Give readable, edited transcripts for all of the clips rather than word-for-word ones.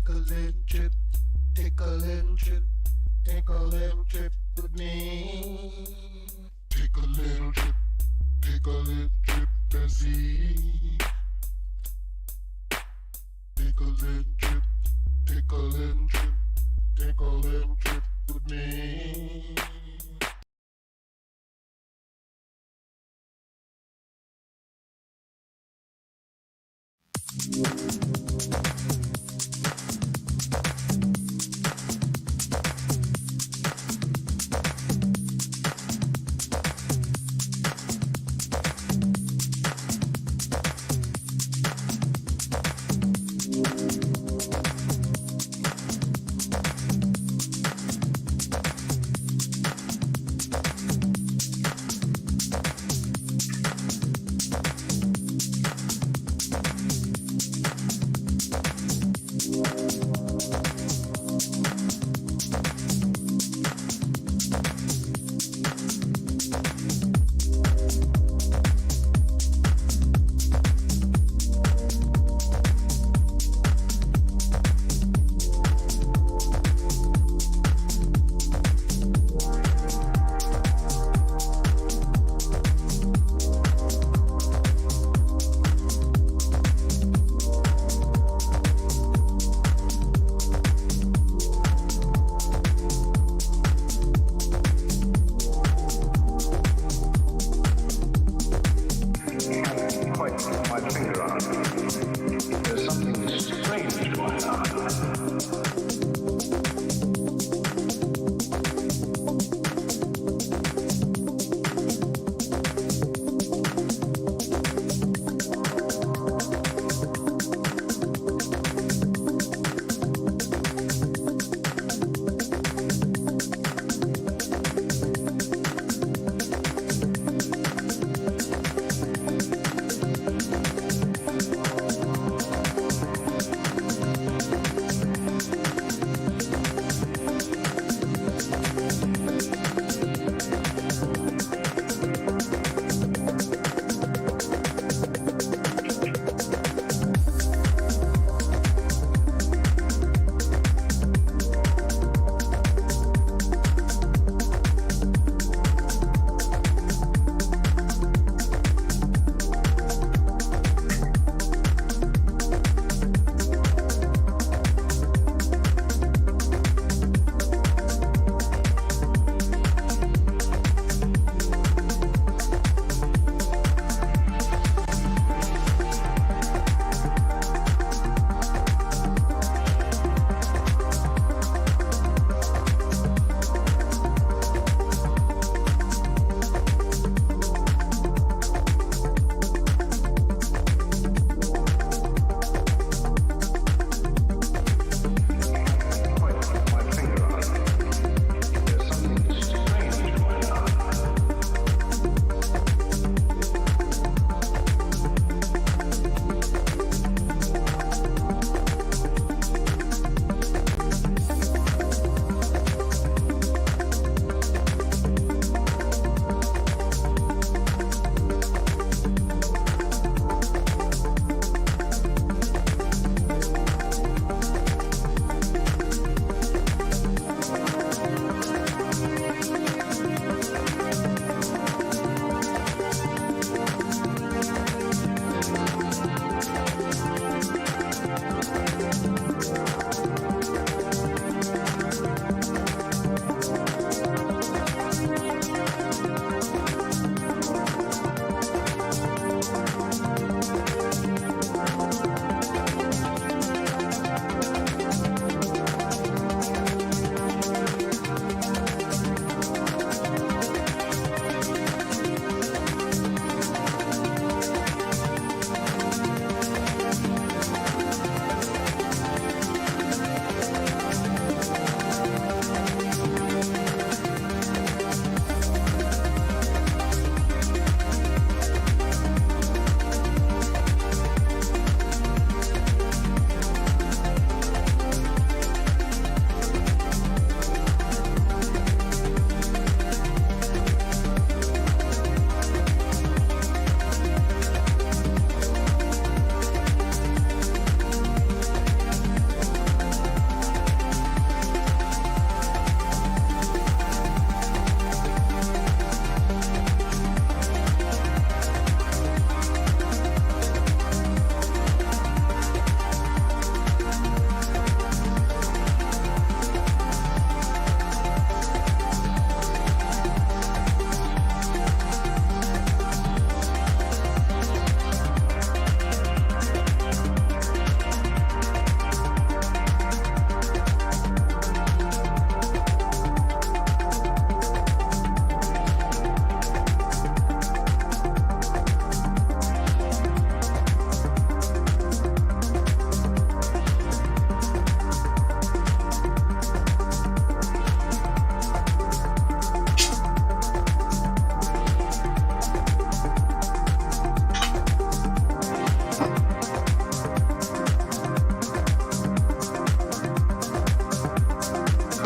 a little trip, take a little trip, take a little trip with me. Take a little trip, take a little trip and see. Take a little trip, take a little trip, take a little trip with me.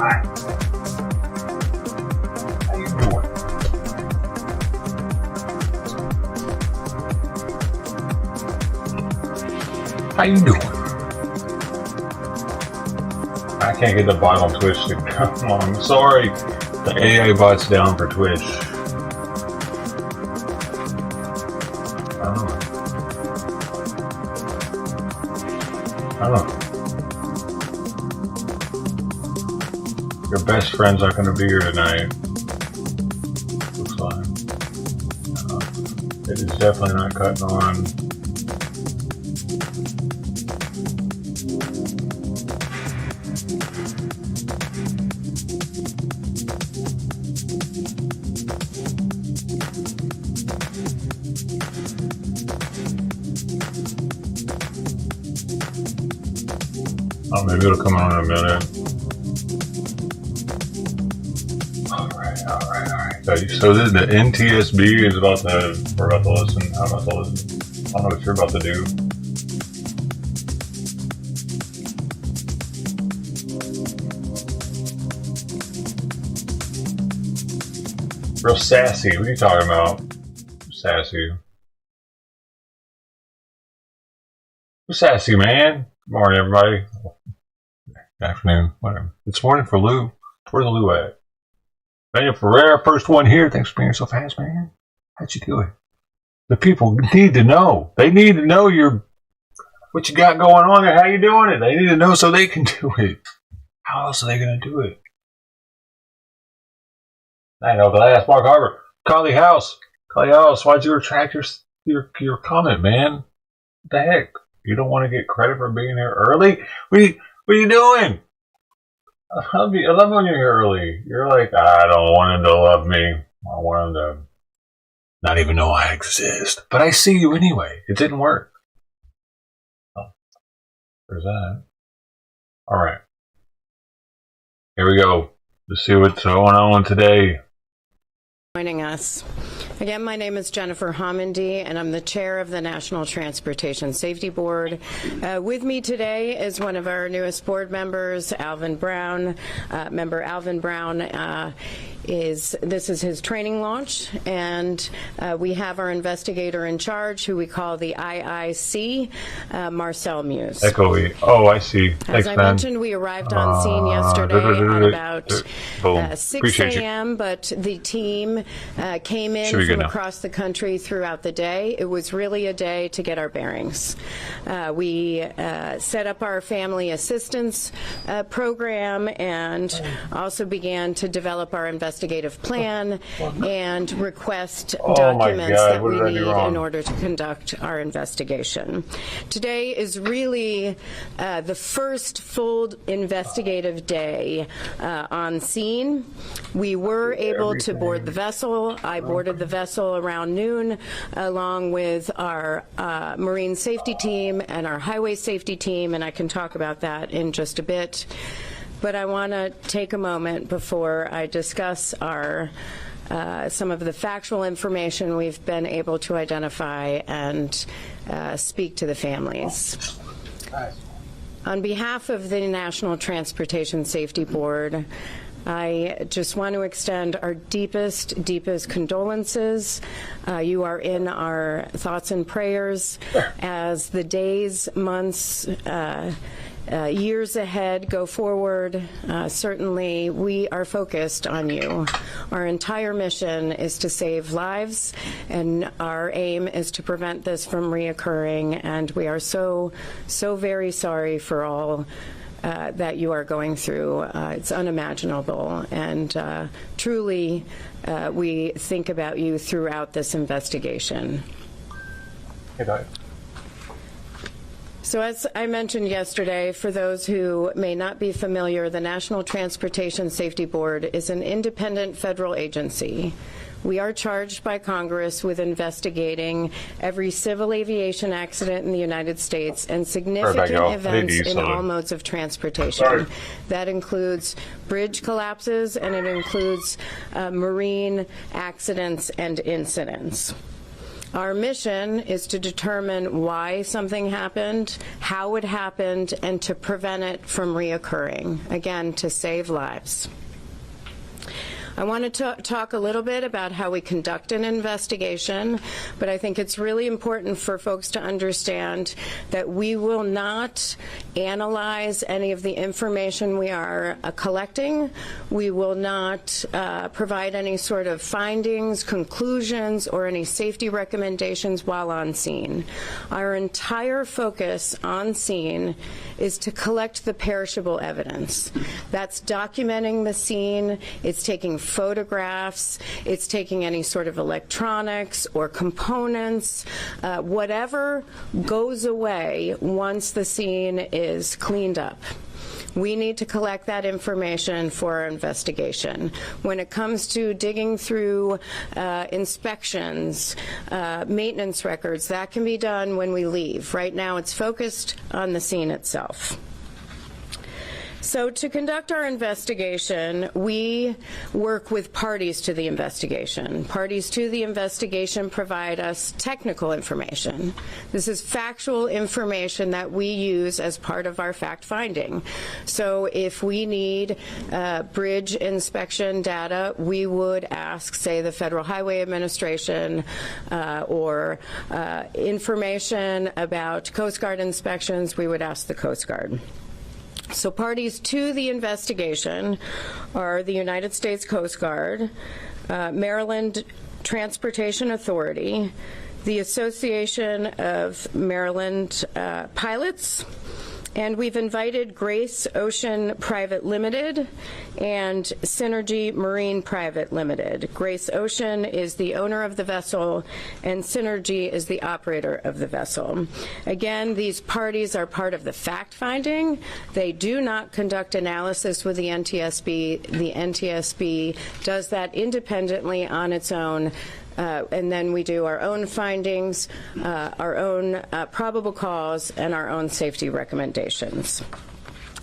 Hi. How you doing? How you doing? I can't get the bot on Twitch to come on. I'm sorry. The AI bot's down for Twitch. I don't know. Your best friend's not going to be here tonight. Looks like. It is definitely not cutting on. Oh, maybe it'll come on in a minute. Alright. So this, the NTSB is about to, we're about to listen. I'm about to listen. I don't know what you're about to do. Real sassy. What are you talking about? Sassy. We're sassy, man. Good morning, everybody. Good afternoon. Whatever. It's morning for Lou. Where's Lou at? Daniel Ferreira, first one here. Thanks for being so fast, man. How'd you do it? The people need to know. They need to know what you got going on there. How you doing it? They need to know so they can do it. How else are they going to do it? I know, but I asked Mark Harbor. Collie House, why'd you retract your comment, man? What the heck? You don't want to get credit for being here early? What are you doing? I love when you're here early. You're like, I don't want him to love me. I want him to not even know I exist. But I see you anyway. It didn't work. Oh, there's that. All right. Here we go. Let's see what's going on today. Joining us. Again, my name is Jennifer Homendy, and I'm the chair of the National Transportation Safety Board. With me today is one of our newest board members, Alvin Brown. Member Alvin Brown this is his training launch, and we have our investigator in charge, who we call the IIC, Marcel Muse. Echoey. Oh, I see. Thanks, As I mentioned, we arrived on scene yesterday at about 6 a.m., but the team came in from across the country throughout the day. It was really a day to get our bearings. We set up our family assistance program and also began to develop our investigative plan and request documents that we need in order to conduct our investigation. Today is really the first full investigative day on scene. We were able to board the vessel. I boarded the vessel around noon, along with our marine safety team and our highway safety team, and I can talk about that in just a bit. But I want to take a moment before I discuss our some of the factual information we've been able to identify and speak to the families. On behalf of the National Transportation Safety Board, I just want to extend our deepest condolences. You are in our thoughts and prayers as the days, months, years ahead go forward. Certainly, we are focused on you. Our entire mission is to save lives, and our aim is to prevent this from reoccurring, and we are so very sorry for all that you are going through. It's unimaginable, and truly we think about you throughout this investigation. So as I mentioned yesterday, for those who may not be familiar, the National Transportation Safety Board is an independent federal agency. We are charged by Congress with investigating every civil aviation accident in the United States and significant events in all modes of transportation. That includes bridge collapses, and it includes marine accidents and incidents. Our mission is to determine why something happened, how it happened, and to prevent it from reoccurring, again, to save lives. I want to talk a little bit about how we conduct an investigation, but I think it's really important for folks to understand that we will not analyze any of the information we are collecting. We will not provide any sort of findings, conclusions, or any safety recommendations while on scene. Our entire focus on scene is to collect the perishable evidence. That's documenting the scene, it's taking photographs, it's taking any sort of electronics or components, whatever goes away once the scene is cleaned up. We need to collect that information for our investigation. When it comes to digging through inspections, maintenance records, that can be done when we leave. Right now it's focused on the scene itself. So to conduct our investigation, we work with parties to the investigation. Parties to the investigation provide us technical information. This is factual information that we use as part of our fact-finding. So if we need bridge inspection data, we would ask, say, the Federal Highway Administration or information about Coast Guard inspections, we would ask the Coast Guard. So parties to the investigation are the United States Coast Guard, Maryland Transportation Authority, the Association of Maryland Pilots, and we've invited Grace Ocean Private Limited and Synergy Marine Private Limited. Grace Ocean is the owner of the vessel, and Synergy is the operator of the vessel. Again, these parties are part of the fact-finding. They do not conduct analysis with the NTSB. The NTSB does that independently on its own. And then we do our own findings, our own probable cause, and our own safety recommendations.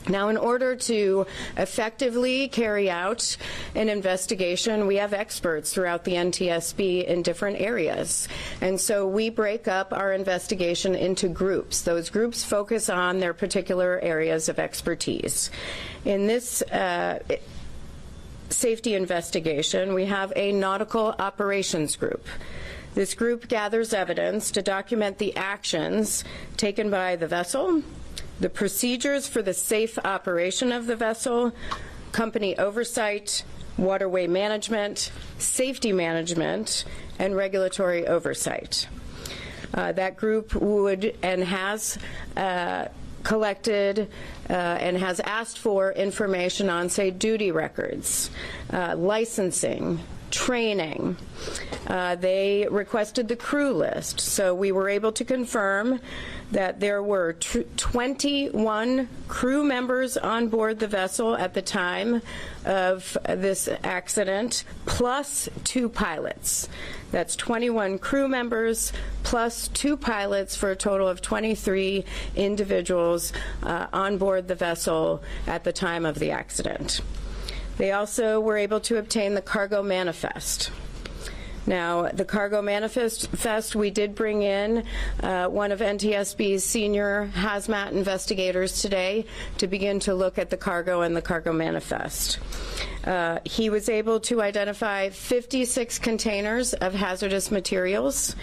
Now, in order to effectively carry out an investigation, we have experts throughout the NTSB in different areas. And so we break up our investigation into groups. Those groups focus on their particular areas of expertise. In this safety investigation, we have a nautical operations group. This group gathers evidence to document the actions taken by the vessel, the procedures for the safe operation of the vessel, company oversight, waterway management, safety management, and regulatory oversight. That group would and has collected and has asked for information on, say, duty records, licensing, training. They requested the crew list, so we were able to confirm that there were 21 crew members on board the vessel at the time of this accident, plus 2 pilots. That's 21 crew members plus 2 pilots for a total of 23 individuals on board the vessel at the time of the accident. They also were able to obtain the cargo manifest. Now, the cargo manifest, we did bring in one of NTSB's senior hazmat investigators today to begin to look at the cargo and the cargo manifest. He was able to identify 56 containers of hazardous materials.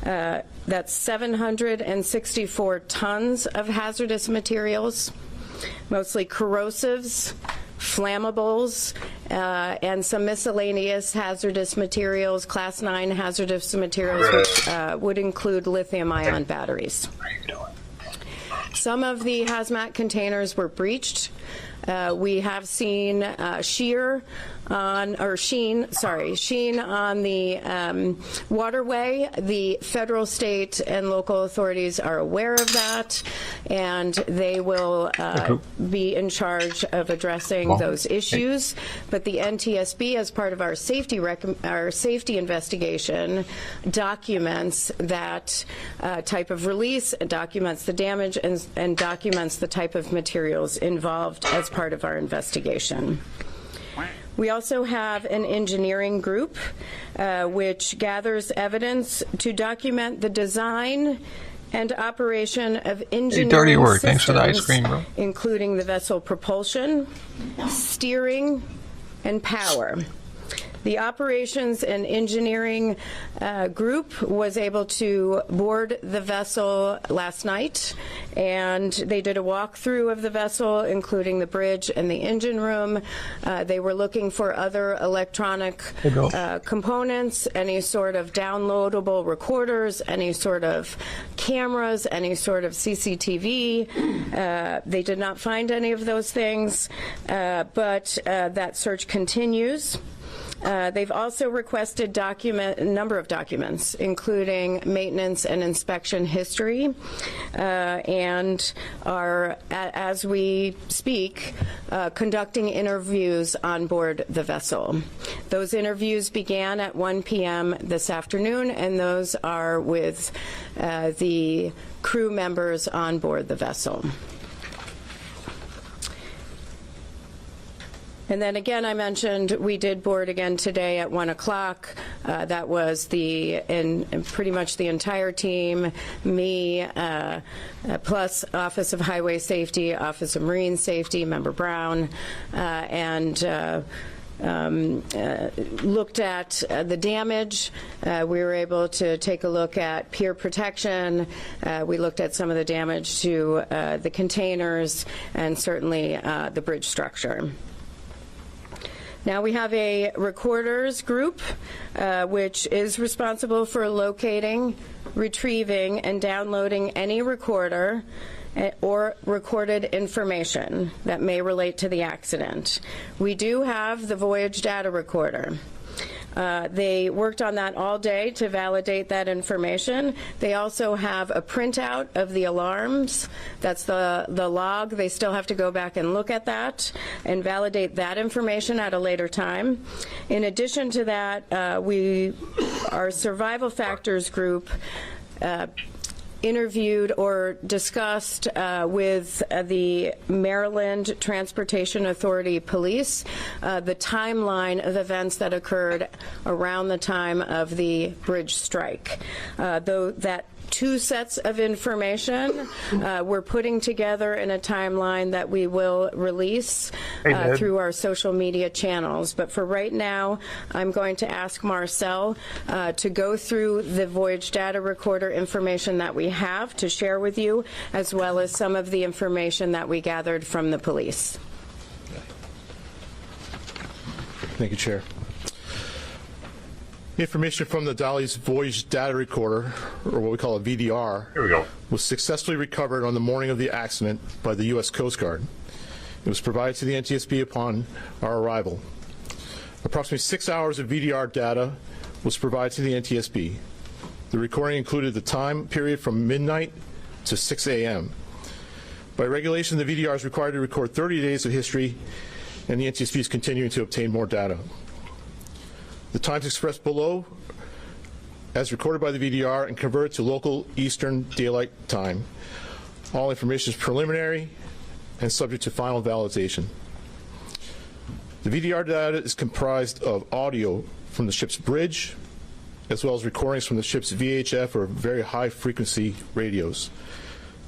That's 764 tons of hazardous materials, mostly corrosives, flammables, and some miscellaneous hazardous materials, Class 9 hazardous materials, which would include lithium-ion batteries. Some of the hazmat containers were breached. We have seen sheen on the waterway. The federal, state, and local authorities are aware of that, and they will be in charge of addressing those issues. But the NTSB, as part of our safety investigation, documents that type of release, documents the damage, and documents the type of materials involved as part of our investigation. We also have an engineering group which gathers evidence to document the design and operation of engineering systems, Thanks for the ice cream, bro. including the vessel propulsion, steering, and power. The operations and engineering group was able to board the vessel last night, and they did a walkthrough of the vessel, including the bridge and the engine room. They were looking for other electronic components, any sort of downloadable recorders, any sort of cameras, any sort of CCTV. They did not find any of those things, but that search continues. They've also requested a number of documents, including maintenance and inspection history, and are, as we speak, conducting interviews on board the vessel. Those interviews began at 1 p.m. this afternoon, and those are with the crew members on board the vessel. And then again, I mentioned we did board again today at 1 o'clock. That was pretty much the entire team, me, plus Office of Highway Safety, Office of Marine Safety, Member Brown, and looked at the damage. We were able to take a look at pier protection. We looked at some of the damage to the containers and certainly the bridge structure. Now we have a recorders group, which is responsible for locating, retrieving, and downloading any recorder or recorded information that may relate to the accident. We do have the voyage data recorder. They worked on that all day to validate that information. They also have a printout of the alarms. That's the log. They still have to go back and look at that and validate that information at a later time. In addition to that, our survival factors group interviewed or discussed with the Maryland Transportation Authority Police the timeline of events that occurred around the time of the bridge strike. Though that two sets of information we're putting together in a timeline that we will release through our social media channels. But for right now, I'm going to ask Marcel to go through the voyage data recorder information that we have to share with you, as well as some of the information that we gathered from the police. Thank you, Chair. Information from the Dolly's Voyage Data Recorder, or what we call a VDR, Here we go. was successfully recovered on the morning of the accident by the U.S. Coast Guard. It was provided to the NTSB upon our arrival. Approximately 6 hours of VDR data was provided to the NTSB. The recording included the time period from midnight to 6 a.m. By regulation, the VDR is required to record 30 days of history, and the NTSB is continuing to obtain more data. The times expressed below, as recorded by the VDR and converted to local Eastern Daylight Time. All information is preliminary and subject to final validation. The VDR data is comprised of audio from the ship's bridge, as well as recordings from the ship's VHF or very high frequency radios.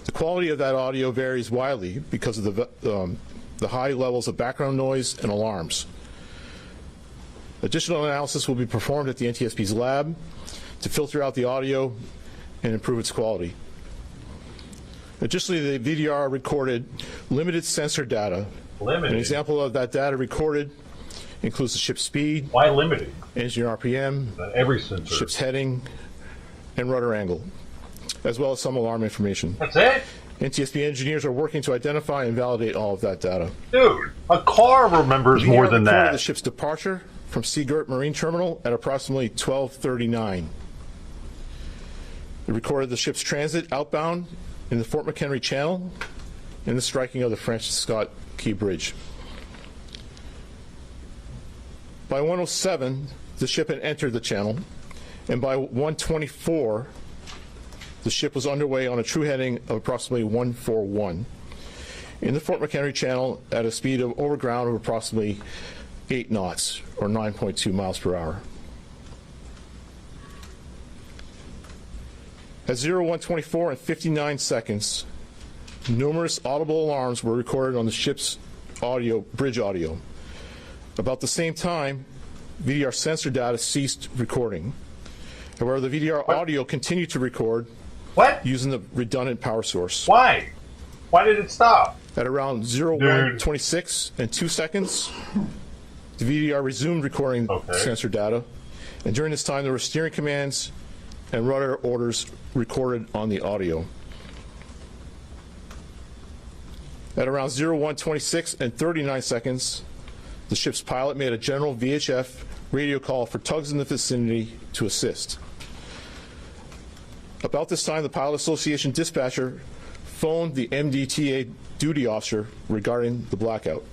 The quality of that audio varies widely because of the high levels of background noise and alarms. Additional analysis will be performed at the NTSB's lab to filter out the audio and improve its quality. Additionally, the VDR recorded limited sensor data. Limited? An example of that data recorded includes the ship's speed. Why limited? Engine RPM. Every sensor. Ship's heading and rudder angle, as well as some alarm information. That's it? NTSB engineers are working to identify and validate all of that data. Dude, a car remembers more than that. The ship's departure from Seagirt Marine Terminal at approximately 12:39. It recorded the ship's transit outbound in the Fort McHenry Channel and the striking of the Francis Scott Key Bridge. By 1:07, the ship had entered the channel, and by 1:24, the ship was underway on a true heading of approximately 141 in the Fort McHenry Channel at a speed of over ground of approximately 8 knots, or 9.2 miles per hour. At 01:24 and 59 seconds, numerous audible alarms were recorded on the ship's bridge audio. About the same time, VDR sensor data ceased recording. However, the VDR audio continued to record using the redundant power source. Why? Why did it stop? At around 01:26 and 2 seconds, the VDR resumed recording sensor data, and during this time there were steering commands and rudder orders recorded on the audio. At around 01:26 and 39 seconds, the ship's pilot made a general VHF radio call for tugs in the vicinity to assist. About this time, the Pilot Association dispatcher phoned the MDTA duty officer regarding the blackout.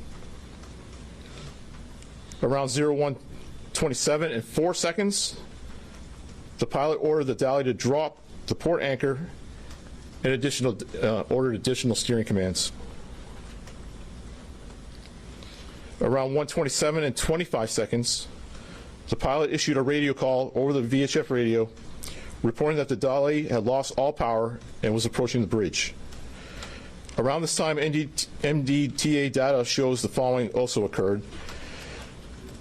Around 01:27 and 4 seconds, the pilot ordered the Dali to drop the port anchor and ordered additional steering commands. Around 1:27 and 25 seconds, the pilot issued a radio call over the VHF radio, reporting that the Dali had lost all power and was approaching the bridge. Around this time, MDTA data shows the following also occurred.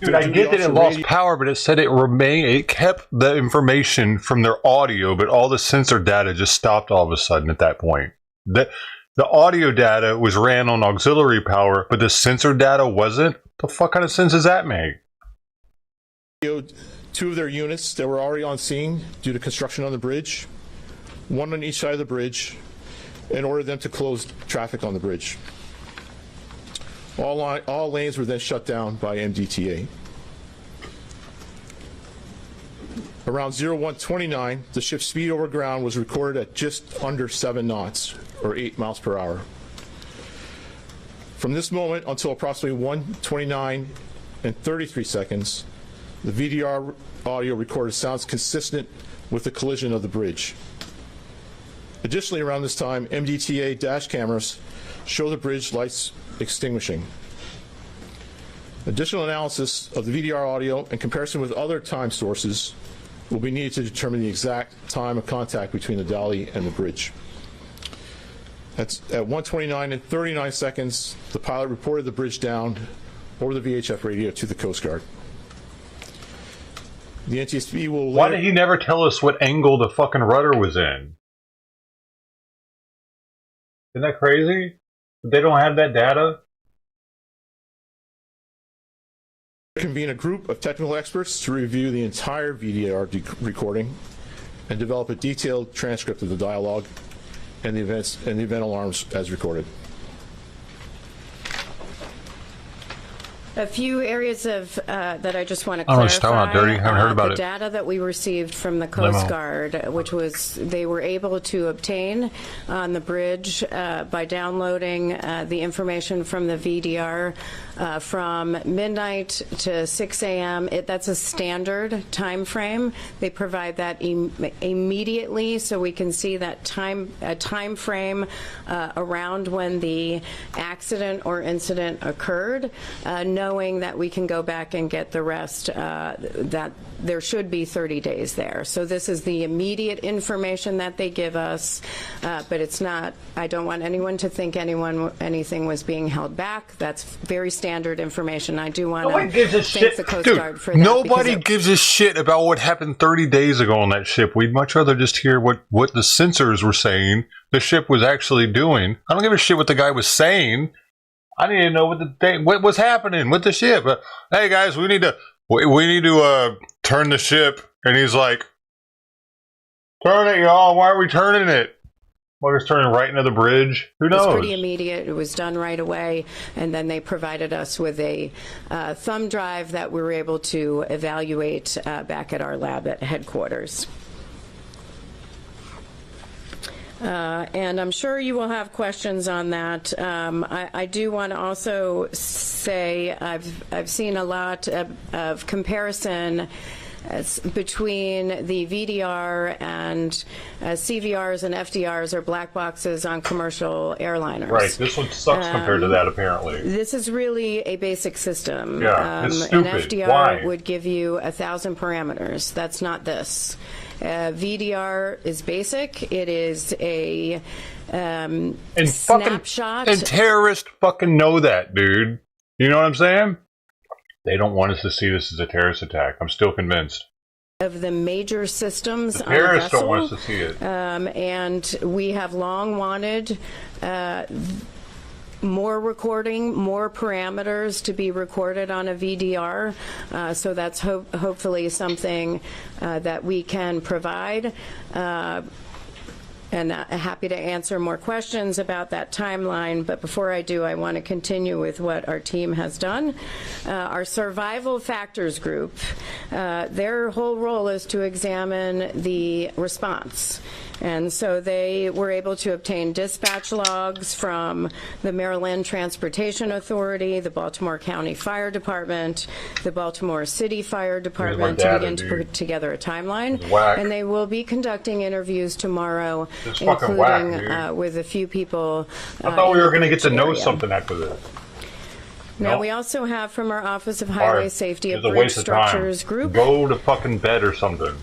Dude, I get that it lost power, but it said it kept the information from their audio, but all the sensor data just stopped all of a sudden at that point. The audio data was ran on auxiliary power, but the sensor data wasn't? The fuck kind of sense does that make? 2 of their units that were already on scene due to construction on the bridge, 1 on each side of the bridge, and ordered them to close traffic on the bridge. All lanes were then shut down by MDTA. Around 01:29, the ship's speed over ground was recorded at just under 7 knots, or 8 miles per hour. From this moment until approximately 1:29 and 33 seconds, the VDR audio recorded sounds consistent with the collision of the bridge. Additionally, around this time, MDTA dash cameras show the bridge lights extinguishing. Additional analysis of the VDR audio and comparison with other time sources will be needed to determine the exact time of contact between the Dali and the bridge. At 1:29 and 39 seconds, the pilot reported the bridge down over the VHF radio to the Coast Guard. The NTSB will later... Why did he never tell us what angle the fucking rudder was in? Isn't that crazy? They don't have that data? Convene a group of technical experts to review the entire VDR recording and develop a detailed transcript of the dialogue and the event alarms as recorded. A few areas of that I just want to I don't clarify. know, dirty. I haven't heard about the it. Data that we received from the Coast Guard, which was they were able to obtain on the bridge by downloading the information from the VDR from midnight to 6 a.m. That's a standard time frame. They provide that immediately, so we can see that time frame around when the accident or incident occurred. Knowing that we can go back and get the rest, that there should be 30 days there. So this is the immediate information that they give us, but it's not, I don't want anyone to think anything was being held back. That's very standard information. I do want to thank the Coast Guard for that. Nobody gives a shit about what happened 30 days ago on that ship. We'd much rather just hear what the sensors were saying the ship was actually doing. I don't give a shit what the guy was saying. I need to know what was happening with the ship. Hey guys, we need to turn the ship. And he's like, turn it, y'all. Why are we turning it? Well, it's turning right into the bridge. Who knows? It was pretty immediate. It was done right away, and then they provided us with a thumb drive that we were able to evaluate back at our lab at headquarters. And I'm sure you will have questions on that. I do want to also say I've seen a lot of comparison between the VDR and CVRs and FDRs are black boxes on commercial airliners. Right. This one sucks compared to that, apparently. This is really a basic system. Yeah, it's stupid. An FDR Why? would give you 1,000 parameters. That's not this. VDR is basic. It is a snapshot. And terrorists fucking know that, dude. You know what I'm saying? They don't want us to see this as a terrorist attack. I'm still convinced. Of the major systems The on a terrorists vessel, don't want us to see it. And we have long wanted more recording, more parameters to be recorded on a VDR. So that's hopefully something that we can provide. And happy to answer more questions about that timeline. But before I do, I want to continue with what our team has done. Our survival factors group, their whole role is to examine the response. And so they were able to obtain dispatch logs from the Maryland Transportation Authority, the Baltimore County Fire Department, the Baltimore City Fire Department to begin to put together a timeline. And they will be conducting interviews tomorrow, including with a few people. I thought we were going to get to know something after this. Now, we also have from our Office of Highway Safety a It's a bridge waste of structures time. group. Go to fucking bed or something.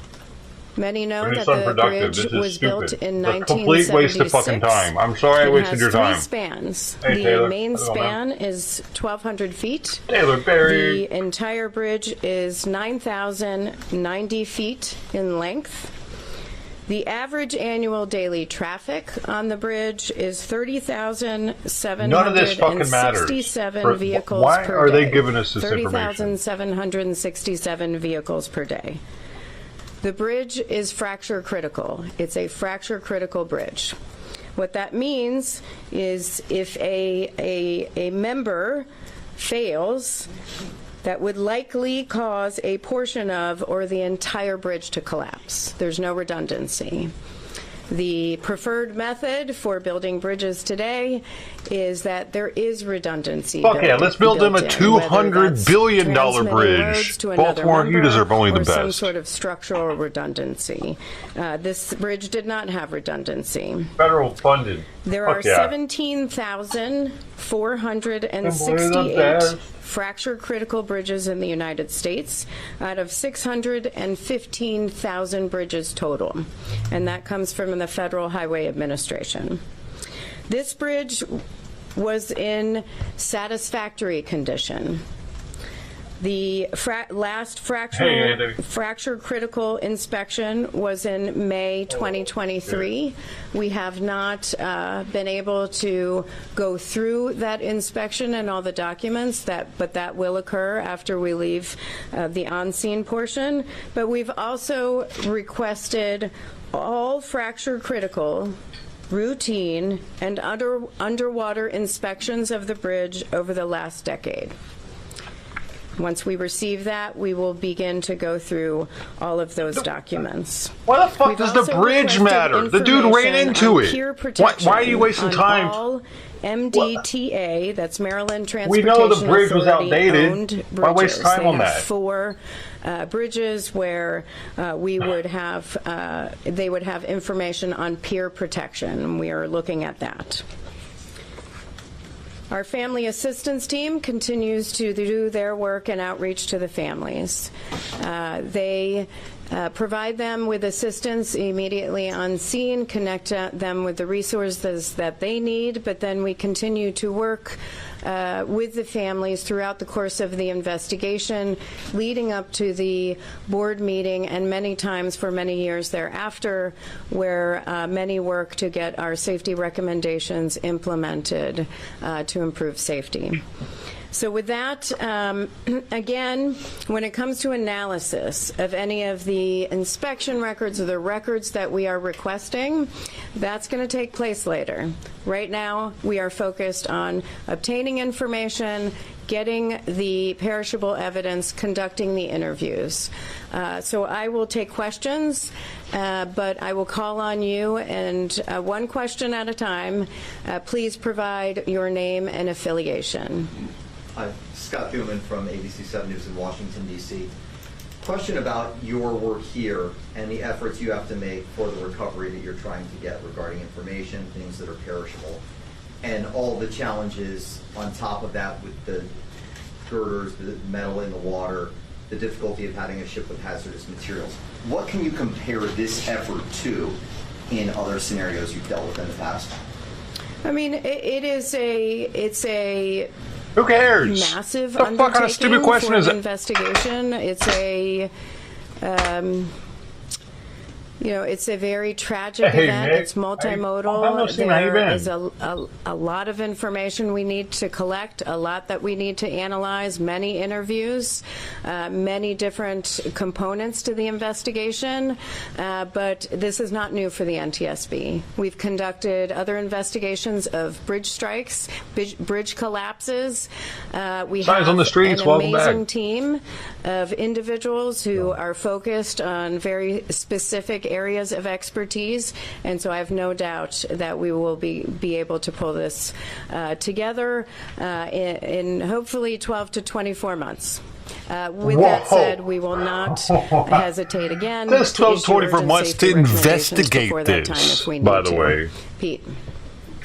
Many know Do that something the productive. bridge This is was stupid. built in A complete 1976. waste of fucking time. I'm sorry I wasted your time. It has 3 spans. Hey, the Taylor. main How's it going, span is 1,200 feet. Taylor Berry. The entire bridge is 9,090 feet in length. The average annual daily traffic on the bridge is 30,767 None of this fucking matters. vehicles Why per are day. they giving us this information? 30,767 vehicles per day. The bridge is fracture critical. It's a fracture critical bridge. What that means is if a member fails, that would likely cause a portion of or the entire bridge to collapse. There's no redundancy. The preferred method for building bridges today is that there is redundancy. Fuck yeah, let's build them a $200 billion bridge. Baltimore, you deserve only the best. Some sort of structural redundancy. This bridge did not have redundancy. Federal funded. There are 17,468 fracture critical bridges in the United States out of 615,000 bridges total. And that comes from the Federal Highway Administration. This bridge was in satisfactory condition. The last fracture critical inspection was in May 2023. We have not been able to go through that inspection and all the documents, but that will occur after we leave the on-scene portion. But we've also requested all fracture critical, routine, and underwater inspections of the bridge over the last decade. Once we receive that, we will begin to go through all of those documents. Why the fuck does the bridge matter? The dude ran into it. Why are you wasting time? All MDTA, that's Maryland Transportation We know the bridge was outdated. Authority-owned Why waste bridges. time on They have that? 4 bridges where we would have, they would have information on peer protection, and we are looking at that. Our family assistance team continues to do their work and outreach to the families. They provide them with assistance immediately on scene, connect them with the resources that they need, but then we continue to work with the families throughout the course of the investigation, leading up to the board meeting, and many times for many years thereafter, where many work to get our safety recommendations implemented to improve safety. So with that, again, when it comes to analysis of any of the inspection records or the records that we are requesting, that's going to take place later. Right now, we are focused on obtaining information, getting the perishable evidence, conducting the interviews. So I will take questions, but I will call on you, and one question at a time. Please provide your name and affiliation. Hi, Scott Thuman from ABC 7 News in Washington, D.C. Question about your work here and the efforts you have to make for the recovery that you're trying to get regarding information, things that are perishable, and all the challenges on top of that with the girders, the metal in the water, the difficulty of having a ship with hazardous materials. What can you compare this effort to in other scenarios you've dealt with in the past? I mean, it's a who cares? Massive the fuck kind of stupid question is it? Investigation. It's a it's a very tragic event. Nick. It's multimodal. There is a lot of information we need to collect, a lot that we need to analyze, many interviews, many different components to the investigation. But this is not new for the NTSB. We've conducted other investigations of bridge strikes, bridge collapses. We have on the streets, an amazing team of individuals who are focused on very specific areas of expertise, and so I have no doubt that we will be able to pull this together in hopefully 12 to 24 months. With that said, we will not hesitate again. There's 12 to 24 months to investigate this, by the way. Pete.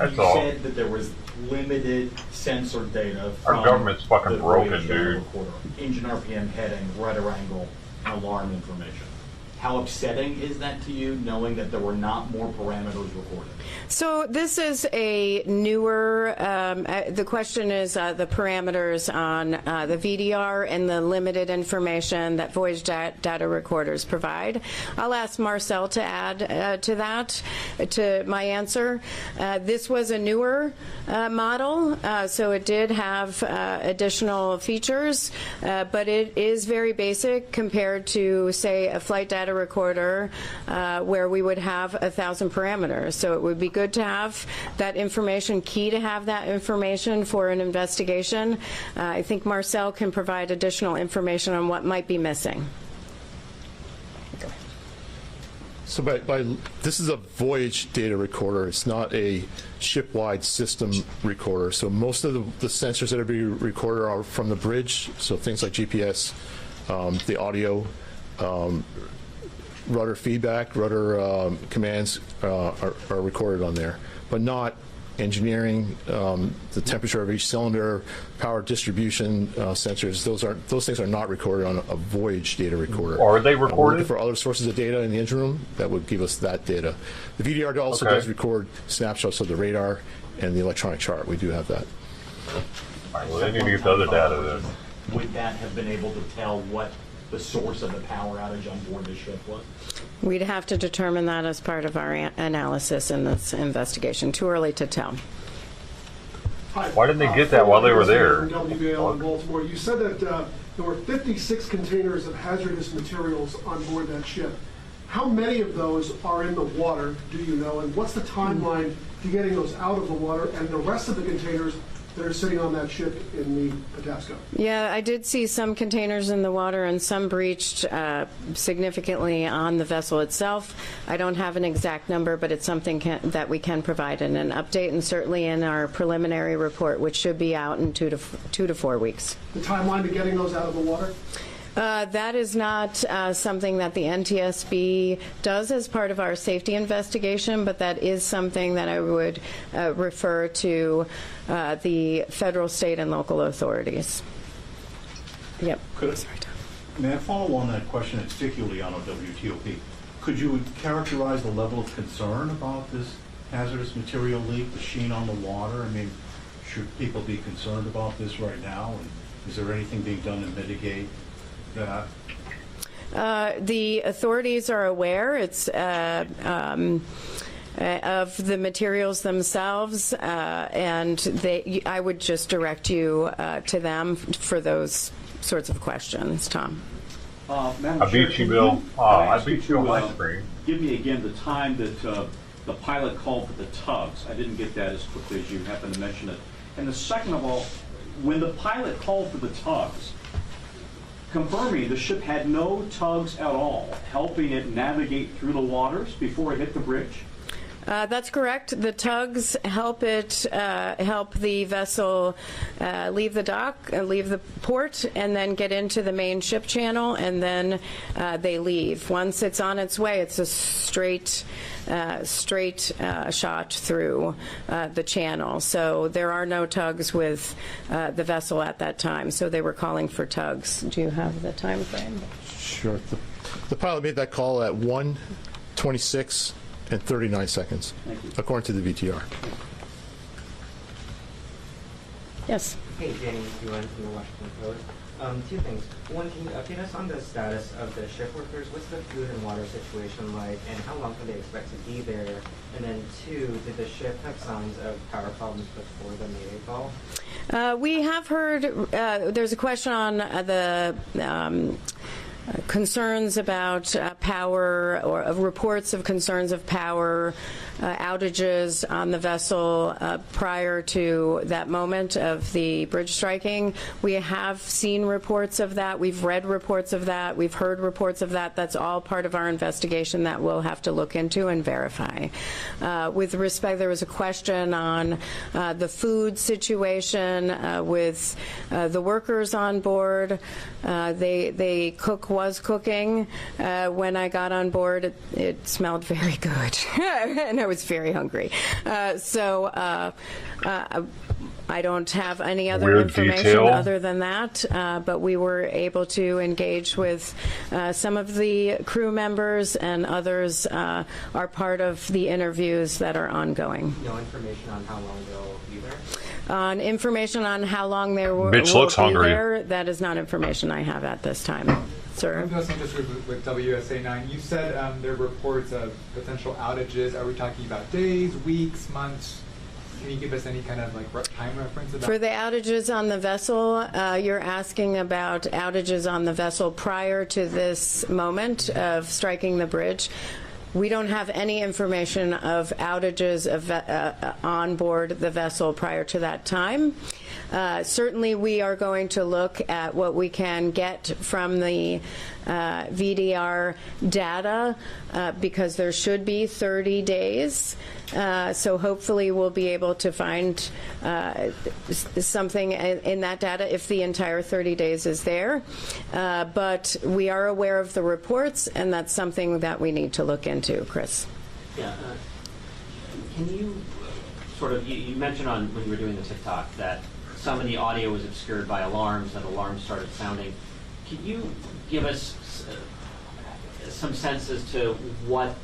You said that there was limited sensor data from our government's fucking the broken, dude. recorder, engine RPM, heading, rudder angle, and alarm information. How upsetting is that to you, knowing that there were not more parameters recorded? So this is a newer, the question is the parameters on the VDR and the limited information that voyage data recorders provide. I'll ask Marcel to add to that, to my answer. This was a newer model, so it did have additional features, but it is very basic compared to, say, a flight data recorder where we would have 1,000 parameters. So it would be good to have that information, key to have that information for an investigation. I think Marcel can provide additional information on what might be missing. So this is a voyage data recorder. It's not a ship-wide system recorder. So most of the sensors that are being recorded are from the bridge. So things like GPS, the audio, rudder feedback, rudder commands are recorded on there, but not engineering, the temperature of each cylinder, power distribution sensors. Those things are not recorded on a voyage data recorder. Are they recorded? We're looking for other sources of data in the engine room that would give us that data. The VDR also does record snapshots of the radar and the electronic chart. We do have that. All right, well, they need to get the other data then. Would that have been able to tell what the source of the power outage on board the ship was? We'd have to determine that as part of our analysis in this investigation. Too early to tell. Hi. Why didn't they get that while they were there? WBAL in Baltimore. You said that there were 56 containers of hazardous materials on board that ship. How many of those are in the water, do you know? And what's the timeline to getting those out of the water and the rest of the containers that are sitting on that ship in the Patapsco? Yeah, I did see some containers in the water and some breached significantly on the vessel itself. I don't have an exact number, but it's something that we can provide in an update, and certainly in our preliminary report, which should be out in 2 to 4 weeks. The timeline to getting those out of the water? That is not something that the NTSB does as part of our safety investigation, but that is something that I would refer to the federal, state, and local authorities. Yep. May I follow on that question, particularly on a WTOP? Could you characterize the level of concern about this hazardous material leak, the sheen on the water? I mean, should people be concerned about this right now? And is there anything being done to mitigate that? The authorities are aware. It's of the materials themselves, and I would just direct you to them for those sorts of questions, Tom. I beat you, Bill. I beat you on my screen. Give me again the time that the pilot called for the tugs. I didn't get that as quickly as you happened to mention it. And the second of all, when the pilot called for the tugs, confirming the ship had no tugs at all, helping it navigate through the waters before it hit the bridge? That's correct. The tugs help the vessel leave the dock, leave the port, and then get into the main ship channel, and then they leave. Once it's on its way, it's a straight shot through the channel. So there are no tugs with the vessel at that time. So they were calling for tugs. Do you have the time frame? Sure. The pilot made that call at 1:26 and 39 seconds, according to the VTR. Yes. Hey, Jenny, Yuan from the Washington Post. Two things. One, can you update us on the status of the ship workers? What's the food and water situation like, and how long can they expect to be there? And then two, did the ship have signs of power problems before the Mayday call? We have heard, there's a question on the concerns about power, or reports of concerns of power outages on the vessel prior to that moment of the bridge striking. We have seen reports of that. We've read reports of that. We've heard reports of that. That's all part of our investigation that we'll have to look into and verify. With respect, there was a question on the food situation with the workers on board. They was cooking. When I got on board, it smelled very good. And I was very hungry. I don't have any other information other than that, but we were able to engage with some of the crew members, and others are part of the interviews that are ongoing. No information on how long they'll be there? On information on how long they will Mitch looks be hungry. there, that is not information I have at this time. Sir? I'm just with WSA 9. You said there are reports of potential outages. Are we talking about days, weeks, months? Can you give us any kind of time reference about? For the outages on the vessel, you're asking about outages on the vessel prior to this moment of striking the bridge. We don't have any information of outages on board the vessel prior to that time. Certainly, we are going to look at what we can get from the VDR data because there should be 30 days. So hopefully we'll be able to find something in that data if the entire 30 days is there. But we are aware of the reports, and that's something that we need to look into. Chris? Yeah. Can you you mentioned when you were doing the TikTok that some of the audio was obscured by alarms, that alarms started sounding. Can you give us some sense as to what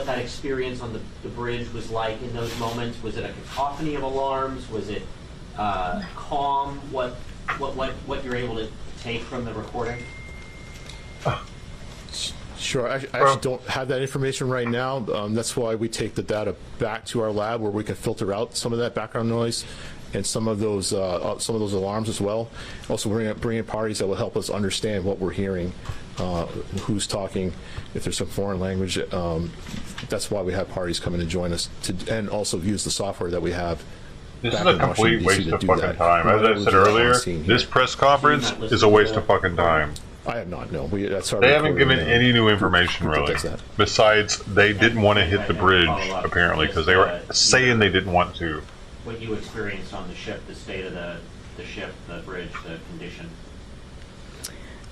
that experience on the bridge was like in those moments? Was it a cacophony of alarms? Was it calm? What you're able to take from the recording? Sure. I actually don't have that information right now. That's why we take the data back to our lab, where we can filter out some of that background noise and some of those alarms as well. Also, bring in parties that will help us understand what we're hearing, who's talking, if there's some foreign language. That's why we have parties come in and join us, and also use the software that we have. This is a complete waste of fucking time. As I said earlier, this press conference is a waste of fucking time. I have not, no. That's our They haven't given any new information, really. Besides, they didn't want to hit the bridge, apparently, because they were saying they didn't want to. What you experienced on the ship, the state of the ship, the bridge, the condition?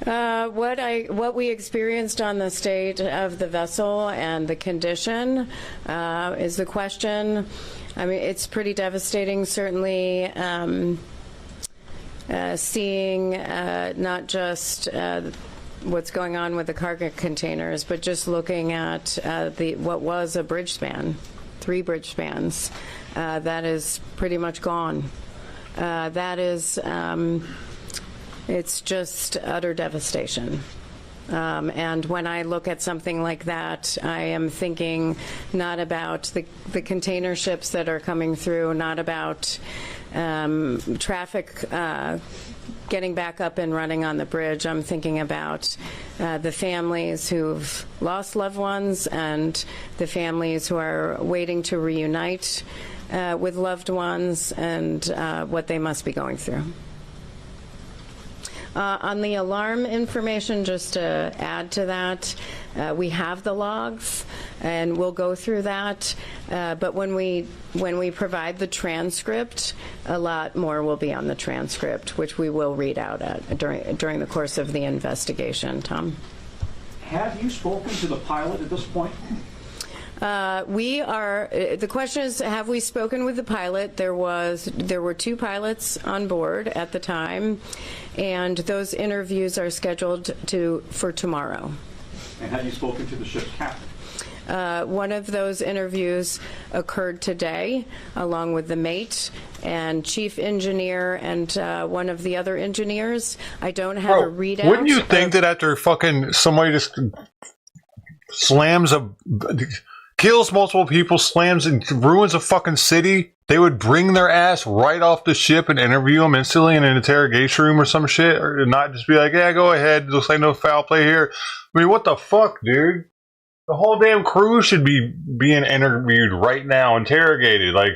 What we experienced on the state of the vessel and the condition is the question. I mean, it's pretty devastating, certainly. Seeing not just what's going on with the cargo containers, but just looking at what was a bridge span, 3 bridge spans, that is pretty much gone. That is, it's just utter devastation. And when I look at something like that, I am thinking not about the container ships that are coming through, not about traffic getting back up and running on the bridge. I'm thinking about the families who've lost loved ones and the families who are waiting to reunite with loved ones, and what they must be going through. On the alarm information, just to add to that, we have the logs. and we'll go through that. But when we provide the transcript, a lot more will be on the transcript, which we will read out during the course of the investigation. Tom? Have you spoken to the pilot at this point? The question is, have we spoken with the pilot? There were 2 pilots on board at the time, and those interviews are scheduled for tomorrow. And have you spoken to the ship's captain? One of those interviews occurred today, along with the mate and chief engineer and one of the other engineers. I don't have a readout. Wouldn't you think that after fucking somebody just kills multiple people, slams and ruins a fucking city, they would bring their ass right off the ship and interview them instantly in an interrogation room or some shit, or not just be like, yeah, go ahead, looks like no foul play here. I mean, what the fuck, dude? The whole damn crew should be being interviewed right now, interrogated. Like,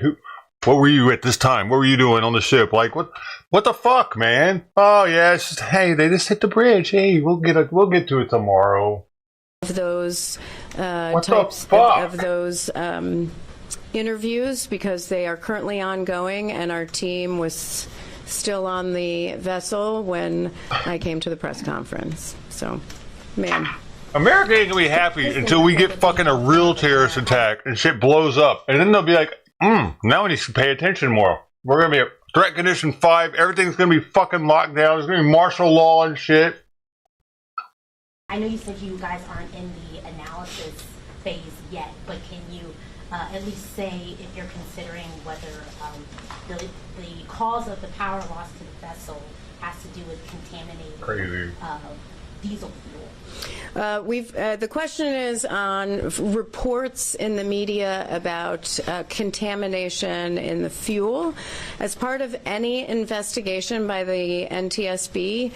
what were you at this time? What were you doing on the ship? Like, what the fuck, man? Oh yeah, it's just, hey, they just hit the bridge. Hey, we'll get to it tomorrow. Those types of those interviews, because they are currently ongoing, and our team was still on the vessel when I came to the press conference. So, man. America ain't gonna be happy until we get fucking a real terrorist attack and shit blows up. And then they'll be like, now we need to pay attention more. We're gonna be at threat condition 5, everything's gonna be fucking locked down, there's gonna be martial law and shit. I know you said you guys aren't in the analysis phase yet, but can you at least say if you're considering whether the cause of the power loss to the vessel has to do with contaminated diesel fuel? The question is on reports in the media about contamination in the fuel. As part of any investigation by the NTSB,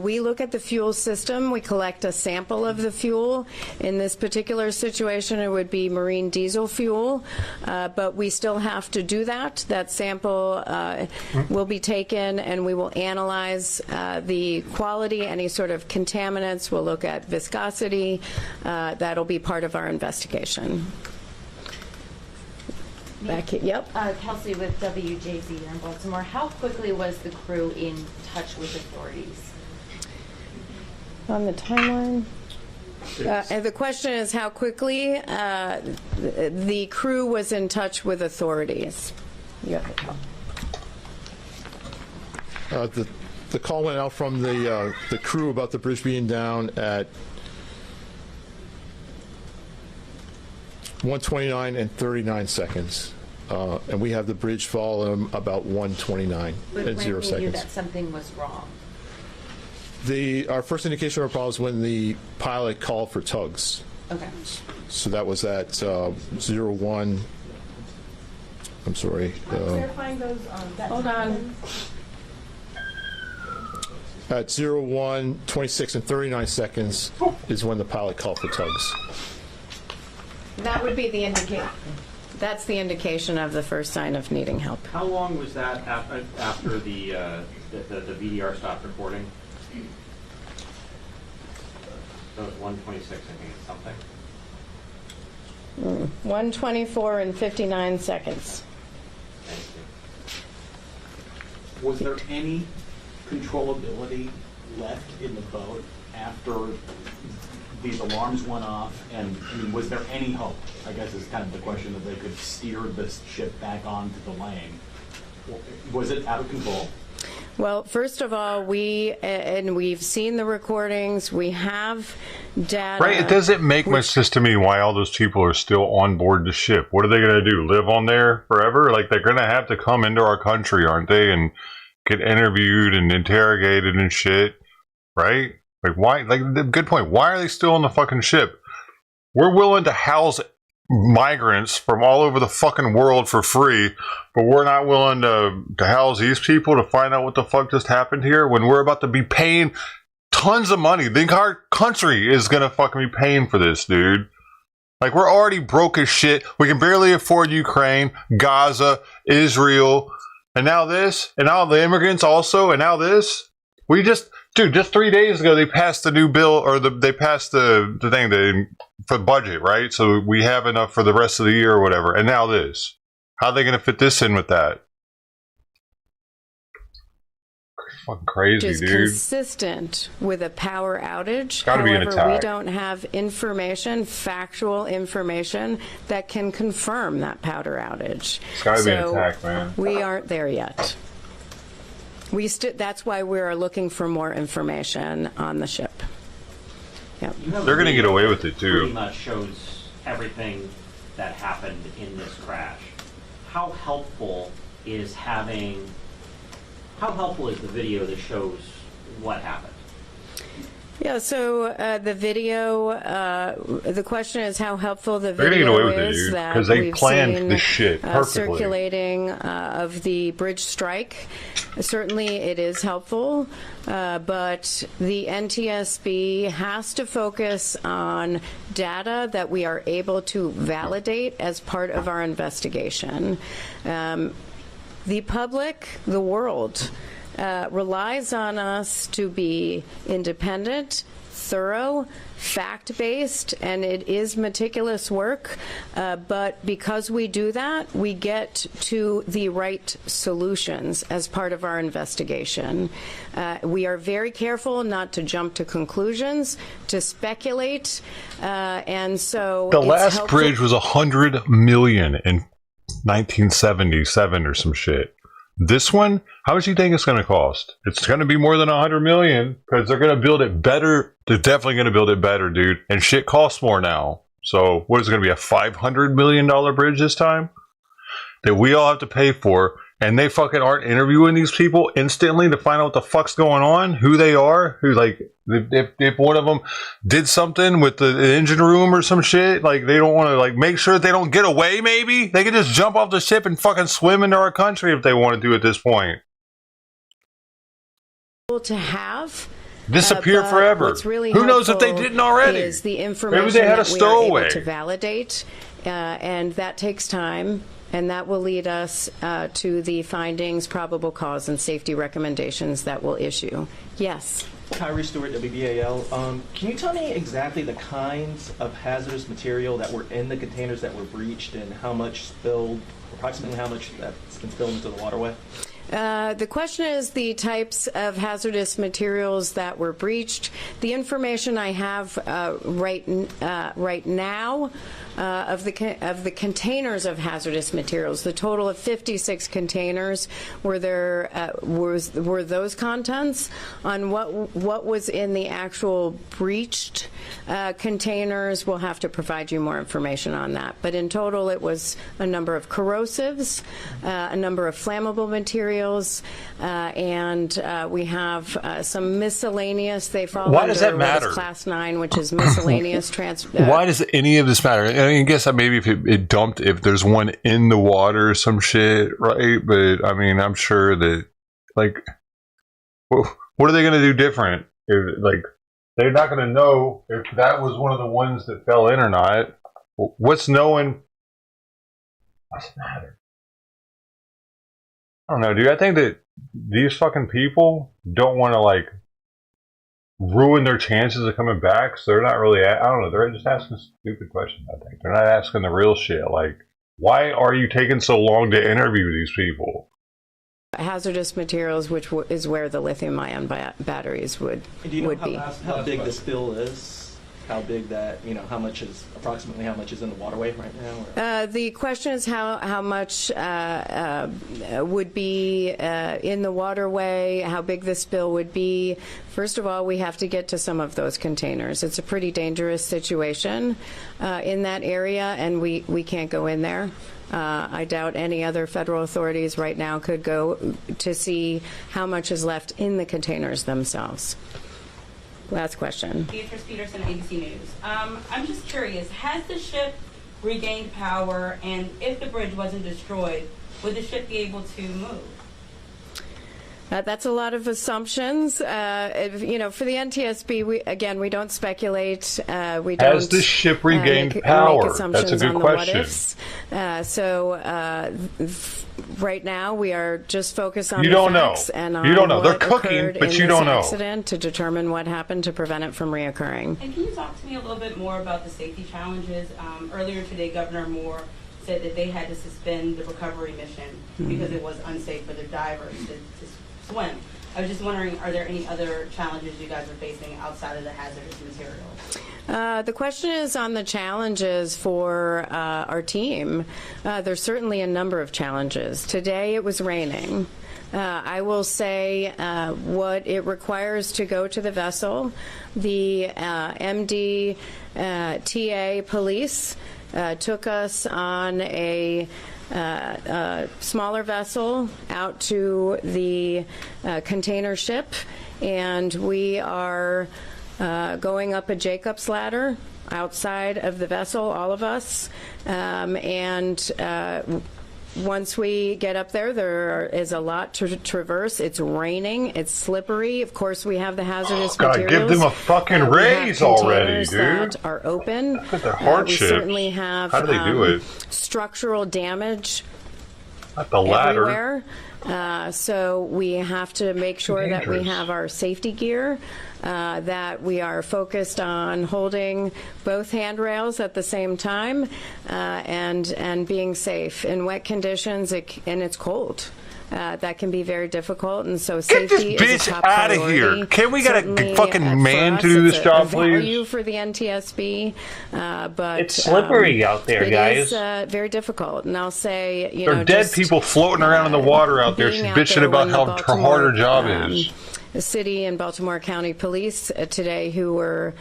we look at the fuel system. We collect a sample of the fuel. In this particular situation, it would be marine diesel fuel, but we still have to do that. That sample will be taken, and we will analyze the quality, any sort of contaminants. We'll look at viscosity. That'll be part of our investigation. Yep. Kelsey with WJZ here in Baltimore. How quickly was the crew in touch with authorities? On the timeline? And the question is how quickly the crew was in touch with authorities. You have The call went out from the crew about the bridge being down at 1:29 and 39 seconds. And we have the bridge fall about 1:29 and 0 seconds. But when you knew that something was wrong? Our first indication of a problem was when the pilot called for tugs. Okay. So that was at 01. I'm sorry. Clarifying those. Hold on. At 01, 26, and 39 seconds is when the pilot called for tugs. That would be the indication. That's the indication of the first sign of needing help. How long was that after the VDR stopped recording? So it was 1:26, I think, something. 1:24 and 59 seconds. Thank you. Was there any controllability left in the boat after these alarms went off, and I mean, was there any hope, I guess is kind of the question, that they could steer this ship back onto the lane? Was it out of control? Well, first of all, we've seen the recordings, we have data. Right, it doesn't make much sense to me why all those people are still on board the ship. What are they going to do, live on there forever? Like, they're going to have to come into our country, aren't they, and get interviewed and interrogated and shit, right? Like, why? Like, good point. Why are they still on the fucking ship? We're willing to house migrants from all over the fucking world for free, but we're not willing to house these people to find out what the fuck just happened here when we're about to be paying tons of money. The entire country is gonna fucking be paying for this, dude. Like, we're already broke as shit. We can barely afford Ukraine, Gaza, Israel, and now this, and now the immigrants also, and now this. We just 3 days ago they passed the new bill, or they passed the thing for the budget, right? So we have enough for the rest of the year or whatever. And now this. How are they going to fit this in with that? Fucking crazy, is dude. Consistent with a power outage. Gotta be an However, attack. we don't have information, factual information that can confirm that power outage. It's gotta be an attack, man. We aren't there yet. That's why we're looking for more information on the ship. Yep. They're going to get away with it too. Pretty much shows everything that happened in this crash. How helpful is the video that shows what happened? Yeah, so the video, the question is how helpful the They're video gonna get away with it, is dude, that 'cause they we've planned seen, this shit perfectly. circulating of the bridge strike. Certainly it is helpful, but the NTSB has to focus on data that we are able to validate as part of our investigation. The public, the world, relies on us to be independent, thorough, fact-based, and it is meticulous work. But because we do that, we get to the right solutions as part of our investigation. We are very careful not to jump to conclusions, to speculate, and so The it's last helpful. bridge was $100 million in 1977 or some shit. This one, how much do you think it's going to cost? It's going to be more than $100 million because they're going to build it better. They're definitely going to build it better, dude. And shit costs more now. So what is it going to be, a $500 million bridge this time that we all have to pay for? And they fucking aren't interviewing these people instantly to find out what the fuck's going on, who they are, who, like, if one of them did something with the engine room or some shit, like, they don't want to, like, make sure that they don't get away. Maybe they could just jump off the ship and fucking swim into our country if they want to do at this point. To have disappear forever. What's really Who knows if they helpful didn't already? Is the information Maybe they had a that we are stowaway. able to validate, and that takes time, and that will lead us to the findings, probable cause, and safety recommendations that we'll issue. Yes. Kyrie Stewart, WBAL. Can you tell me exactly the kinds of hazardous material that were in the containers that were breached and how much spilled, approximately how much that's been spilled into the waterway? The question is the types of hazardous materials that were breached. The information I have right now of the containers of hazardous materials, the total of 56 containers, were those contents. On what was in the actual breached containers, we'll have to provide you more information on that. But in total, it was a number of corrosives, a number of flammable materials, and we have some miscellaneous. They fall Why under does that what matter? is Class 9, which is miscellaneous Why does any of this matter? I guess that maybe if it dumped, if there's one in the water or some shit, right? But I mean, I'm sure that, like, what are they going to do different? Like, they're not going to know if that was one of the ones that fell in or not. What's knowing? What's the matter? I don't know, dude. I think that these fucking people don't want to, like, ruin their chances of coming back, so they're not really, I don't know, they're just asking stupid questions, I think. They're not asking the real shit, like, why are you taking so long to interview these people? hazardous materials, which is where the lithium-ion batteries would Do you know be. how big the spill is? How big that, how much is, approximately how much is in the waterway right now? The question is how much would be in the waterway, how big the spill would be. First of all, we have to get to some of those containers. It's a pretty dangerous situation in that area, and we can't go in there. I doubt any other federal authorities right now could go to see how much is left in the containers themselves. Last question. Beatrice Peterson, ABC News. I'm just curious, has the ship regained power, and if the bridge wasn't destroyed, would the ship be able to move? That's a lot of assumptions. For the NTSB, we don't speculate. We don't. Has the ship regained power? That's a good question. Right now, we are just focused on you the don't facts know. and on you don't know. They're what cooking, occurred but in you don't this know. accident to determine what happened to prevent it from reoccurring. And can you talk to me a little bit more about the safety challenges? Earlier today, Governor Moore said that they had to suspend the recovery mission because it was unsafe for their divers to swim. I was just wondering, are there any other challenges you guys are facing outside of the hazardous materials? The question is on the challenges for our team. There's certainly a number of challenges. Today it was raining. I will say what it requires to go to the vessel. The MDTA police took us on a smaller vessel out to the container ship, and we are going up a Jacob's ladder outside of the vessel, all of us, and once we get up there, there is a lot to traverse. It's raining. It's slippery. Of course, we have the hazardous materials. God, give them a fucking raise already, dude. That are open. Look at their hardships. We certainly have How do they do it? Structural damage At the ladder. everywhere. So we have to make sure that we have our safety gear, that we are focused on holding both handrails at the same time, and being safe. In wet conditions, and it's cold. That can be very difficult, and so safety Get this is a bitch top out of priority. here. Can we get a Certainly, fucking man for to us, do this it's job, a value please? for the NTSB, but it's slippery out there, guys. It is very difficult, and I'll say, There are dead people floating around in the water out there. She's bitching about how hard her job is. The city and Baltimore County Police today, who were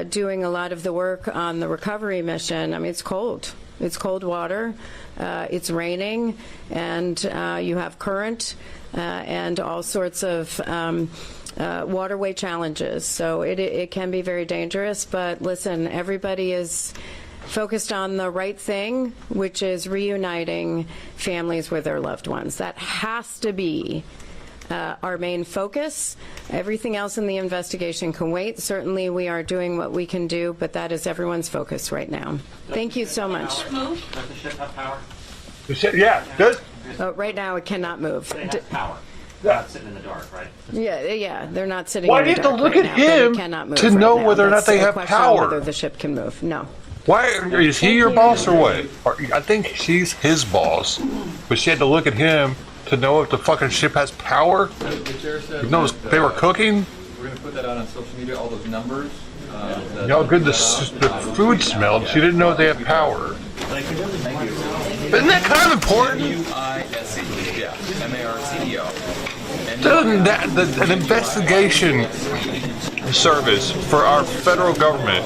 doing a lot of the work on the recovery mission. I mean, it's cold. It's cold water. It's raining, and you have current and all sorts of waterway challenges. So it can be very dangerous. But listen, everybody is focused on the right thing, which is reuniting families with their loved ones. That has to be our main focus. Everything else in the investigation can wait. Certainly we are doing what we can do, but that is everyone's focus right now. Thank you so much. Does the ship have power? Yeah, good. Right now it cannot move. They have power. They're not sitting in the dark, right? Yeah, they're not sitting Why in the do you have dark to look right at now, but him it cannot move to right know now. whether or not That's they a have question of power? whether the ship can move. No. Why is he your boss or what? I think she's his boss, but she had to look at him to know if the fucking ship has power. The chair said You know, they were cooking. We're going to put that out on social media, all those numbers. You know how good the food smelled. She didn't know they had power. Thank you. Isn't that kind of important? UISE, yeah, MARCEO. Doesn't that an investigation service for our federal government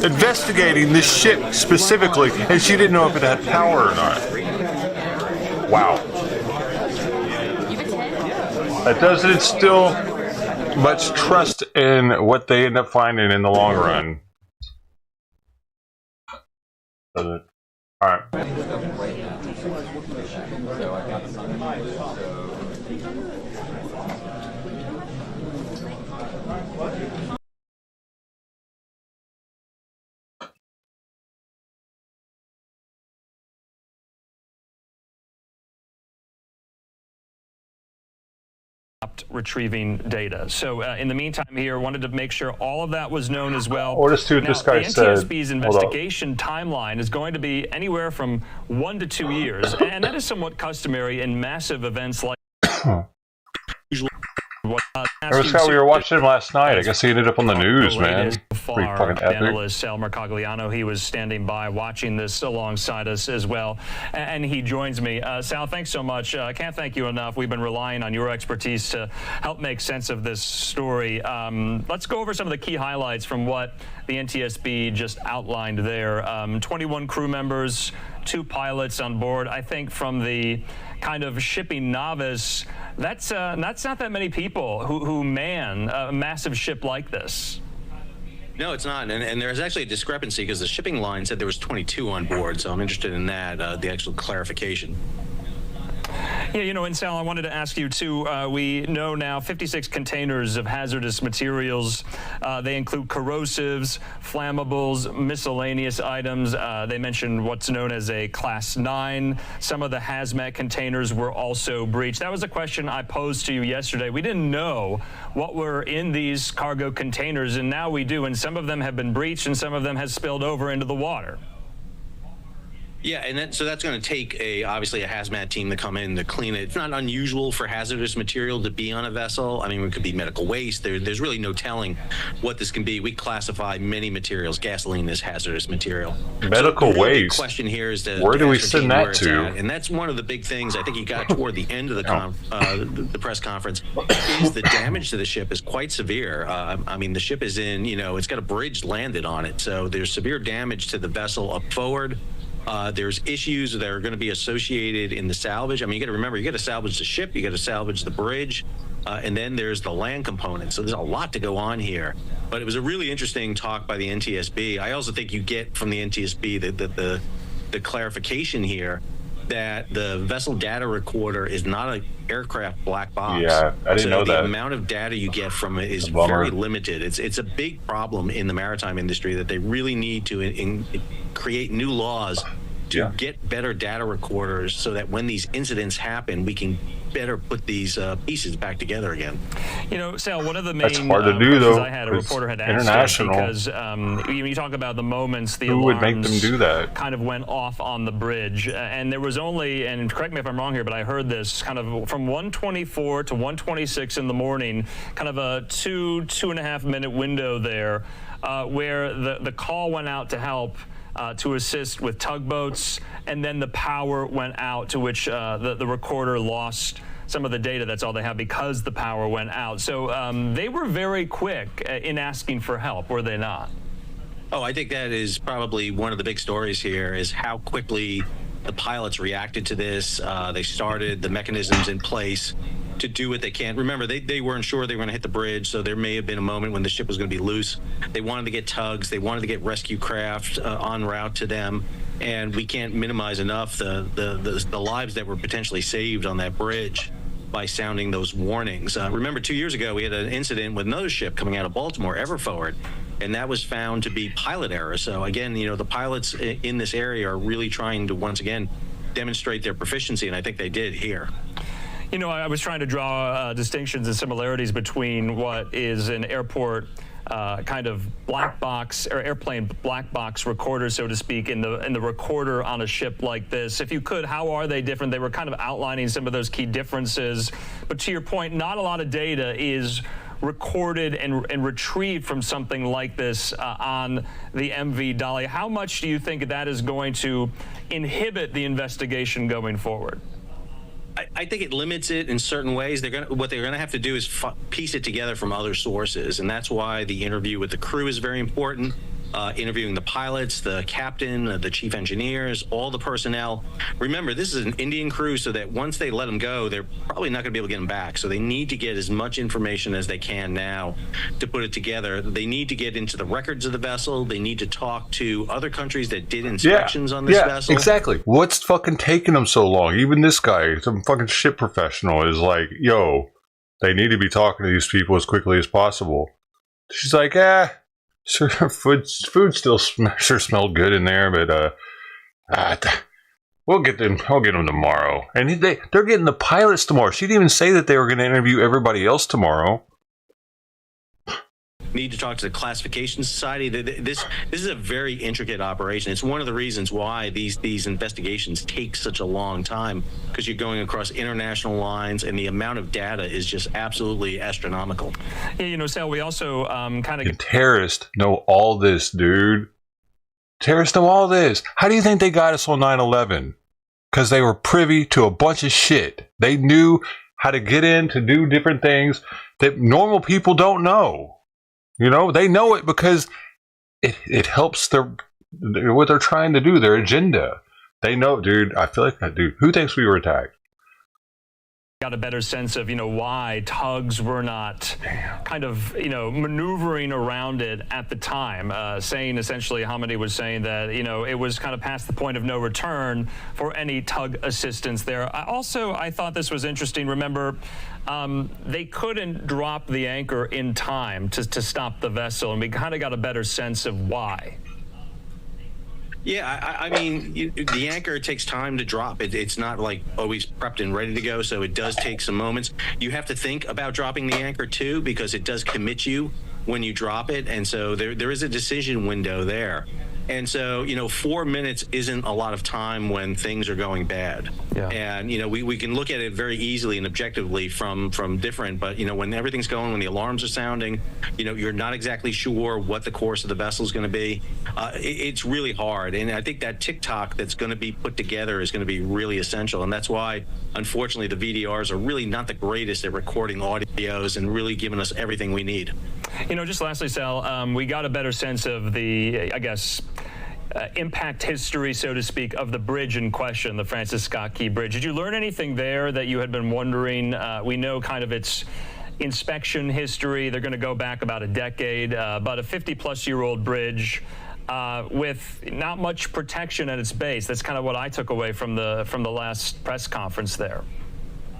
investigating this ship specifically, and she didn't know if it had power or not? Wow. That doesn't instill much trust in what they end up finding in the long run. Does it? All right. Retrieving data. So in the meantime here, wanted to make sure all of that was known as well. Or just do what this guy said. The NTSB's investigation timeline is going to be anywhere from 1 to 2 years, and that is somewhat customary in massive events like usually. This guy, we were watching him last night. I guess he ended up on the news, man. Pretty fucking epic. Analyst Sal Mercogliano, he was standing by watching this alongside us as well, and he joins me. Sal, thanks so much. I can't thank you enough. We've been relying on your expertise to help make sense of this story. Let's go over some of the key highlights from what the NTSB just outlined there. 21 crew members, 2 pilots on board. I think from the kind of shipping novice, that's not that many people who man a massive ship like this. No, it's not, and there's actually a discrepancy because the shipping line said there was 22 on board, so I'm interested in that, the actual clarification. Yeah, and Sal, I wanted to ask you too, we know now 56 containers of hazardous materials. They include corrosives, flammables, miscellaneous items. They mentioned what's known as a Class 9. Some of the hazmat containers were also breached. That was a question I posed to you yesterday. We didn't know what were in these cargo containers, and now we do, and some of them have been breached and some of them has spilled over into the water. Yeah, and so that's going to take obviously a hazmat team to come in to clean it. It's not unusual for hazardous material to be on a vessel. I mean, it could be medical waste. There's really no telling what this can be. We classify many materials. Gasoline is hazardous material. Medical waste. The question here is where do we send that to? And that's one of the big things I think you got toward the end of the press conference. Is the damage to the ship is quite severe. I mean, the ship is in, it's got a bridge landed on it, so there's severe damage to the vessel up forward. There's issues that are going to be associated in the salvage. I mean, you got to remember, you got to salvage the ship, you got to salvage the bridge, and then there's the land component. So there's a lot to go on here. But it was a really interesting talk by the NTSB. I also think you get from the NTSB the clarification here that the vessel data recorder is not an aircraft black box. Yeah, I didn't know that. The amount of data you get from it is very limited. It's a big problem in the maritime industry that they really need to create new laws to get better data recorders so that when these incidents happen, we can better put these pieces back together again. Sal, one of the main That's hard to do, though. I had a reporter had asked international. Because you talk about the moments the Who alarms would make them do that? kind of went off on the bridge, and there was only, and correct me if I'm wrong here, but I heard this kind of from 1:24 to 1:26 in the morning, kind of a 2.5 minute window there, where the call went out to help. To assist with tugboats, and then the power went out, to which the recorder lost some of the data. That's all they have because the power went out. So they were very quick in asking for help, were they not? Oh, I think that is probably one of the big stories here is how quickly the pilots reacted to this. They started the mechanisms in place to do what they can. Remember, they weren't sure they were going to hit the bridge, so there may have been a moment when the ship was going to be loose. They wanted to get tugs. They wanted to get rescue craft en route to them, and we can't minimize enough the lives that were potentially saved on that bridge by sounding those warnings. Remember, 2 years ago, we had an incident with another ship coming out of Baltimore, Everforward, and that was found to be pilot error. So again, the pilots in this area are really trying to, once again, demonstrate their proficiency, and I think they did here. I was trying to draw distinctions and similarities between what is an airport kind of black box or airplane black box recorder, so to speak, in the recorder on a ship like this. If you could, how are they different? They were kind of outlining some of those key differences. But to your point, not a lot of data is recorded and retrieved from something like this on the MV Dahlia. How much do you think that is going to inhibit the investigation going forward? I think it limits it in certain ways. What they're gonna have to do is piece it together from other sources, and that's why the interview with the crew is very important. Interviewing the pilots, the captain, the chief engineers, all the personnel. Remember, this is an Indian crew, so that once they let them go, they're probably not going to be able to get them back. So they need to get as much information as they can now to put it together. They need to get into the records of the vessel. They need to talk to other countries that did inspections on this vessel. Exactly. What's fucking taking them so long? Even this guy, some fucking ship professional, is like, yo, they need to be talking to these people as quickly as possible. She's like, sure, food still sure smelled good in there, but we'll get them. I'll get them tomorrow. And they're getting the pilots tomorrow. She didn't even say that they were going to interview everybody else tomorrow. Need to talk to the classification society. This is a very intricate operation. It's one of the reasons why these investigations take such a long time, because you're going across international lines, and the amount of data is just absolutely astronomical. Yeah, Sal, we also kind of... Terrorists know all this, dude. Terrorists know all this. How do you think they got us on 9/11? Because they were privy to a bunch of shit. They knew how to get in to do different things that normal people don't know. They know it because it helps what they're trying to do, their agenda. They know, dude. I feel like that dude. Who thinks we were attacked? got a better sense of, why tugs were not kind of, maneuvering around it at the time, saying essentially Hamidi was saying that, it was kind of past the point of no return for any tug assistance there. I thought this was interesting. Remember, they couldn't drop the anchor in time to stop the vessel, and we kind of got a better sense of why. Yeah, I mean, the anchor takes time to drop. It's not like always prepped and ready to go, so it does take some moments. You have to think about dropping the anchor too, because it does commit you when you drop it, and so there is a decision window there. And so, 4 minutes isn't a lot of time when things are going bad. Yeah. And, we can look at it very easily and objectively from different, but, when everything's going, when the alarms are sounding, you're not exactly sure what the course of the vessel is going to be. It's really hard. And I think that TikTok that's going to be put together is going to be really essential. And that's why, unfortunately, the VDRs are really not the greatest at recording audios and really giving us everything we need. Just lastly, Sal, we got a better sense of the, impact history, so to speak, of the bridge in question, the Francis Scott Key Bridge. Did you learn anything there that you had been wondering? We know kind of its inspection history. They're going to go back about a decade, about a 50-plus-year-old bridge with not much protection at its base. That's kind of what I took away from the last press conference there.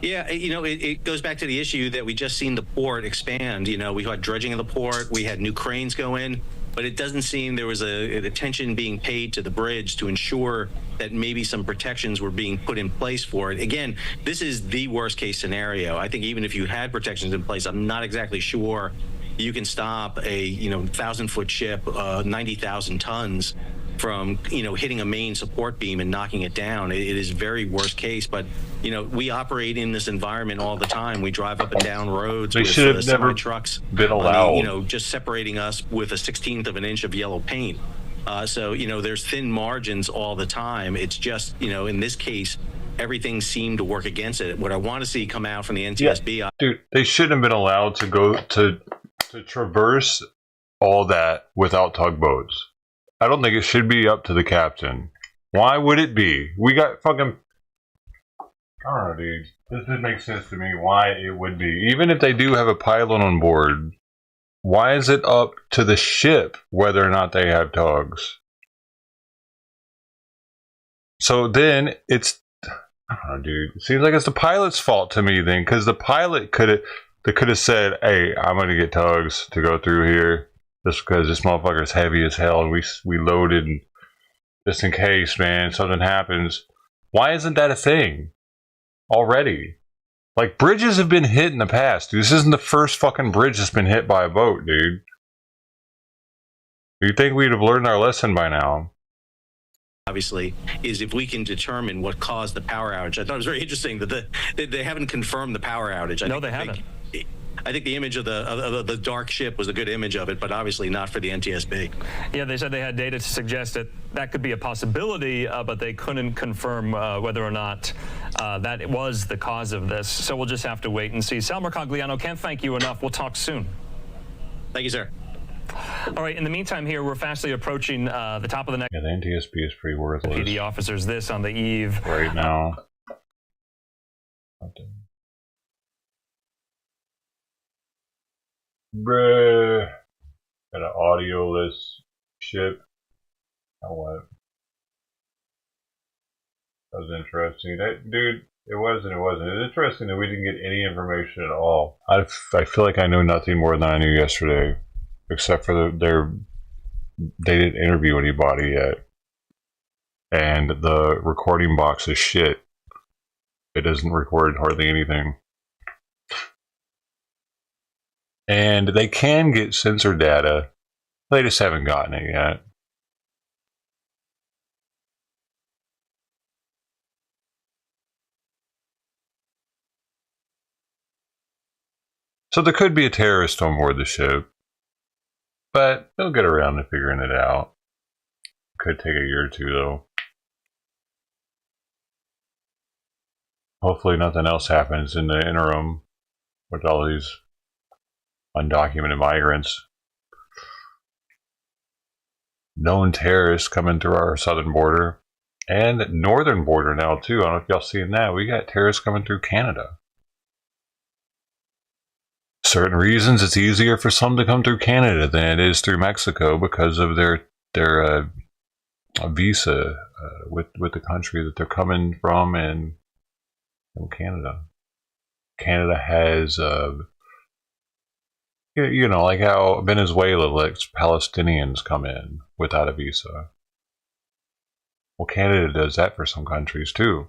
Yeah, it goes back to the issue that we just seen the port expand. We had dredging of the port, we had new cranes go in, but it doesn't seem there was an attention being paid to the bridge to ensure that maybe some protections were being put in place for it. Again, this is the worst case scenario. I think even if you had protections in place, I'm not exactly sure you can stop a 1,000-foot ship, 90,000 tons from hitting a main support beam and knocking it down. It is very worst case, but we operate in this environment all the time. We drive up and down roads They with should have never trucks been allowed. just separating us with a 1/16 of an inch of yellow paint. So there's thin margins all the time. It's just in this case, everything seemed to work against it. What I want to see come out from the NTSB, dude, they shouldn't have been allowed to go to traverse all that without tugboats. I don't think it should be up to the captain. Why would it be? We got fucking... I don't know, dude. This doesn't make sense to me why it would be. Even if they do have a pilot on board, why is it up to the ship whether or not they have tugs? So then it's... I don't know, dude. It seems like it's the pilot's fault to me then, because the pilot could have said, hey, I'm going to get tugs to go through here. Just because this motherfucker is heavy as hell and we loaded just in case, man, something happens. Why isn't that a thing already? Like, bridges have been hit in the past, dude. This isn't the first fucking bridge that's been hit by a boat, dude. Do you think we'd have learned our lesson by now? Obviously, is if we can determine what caused the power outage. I thought it was very interesting that they haven't confirmed the power outage. No, they haven't. I think the image of the dark ship was a good image of it, but obviously not for the NTSB. Yeah, they said they had data to suggest that could be a possibility, but they couldn't confirm whether or not that it was the cause of this. So we'll just have to wait and see. Sal Mercogliano, can't thank you enough. We'll talk soon. Thank you, sir. All right, in the meantime here, we're fastly approaching the top of the next. Yeah, the NTSB is pretty worthless. PD officers this on the eve. Right now. Bruh. Got an audio-less ship. Now what? That was interesting. Dude, it wasn't. It's interesting that we didn't get any information at all. I feel like I know nothing more than I knew yesterday. Except for they didn't interview anybody yet. And the recording box is shit. It doesn't record hardly anything. And they can get sensor data. They just haven't gotten it yet. So there could be a terrorist on board the ship. But they'll get around to figuring it out. Could take a year or two, though. Hopefully nothing else happens in the interim with all these undocumented migrants. Known terrorists coming through our southern border and northern border now, too. I don't know if y'all seen that. We got terrorists coming through Canada. certain reasons, it's easier for some to come through Canada than it is through Mexico because of their visa with the country that they're coming from, and Canada. Canada has, like how Venezuela lets Palestinians come in without a visa. Well, Canada does that for some countries too.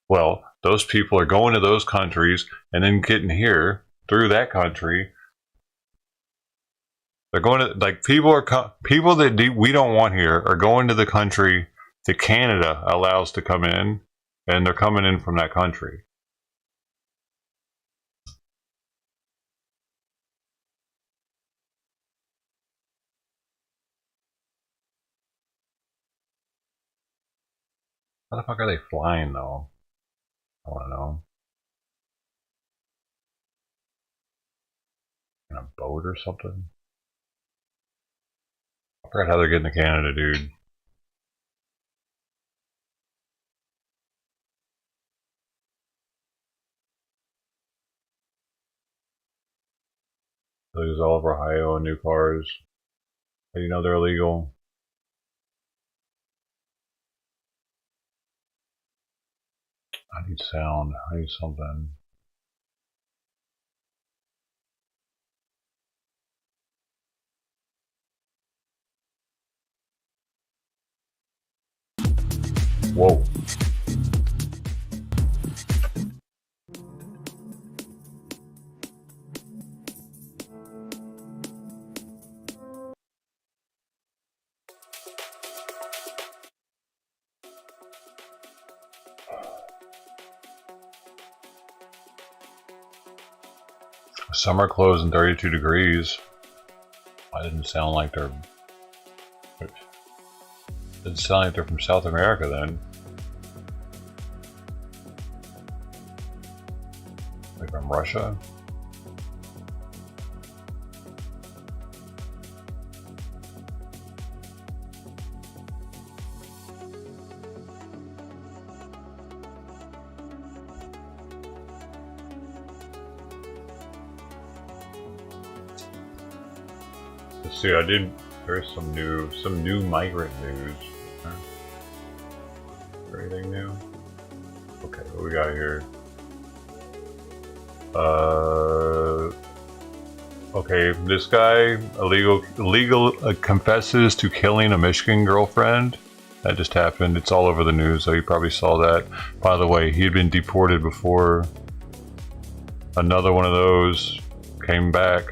Well, those people are going to those countries and then getting here through that country. They're going to, like, people that we don't want here are going to the country that Canada allows to come in, and they're coming in from that country. How the fuck are they flying, though? I want to know. In a boat or something? I forgot how they're getting to Canada, dude. They use all over Ohio and new cars. How do you know they're illegal? I need sound. I need something. Whoa. Summer clothes and 32 degrees. I didn't sound like they're... Didn't sound like they're from South America then. Like from Russia? Let's see, there's some new migrant news. Is there anything new? Okay, what we got here? Okay, this guy illegal confesses to killing a Michigan girlfriend. That just happened. It's all over the news, so you probably saw that. By the way, he had been deported before. Another one of those came back.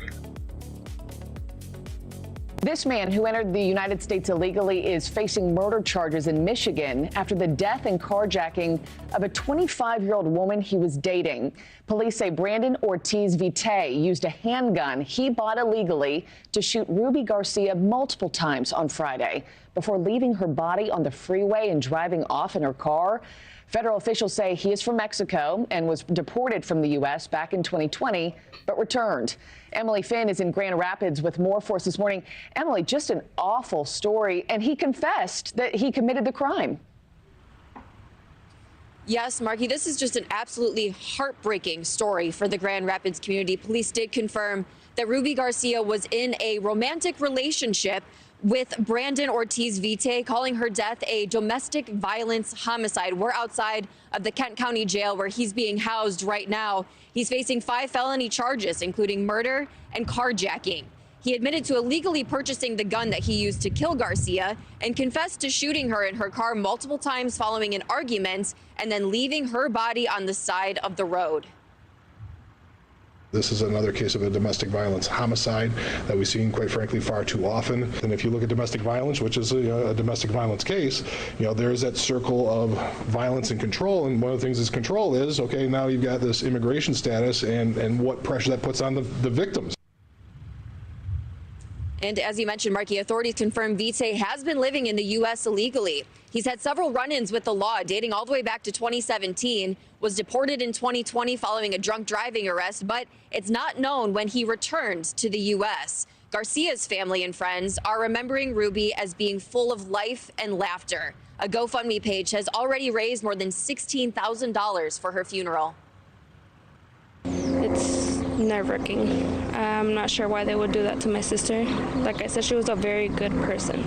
This man who entered the United States illegally is facing murder charges in Michigan after the death and carjacking of a 25-year-old woman he was dating. Police say Brandon Ortiz Vite used a handgun he bought illegally to shoot Ruby Garcia multiple times on Friday before leaving her body on the freeway and driving off in her car. Federal officials say he is from Mexico and was deported from the U.S. back in 2020, but returned. Emily Finn is in Grand Rapids with more for us this morning. Emily, just an awful story, and he confessed that he committed the crime. Yes, Marky, this is just an absolutely heartbreaking story for the Grand Rapids community. Police did confirm that Ruby Garcia was in a romantic relationship with Brandon Ortiz Vite, calling her death a domestic violence homicide. We're outside of the Kent County Jail where he's being housed right now. He's facing 5 felony charges, including murder and carjacking. He admitted to illegally purchasing the gun that he used to kill Garcia and confessed to shooting her in her car multiple times following an argument and then leaving her body on the side of the road. This is another case of a domestic violence homicide that we've seen, quite frankly, far too often. And if you look at domestic violence, which is a domestic violence case, there's that circle of violence and control. And one of the things is control is, okay, now you've got this immigration status and what pressure that puts on the victims. And as you mentioned, Marky, authorities confirm Vite has been living in the U.S. illegally. He's had several run-ins with the law dating all the way back to 2017, was deported in 2020 following a drunk driving arrest, but it's not known when he returned to the U.S. Garcia's family and friends are remembering Ruby as being full of life and laughter. A GoFundMe page has already raised more than $16,000 for her funeral. It's nerve-wracking. I'm not sure why they would do that to my sister. Like I said, she was a very good person.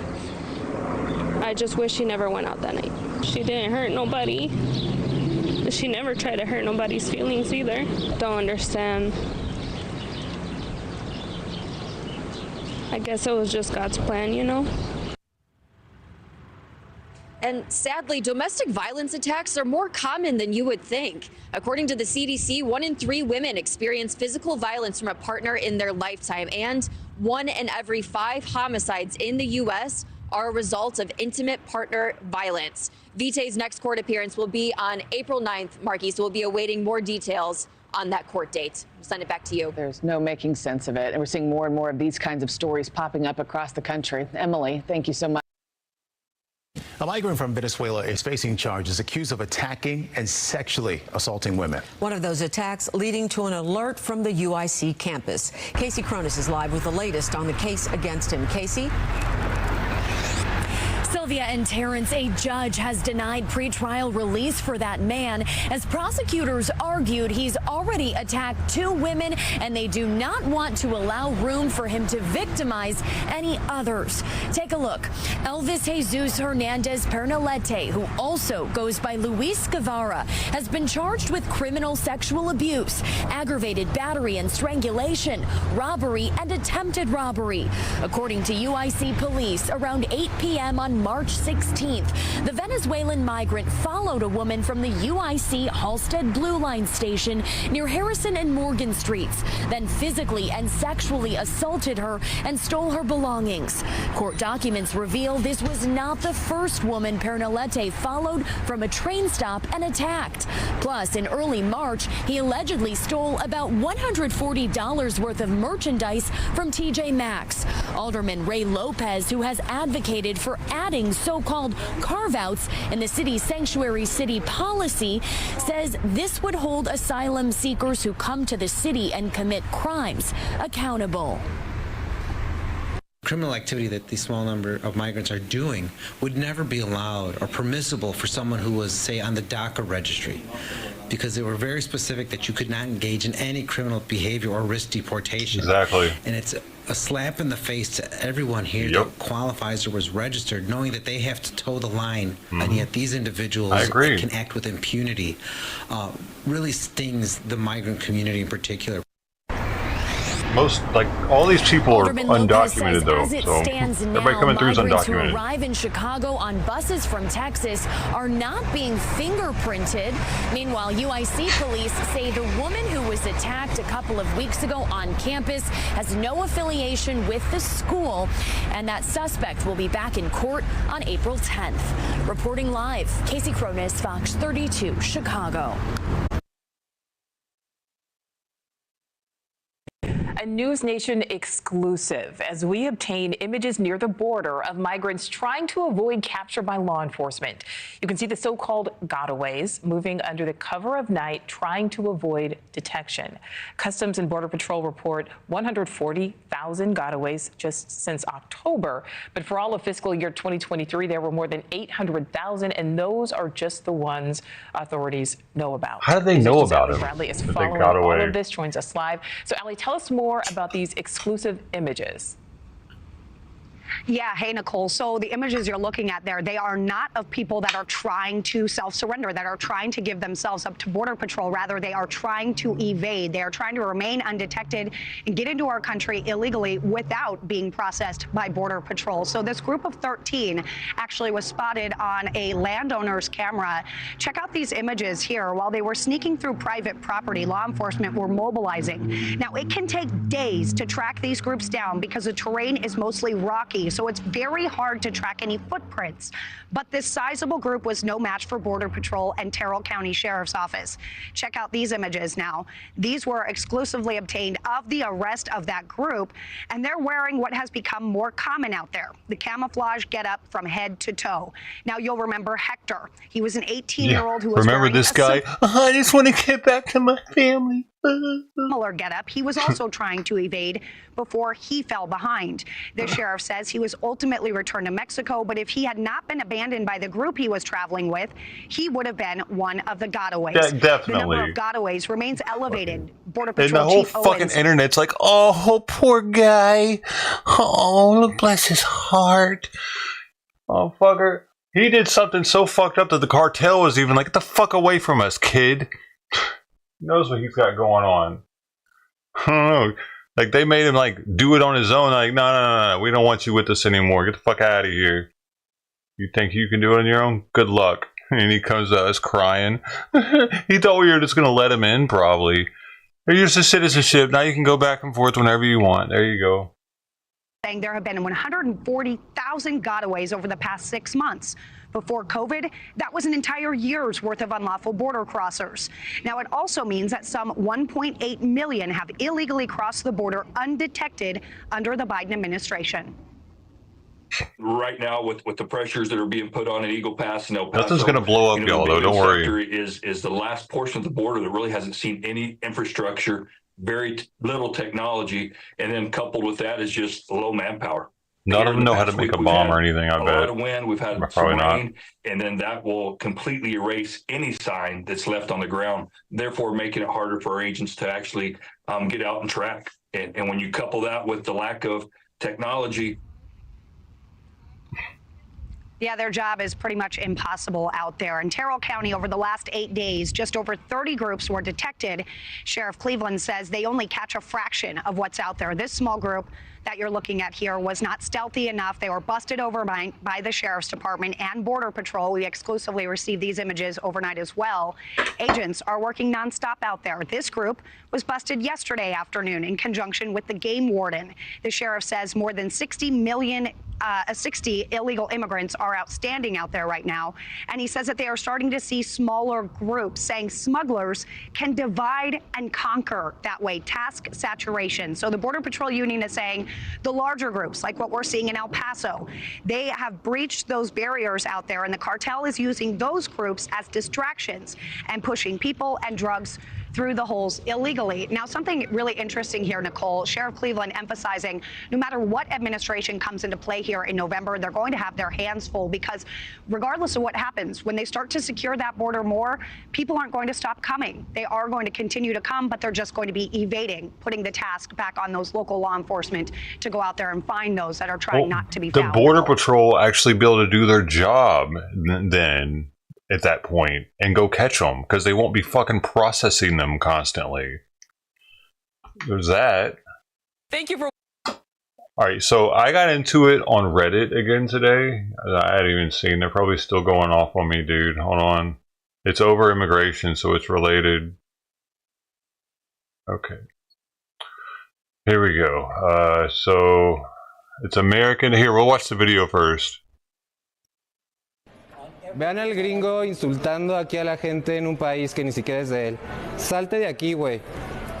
I just wish she never went out that night. She didn't hurt nobody. She never tried to hurt nobody's feelings either. Don't understand. I guess it was just God's plan, you know? And sadly, domestic violence attacks are more common than you would think. According to the CDC, 1 in 3 women experience physical violence from a partner in their lifetime, and 1 in every 5 homicides in the U.S. are a result of intimate partner violence. Vitae's next court appearance will be on April 9th, Marky, so we'll be awaiting more details on that court date. We'll send it back to you. There's no making sense of it, and we're seeing more and more of these kinds of stories popping up across the country. Emily, thank you so much. A migrant from Venezuela is facing charges accused of attacking and sexually assaulting women. One of those attacks leading to an alert from the UIC campus. Casey Cronus is live with the latest on the case against him. Casey? Sylvia and Terrence, a judge has denied pretrial release for that man as prosecutors argued he's already attacked 2 women and they do not want to allow room for him to victimize any others. Take a look. Elvis Jesus Hernandez Pernalete, who also goes by Luis Guevara, has been charged with criminal sexual abuse, aggravated battery and strangulation, robbery and attempted robbery. According to UIC police, around 8 p.m. on March 16th, the Venezuelan migrant followed a woman from the UIC Halstead Blue Line station near Harrison and Morgan Streets, then physically and sexually assaulted her and stole her belongings. Court documents reveal this was not the first woman Pernalete followed from a train stop and attacked. Plus, in early March, he allegedly stole about $140 worth of merchandise from TJ Maxx. Alderman Ray Lopez, who has advocated for adding so-called carve-outs in the city's sanctuary city policy, says this would hold asylum seekers who come to the city and commit crimes accountable. Criminal activity that the small number of migrants are doing would never be allowed or permissible for someone who was, say, on the DACA registry, because they were very specific that you could not engage in any criminal behavior or risk deportation. Exactly. And it's a slap in the face to everyone here that qualifies or was registered, knowing that they have to toe the line, and yet these individuals can act with impunity. Really stings the migrant community in particular. Most, like, all these people are undocumented, though, as it so stands now, everybody coming through is migrants who undocumented. arrive in Chicago on buses from Texas are not being fingerprinted. Meanwhile, UIC police say the woman who was attacked a couple of weeks ago on campus has no affiliation with the school, and that suspect will be back in court on April 10th. Reporting live, Casey Cronus, Fox 32, Chicago. A News Nation exclusive as we obtain images near the border of migrants trying to avoid capture by law enforcement. You can see the so-called gotaways moving under the cover of night, trying to avoid detection. Customs and Border Patrol report 140,000 gotaways just since October. But for all of fiscal year 2023, there were more than 800,000, and those are just the ones authorities know about. How do they know about it? Bradley is That they following got all away? of this, joins us live. So, Allie, tell us more about these exclusive images. Yeah, hey, Nicole. So the images you're looking at there, they are not of people that are trying to self-surrender, that are trying to give themselves up to Border Patrol. Rather, they are trying to evade. They are trying to remain undetected and get into our country illegally without being processed by Border Patrol. So this group of 13 actually was spotted on a landowner's camera. Check out these images here. While they were sneaking through private property, law enforcement were mobilizing. Now, it can take days to track these groups down because the terrain is mostly rocky. So it's very hard to track any footprints. But this sizable group was no match for Border Patrol and Terrell County Sheriff's Office. Check out these images now. These were exclusively obtained of the arrest of that group, and they're wearing what has become more common out there, the camouflage getup from head to toe. Now, you'll remember Hector. He was an 18-year-old who was Remember wearing this guy? I just want to get back to my family. similar getup. He was also trying to evade before he fell behind. The sheriff says he was ultimately returned to Mexico, but if he had not been abandoned by the group he was traveling with, he would have been one of the gotaways. Yeah, definitely. The number of gotaways remains elevated. Border And Patrol the whole Chief fucking Owens internet's like, oh, poor guy. Oh, bless his heart. Oh, fucker. He did something so fucked up that the cartel was even like, get the fuck away from us, kid. He knows what he's got going on. I don't know. Like, they made him, like, do it on his own. Like, no, we don't want you with us anymore. Get the fuck out of here. You think you can do it on your own? Good luck. And he comes to us crying. He thought we were just going to let him in, probably. Here's the citizenship. Now you can go back and forth whenever you want. There you go. saying there have been 140,000 gotaways over the past 6 months. Before COVID, that was an entire year's worth of unlawful border crossers. Now, it also means that some 1.8 million have illegally crossed the border undetected under the Biden administration. Right now, with the pressures that are being put on at Eagle Pass and El Paso, nothing's going to blow up, y'all, though. Don't worry. Is the last portion of the border that really hasn't seen any infrastructure, very little technology, and then coupled with that is just low manpower. None of them know how to make a bomb or anything, I bet. A lot of wind, we've had Probably some rain, not. and then that will completely erase any sign that's left on the ground, therefore making it harder for our agents to actually get out and track. And when you couple that with the lack of technology, Yeah, their job is pretty much impossible out there. In Terrell County, over the last 8 days, just over 30 groups were detected. Sheriff Cleveland says they only catch a fraction of what's out there. This small group that you're looking at here was not stealthy enough. They were busted over by the Sheriff's Department and Border Patrol. We exclusively received these images overnight as well. Agents are working nonstop out there. This group was busted yesterday afternoon in conjunction with the game warden. The sheriff says more than 60 illegal immigrants are outstanding out there right now. And he says that they are starting to see smaller groups, saying smugglers can divide and conquer that way, task saturation. So the Border Patrol Union is saying the larger groups, like what we're seeing in El Paso, they have breached those barriers out there, and the cartel is using those groups as distractions and pushing people and drugs through the holes illegally. Now, something really interesting here, Nicole, Sheriff Cleveland emphasizing no matter what administration comes into play here in November, they're going to have their hands full, because regardless of what happens, when they start to secure that border more, people aren't going to stop coming. They are going to continue to come, but they're just going to be evading, putting the task back on those local law enforcement to go out there and find those that are trying not to be found. The Border Patrol actually be able to do their job then at that point and go catch them, because they won't be fucking processing them constantly. There's that. Thank you for... All right, so I got into it on Reddit again today. I hadn't even seen. They're probably still going off on me, dude. Hold on. It's over immigration, so it's related. Okay. Here we go. So it's American. Here, we'll watch the video first. Vean al gringo insultando aquí a la gente en un país que ni siquiera es de él. Salte de aquí, güey.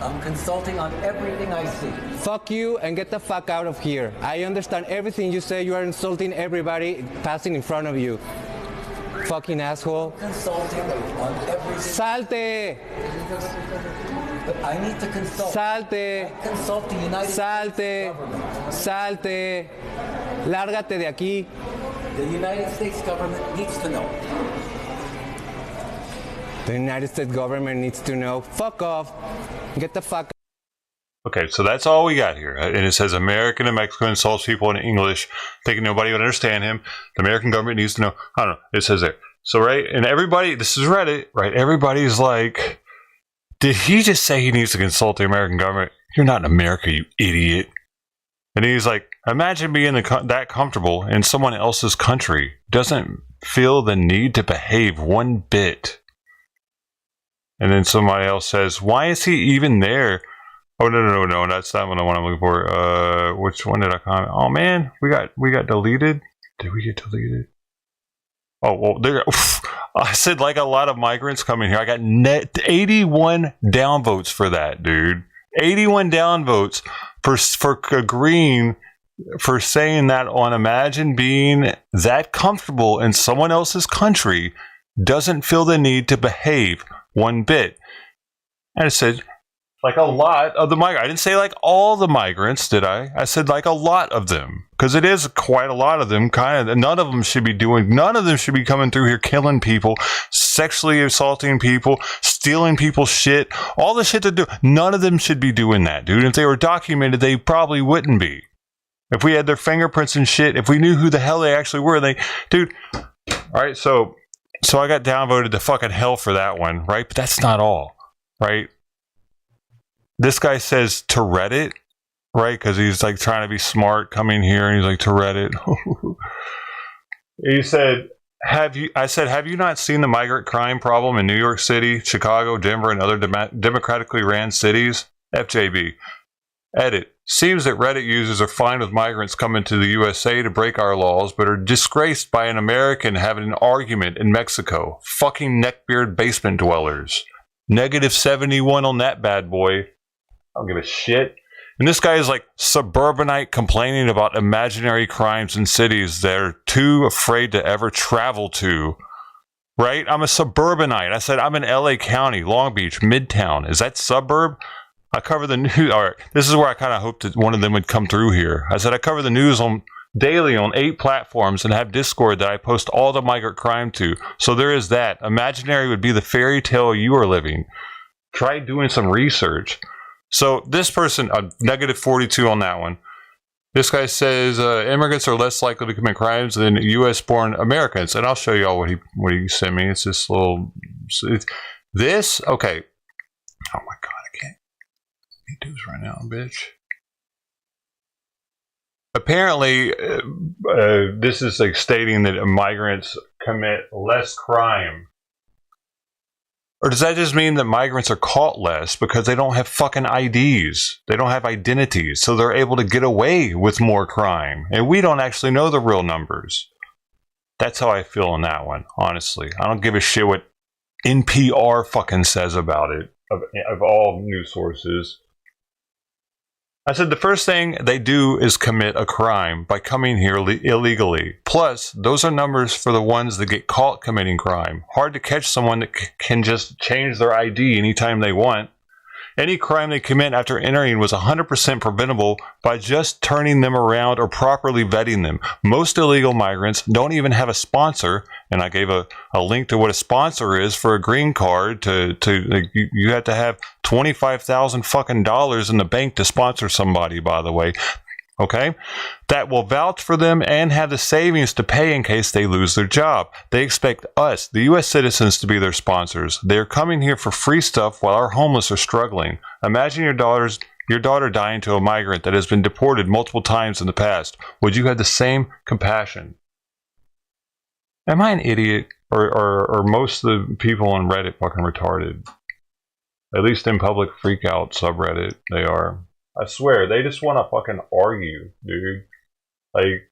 I'm consulting on everything I see. Fuck you and get the fuck out of here. I understand everything you say. You are insulting everybody passing in front of you. Fucking asshole. Consulting on everything. Salte. But I need to consult. Salte. I consult the United States government. Salte. Lárgate de aquí. The United States government needs to know. The United States government needs to know. Fuck off. Get the fuck. Okay, so that's all we got here. And it says American and Mexican insults people in English, thinking nobody would understand him. The American government needs to know. I don't know. It says there. So, right, and everybody, this is Reddit, right? Everybody's like, did he just say he needs to consult the American government? You're not in America, you idiot. And he's like, imagine being that comfortable in someone else's country. Doesn't feel the need to behave one bit. And then somebody else says, why is he even there? Oh, no. That's not what I'm looking for. Which one did I comment? Oh, man, we got deleted. Did we get deleted? Oh, well, there. I said like a lot of migrants coming here. I got net 81 downvotes for that, dude. 81 downvotes for agreeing, for saying that on imagine being that comfortable in someone else's country, doesn't feel the need to behave one bit. And it said, Like a lot of the migrants. I didn't say like all the migrants, did I? I said like a lot of them. Because it is quite a lot of them, kind of. None of them should be coming through here killing people, sexually assaulting people, stealing people's shit, all the shit to do. None of them should be doing that, dude. If they were documented, they probably wouldn't be. If we had their fingerprints and shit, if we knew who the hell they actually were, dude. All right, so I got downvoted to fucking hell for that one, right? But that's not all, right? This guy says to Reddit, right? Because he's like trying to be smart coming here, and he's like to Reddit. He said, have you not seen the migrant crime problem in New York City, Chicago, Denver, and other democratically ran cities? FJB. Edit. Seems that Reddit users are fine with migrants coming to the USA to break our laws, but are disgraced by an American having an argument in Mexico. Fucking neckbeard basement dwellers. -71 on that bad boy. I don't give a shit. And this guy is like suburbanite complaining about imaginary crimes in cities they're too afraid to ever travel to. Right? I'm a suburbanite. I said I'm in LA County, Long Beach, Midtown. Is that suburb? I cover the news. All right. This is where I kind of hoped that one of them would come through here. I said I cover the news daily on 8 platforms and have Discord that I post all the migrant crime to. So there is that. Imaginary would be the fairy tale you are living. Try doing some research. So this person, -42 on that one. This guy says immigrants are less likely to commit crimes than U.S.-born Americans, and I'll show you all what he sent me. It's this little. Okay. Oh my god, I can't do this right now, bitch. Apparently, this is like stating that migrants commit less crime. Or does that just mean that migrants are caught less because they don't have fucking IDs? They don't have identities, so they're able to get away with more crime. And we don't actually know the real numbers. That's how I feel on that one, honestly. I don't give a shit what NPR fucking says about it, of all news sources. I said the first thing they do is commit a crime by coming here illegally. Plus, those are numbers for the ones that get caught committing crime. Hard to catch someone that can just change their ID anytime they want. Any crime they commit after entering was 100% preventable by just turning them around or properly vetting them. Most illegal migrants don't even have a sponsor, and I gave a link to what a sponsor is for a green card. You have to have $25,000 fucking dollars in the bank to sponsor somebody, by the way. Okay? That will vouch for them and have the savings to pay in case they lose their job. They expect us, the U.S. citizens, to be their sponsors. They're coming here for free stuff while our homeless are struggling. Imagine your daughter dying to a migrant that has been deported multiple times in the past. Would you have the same compassion? Am I an idiot? Or most of the people on Reddit fucking retarded? At least in public freakout subreddit, they are. I swear, they just want to fucking argue, dude. Like,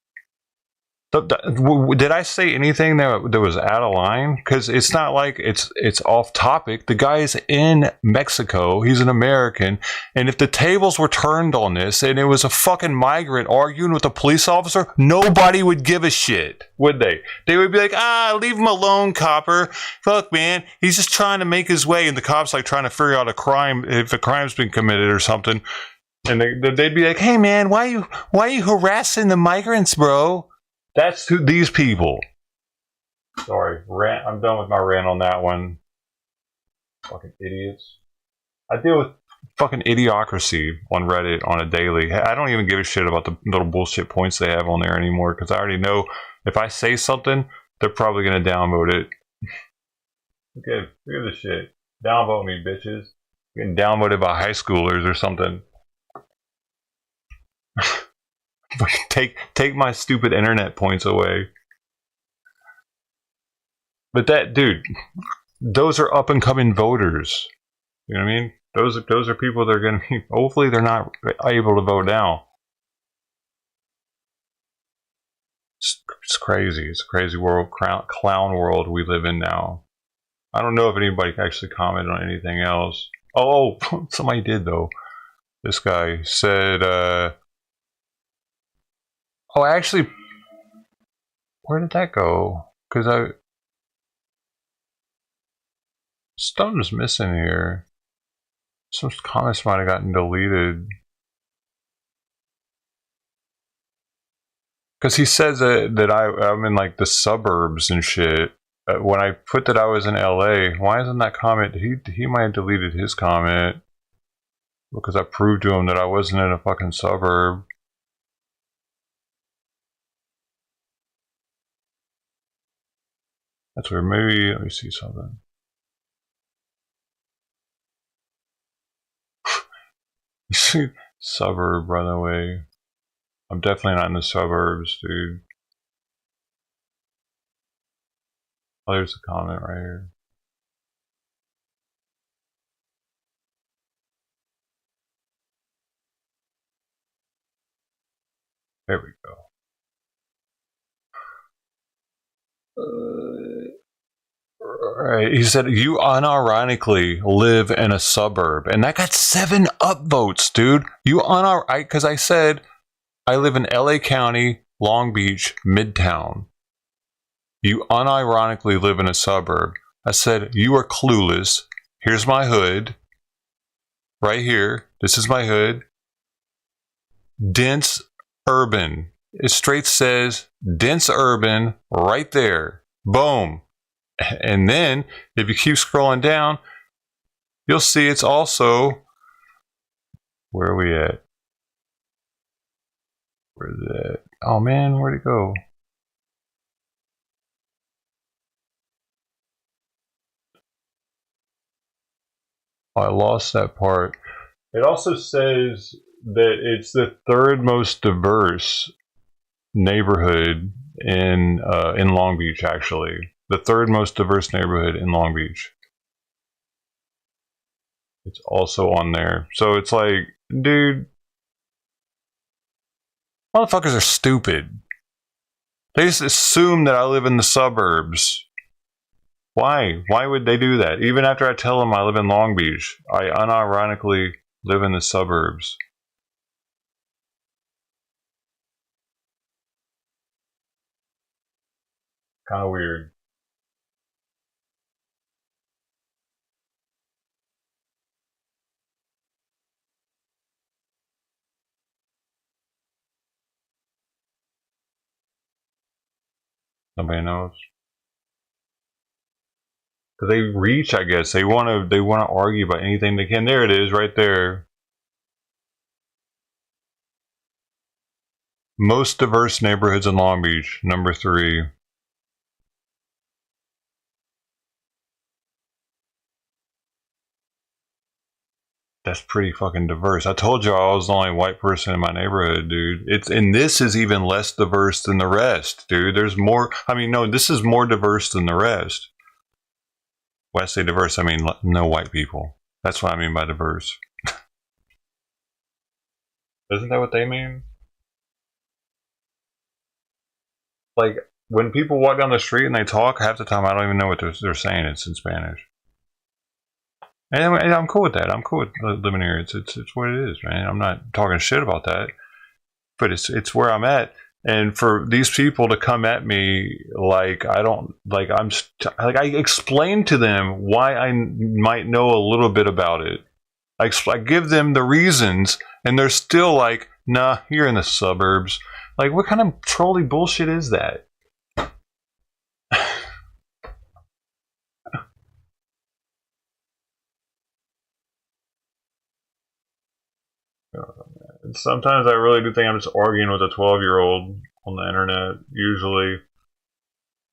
did I say anything that was out of line? Because it's not like it's off topic. The guy's in Mexico. He's an American. And if the tables were turned on this and it was a fucking migrant arguing with a police officer, nobody would give a shit, would they? They would be like, leave him alone, copper. Look, man, he's just trying to make his way. And the cop's like trying to figure out if a crime's been committed or something. And they'd be like, hey, man, why are you harassing the migrants, bro? That's these people. Sorry, rant. I'm done with my rant on that one. Fucking idiots. I deal with fucking idiocracy on Reddit on a daily. I don't even give a shit about the little bullshit points they have on there anymore because I already know if I say something, they're probably going to downvote it. Okay, look at this shit. Downvote me, bitches. Getting downvoted by high schoolers or something. Take my stupid internet points away. But that dude, those are up and coming voters. You know what I mean? Those are people that are going to be. Hopefully, they're not able to vote now. It's crazy. It's a crazy world, clown world we live in now. I don't know if anybody actually commented on anything else. Oh, somebody did though. This guy said. Oh, actually, where did that go? Because something's missing here. Some comments might have gotten deleted. Because he says that I'm in like the suburbs and shit. When I put that I was in LA, why isn't that comment? He might have deleted his comment. Because I proved to him that I wasn't in a fucking suburb. That's weird. Maybe, let me see something. You see, suburb, by the way. I'm definitely not in the suburbs, dude. Oh, there's a comment right here. There we go. Right. He said, you unironically live in a suburb. And that got 7 upvotes, dude. Because I said, I live in LA County, Long Beach, Midtown. You unironically live in a suburb. I said, you are clueless. Here's my hood. Right here. This is my hood. Dense urban. It straight says dense urban right there. Boom. And then if you keep scrolling down, you'll see it's also, where are we at? Where's that? Oh man, where'd it go? I lost that part. It also says that it's the 3rd most diverse neighborhood in Long Beach, actually. The 3rd most diverse neighborhood in Long Beach. It's also on there. So it's like, dude, motherfuckers are stupid. They just assume that I live in the suburbs. Why? Why would they do that? Even after I tell them I live in Long Beach, I unironically live in the suburbs. Kind of weird. Nobody knows. Because they reach, I guess. They want to argue about anything they can. There it is, right there. Most diverse neighborhoods in Long Beach, number 3. That's pretty fucking diverse. I told you I was the only white person in my neighborhood, dude. And this is even less diverse than the rest, dude. There's more. I mean, no, this is more diverse than the rest. When I say diverse, I mean no white people. That's what I mean by diverse. Isn't that what they mean? Like, when people walk down the street and they talk, half the time I don't even know what they're saying. It's in Spanish. And I'm cool with that. I'm cool with living here. It's what it is, man. I'm not talking shit about that. But it's where I'm at. And for these people to come at me like I explain to them why I might know a little bit about it. I give them the reasons, and they're still like, nah, you're in the suburbs. Like, what kind of trolly bullshit is that? Sometimes I really do think I'm just arguing with a 12-year-old on the internet, usually.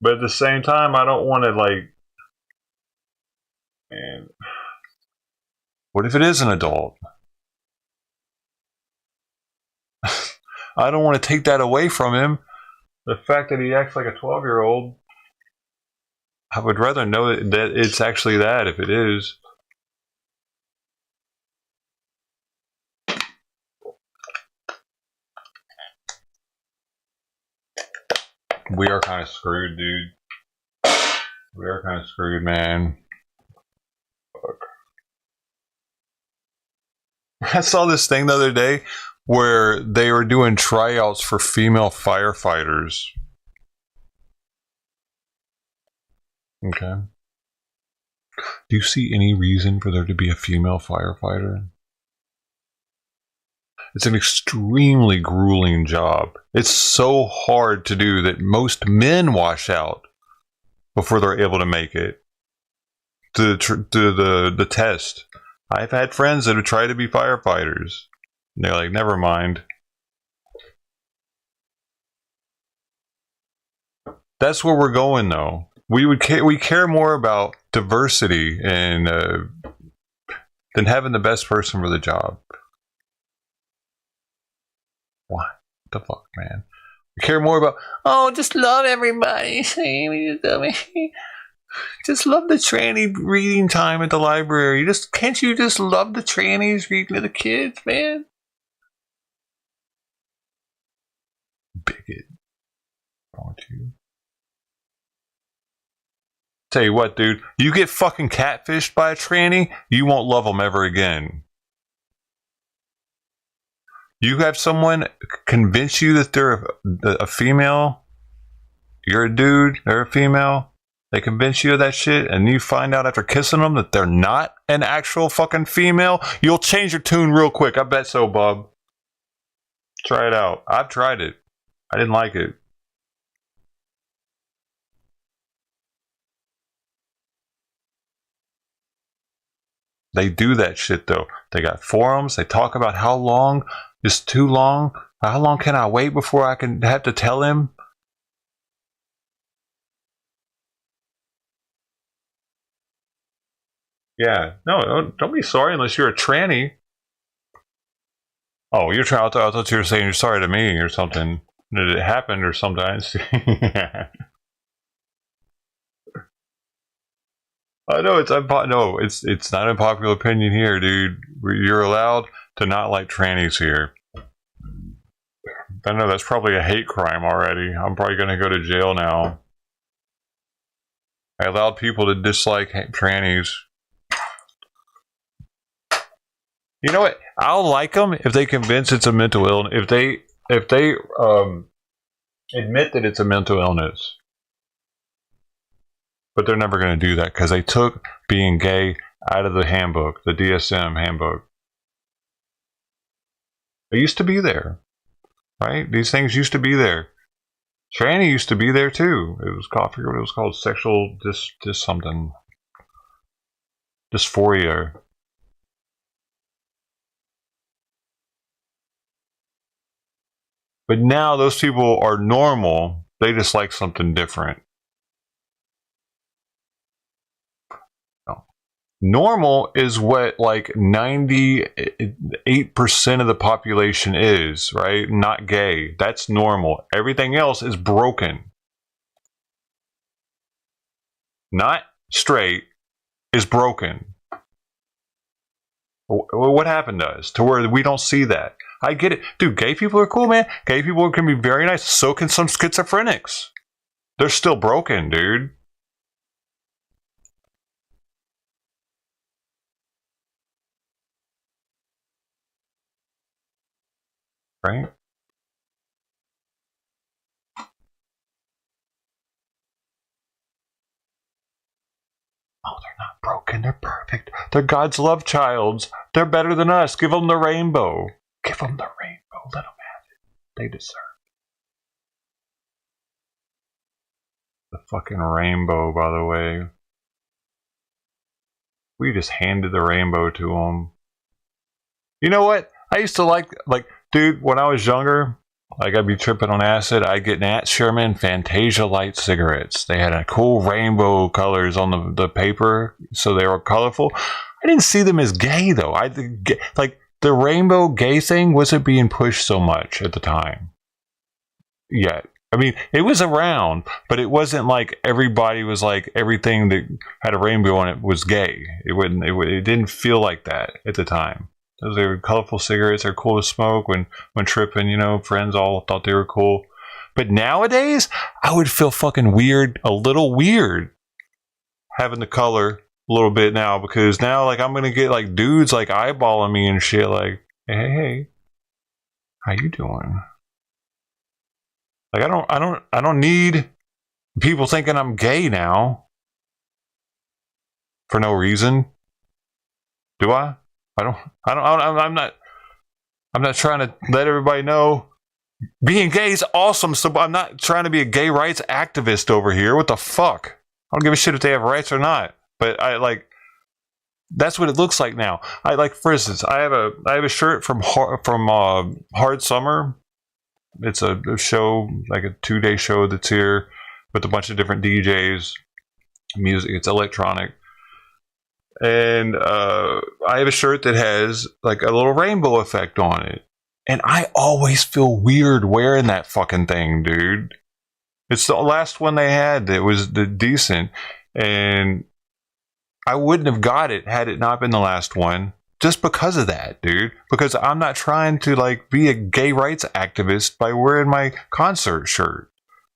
But at the same time, I don't want to, like, man, what if it is an adult? I don't want to take that away from him. The fact that he acts like a 12-year-old, I would rather know that it's actually that if it is. We are kind of screwed, dude. We are kind of screwed, man. Fuck. I saw this thing the other day where they were doing tryouts for female firefighters. Okay. Do you see any reason for there to be a female firefighter? It's an extremely grueling job. It's so hard to do that most men wash out before they're able to make it to the test. I've had friends that have tried to be firefighters. And they're like, never mind. That's where we're going, though. We care more about diversity and than having the best person for the job. Why? What the fuck, man? We care more about, oh, just love everybody. Just love the tranny reading time at the library. Can't you just love the trannies reading to the kids, man? Bigot. Wrong with you. Tell you what, dude. You get fucking catfished by a tranny, you won't love them ever again. You have someone convince you that they're a female. You're a dude, they're a female. They convince you of that shit, and you find out after kissing them that they're not an actual fucking female. You'll change your tune real quick. I bet so, Bob. Try it out. I've tried it. I didn't like it. They do that shit, though. They got forums. They talk about how long is too long. How long can I wait before I can have to tell him? Yeah. No, don't be sorry unless you're a tranny. Oh, you're trying. I thought you were saying you're sorry to me or something. Did it happen or sometimes? I know it's not unpopular opinion here, dude. You're allowed to not like trannies here. I know that's probably a hate crime already. I'm probably going to go to jail now. I allowed people to dislike trannies. You know what? I'll like them if they convince it's a mental illness. If they admit that it's a mental illness. But they're never going to do that because they took being gay out of the handbook, the DSM handbook. It used to be there, right? These things used to be there. Tranny used to be there too. It was called, I forget what it was called, sexual something, dysphoria. But now those people are normal. They just like something different. Normal is what like 98% of the population is, right? Not gay. That's normal. Everything else is broken. Not straight is broken. What happened to us to where we don't see that? I get it. Dude, gay people are cool, man. Gay people can be very nice. So can some schizophrenics. They're still broken, dude. Right? Oh, they're not broken. They're perfect. They're God's love childs. They're better than us. Give them the rainbow. Give them the rainbow. Let them have it. They deserve it. The fucking rainbow, by the way. We just handed the rainbow to them. You know what? I used to like, dude, when I was younger, like I'd be tripping on acid, I'd get Nat Sherman Fantasia Light cigarettes. They had a cool rainbow colors on the paper, so they were colorful. I didn't see them as gay, though. Like, the rainbow gay thing wasn't being pushed so much at the time. Yet. I mean, it was around, but it wasn't like everybody was like, everything that had a rainbow on it was gay. It didn't feel like that at the time. Those were colorful cigarettes. They're cool to smoke when tripping, you know, friends all thought they were cool. But nowadays, I would feel fucking weird, a little weird, having the color a little bit now, because now, like, I'm gonna get like dudes like eyeballing me and shit, like, hey, how you doing? Like, I don't need people thinking I'm gay now. for no reason. Do I? I'm not trying to let everybody know being gay is awesome. So I'm not trying to be a gay rights activist over here. What the fuck? I don't give a shit if they have rights or not. But that's what it looks like now. For instance, I have a shirt from Hard Summer. It's a show, like a 2-day show that's here with a bunch of different DJs, music. It's electronic. And I have a shirt that has like a little rainbow effect on it. And I always feel weird wearing that fucking thing, dude. It's the last one they had that was decent. And I wouldn't have got it had it not been the last one. Just because of that, dude. Because I'm not trying to be a gay rights activist by wearing my concert shirt.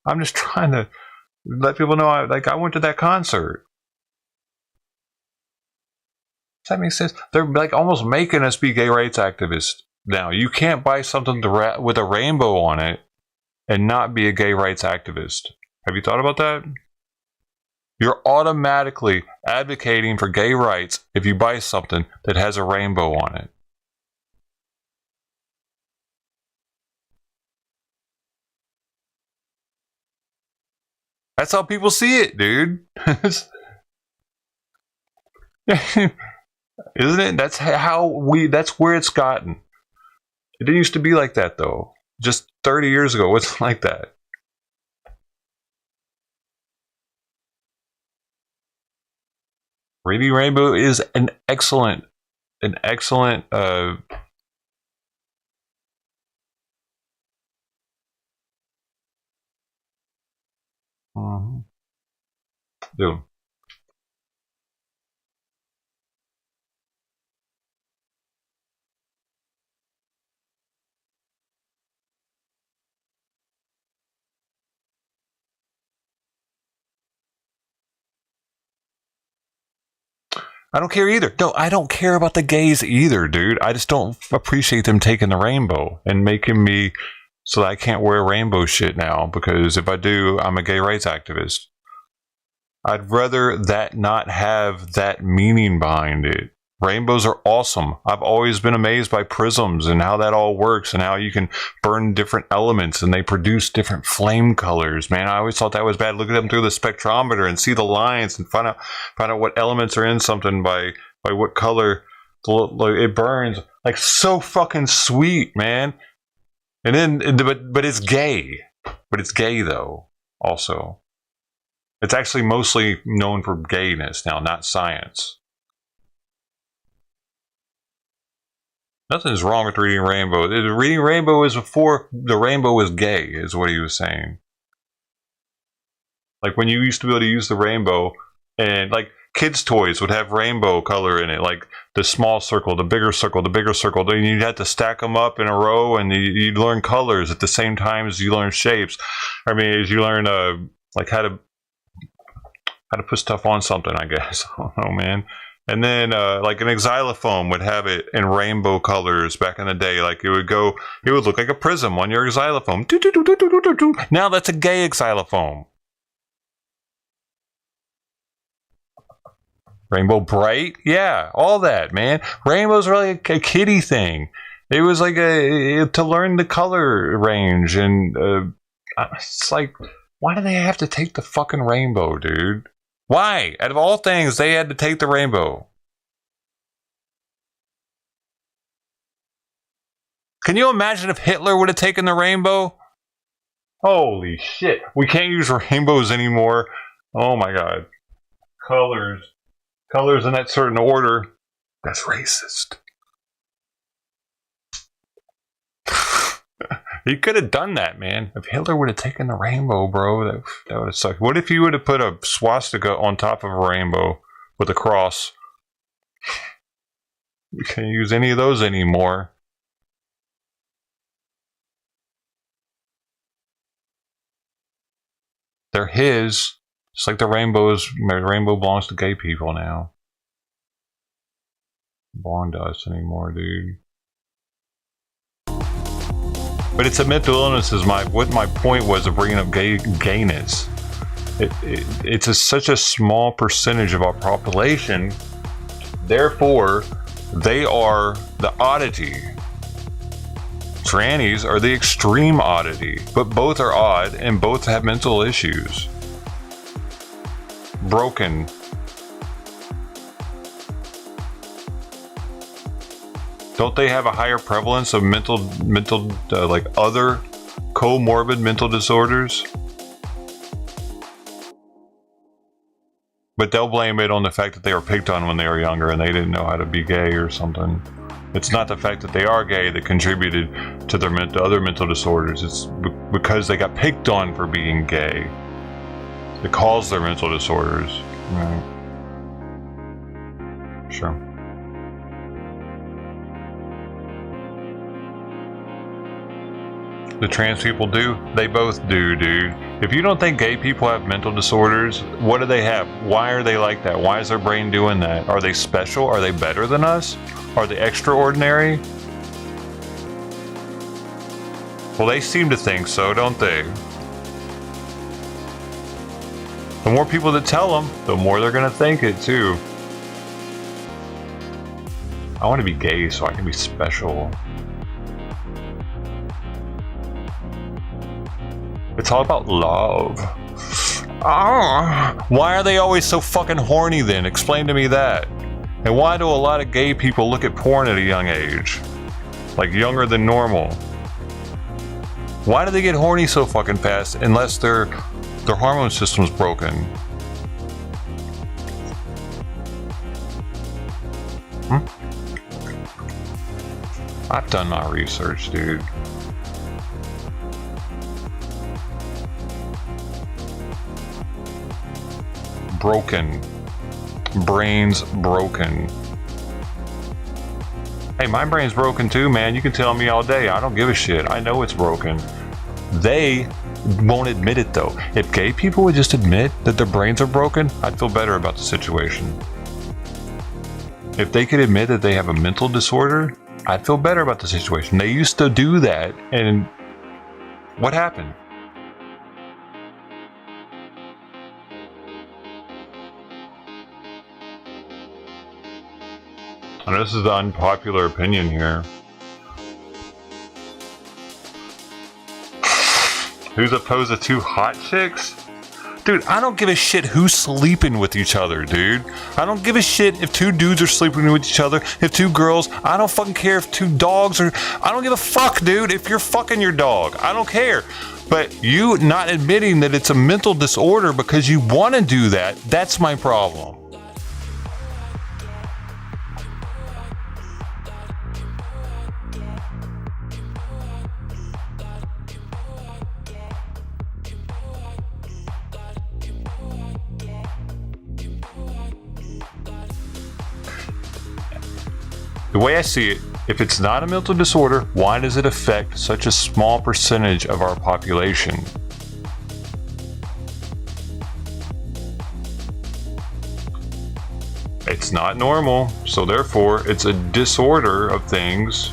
I'm just trying to let people know I went to that concert. Does that make sense? They're almost making us be gay rights activists now. You can't buy something with a rainbow on it and not be a gay rights activist. Have you thought about that? You're automatically advocating for gay rights if you buy something that has a rainbow on it. That's how people see it, dude. Isn't it? That's where it's gotten. It didn't used to be like that though. Just 30 years ago, it wasn't like that. Reading Rainbow is an excellent dude. I don't care either. No, I don't care about the gays either, dude. I just don't appreciate them taking the rainbow and making me so that I can't wear rainbow shit now, because if I do, I'm a gay rights activist. I'd rather that not have that meaning behind it. Rainbows are awesome. I've always been amazed by prisms and how that all works and how you can burn different elements and they produce different flame colors. Man, I always thought that was bad. Look at them through the spectrometer and see the lines and find out what elements are in something by what color it burns. Like, so fucking sweet, man. And then, but it's gay. But it's gay though, also. It's actually mostly known for gayness now, not science. Nothing's wrong with reading Rainbow. Reading Rainbow is before the rainbow was gay, is what he was saying. Like when you used to be able to use the rainbow, and like kids' toys would have rainbow color in it, like the small circle, the bigger circle, the bigger circle. Then you'd have to stack them up in a row, and you'd learn colors at the same time as you learn shapes. I mean, as you learn like how to put stuff on something, I guess. I don't know, man. And then, like an xylophone would have it in rainbow colors back in the day. Like it would look like a prism on your xylophone. Now that's a gay xylophone. Rainbow Bright, yeah, all that, man. Rainbow's really a kiddie thing. It was like to learn the color range, and it's like, why do they have to take the fucking rainbow, dude? Why? Out of all things, they had to take the rainbow. Can you imagine if Hitler would have taken the rainbow? Holy shit. We can't use rainbows anymore. Oh my god. Colors in that certain order. That's racist. He could have done that, man. If Hitler would have taken the rainbow, bro, that would have sucked. What if he would have put a swastika on top of a rainbow with a cross? We can't use any of those anymore. They're his. It's like the rainbow belongs to gay people now. It doesn't belong to us anymore, dude. But it's a mental illness. What my point was of bringing up gayness. It's such a small percentage of our population. Therefore, they are the oddity. Trannies are the extreme oddity, but both are odd and both have mental issues. Broken. Don't they have a higher prevalence of mental like other comorbid mental disorders? But they'll blame it on the fact that they were picked on when they were younger and they didn't know how to be gay or something. It's not the fact that they are gay that contributed to their other mental disorders. It's because they got picked on for being gay. It caused their mental disorders. Right. Sure. The trans people do? They both do, dude. If you don't think gay people have mental disorders, what do they have? Why are they like that? Why is their brain doing that? Are they special? Are they better than us? Are they extraordinary? Well, they seem to think so, don't they? The more people that tell them, the more they're gonna think it too. I want to be gay so I can be special. It's all about love. Why are they always so fucking horny then? Explain to me that. And why do a lot of gay people look at porn at a young age? Like younger than normal? Why do they get horny so fucking fast unless their hormone system's broken? I've done my research, dude. Broken. Brains broken. Hey, my brain's broken too, man. You can tell me all day. I don't give a shit. I know it's broken. They won't admit it though. If gay people would just admit that their brains are broken, I'd feel better about the situation. If they could admit that they have a mental disorder, I'd feel better about the situation. They used to do that, and what happened? And this is the unpopular opinion here. Who's opposed to two hot chicks? Dude, I don't give a shit who's sleeping with each other, dude. I don't give a shit if two dudes are sleeping with each other, if two girls. I don't fucking care if two dogs are... I don't give a fuck, dude, if you're fucking your dog. I don't care. But you not admitting that it's a mental disorder because you want to do that, that's my problem. The way I see it, if it's not a mental disorder, why does it affect such a small percentage of our population? It's not normal, so therefore it's a disorder of things.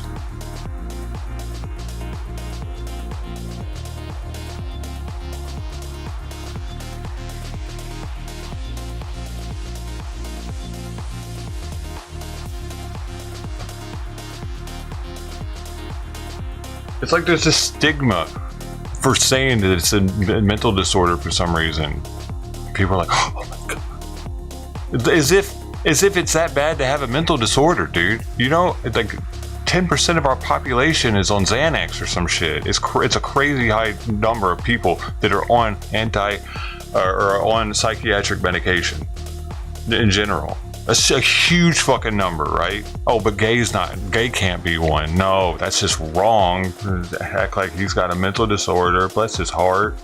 It's like there's a stigma for saying that it's a mental disorder for some reason. People are like, oh my god. As if it's that bad to have a mental disorder, dude. You know, it's like 10% of our population is on Xanax or some shit. It's a crazy high number of people that are on or on psychiatric medication in general. That's a huge fucking number, right? Oh, but gay can't be one. No, that's just wrong. Act like he's got a mental disorder. Bless his heart.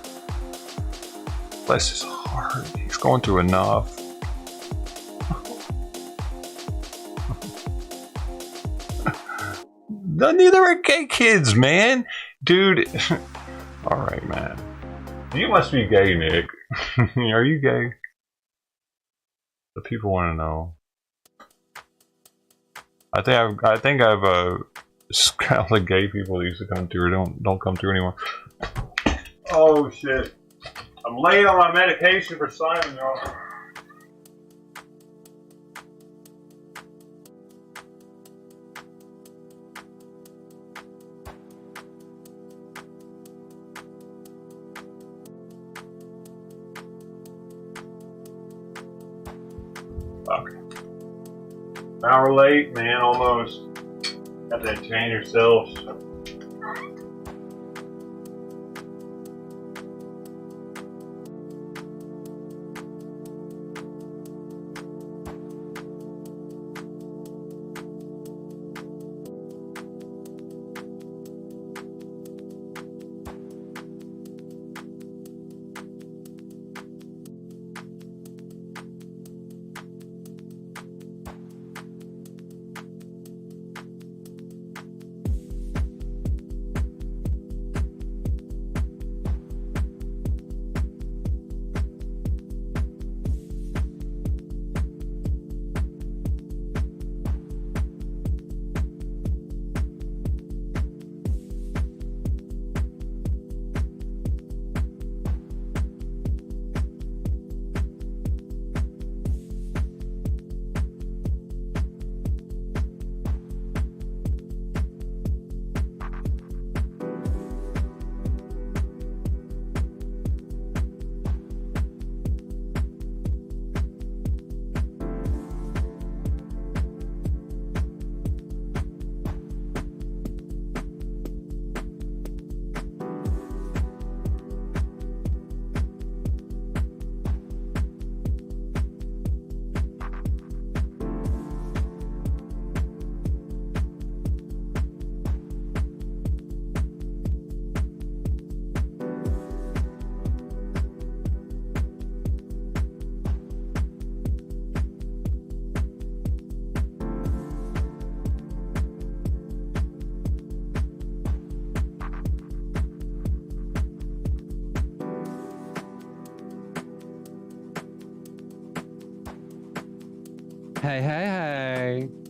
Bless his heart. He's going through enough. Neither are gay kids, man. Dude. All right, man. You must be gay, Nick. Are you gay? The people want to know. I think I've all the gay people that used to come through don't come through anymore. Oh shit! I'm late on my medication for Simon, y'all. Fuck. An hour late, man, almost. Got to change yourselves. Hey, hey, hey.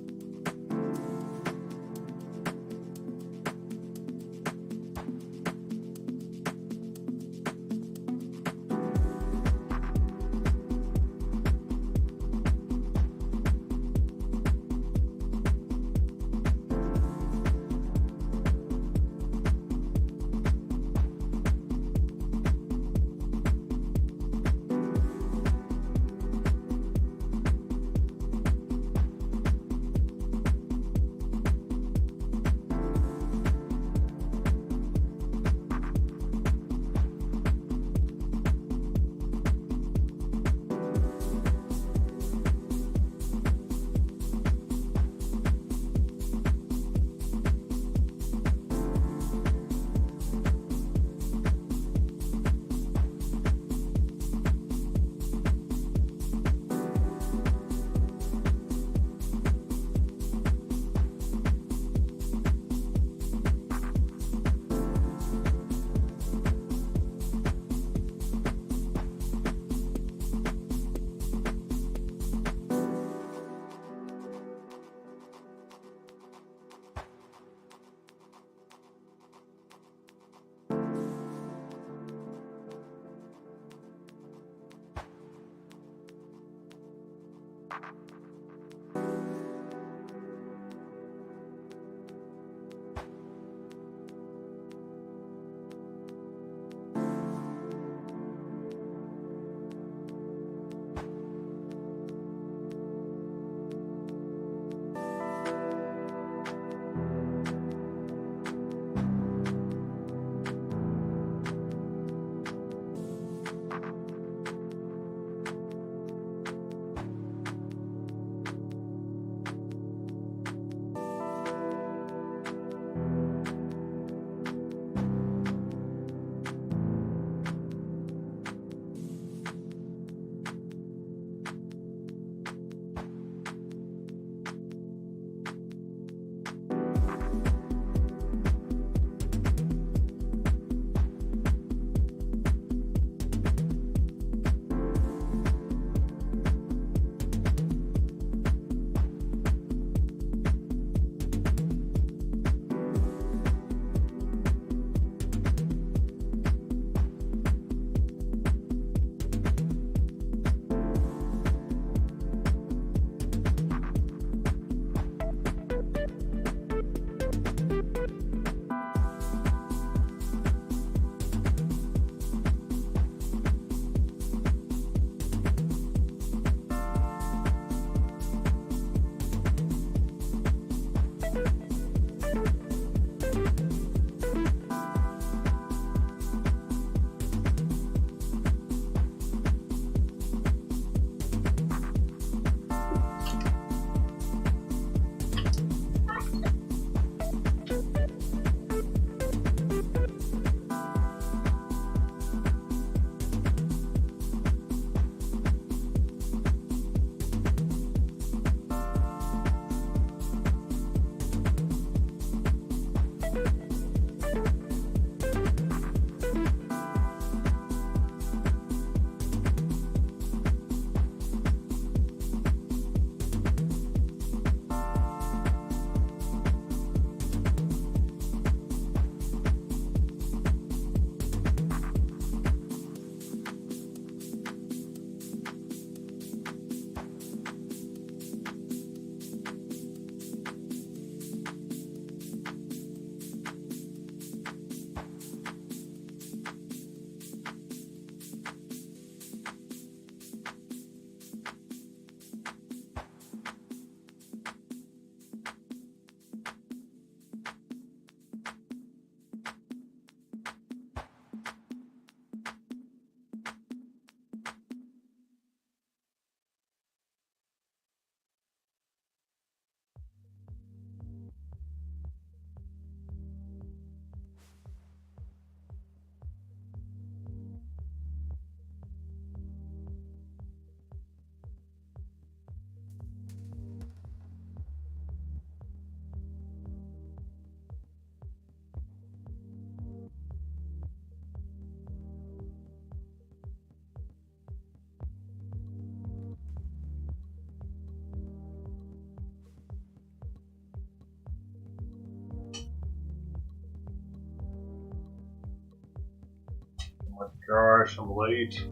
my gosh, I'm late.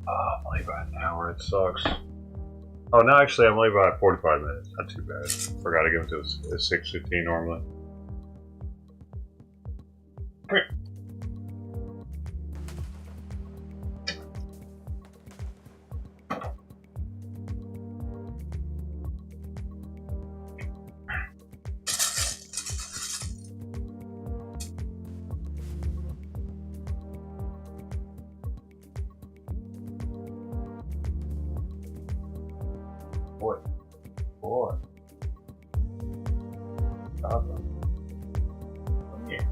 I'm late by an hour, it sucks. Oh, no, actually, I'm late by 45 minutes. Not too bad. Forgot to give it to us at 6:15 normally. Come here. Boy. Stop him. Come here.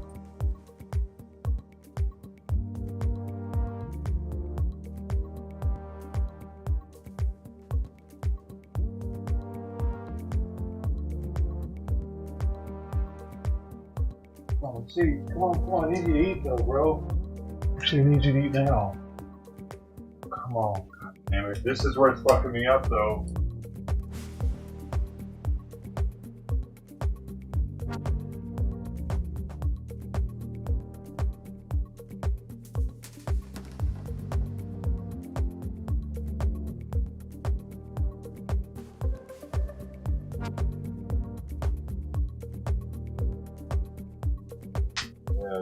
Come on, let's see. Come on. I need you to eat though, bro. Actually, I need you to eat now. Come on. God damn it. This is where it's fucking me up though.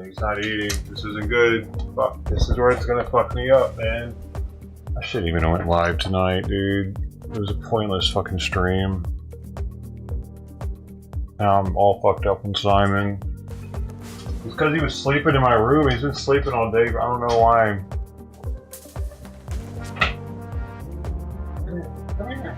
He's not eating. This isn't good. Fuck. This is where it's gonna fuck me up, man. I shouldn't even have went live tonight, dude. It was a pointless fucking stream. Now I'm all fucked up on Simon. It's because he was sleeping in my room. He's been sleeping all day. I don't know why. Come here.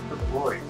Good boy.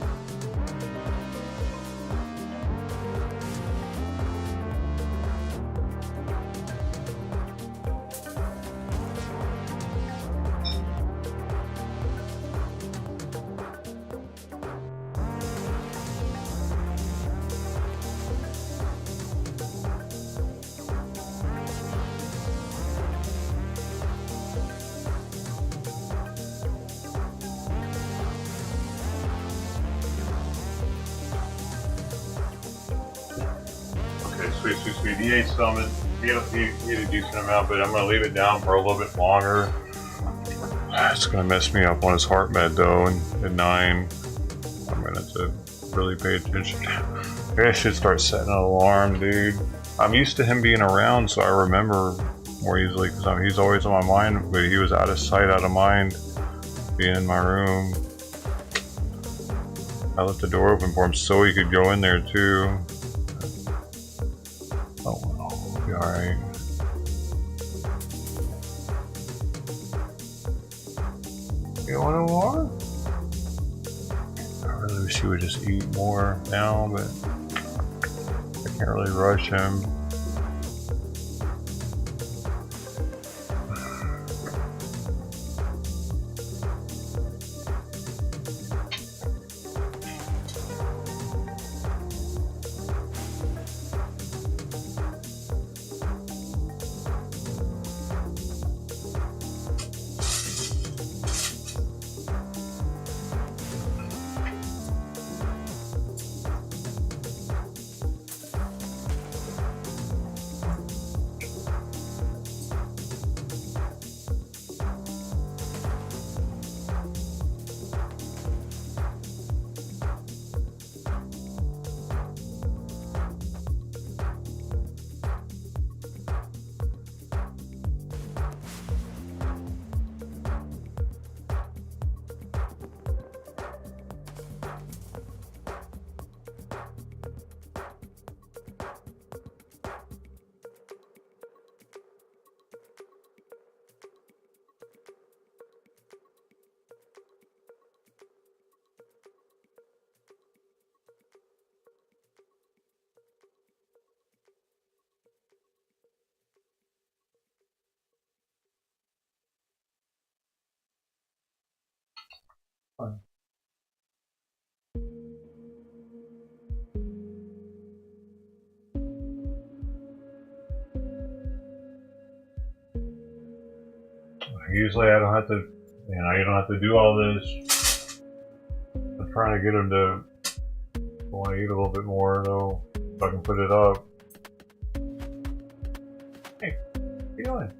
Sweet. He ate some, and he ate a decent amount, but I'm going to leave it down for a little bit longer. It's going to mess me up on his heart med, though, and at 9, I'm going to have to really pay attention. Maybe I should start setting an alarm, dude. I'm used to him being around, so I remember more easily, because he's always on my mind, but he was out of sight, out of mind, being in my room. I left the door open for him so he could go in there, too. Alright. You want more? I really wish he would just eat more now, but I can't really rush him. Usually I don't have to, you don't have to do all this. I'm trying to get him to want to eat a little bit more though, so I can put it up. Hey, what are you doing?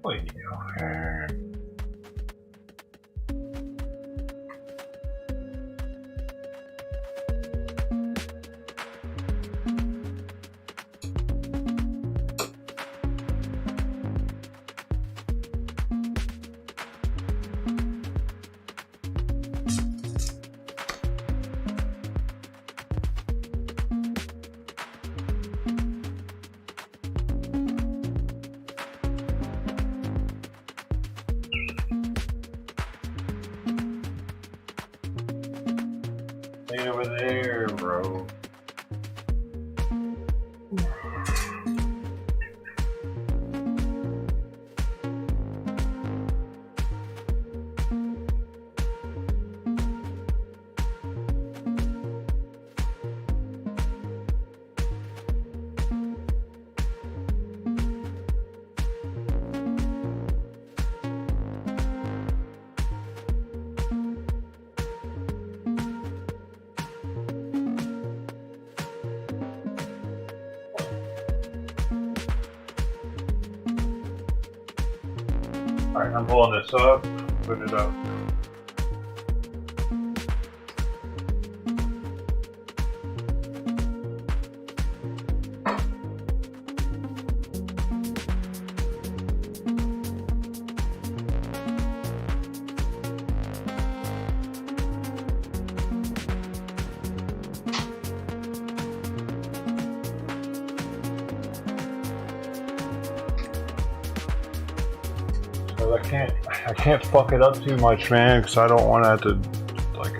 What are you doing? Stay over there, bro. Alright, I'm pulling this up, putting it up. I can't fuck it up too much, man, because I don't want to have to, like,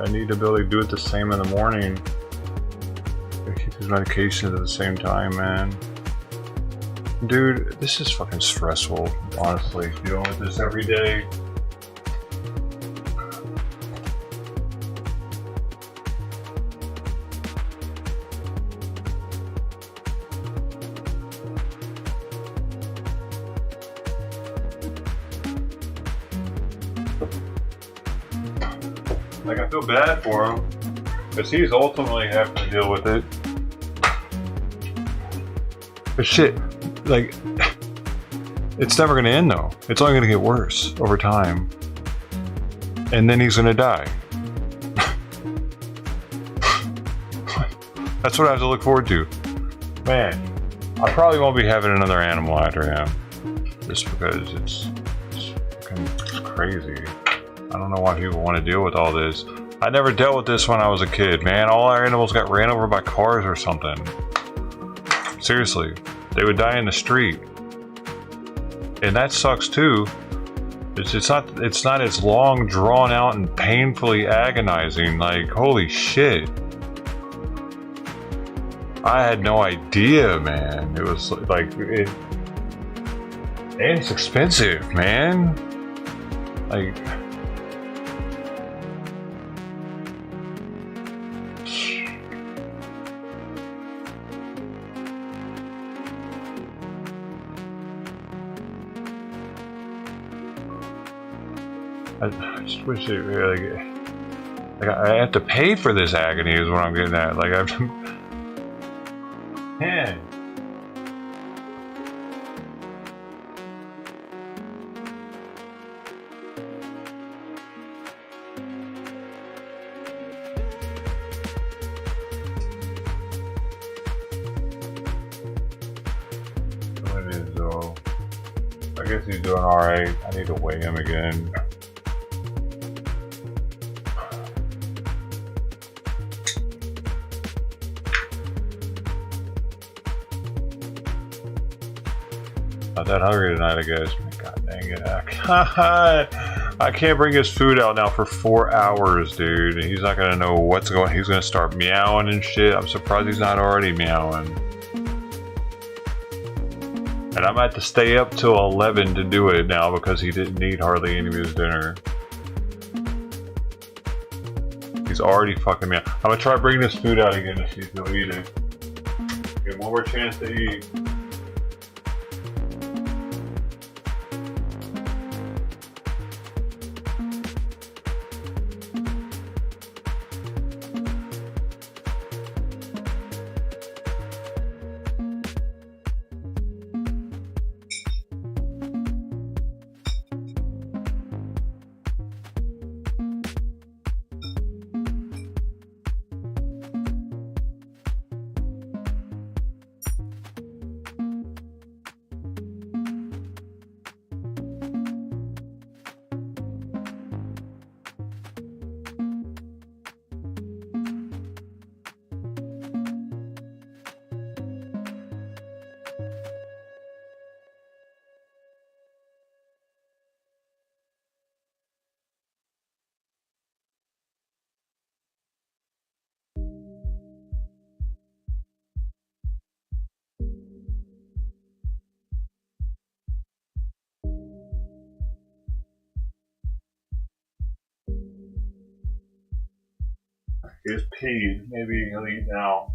I need to be able to do it the same in the morning. I keep his medications at the same time, man. Dude, this is fucking stressful, honestly, dealing with this every day. Like, I feel bad for him, because he's ultimately having to deal with it. But shit, like, it's never gonna end though. It's only gonna get worse over time. And then he's gonna die. That's what I have to look forward to. Man, I probably won't be having another animal after him. Just because it's fucking crazy. I don't know why people want to deal with all this. I never dealt with this when I was a kid, man. All our animals got ran over by cars or something. Seriously, they would die in the street. And that sucks too. It's not as long, drawn out, and painfully agonizing. Like, holy shit. I had no idea, man. It was like it. And it's expensive, man. Like. I just wish it really. Like I have to pay for this agony, is what I'm getting at. Like I have to. Man. What it is though? I guess he's doing all right. I need to weigh him again. Not that hungry tonight, I guess. God dang it. I can't bring his food out now for 4 hours, dude. He's not gonna know what's going on. He's gonna start meowing and shit. I'm surprised he's not already meowing. And I'm gonna have to stay up till 11 to do it now because he didn't eat hardly any of his dinner. He's already fucking meow. I'm gonna try bringing his food out again to see if he'll eat it. Give him one more chance to eat. He just peed. Maybe he'll eat now.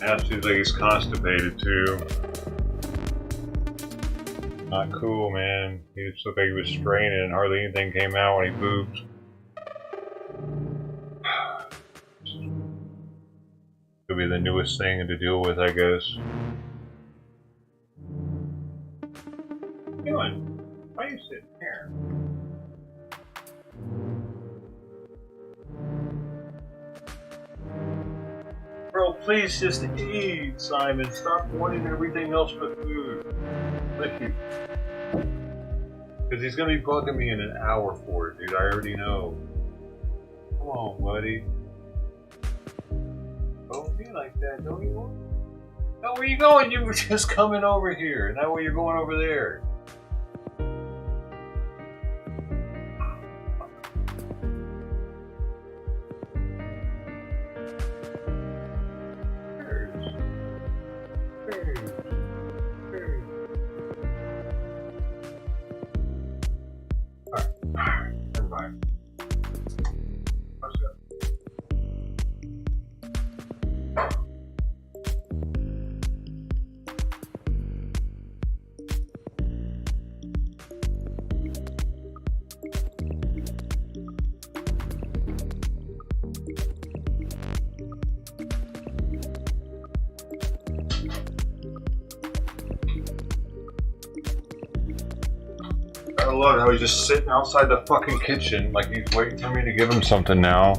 Now it seems like he's constipated too. Not cool, man. He just looked like he was straining and hardly anything came out when he pooped. Could be the newest thing to deal with, I guess. What are you doing? Why are you sitting here? Bro, please just eat, Simon. Stop wanting everything else but food. Thank you. Because he's going to be bugging me in an hour for it, dude. I already know. Come on, buddy. Don't be like that, don't you? No, where are you going? You were just coming over here. Now you're going over there. I love how he's just sitting outside the fucking kitchen like he's waiting for me to give him something now. I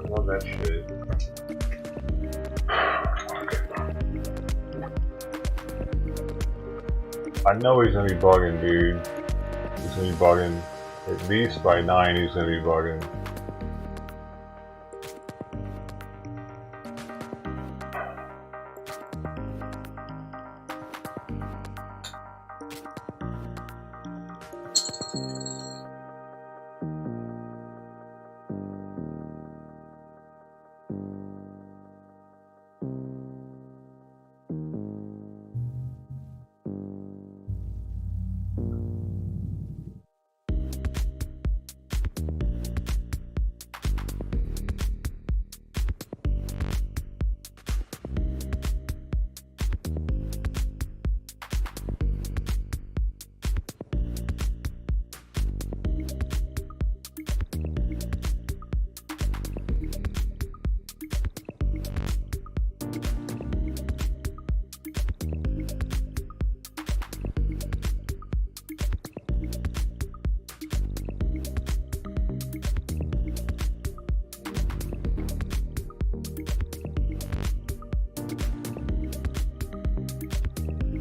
love that shit. I know he's gonna be bugging, dude. He's gonna be bugging. At least by 9 he's gonna be bugging.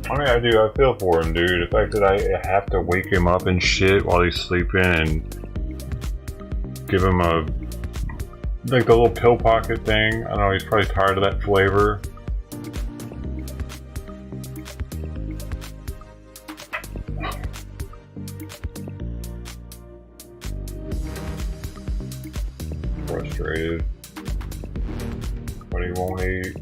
I mean, I do. I feel for him, dude. The fact that I have to wake him up and shit while he's sleeping and give him a, like, the little pill pocket thing. I don't know, he's probably tired of that flavor. Frustrated. But he won't eat.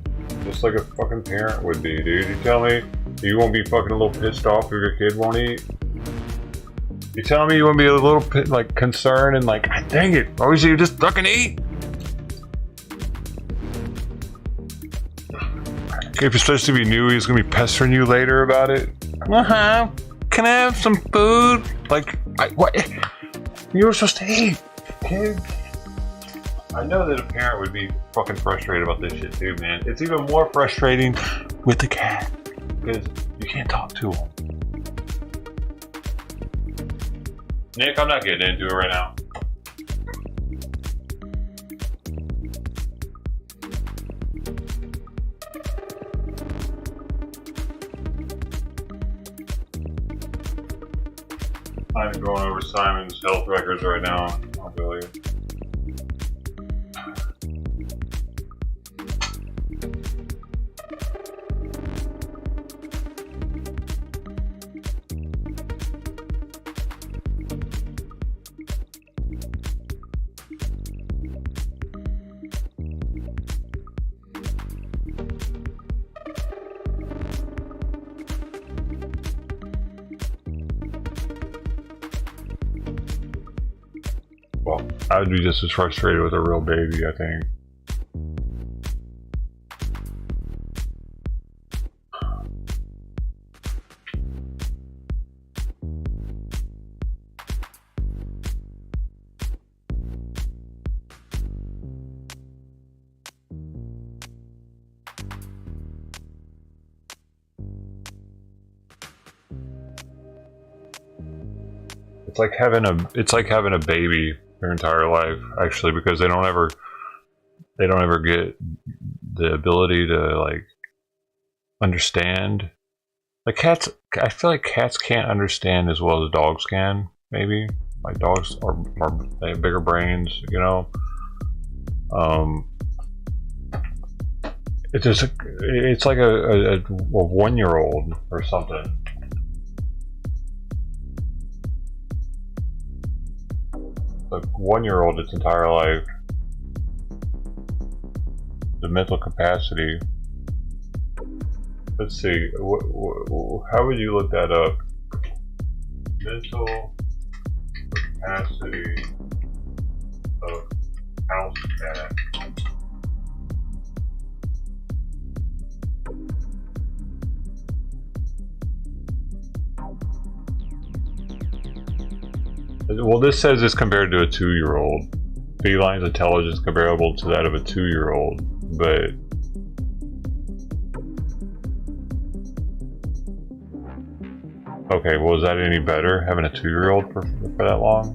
Just like a fucking parent would be, dude. You tell me you won't be fucking a little pissed off if your kid won't eat? You telling me you won't be a little bit, like, concerned and like, ah, dang it, always you just fucking eat? If especially if you knew he was gonna be pestering you later about it. Can I have some food? Like, what? You were supposed to eat, kid. I know that a parent would be fucking frustrated about this shit too, man. It's even more frustrating with the cat because you can't talk to him. Nick, I'm not getting into it right now. I'm going over Simon's health records right now. I'll tell you. Well, I would be just as frustrated with a real baby, I think. It's like having a baby their entire life, actually, because they don't ever get the ability to like understand. Like cats, I feel like cats can't understand as well as dogs can. Maybe like dogs they have bigger brains, you know. It's like a 1-year-old or something. Like 1-year-old its entire life. The mental capacity. Let's see. How would you look that up? Mental capacity of house cat. Well, this says it's compared to a 2-year-old. Feline's intelligence comparable to that of a 2-year-old, but okay, well, is that any better, having a 2-year-old for that long?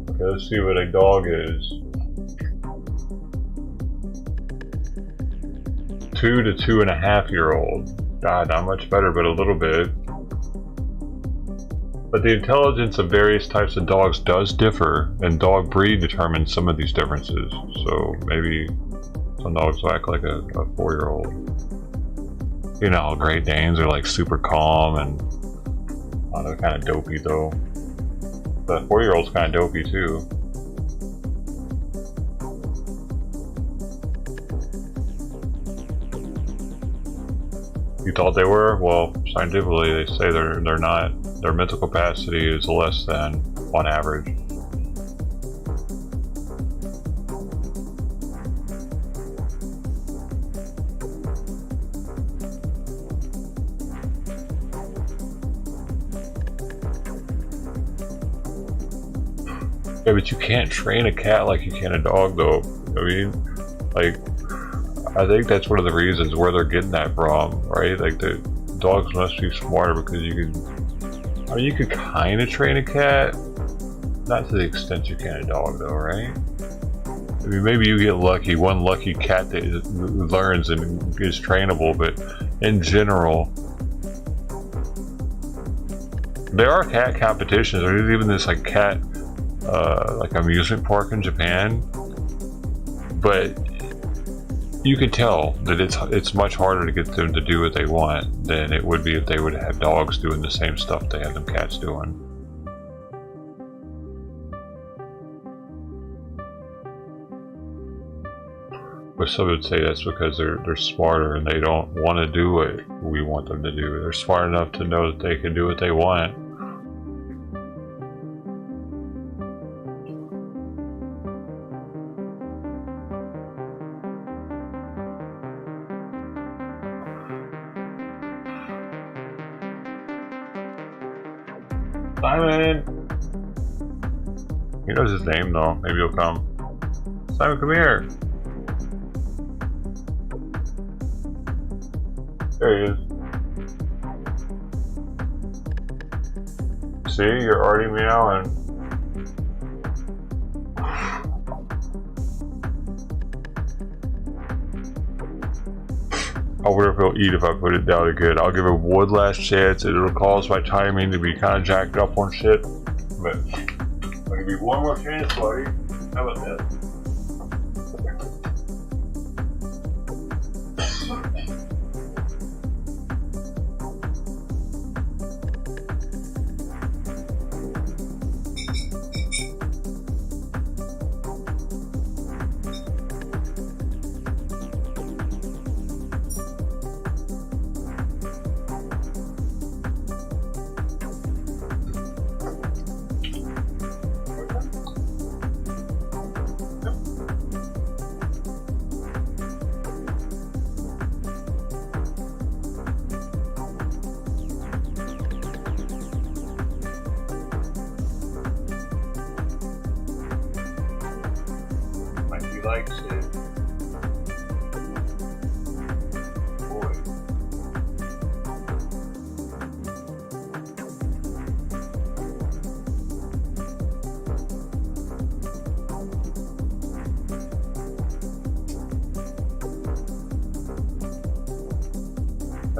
Okay, let's see what a dog is. 2 to 2.5-year-old. God, not much better, but a little bit. But the intelligence of various types of dogs does differ, and dog breed determines some of these differences. So maybe some dogs will act like a 4-year-old. You know, Great Danes are like super calm and they're kind of dopey though. But 4-year-old's kind of dopey too. You thought they were? Well, scientifically they say they're not. Their mental capacity is less than on average. Yeah, but you can't train a cat like you can a dog though. I mean, like, I think that's one of the reasons where they're getting that from, right? Like, the dogs must be smarter because you could kind of train a cat, not to the extent you can a dog though, right? I mean, maybe you get lucky, one lucky cat that learns and is trainable, but in general, there are cat competitions. There's even this like cat, like amusement park in Japan, but you could tell that it's much harder to get them to do what they want than it would be if they would have dogs doing the same stuff they have them cats doing. But some would say that's because they're smarter and they don't want to do what we want them to do. They're smart enough to know that they can do what they want. Simon! He knows his name though. Maybe he'll come. Simon, come here! There he is. See, you're already meowing. I wonder if he'll eat if I put it down again. I'll give it one last chance and it'll cause my timing to be kind of jacked up on shit. But I'll give you one more chance, buddy. How about that?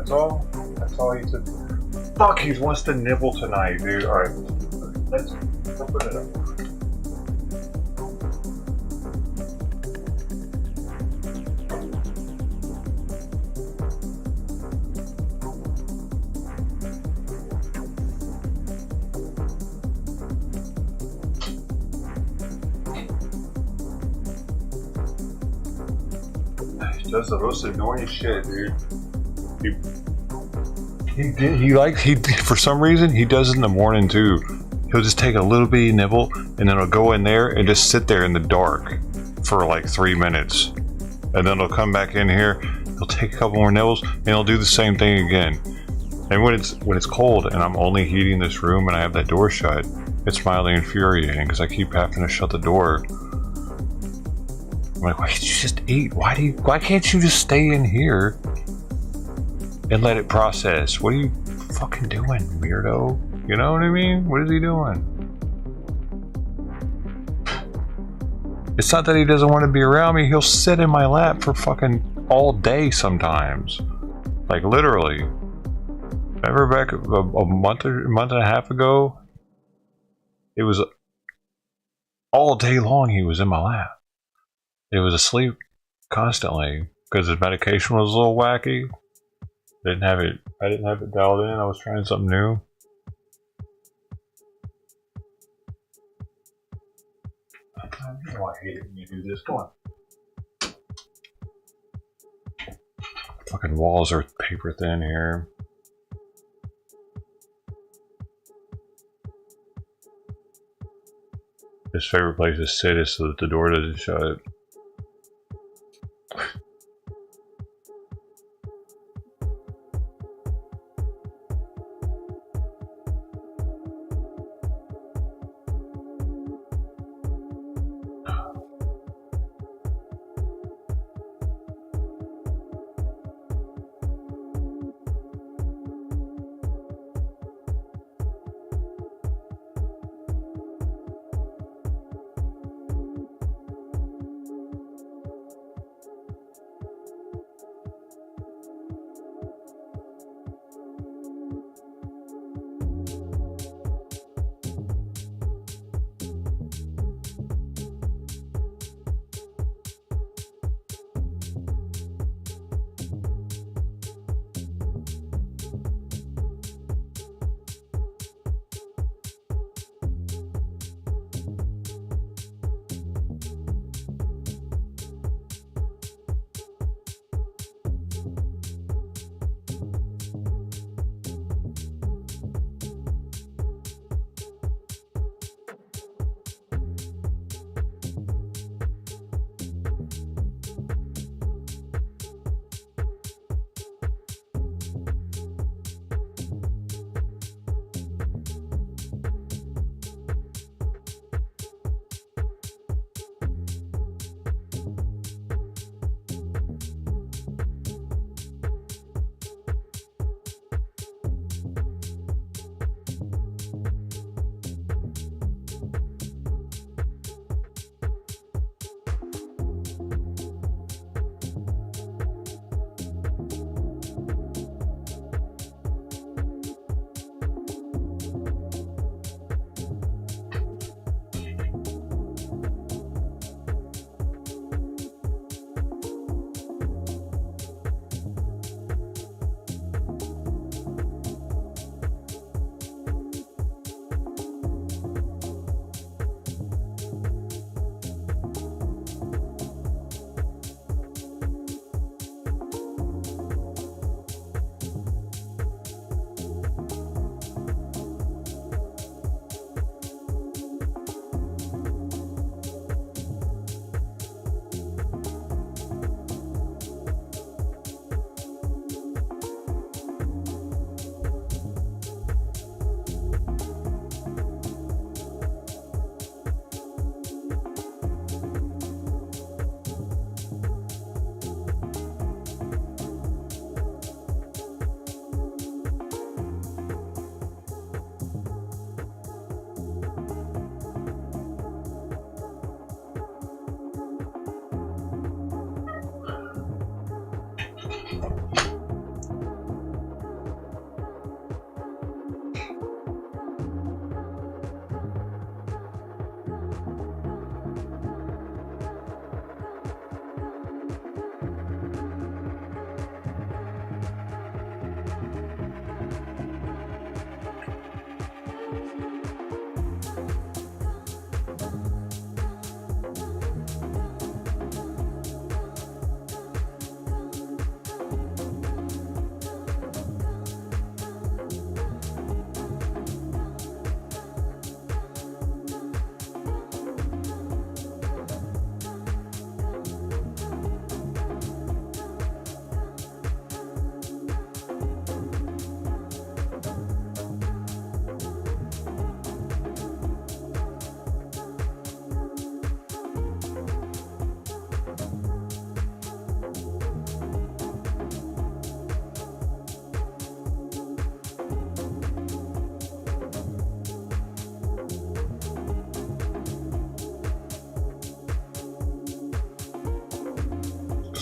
That's all? That's all he said? Fuck, he wants to nibble tonight, dude. Alright, let's open it up. He does the most annoying shit, dude. He for some reason he does it in the morning too. He'll just take a little bitty nibble and then he'll go in there and just sit there in the dark for like 3 minutes, and then he'll come back in here. He'll take a couple more nibbles and he'll do the same thing again. And when it's cold and I'm only heating this room and I have that door shut, it's mildly infuriating because I keep having to shut the door. I'm like, why can't you just eat? Why can't you just stay in here and let it process? What are you fucking doing, weirdo? You know what I mean? What is he doing? It's not that he doesn't want to be around me. He'll sit in my lap for fucking all day sometimes. Like literally. Remember back a month and a half ago? It was all day long he was in my lap. He was asleep constantly because his medication was a little wacky. I didn't have it dialed in. I was trying something new. Oh, I hate it when you do this. Go on. Fucking walls are paper thin here. His favorite place to sit is so that the door doesn't shut.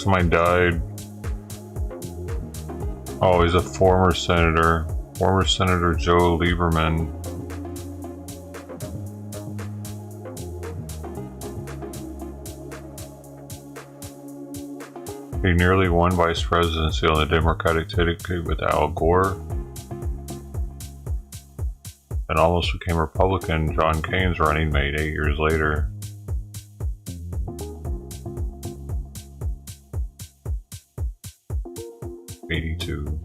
somebody died. Oh, he's a former senator. Former Senator Joe Lieberman. He nearly won vice presidency on the Democratic ticket with Al Gore. And almost became Republican. John Kane's running mate 8 years later. '82.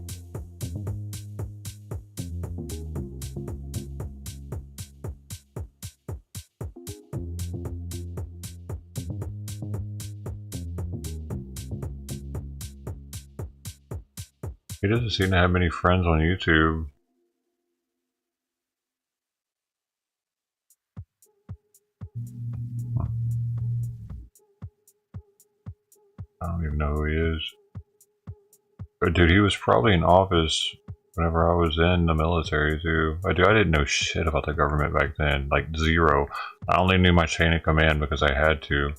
He doesn't seem to have many friends on YouTube. I don't even know who he is. But dude, he was probably in office whenever I was in the military too. I didn't know shit about the government back then, like zero. I only knew my chain of command because I had to.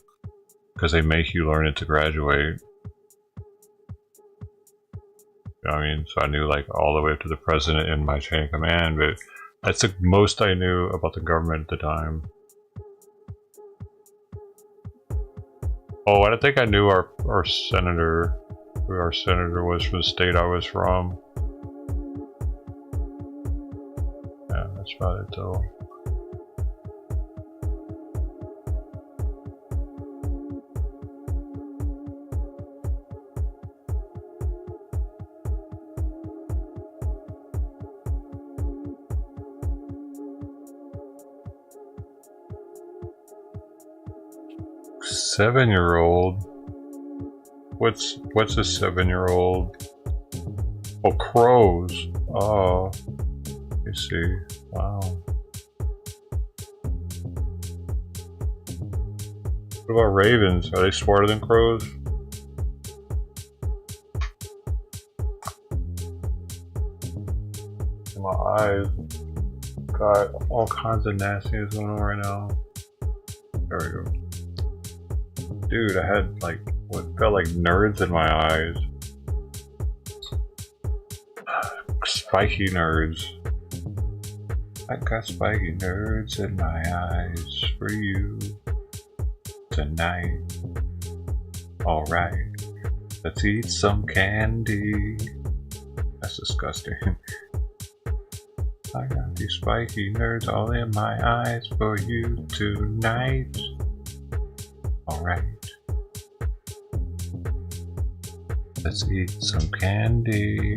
Because they make you learn it to graduate. You know what I mean? So I knew like all the way up to the president in my chain of command, but that's the most I knew about the government at the time. Oh, I think I knew our senator, who our senator was from the state I was from. Yeah, that's about it though. Seven-year-old? What's a 7-year-old? Oh, crows. Oh, you see. Wow. What about ravens? Are they smarter than crows? My eyes got all kinds of nastiness going on right now. There we go. Dude, I had like what felt like nerds in my eyes. Spiky nerds. I got spiky nerds in my eyes for you tonight. Alright, let's eat some candy. That's disgusting. I got these spiky nerds all in my eyes for you tonight. Alright. Let's eat some candy.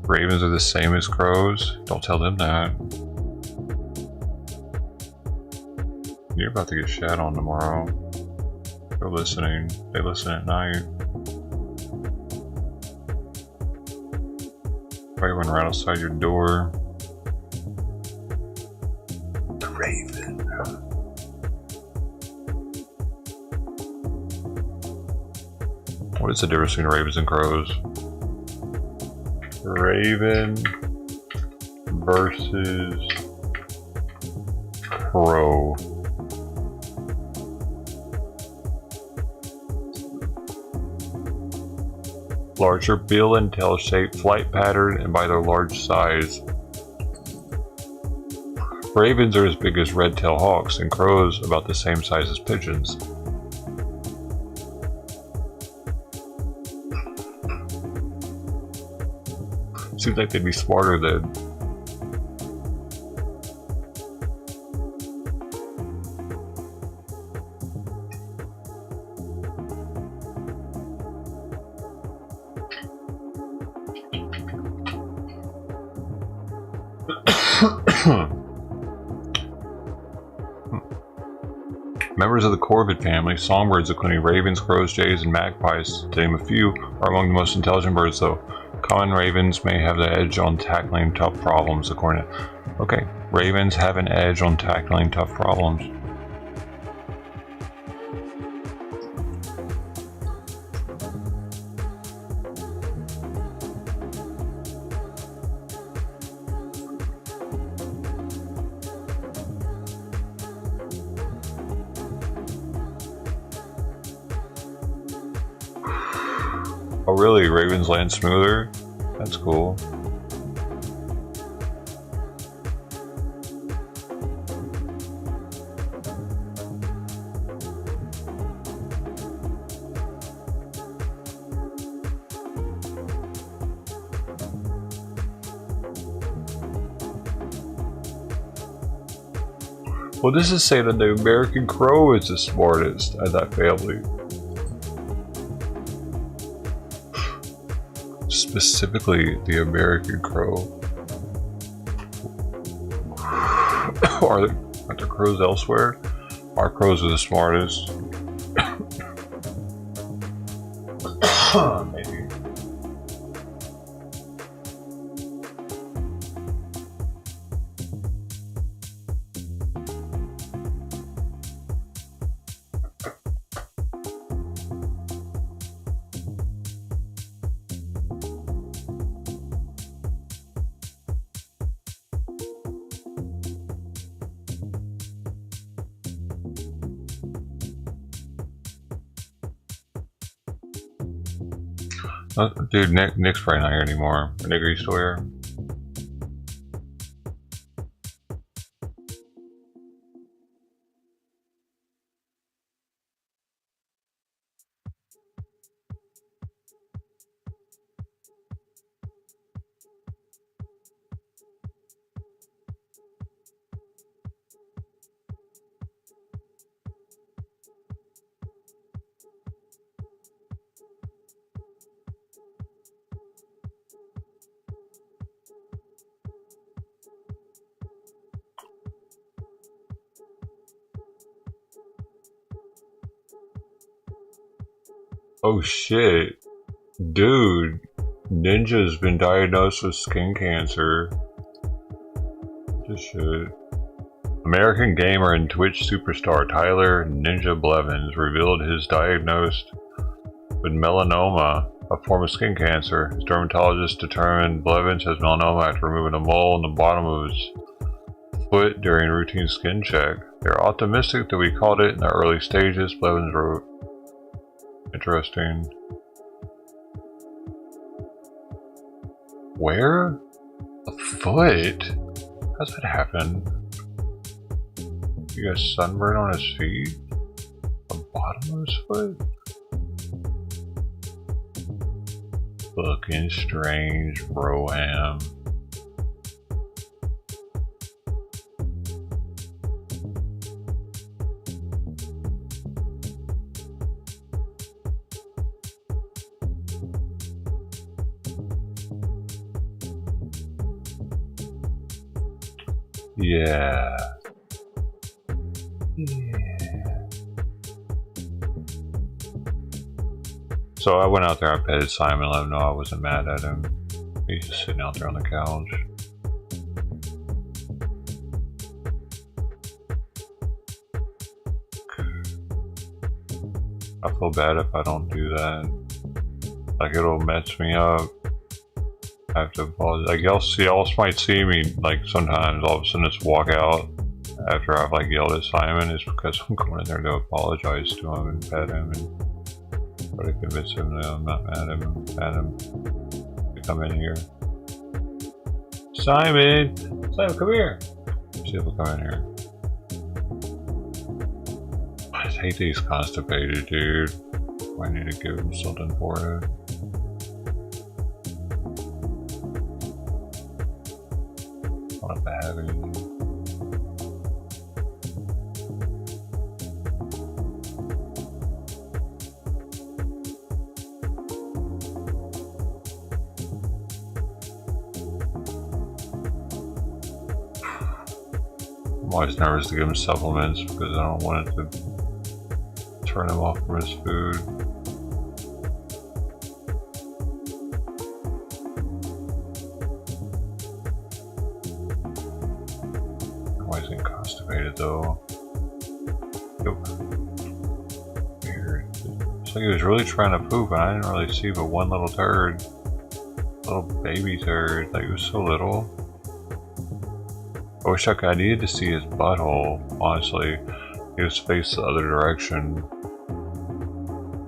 Ravens are the same as crows? Don't tell them that. You're about to get shat on tomorrow. They're listening. They listen at night. Probably run right outside your door. The raven. What is the difference between ravens and crows? Raven versus crow. Larger bill and tail shape, flight pattern, and by their large size. Ravens are as big as red-tailed hawks, and crows about the same size as pigeons. Seems like they'd be smarter than. Members of the corvid family, songbirds including ravens, crows, jays, and magpies, to name a few, are among the most intelligent birds though. Common ravens may have the edge on tackling tough problems, according to... Okay, ravens have an edge on tackling tough problems. Oh really? Ravens land smoother? That's cool. Well, this is saying that the American crow is the smartest of that family. Specifically, the American crow. Aren't there crows elsewhere? Our crows are the smartest. Maybe. Dude, Nick's probably not here anymore. Nick, are you still here? Oh shit. Dude, Ninja's been diagnosed with skin cancer. Just shit. American gamer and Twitch superstar Tyler Ninja Blevins revealed his diagnosed with melanoma, a form of skin cancer. His dermatologist determined Blevins has melanoma after removing a mole on the bottom of his foot during a routine skin check. They're optimistic that we caught it in the early stages, Blevins wrote. Interesting. Where? A foot? How's that happen? You got sunburn on his feet? The bottom of his foot? Fucking strange, Broham. Yeah. So I went out there, I petted Simon, let him know I wasn't mad at him. He's just sitting out there on the couch. I feel bad if I don't do that. Like, it'll mess me up. I have to apologize. Like, y'all might see me, like, sometimes all of a sudden just walk out after I've, like, yelled at Simon. It's because I'm going in there to apologize to him and pet him and try to convince him that I'm not mad at him to come in here. Simon, come here. See if he'll come in here. I just hate that he's constipated, dude. I need to give him something for it. Not bad. I'm always nervous to give him supplements because I don't want it to turn him off from his food. Always getting constipated though. Nope. Weird. It's like he was really trying to poop and I didn't really see but one little turd. Little baby turd. Like, it was so little. I wish I needed to see his butthole, honestly. He was faced the other direction.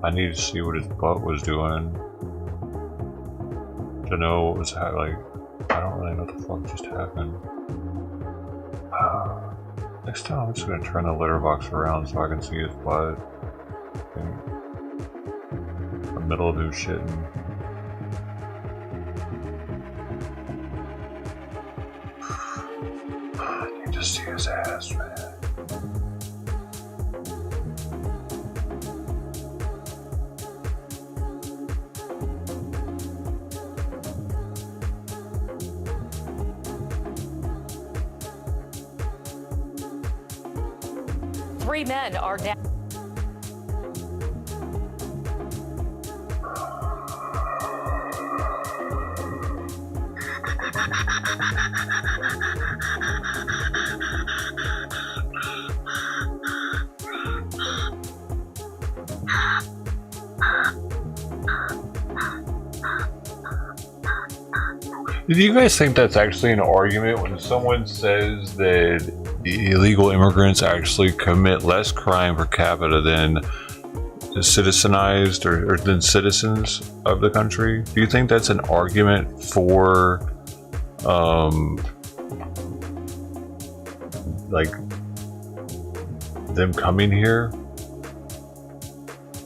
I needed to see what his butt was doing. to know what was happening. Like, I don't really know what the fuck just happened. Next time I'm just gonna turn the litter box around so I can see his butt. In the middle of him shitting. I need to see his ass, man. Three men are down. Do you guys think that's actually an argument when someone says that illegal immigrants actually commit less crime per capita than citizenized or than citizens of the country? Do you think that's an argument for like them coming here?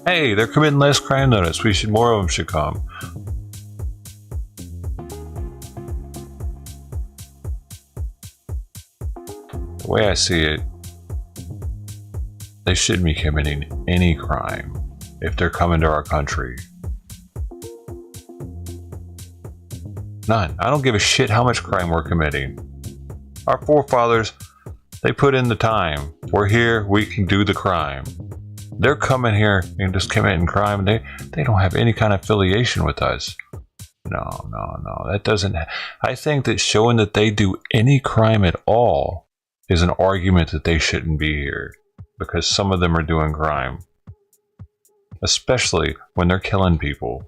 Hey, they're committing less crime than us. More of them should come. The way I see it, they shouldn't be committing any crime if they're coming to our country. None. I don't give a shit how much crime we're committing. Our forefathers, they put in the time. We're here, we can do the crime. They're coming here and just committing crime. They don't have any kind of affiliation with us. No. That doesn't. I think that showing that they do any crime at all is an argument that they shouldn't be here, because some of them are doing crime, especially when they're killing people.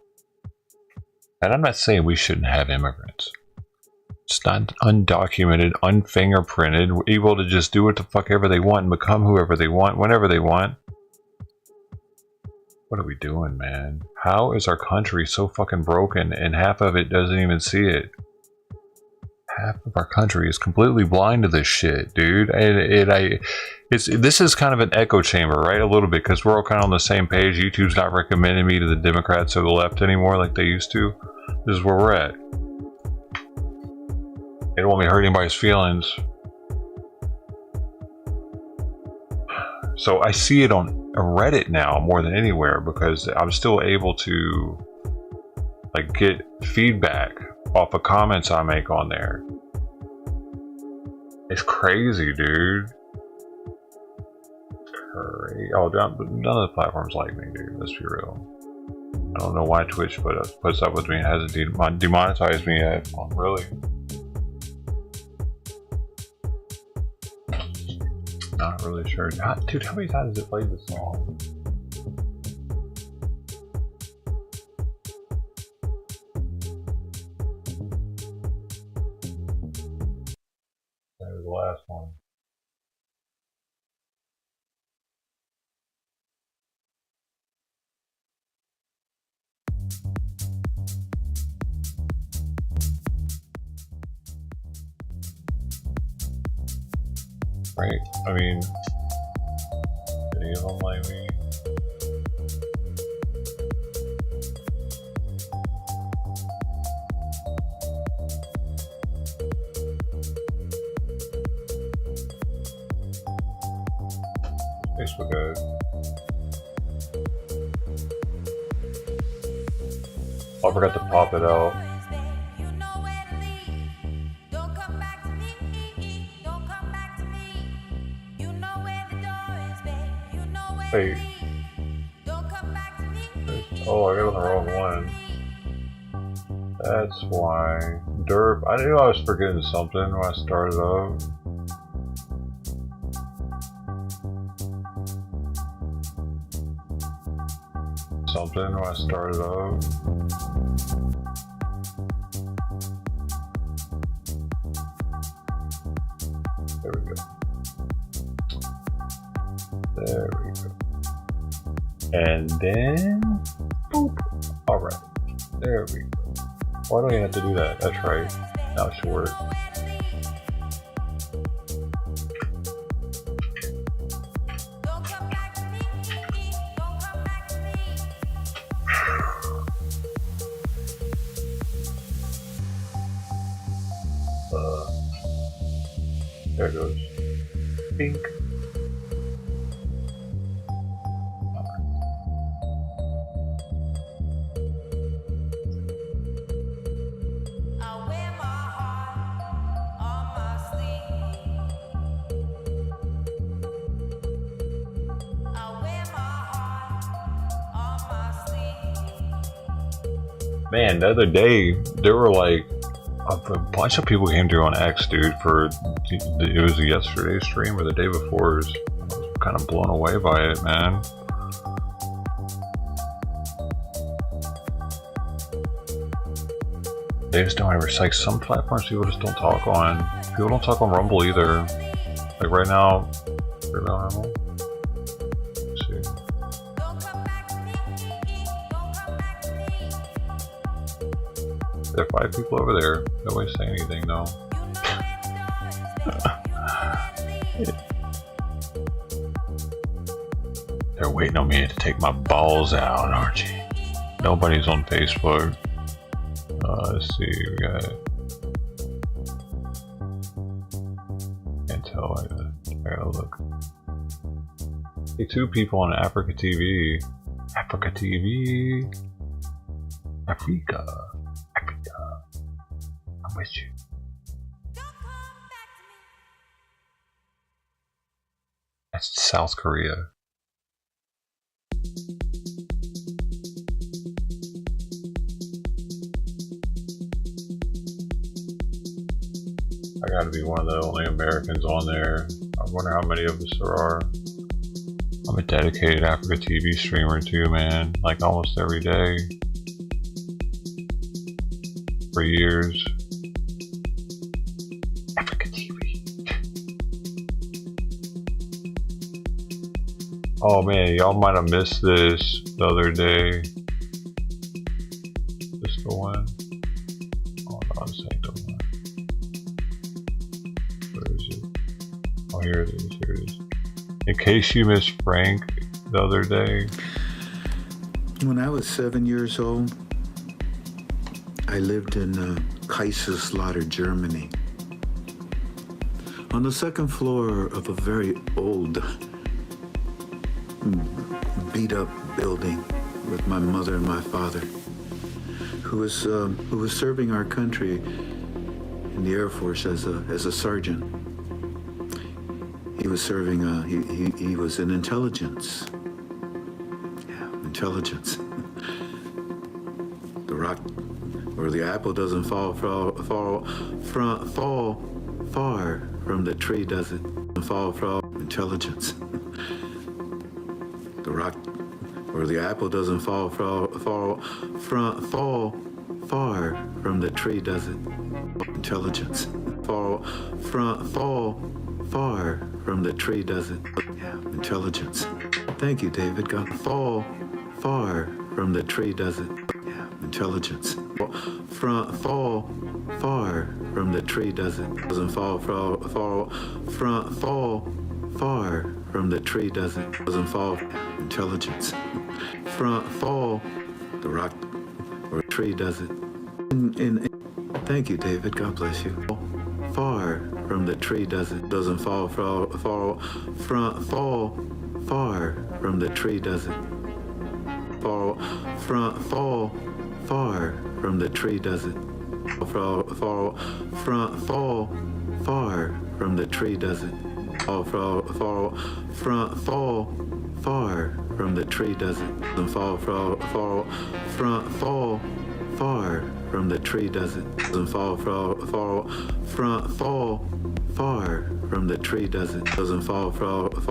And I'm not saying we shouldn't have immigrants. It's not undocumented, unfingerprinted, able to just do what the fuck ever they want and become whoever they want, whenever they want. What are we doing, man? How is our country so fucking broken and half of it doesn't even see it? Half of our country is completely blind to this shit, dude. This is kind of an echo chamber, right? A little bit, because we're all kind of on the same page. YouTube's not recommending me to the Democrats or the left anymore like they used to. This is where we're at. They don't want me to hurt anybody's feelings. So I see it on Reddit now more than anywhere, because I'm still able to like get feedback off of comments I make on there. It's crazy, dude. Oh, none of the platforms like me, dude. Let's be real. I don't know why Twitch puts up with me and hasn't demonetized me yet. Oh, really? Not really sure. Dude, how many times has it played this song? That was the last one. Right? I mean, any of them like me? Facebook guys. Oh, I forgot to pop it out. Wait. Oh, I got on the wrong one. That's why. Derp. I knew I was forgetting something when I started up. Something when I started up. There we go. There we go. And then, boop. Alright. There we go. Why don't you have to do that? That's right. Now it should work. There it goes. Pink. Man, the other day there were like a bunch of people came through on X, dude. For it was yesterday's stream or the day before's. I was kind of blown away by it, man. They just don't ever like some platforms. People just don't talk on. People don't talk on Rumble either. Like right now, Rumble. Let's see. There are 5 people over there. Nobody's saying anything, though. They're waiting on me to take my balls out, aren't you? Nobody's on Facebook. Let's see, we got... Can't tell, I gotta look. Hey, 2 people on Africa TV. Africa TV. Africa. I'm with you. That's South Korea. I gotta be one of the only Americans on there. I wonder how many of us there are. I'm a dedicated Africa TV streamer too, man. Like almost every day. For years. Africa TV. Oh man, y'all might have missed this the other day. This the one? Oh no, this ain't the one. Where is it? Oh, here it is, here it is. In case you missed Frank the other day. When I was 7 years old, I lived in Kaiserslautern, Germany. On the second floor of a very old, beat-up building with my mother and my father, who was serving our country in the Air Force as a sergeant. He was serving. He was in intelligence. Yeah, intelligence. The rock. Or the apple doesn't fall far from the tree, does it? Fall from intelligence. The rock, or the apple doesn't fall far from the tree, does it? Intelligence. Fall far from the tree, does it? Yeah, intelligence. Thank you, David. God, fall far from the tree, does it? Yeah, intelligence. Fall far from the tree, does it? Doesn't fall far from the tree, does it? Doesn't fall. Intelligence. Fall the rock or tree, does it? Thank you, David. God bless you. Far from the tree, does it? Doesn't fall far from the tree, does it? Fall far from the tree, does it? Fall far from the tree, does it? Fall far from the tree, does it? Doesn't fall far from the tree, does it? Doesn't fall far from the tree, does it? Doesn't fall far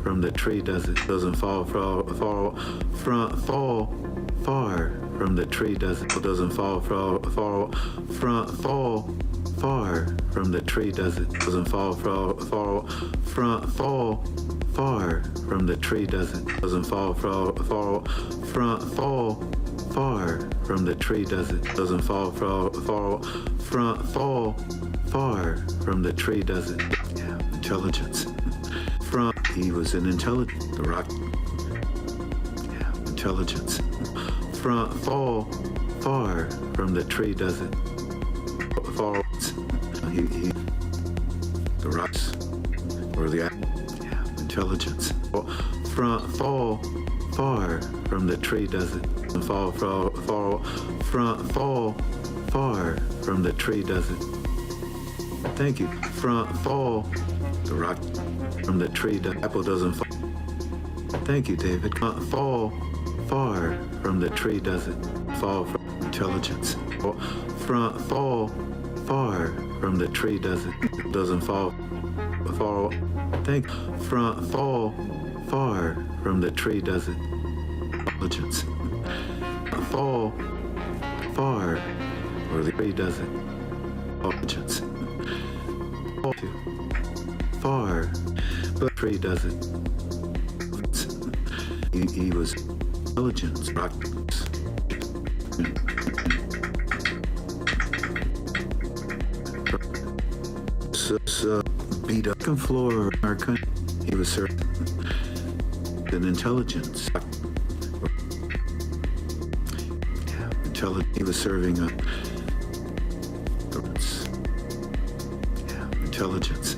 from the tree, does it? Doesn't fall far from the tree, does it? Doesn't fall far from the tree, does it? Doesn't fall far from the tree, does it? Doesn't fall far far from the tree doesn't fall far from the tree, does it? Yeah, intelligence. He was an intelligent. The rock. Yeah, intelligence. Fall far from the tree, does it? Fall. The rocks or the intelligence. Fall far from the tree, does it? Fall far from the tree, does it? Thank you. Fall the rock from the tree. The apple doesn't fall. Thank you, David. Fall far from the tree, does it? Fall from intelligence. Fall far from the tree, does it? Doesn't fall. Thank you. Fall far from the tree, does it? Intelligence. Fall far or the tree, does it? Intelligence. Fall far but tree, does it? He was intelligence. Rocks. Beat up on floor of our country. He was serving an intelligence. He was serving a intelligence.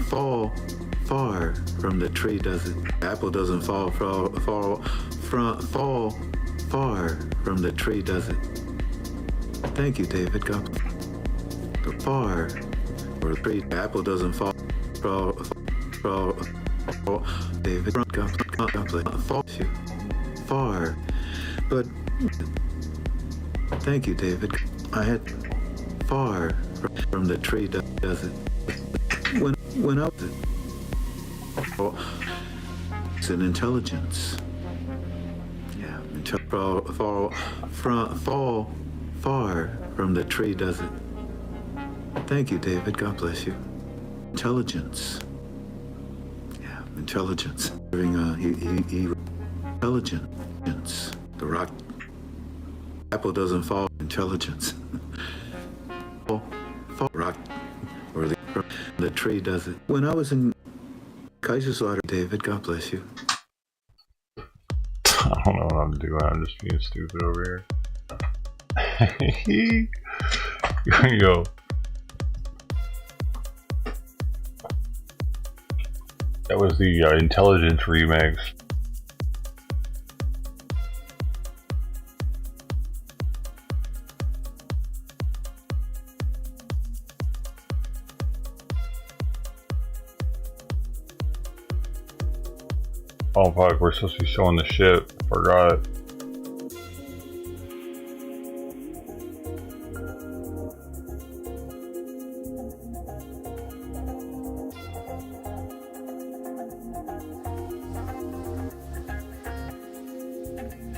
Fall far from the tree, does it? Apple doesn't fall far from the tree, does it? Thank you, David. Far or the tree. Apple doesn't fall David. Far, but thank you, David. I had far from the tree, does it? When up it's an intelligence. Yeah, fall far from the tree, does it? Thank you, David. God bless you. Intelligence. Yeah, intelligence. Intelligence. The rock. Apple doesn't fall. Intelligence. Fall rock or the tree, does it? When I was in Kaiserslautern, David, God bless you. I don't know what I'm doing. I'm just being stupid over here. Yo. That was the Intelligence remix. Oh fuck, we're supposed to be showing the ship. Forgot.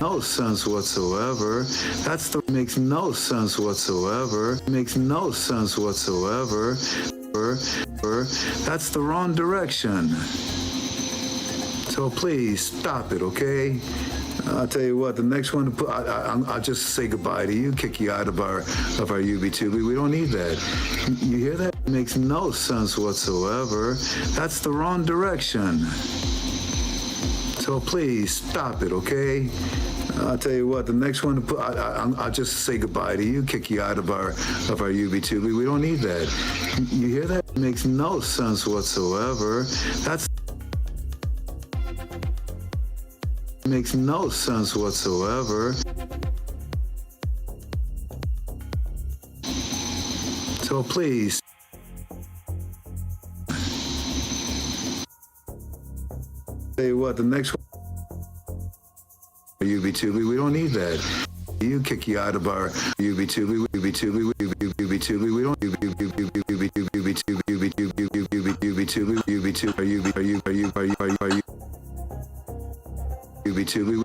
No sense whatsoever. Makes no sense whatsoever. Makes no sense whatsoever. That's the wrong direction. So please stop it, okay? I'll tell you what. The next one, I'll just say goodbye to you, kick you out of our UB2. We don't need that. You hear that? It makes no sense whatsoever. That's the wrong direction. So please stop it, okay? I'll tell you what. The next one, I'll just say goodbye to you, kick you out of our UB2. We don't need that. You hear that? It makes no sense whatsoever. Makes no sense whatsoever. So please. Tell you what, the next one. UB2, we don't need that. You kick you out of our UB2. We don't UB2. Are you? UB2.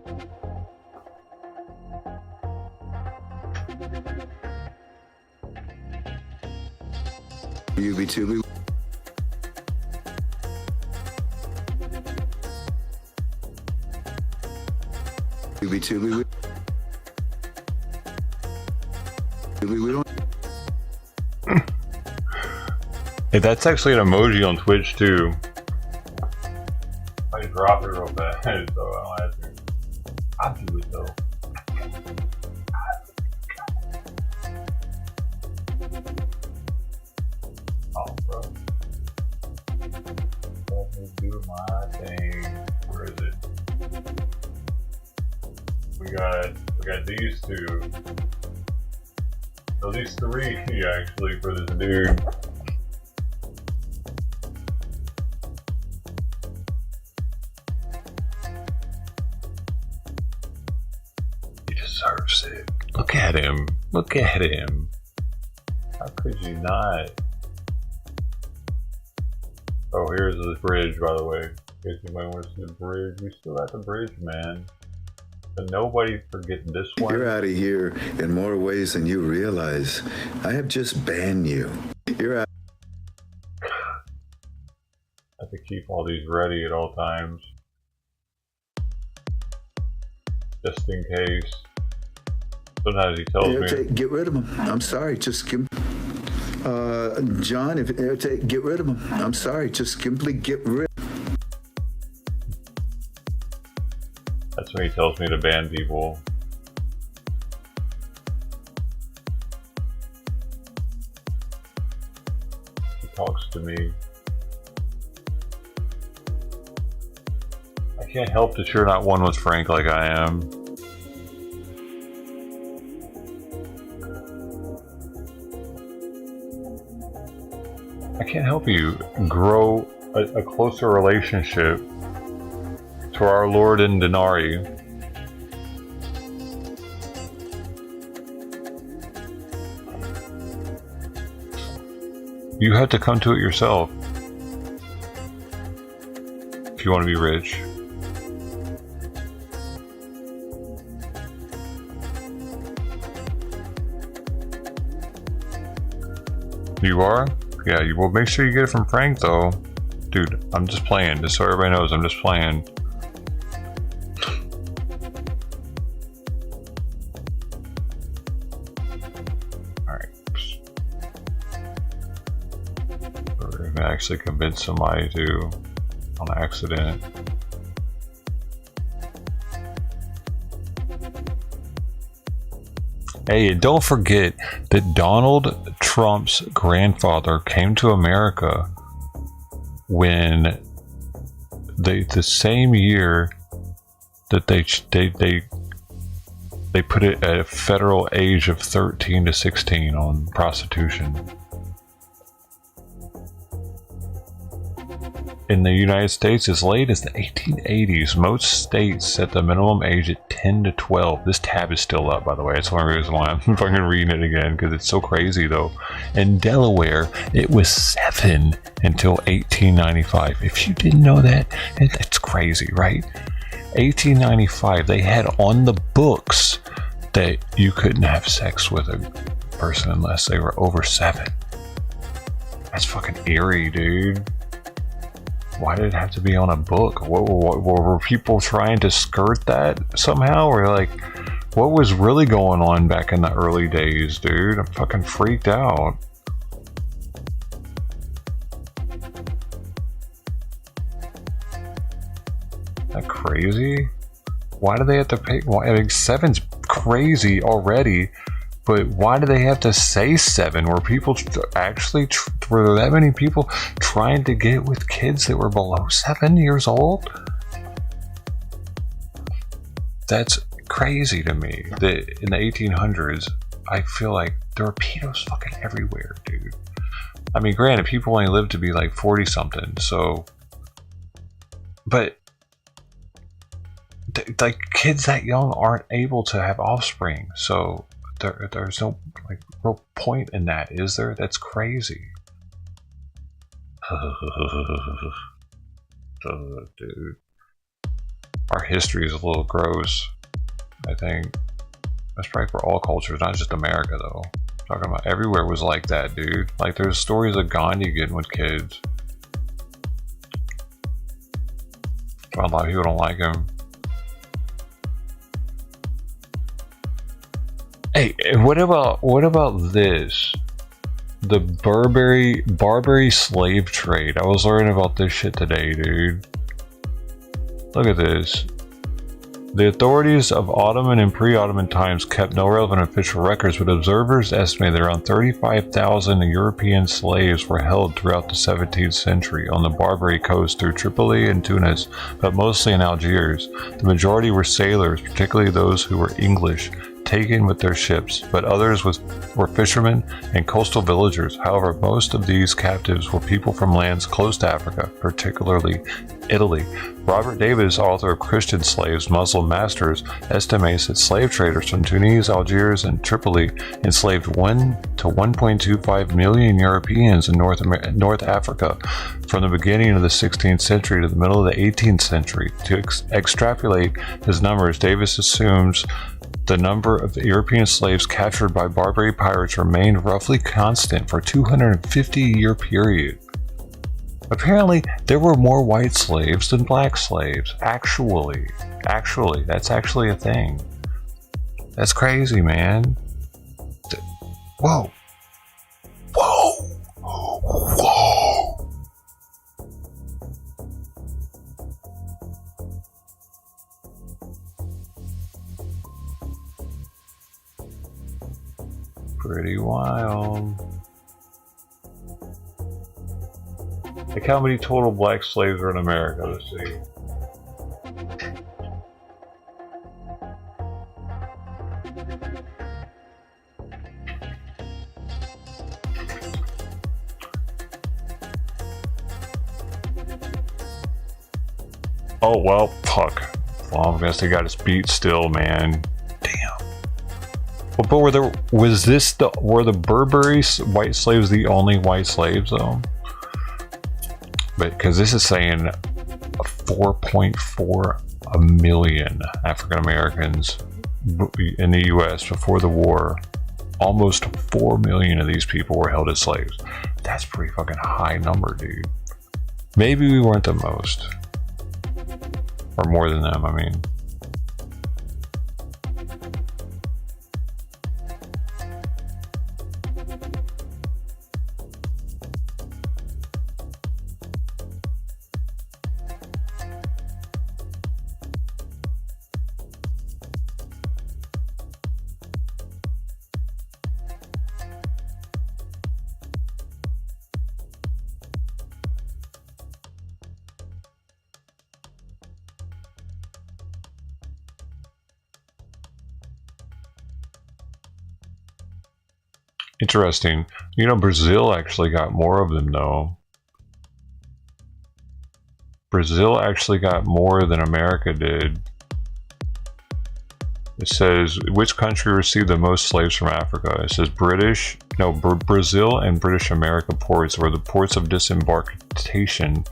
UB2. UB2. We don't. Hey, that's actually an emoji on Twitch too. I drop it real fast, so I don't have to. I'll do it though. Oh, bro. Let me do my thing. Where is it? We got these two. So these three actually for this dude. He deserves it. Look at him. Look at him. How could you not? Oh, here's the bridge, by the way. In case anybody wants to see the bridge, we still got the bridge, man. But nobody forget this one. You're out of here in more ways than you realize. I have just banned you. You're out. I have to keep all these ready at all times. Just in case. Sometimes he tells me. Get rid of him. I'm sorry. Just give. John, get rid of him. I'm sorry. Just simply get rid. That's when he tells me to ban people. He talks to me. I can't help that you're not one with Frank like I am. I can't help you grow a closer relationship to our Lord and Denari. You have to come to it yourself if you want to be rich. You are? Yeah, you will. Make sure you get it from Frank though. Dude, I'm just playing, just so everybody knows I'm just playing. Actually convince somebody to on accident. Hey, and don't forget that Donald Trump's grandfather came to America when the same year that they put it at a federal age of 13 to 16 on prostitution. In the United States, as late as the 1880s, most states set the minimum age at 10 to 12. This tab is still up, by the way. That's the only reason why I'm fucking reading it again, because it's so crazy, though. In Delaware, it was 7 until 1895. If you didn't know that, that's crazy, right? 1895, they had on the books that you couldn't have sex with a person unless they were over 7. That's fucking eerie, dude. Why did it have to be on a book? What were people trying to skirt that somehow? Or like, what was really going on back in the early days, dude? I'm fucking freaked out. That crazy? Why do they have to pay? I mean, 7's crazy already. But why do they have to say 7? Were people actually, were there that many people trying to get with kids that were below 7 years old? That's crazy to me. That in the 1800s, I feel like there were pedos fucking everywhere, dude. I mean, granted, people only lived to be like 40 something, so. But like kids that young aren't able to have offspring, so. There's no like real point in that, is there? That's crazy. Dude. Our history is a little gross, I think. That's probably for all cultures, not just America, though. Talking about everywhere was like that, dude. Like, there's stories of Gandhi getting with kids. A lot of people don't like him. Hey, Hey, what about this? The Barbary slave trade. I was learning about this shit today, dude. Look at this. The authorities of Ottoman and pre-Ottoman times kept no relevant official records, but observers estimate that around 35,000 European slaves were held throughout the 17th century on the Barbary coast through Tripoli and Tunis, but mostly in Algiers. The majority were sailors, particularly those who were English, taken with their ships, but others were fishermen and coastal villagers. However, most of these captives were people from lands close to Africa, particularly Italy. Robert Davis, author of Christian Slaves, Muslim Masters, estimates that slave traders from Tunis, Algiers, and Tripoli enslaved 1 to 1.25 million Europeans in North Africa from the beginning of the 16th century to the middle of the 18th century. To extrapolate his numbers, Davis assumes the number of European slaves captured by Barbary pirates remained roughly constant for a 250-year period. Apparently, there were more white slaves than black slaves. Actually, that's actually a thing. That's crazy, man. Whoa. Pretty wild. Like how many total black slaves are in America? Let's see. Oh well, fuck. Well, I guess they got us beat still, man. But were the Barbary white slaves the only white slaves though? But because this is saying 4.4 million African Americans in the U.S. before the war, almost 4 million of these people were held as slaves. That's a pretty fucking high number, dude. Maybe we weren't the most, or more than them. I mean. Interesting. You know, Brazil actually got more of them, though. Brazil actually got more than America did. It says, which country received the most slaves from Africa? It says Brazil and British America ports were the ports of disembarkation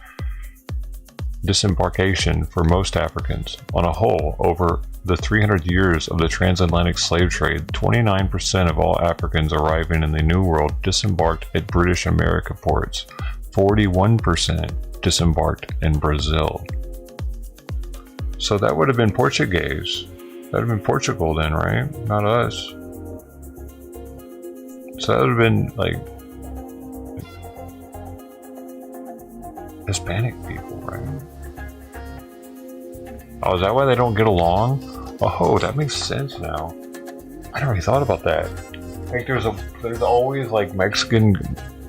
for most Africans. On a whole, over the 300 years of the transatlantic slave trade, 29% of all Africans arriving in the New World disembarked at British America ports. 41% disembarked in Brazil. So that would have been Portuguese. That would have been Portugal then, right? Not us. So that would have been like Hispanic people, right? Oh, is that why they don't get along? Oh, that makes sense now. I never really thought about that. Like there's always like Mexican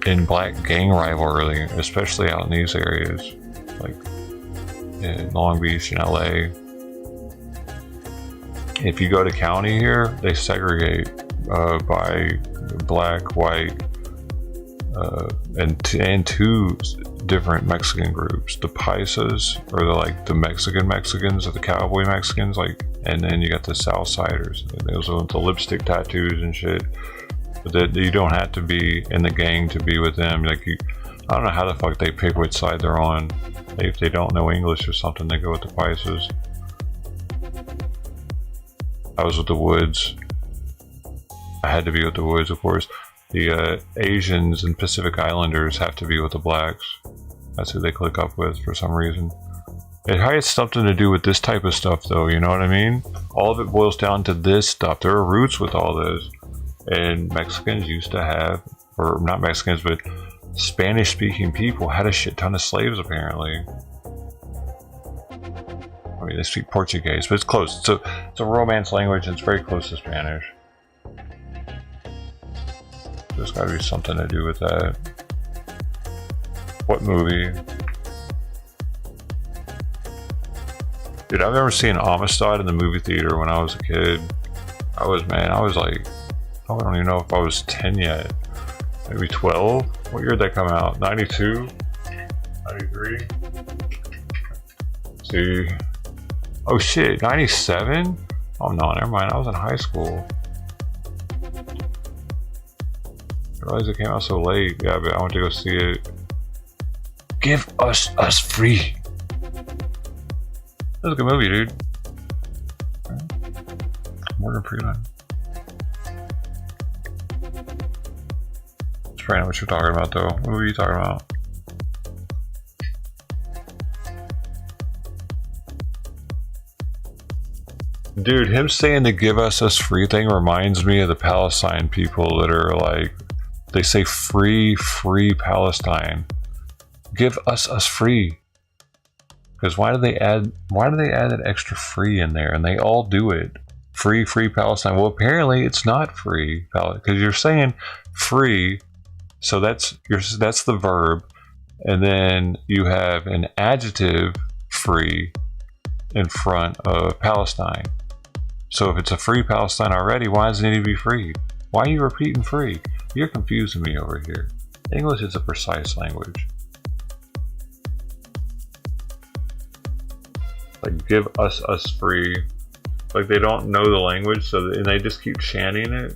and black gang rivalry, especially out in these areas, like in Long Beach and LA. If you go to county here, they segregate by black, white, and two different Mexican groups. The Paisas are the Mexicans or the cowboy Mexicans, and then you got the Southsiders. Those are with the lipstick tattoos and shit. But you don't have to be in the gang to be with them. I don't know how the fuck they pick which side they're on. If they don't know English or something, they go with the Paisas. I was with the Woods. I had to be with the Woods, of course. The Asians and Pacific Islanders have to be with the blacks. That's who they click up with for some reason. It has something to do with this type of stuff, though, you know what I mean? All of it boils down to this stuff. There are roots with all this. And Mexicans used to have, or not Mexicans, but Spanish-speaking people had a shit ton of slaves, apparently. I mean, they speak Portuguese, but it's close. It's a Romance language, and it's very close to Spanish. There's got to be something to do with that. What movie? Dude, I've never seen Amistad in the movie theater when I was a kid. I was like, I don't even know if I was 10 yet. Maybe 12? What year did that come out? 92? 93? See. Oh shit, 97? Oh no, never mind. I was in high school. I realized it came out so late. Yeah, but I went to go see it. Give us free. That was a good movie, dude. Morgan Freeman. That's probably not what you're talking about, though. What were you talking about? Dude, him saying the give us free thing reminds me of the Palestine people that are like, they say free Palestine. Give us free. Because why do they add that extra free in there? And they all do it. Free Palestine. Well, apparently it's not free, because you're saying free, so that's the verb, and then you have an adjective free in front of Palestine. So if it's a free Palestine already, why does it need to be free? Why are you repeating free? You're confusing me over here. English is a precise language. Like, give us free. Like, they don't know the language, and they just keep chanting it.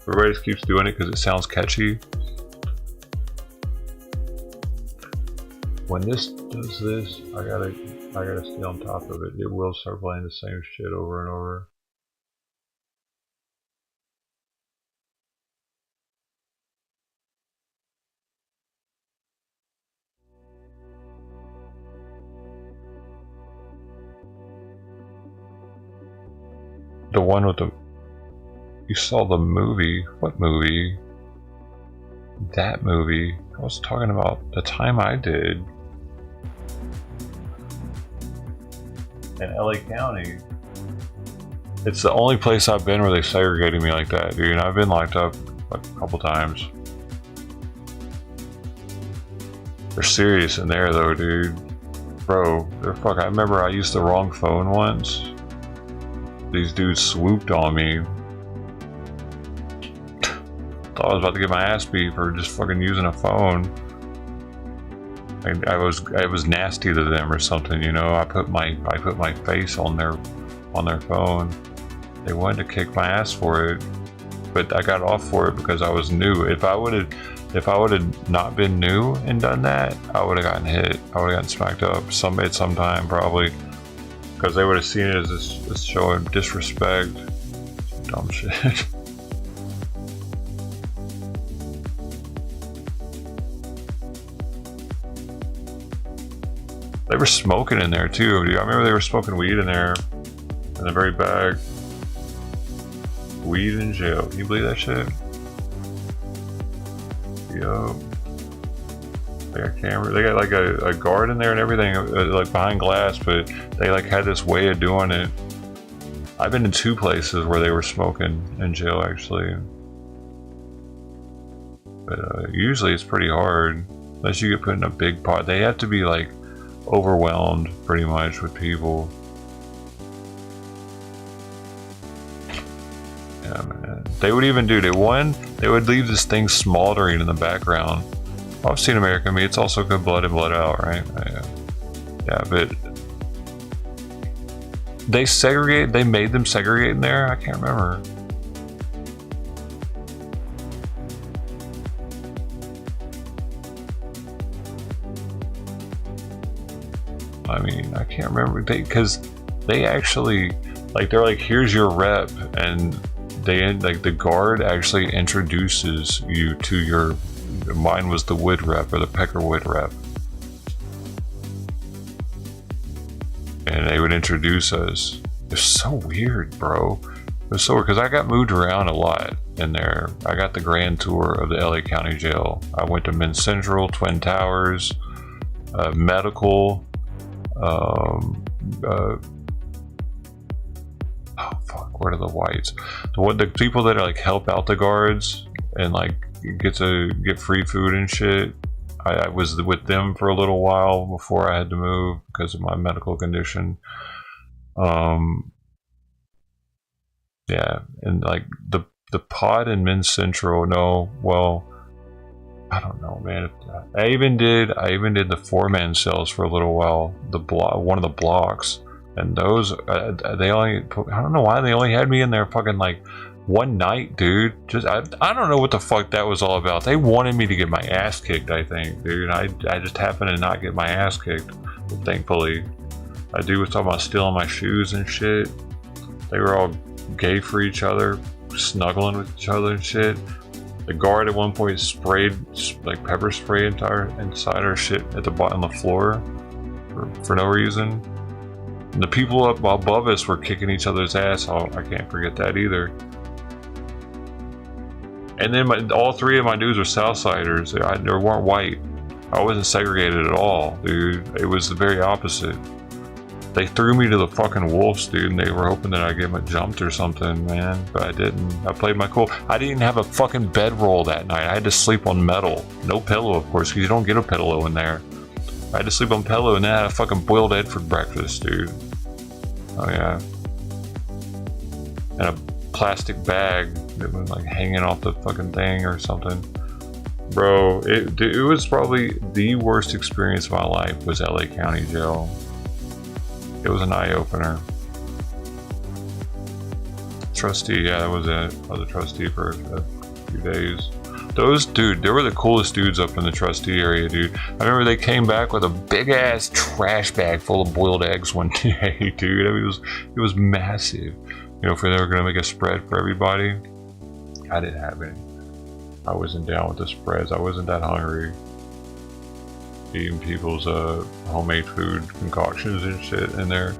Everybody just keeps doing it because it sounds catchy. When this does this, I gotta stay on top of it. It will start playing the same shit over and over. The one with the... You saw the movie. What movie? That movie. I was talking about the time I did. In LA County. It's the only place I've been where they segregated me like that, dude. I've been locked up like a couple times. They're serious in there though, dude. Bro, they're fuck. I remember I used the wrong phone once. These dudes swooped on me. Thought I was about to get my ass beat for just fucking using a phone. I was nasty to them or something, you know. I put my face on their phone. They wanted to kick my ass for it, but I got off for it because I was new. If I would have not been new and done that, I would have gotten hit. I would have gotten smacked up at some time probably. Because they would have seen it as this show of disrespect. Dumb shit. They were smoking in there too, dude. I remember they were smoking weed in there. In the very back. Weed in jail. Can you believe that shit? Yo. They got camera. They got like a guard in there and everything, like behind glass, but they like had this way of doing it. I've been in 2 places where they were smoking in jail actually, but usually it's pretty hard unless you get put in a big pot. They have to be like overwhelmed pretty much with people. Yeah, man. They would even do they would leave this thing smoldering in the background. I've seen American Me. It's also good blood in, blood out, right? Yeah, but they made them segregate in there? I can't remember. I mean, I can't remember. Because they actually, like, they're like, here's your rep, and they, like, the guard actually introduces you to your... Mine was the wood rep or the Peckerwood rep. and they would introduce us. It's so weird, bro. It's so weird because I got moved around a lot in there. I got the grand tour of the LA County Jail. I went to Men's Central, Twin Towers, medical. Oh fuck, what are the whites? The people that are like help out the guards and like get free food and shit. I was with them for a little while before I had to move because of my medical condition. Yeah, and like the pod in Men's Central. No, well, I don't know, man. I even did the 4-man cells for a little while. One of the blocks. And those, they only, I don't know why they only had me in there fucking like one night, dude. I don't know what the fuck that was all about. They wanted me to get my ass kicked, I think, dude. I just happened to not get my ass kicked. But thankfully, a dude was talking about stealing my shoes and shit. They were all gay for each other, snuggling with each other and shit. The guard at one point sprayed, like pepper spray inside our shit at the bottom of the floor for no reason. And the people up above us were kicking each other's ass. Oh, I can't forget that either. And then all three of my dudes were Southsiders. They weren't white. I wasn't segregated at all, dude. It was the very opposite. They threw me to the fucking wolves, dude, and they were hoping that I'd get jumped or something, man. But I didn't. I played my cool. I didn't have a fucking bedroll that night. I had to sleep on metal. No pillow, of course, because you don't get a pillow in there. I had to sleep on pillow, and then I had a fucking boiled egg for breakfast, dude. Oh yeah. And a plastic bag that was like hanging off the fucking thing or something. Bro, it was probably the worst experience of my life was LA County Jail. It was an eye-opener. Trustee, yeah, that was it. I was a trustee for a few days. Those, dude, they were the coolest dudes up in the trustee area, dude. I remember they came back with a big-ass trash bag full of boiled eggs one day, dude. I mean, it was massive. You know, if they were going to make a spread for everybody, I didn't have any. I wasn't down with the spreads. I wasn't that hungry. Eating people's homemade food concoctions and shit in there.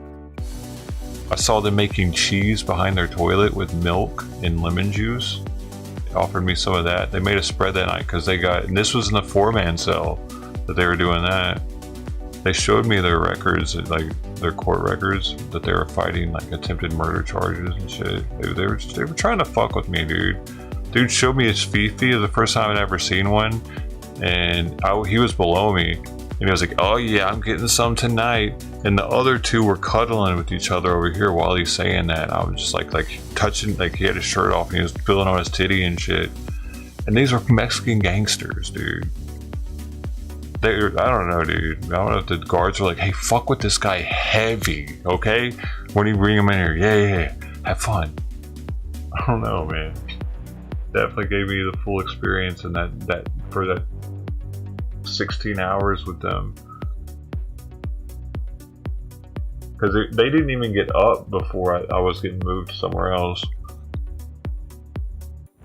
I saw them making cheese behind their toilet with milk and lemon juice. They offered me some of that. They made a spread that night because and this was in the 4-man cell that they were doing that. They showed me their records, like their court records, that they were fighting like attempted murder charges and shit. They were trying to fuck with me, dude. Dude showed me his Fifi. It was the first time I'd ever seen one. And he was below me, and he was like, "Oh yeah, I'm getting some tonight." And the other two were cuddling with each other over here while he's saying that. I was just like touching, like he had his shirt off and he was feeling on his titty and shit. And these were Mexican gangsters, dude. I don't know, dude. I don't know if the guards were like, "Hey, fuck with this guy heavy, okay? When you bring him in here, yeah, have fun." I don't know, man. Definitely gave me the full experience in that 16 hours with them, because they didn't even get up before I was getting moved somewhere else.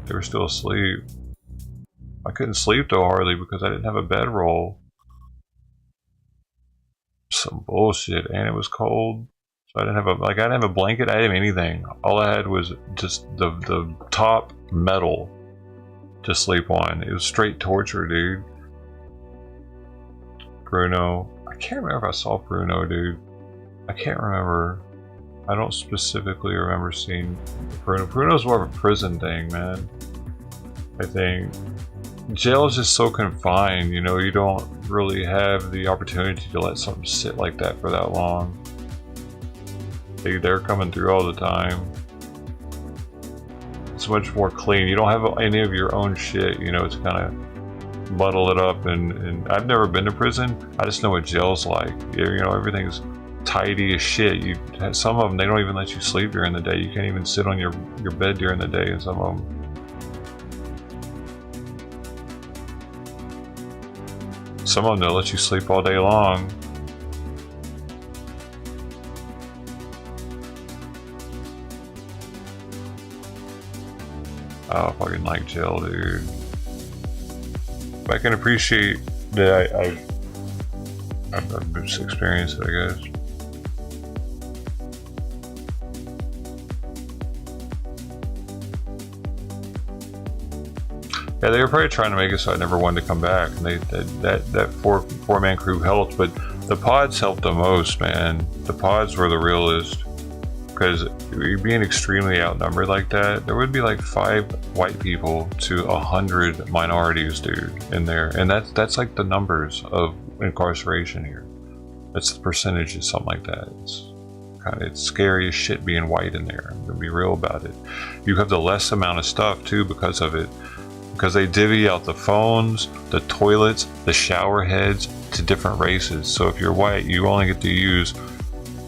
They were still asleep. I couldn't sleep though hardly because I didn't have a bedroll. Some bullshit, and it was cold, so I didn't have a blanket. I didn't have anything. All I had was just the top metal to sleep on. It was straight torture, dude. Bruno. I can't remember if I saw Bruno, dude. I can't remember. I don't specifically remember seeing Bruno. Bruno's more of a prison thing, man. I think. Jail is just so confined, you know, you don't really have the opportunity to let something sit like that for that long. They're coming through all the time. It's much more clean. You don't have any of your own shit, you know, it's kind of muddle it up, and I've never been to prison. I just know what jail's like. You know, everything's tidy as shit. Some of them, they don't even let you sleep during the day. You can't even sit on your bed during the day in some of them. Some of them, they'll let you sleep all day long. I fucking like jail, dude. I can appreciate that I've experienced it, I guess. Yeah, they were probably trying to make it so I never wanted to come back. And that four-man crew helped, but the pods helped the most, man. The pods were the realest. Because being extremely outnumbered like that, there would be like 5 white people to 100 minorities, dude, in there. And that's like the numbers of incarceration here. That's the percentages, something like that. It's scary as shit being white in there. I'm gonna be real about it. You have the less amount of stuff too because of it. Because they divvy out the phones, the toilets, the shower heads to different races. So if you're white, you only get to use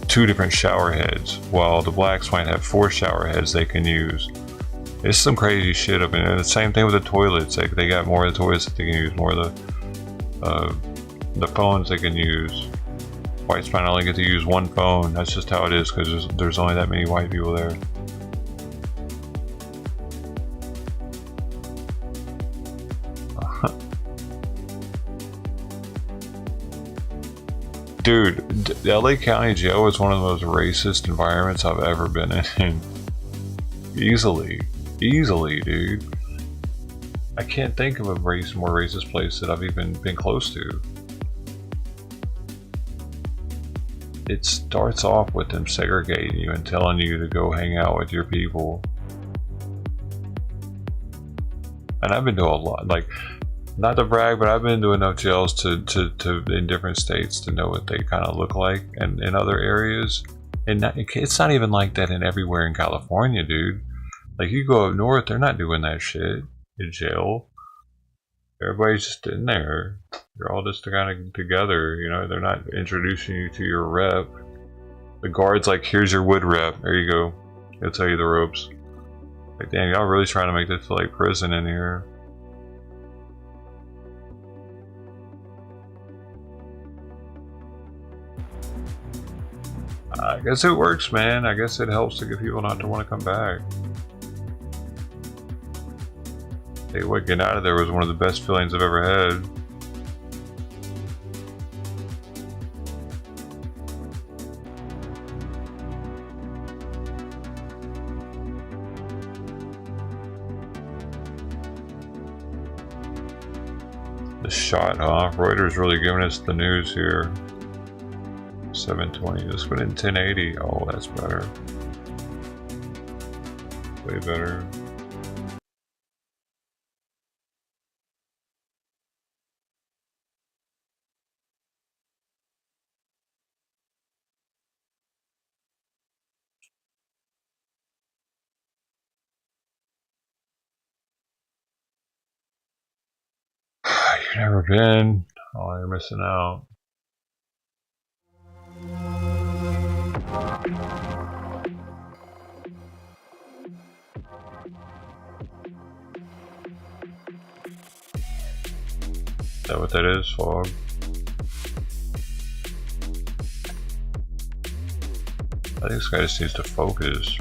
2 different shower heads, while the blacks might have 4 shower heads they can use. It's some crazy shit up in there. The same thing with the toilets. They got more of the toilets that they can use, more of the phones they can use. Whites might only get to use 1 phone. That's just how it is because there's only that many white people there. Dude, the LA County Jail is one of the most racist environments I've ever been in. Easily, dude. I can't think of a more racist place that I've even been close to. It starts off with them segregating you and telling you to go hang out with your people. And I've been to a lot, like, not to brag, but I've been to enough jails to in different states to know what they kind of look like, and in other areas. And it's not even like that in everywhere in California, dude. Like, you go up north, they're not doing that shit in jail. Everybody's just in there. You're all just kind of together, you know. They're not introducing you to your rep. The guard's like, here's your wood rep. There you go. He'll tell you the ropes. Like, damn, y'all really trying to make this feel like prison in here. I guess it works, man. I guess it helps to get people not to want to come back. Hey, what, getting out of there was one of the best feelings I've ever had. The shot, huh? Reuters really giving us the news here. 720. This went in 1080. Oh, that's better. Way better. You've never been. Oh, you're missing out. Is that what that is, Fog? I think this guy just needs to focus.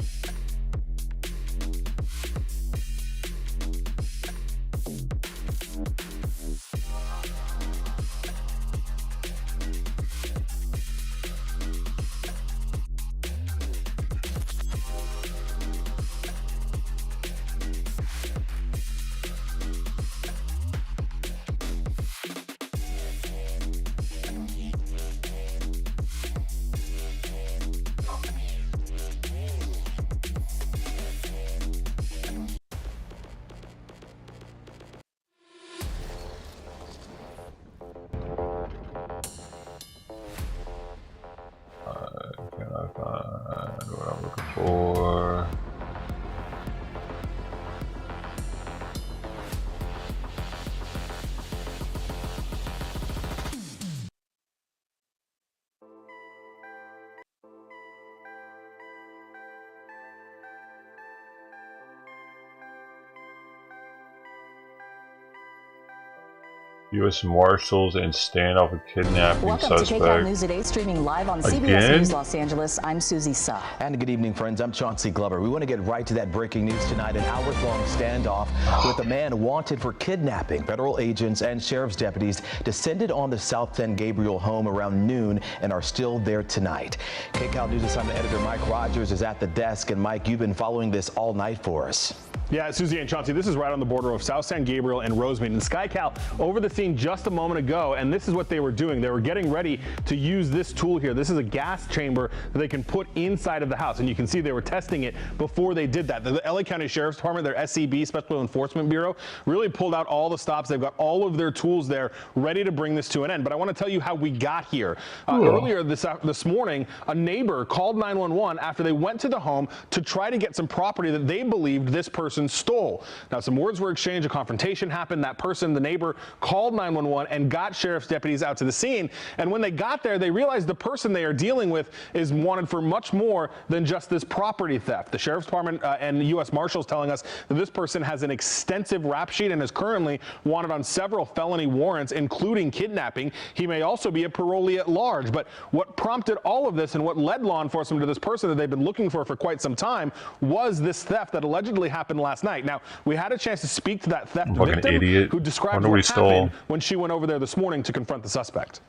U.S. Marshals in standoff with kidnapping Welcome suspect. to KCAL News at 8, streaming live on CBS News Los Angeles. I'm Susie Sa. And good evening, friends. I'm Chauncey Glover. We want to get right to that breaking news tonight. An hours-long standoff with a man wanted for kidnapping. Federal agents and sheriff's deputies descended on the South San Gabriel home around noon and are still there tonight. KCAL News assignment editor Mike Rogers is at the desk. And Mike, you've been following this all night for us. Yeah, Susie and Chauncey, this is right on the border of South San Gabriel and Rosemead. And SkyCal over the scene just a moment ago, and this is what they were doing. They were getting ready to use this tool here. This is a gas chamber that they can put inside of the house, and you can see they were testing it before they did that. The LA County Sheriff's Department, their SCB, Special Enforcement Bureau, really pulled out all the stops. They've got all of their tools there ready to bring this to an end. But I want to tell you how we got here. Earlier this morning, a neighbor called 911 after they went to the home to try to get some property that they believed this person stole. Now, some words were exchanged, a confrontation happened. That person, the neighbor, called 911 and got sheriff's deputies out to the scene. And when they got there, they realized the person they are dealing with is wanted for much more than just this property theft. The Sheriff's Department and the U.S. Marshals telling us that this person has an extensive rap sheet and is currently wanted on several felony warrants, including kidnapping. He may also be a parolee at large. But what prompted all of this and what led law enforcement to this person that they've been looking for quite some time was this theft that allegedly happened last night. Now, we had a chance to speak to that theft victim who described what happened when she went over there this morning to confront the suspect.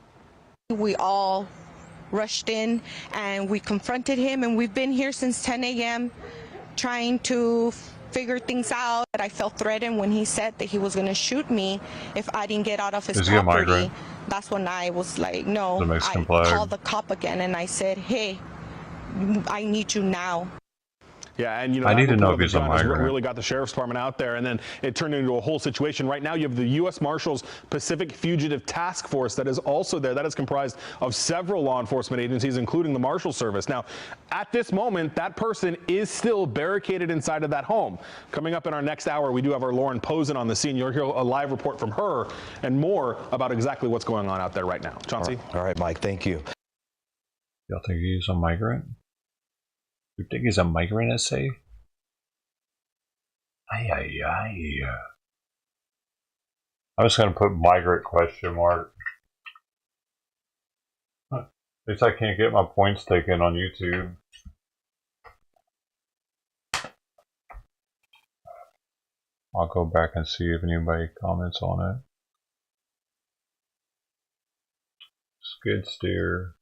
We all rushed in and we confronted him, and we've been here since 10 a.m. trying to figure things out. I felt threatened when he said that he was going to shoot me if I didn't get out of his property. That's when I was like, no. I called the cop again and I said, hey, I need you now. Yeah, and I need to know if he's a migrant. Really got the Sheriff's Department out there, and then it turned into a whole situation. Right now, you have the U.S. Marshals Pacific Fugitive Task Force that is also there. That is comprised of several law enforcement agencies, including the Marshal Service. Now, at this moment, that person is still barricaded inside of that home. Coming up in our next hour, we do have our Lauren Posen on the scene. You'll hear a live report from her and more about exactly what's going on out there right now. Chauncey? All right, Mike, thank you. Y'all think he's a migrant? You think he's a migrant, essay? Ay. I was going to put migrant question mark. At least I can't get my points taken on YouTube. I'll go back and see if anybody comments on it. Skid steer.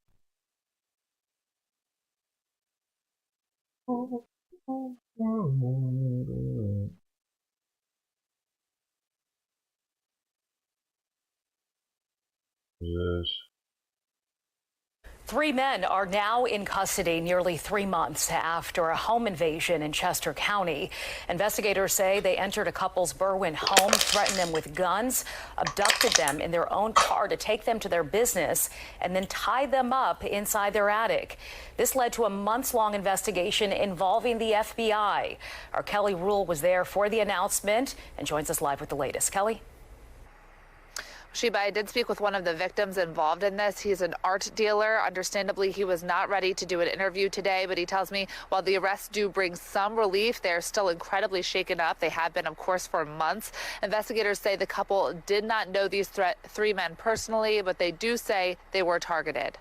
Yes. 3 men are now in custody nearly 3 months after a home invasion in Chester County. Investigators say they entered a couple's Berwyn home, threatened them with guns, abducted them in their own car to take them to their business, and then tied them up inside their attic. This led to a months-long investigation involving the FBI. Our Kelly Rule was there for the announcement and joins us live with the latest. Kelly? Sheba, I did speak with one of the victims involved in this. He's an art dealer. Understandably, he was not ready to do an interview today, but he tells me while the arrests do bring some relief, they're still incredibly shaken up. They have been, of course, for months. Investigators say the couple did not know these 3 men personally, but they do say they were targeted.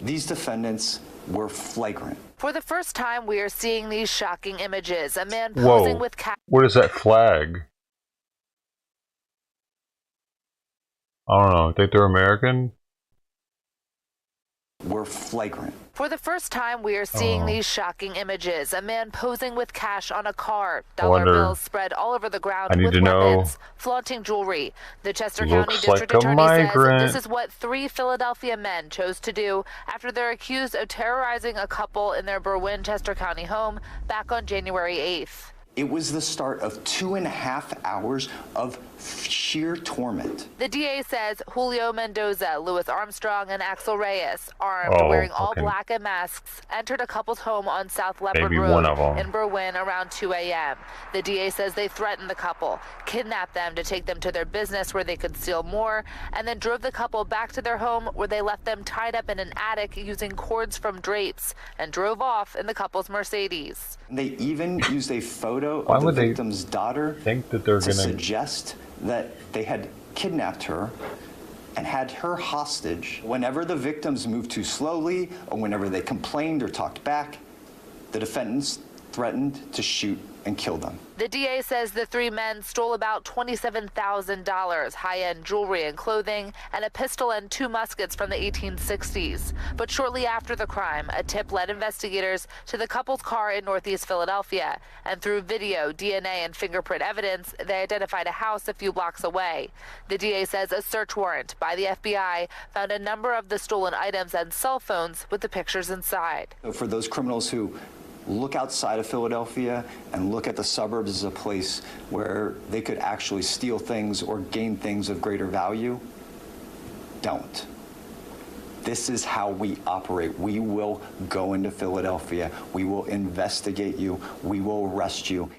These defendants were flagrant. For the first time, we are seeing these shocking images. A man posing with What is that flag? I don't know. Think they're American? Were flagrant. For the first time, we are seeing these shocking images. A man posing with cash on a car, dollar bills spread all over the ground with weapons, flaunting jewelry. The Chester County District Attorney says this is what 3 Philadelphia men chose to do after they're accused of terrorizing a couple in their Berwyn, Chester County home back on January 8th. It was the start of 2.5 hours of sheer torment. The DA says Julio Mendoza, Louis Armstrong, and Axel Reyes, armed, wearing all black and masks, entered a couple's home on South Leopard Road in Berwyn around 2 a.m. The DA says they threatened the couple, kidnapped them to take them to their business where they could steal more, and then drove the couple back to their home where they left them tied up in an attic using cords from drapes and drove off in the couple's Mercedes. They even used a photo of the victim's daughter think that they're to suggest that they had kidnapped her and had her hostage. Whenever the victims moved too slowly or whenever they complained or talked back, the defendants threatened to shoot and kill them. The DA says the three men stole about $27,000, high-end jewelry and clothing, and a pistol and 2 muskets from the 1860s. But shortly after the crime, a tip led investigators to the couple's car in Northeast Philadelphia, and through video, DNA, and fingerprint evidence, they identified a house a few blocks away. The DA says a search warrant by the FBI found a number of the stolen items and cell phones with the pictures inside. For those criminals who look outside of Philadelphia and look at the suburbs as a place where they could actually steal things or gain things of greater value, don't. This is how we operate. We will go into Philadelphia. We will investigate you. We will arrest you.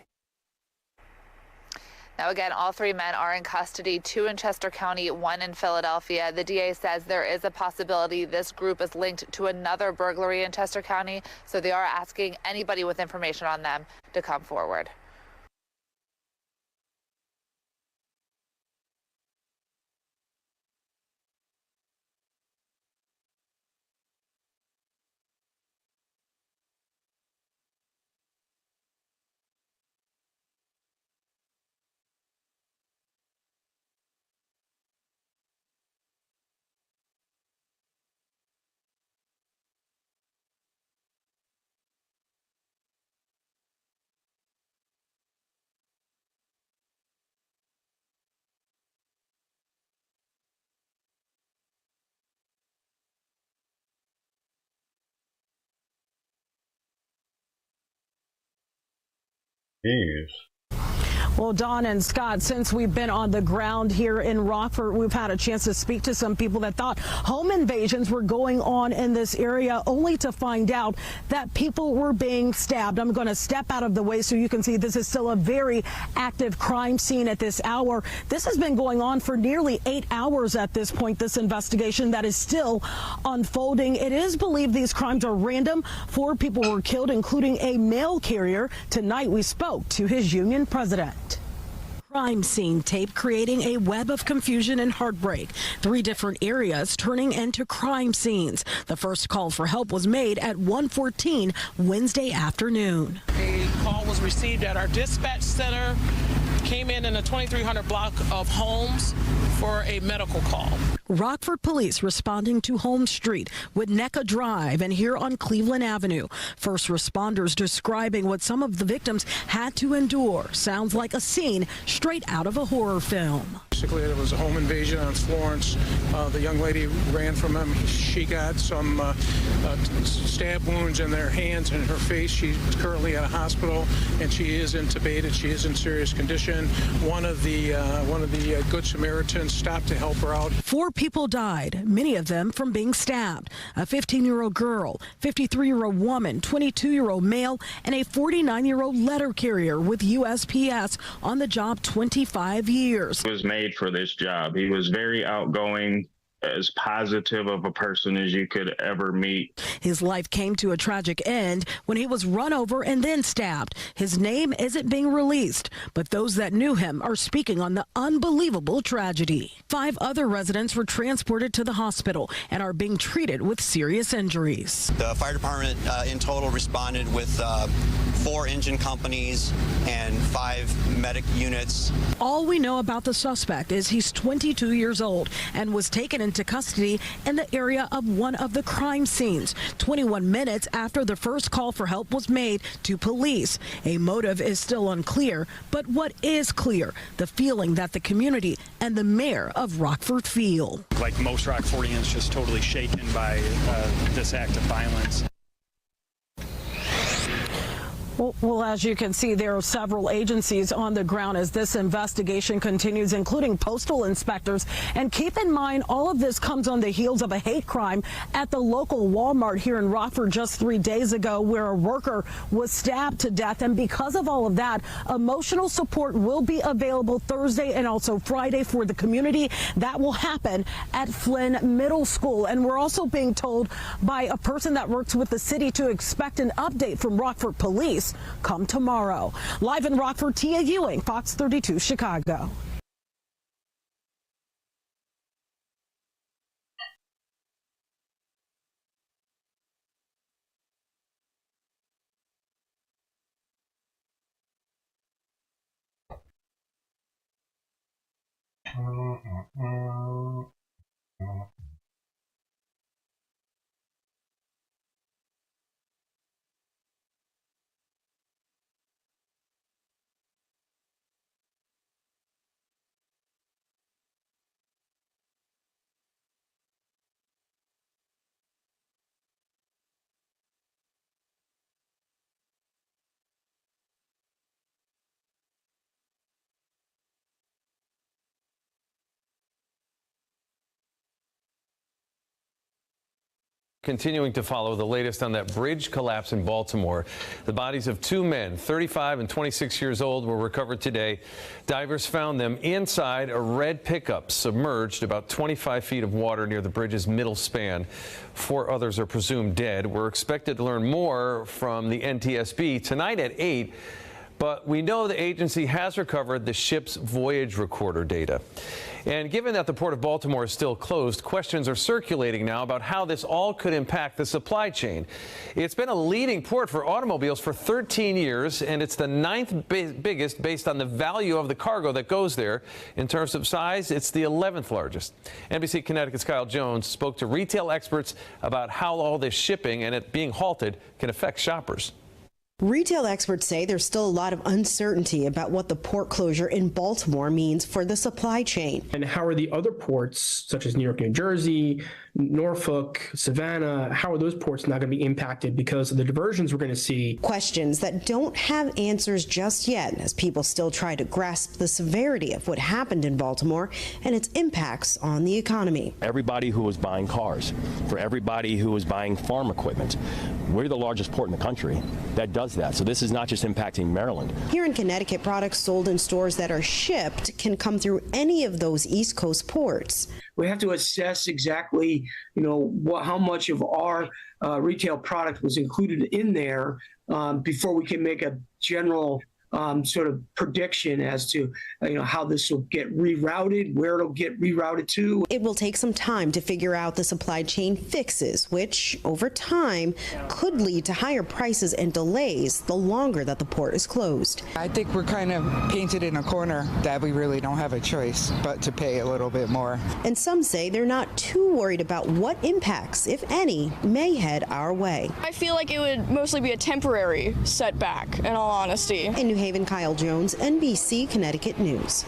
Now, again, all 3 men are in custody, 2 in Chester County, 1 in Philadelphia. The DA says there is a possibility this group is linked to another burglary in Chester County, so they are asking anybody with information on them to come forward. Jeez. Well, Don and Scott, since we've been on the ground here in Rockford, we've had a chance to speak to some people that thought home invasions were going on in this area, only to find out that people were being stabbed. I'm going to step out of the way so you can see this is still a very active crime scene at this hour. This has been going on for nearly 8 hours at this point, this investigation that is still unfolding. It is believed these crimes are random. 4 people were killed, including a mail carrier. Tonight, we spoke to his union president. Crime scene tape creating a web of confusion and heartbreak. 3 different areas turning into crime scenes. The first call for help was made at 1:14 Wednesday afternoon. A call was received at our dispatch center. Came in a 2300 block of homes for a medical call. Rockford police responding to Holmes Street, Winnetka Drive, and here on Cleveland Avenue. First responders describing what some of the victims had to endure. Sounds like a scene straight out of a horror film. Basically, there was a home invasion on Florence. The young lady ran from him. She got some stab wounds in their hands and her face. She's currently at a hospital, and she is intubated. She is in serious condition. One of the Good Samaritans stopped to help her out. 4 people died, many of them from being stabbed. A 15-year-old girl, 53-year-old woman, 22-year-old male, and a 49-year-old letter carrier with USPS on the job 25 years. He was made for this job. He was very outgoing, as positive of a person as you could ever meet. His life came to a tragic end when he was run over and then stabbed. His name isn't being released, but those that knew him are speaking on the unbelievable tragedy. 5 other residents were transported to the hospital and are being treated with serious injuries. The fire department in total responded with 4 engine companies and 5 medic units. All we know about the suspect is he's 22 years old and was taken into custody in the area of one of the crime scenes 21 minutes after the first call for help was made to police. A motive is still unclear, but what is clear, the feeling that the community and the mayor of Rockford feel. Like most Rockfordians, just totally shaken by this act of violence. Well, as you can see, there are several agencies on the ground as this investigation continues, including postal inspectors. And keep in mind, all of this comes on the heels of a hate crime at the local Walmart here in Rockford just 3 days ago, where a worker was stabbed to death. And because of all of that, emotional support will be available Thursday and also Friday for the community. That will happen at Flynn Middle School. And we're also being told by a person that works with the city to expect an update from Rockford Police come tomorrow. Live in Rockford, Tia Ewing, Fox 32, Chicago. Continuing to follow the latest on that bridge collapse in Baltimore. The bodies of two men, 35 and 26 years old, were recovered today. Divers found them inside a red pickup, submerged about 25 feet of water near the bridge's middle span. 4 others are presumed dead. We're expected to learn more from the NTSB tonight at 8. But we know the agency has recovered the ship's voyage recorder data. And given that the Port of Baltimore is still closed, questions are circulating now about how this all could impact the supply chain. It's been a leading port for automobiles for 13 years, and it's the 9th biggest based on the value of the cargo that goes there. In terms of size, it's the 11th largest. NBC Connecticut's Kyle Jones spoke to retail experts about how all this shipping and it being halted can affect shoppers. Retail experts say there's still a lot of uncertainty about what the port closure in Baltimore means for the supply chain. And how are the other ports, such as New York, New Jersey, Norfolk, Savannah, how are those ports not going to be impacted because of the diversions we're going to see? Questions that don't have answers just yet as people still try to grasp the severity of what happened in Baltimore and its impacts on the economy. Everybody who was buying cars, for everybody who was buying farm equipment, we're the largest port in the country that does that. So this is not just impacting Maryland. Here in Connecticut, products sold in stores that are shipped can come through any of those East Coast ports. We have to assess exactly, how much of our retail product was included in there before we can make a general sort of prediction as to how this will get rerouted, where it'll get rerouted to. It will take some time to figure out the supply chain fixes, which over time could lead to higher prices and delays the longer that the port is closed. I think we're kind of painted in a corner that we really don't have a choice but to pay a little bit more. And some say they're not too worried about what impacts, if any, may head our way. I feel like it would mostly be a temporary setback, in all honesty. In New Haven, Kyle Jones, NBC Connecticut News.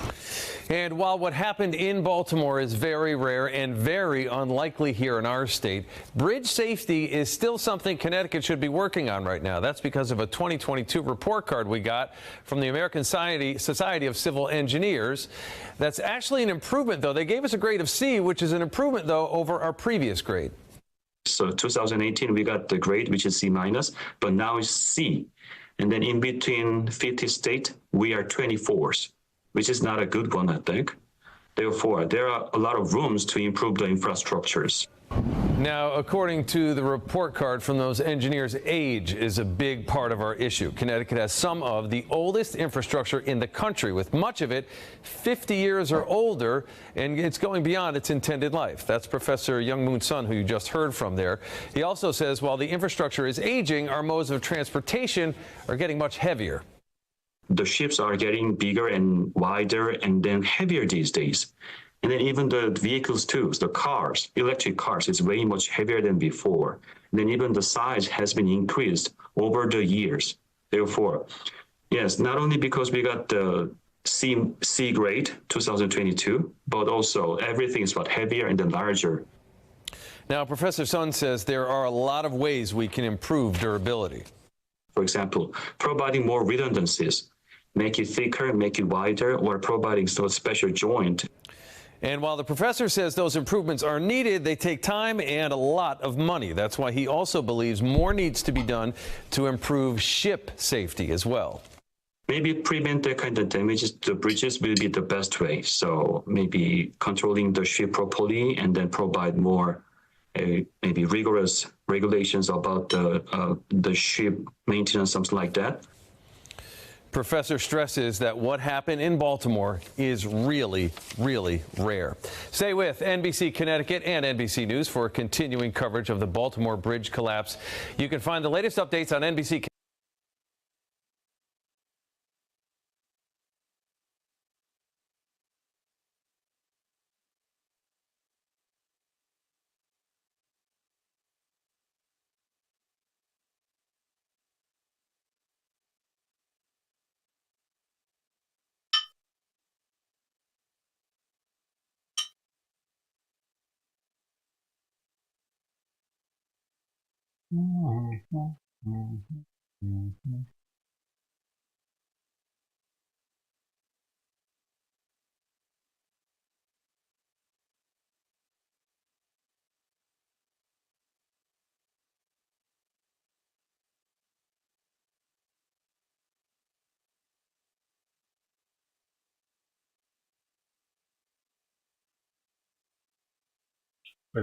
And while what happened in Baltimore is very rare and very unlikely here in our state, bridge safety is still something Connecticut should be working on right now. That's because of a 2022 report card we got from the American Society of Civil Engineers. That's actually an improvement, though. They gave us a grade of C, which is an improvement, though, over our previous grade. So 2018, we got the grade, which is C-, but now it's C. And then in between 50 states, we are 24th, which is not a good one, I think. Therefore, there are a lot of rooms to improve the infrastructures. Now, according to the report card from those engineers, age is a big part of our issue. Connecticut has some of the oldest infrastructure in the country, with much of it 50 years or older, and it's going beyond its intended life. That's Professor Youngmoon Sun, who you just heard from there. He also says while the infrastructure is aging, our modes of transportation are getting much heavier. The ships are getting bigger and wider and then heavier these days. And then even the vehicles too, the cars, electric cars, is way much heavier than before. And then even the size has been increased over the years. Therefore, yes, not only because we got the C grade 2022, but also everything is about heavier and then larger. Now, Professor Sun says there are a lot of ways we can improve durability. For example, providing more redundancies, make it thicker, make it wider, or providing some special joint. And while the professor says those improvements are needed, they take time and a lot of money. That's why he also believes more needs to be done to improve ship safety as well. Maybe prevent that kind of damages to the bridges will be the best way. So maybe controlling the ship properly and then provide more maybe rigorous regulations about the ship maintenance, something like that. Professor stresses that what happened in Baltimore is really, really rare. Stay with NBC Connecticut and NBC News for continuing coverage of the Baltimore bridge collapse. You can find the latest updates on NBC. Did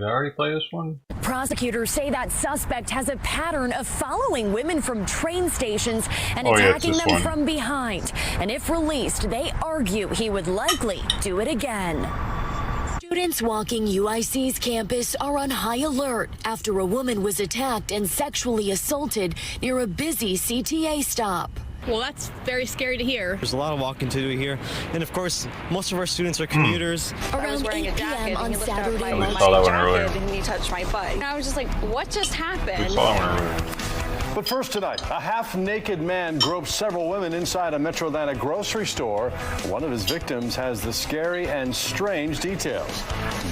I already play this one? Prosecutors say that suspect has a pattern of following women from train stations and attacking them from behind. And if released, they argue he would likely do it again. Students walking UIC's campus are on high alert after a woman was attacked and sexually assaulted near a busy CTA stop. Well, that's very scary to hear. There's a lot of walking to do here. And of course, most of our students are commuters. Around 8 p.m. on Saturday I saw that one earlier. And he touched my butt. And I was just like, what just happened? I saw that one earlier. But first tonight, a half-naked man groped several women inside a Metro Atlanta grocery store. One of his victims has the scary and strange details.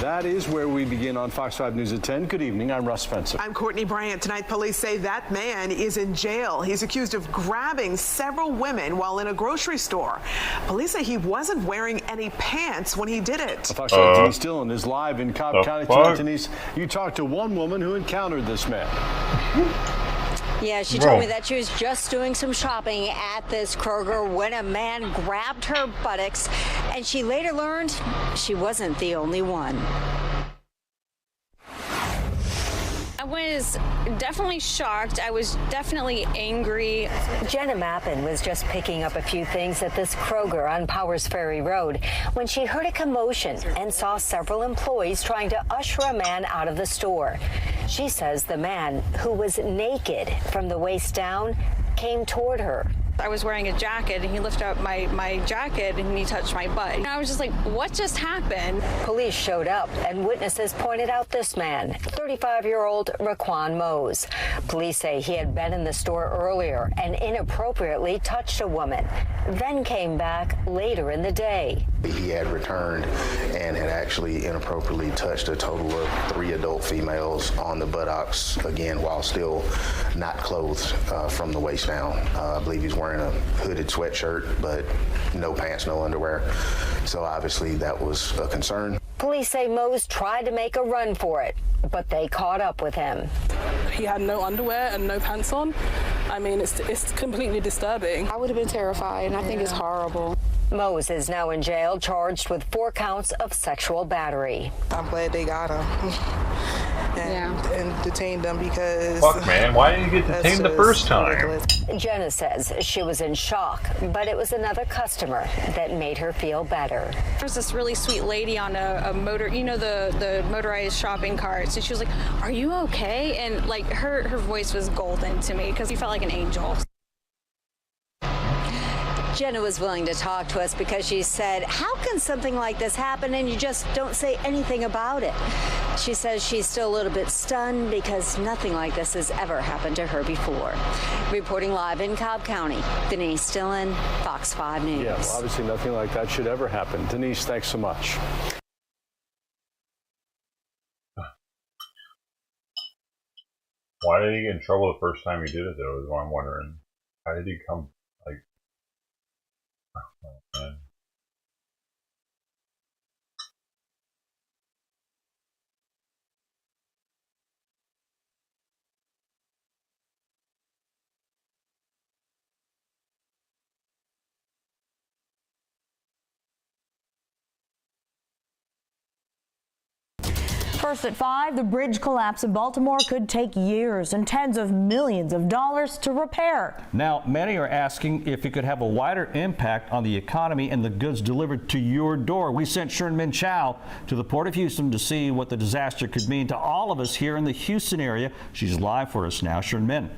That is where we begin on Fox 5 News at 10. Good evening, I'm Russ Spencer. I'm Courtney Bryant. Tonight, police say that man is in jail. He's accused of grabbing several women while in a grocery store. Police say he wasn't wearing any pants when he did it. Fox 5 Denise Dillon is live in Cobb County tonight. Denise, you talked to one woman who encountered this man. Yeah, she told me that she was just doing some shopping at this Kroger when a man grabbed her buttocks, and she later learned she wasn't the only one. I was definitely shocked. I was definitely angry. Jenna Mappin was just picking up a few things at this Kroger on Powers Ferry Road when she heard a commotion and saw several employees trying to usher a man out of the store. She says the man, who was naked from the waist down, came toward her. I was wearing a jacket, and he lifted up my jacket, and he touched my butt. And I was just like, what just happened? Police showed up, and witnesses pointed out this man, 35-year-old Raquan Mose. Police say he had been in the store earlier and inappropriately touched a woman, then came back later in the day. He had returned and had actually inappropriately touched a total of 3 adult females on the buttocks, again, while still not clothed from the waist down. I believe he's wearing a hooded sweatshirt, but no pants, no underwear. So obviously that was a concern. Police say Mose tried to make a run for it, but they caught up with him. He had no underwear and no pants on. I mean, it's completely disturbing. I would have been terrified, and I think it's horrible. Mose is now in jail, charged with 4 counts of sexual battery. I'm glad they got him and detained him because... Fuck, man, why didn't you get detained the first time? Jenna says she was in shock, but it was another customer that made her feel better. There's this really sweet lady on a motor, the motorized shopping carts, and she was like, "Are you okay?" And like her voice was golden to me because she felt like an angel. Jenna was willing to talk to us because she said, how can something like this happen and you just don't say anything about it? She says she's still a little bit stunned because nothing like this has ever happened to her before. Reporting live in Cobb County, Denise Dillon, Fox 5 News. Yeah, well, obviously nothing like that should ever happen. Denise, thanks so much. Why did he get in trouble the first time he did it, though, is what I'm wondering. How did he come, like... Oh, man. First at 5, the bridge collapse in Baltimore could take years and tens of millions of dollars to repair. Now, many are asking if it could have a wider impact on the economy and the goods delivered to your door. We sent Sharon Min Chow to the Port of Houston to see what the disaster could mean to all of us here in the Houston area. She's live for us now. Sharon Min.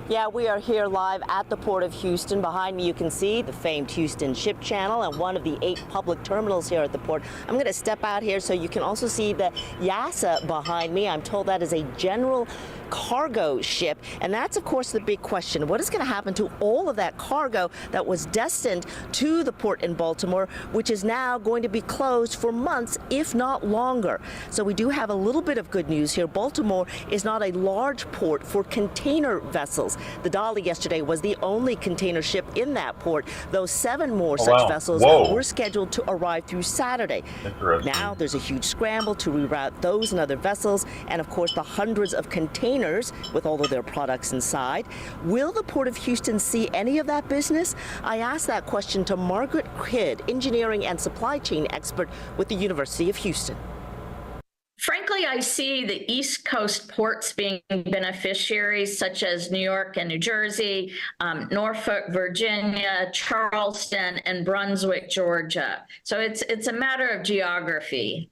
Yeah, we are here live at the Port of Houston. Behind me, you can see the famed Houston Ship Channel and one of the 8 public terminals here at the port. I'm going to step out here so you can also see the Yasa behind me. I'm told that is a general cargo ship, and that's of course the big question. What is going to happen to all of that cargo that was destined to the port in Baltimore, which is now going to be closed for months, if not longer? So we do have a little bit of good news here. Baltimore is not a large port for container vessels. The Dolly yesterday was the only container ship in that port, though 7 more such vessels were scheduled to arrive through Saturday. Now there's a huge scramble to reroute those and other vessels, and of course the hundreds of containers with all of their products inside. Will the Port of Houston see any of that business? I asked that question to Margaret Kidd, engineering and supply chain expert with the University of Houston. Frankly, I see the East Coast ports being beneficiaries, such as New York and New Jersey, Norfolk, Virginia, Charleston, and Brunswick, Georgia. So it's a matter of geography.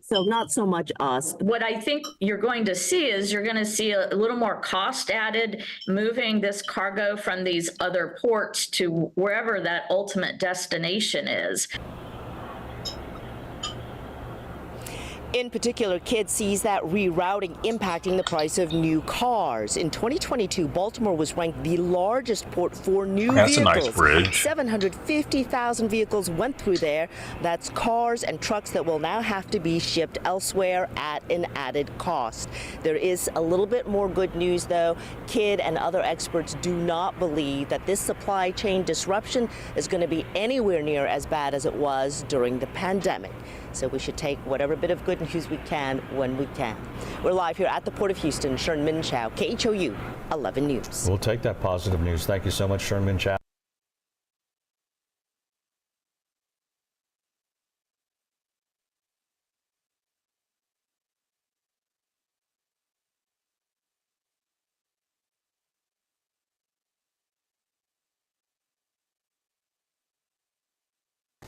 So not so much us. What I think you're going to see is you're going to see a little more cost added moving this cargo from these other ports to wherever that ultimate destination is. In particular, Kidd sees that rerouting impacting the price of new cars. In 2022, Baltimore was ranked the largest port for new vehicles. That's a nice bridge. 750,000 vehicles went through there. That's cars and trucks that will now have to be shipped elsewhere at an added cost. There is a little bit more good news, though. Kidd and other experts do not believe that this supply chain disruption is going to be anywhere near as bad as it was during the pandemic. So we should take whatever bit of good news we can when we can. We're live here at the Port of Houston. Sharon Min-Chow, KHOU 11 News. We'll take that positive news. Thank you so much, Sharon Min-Chow.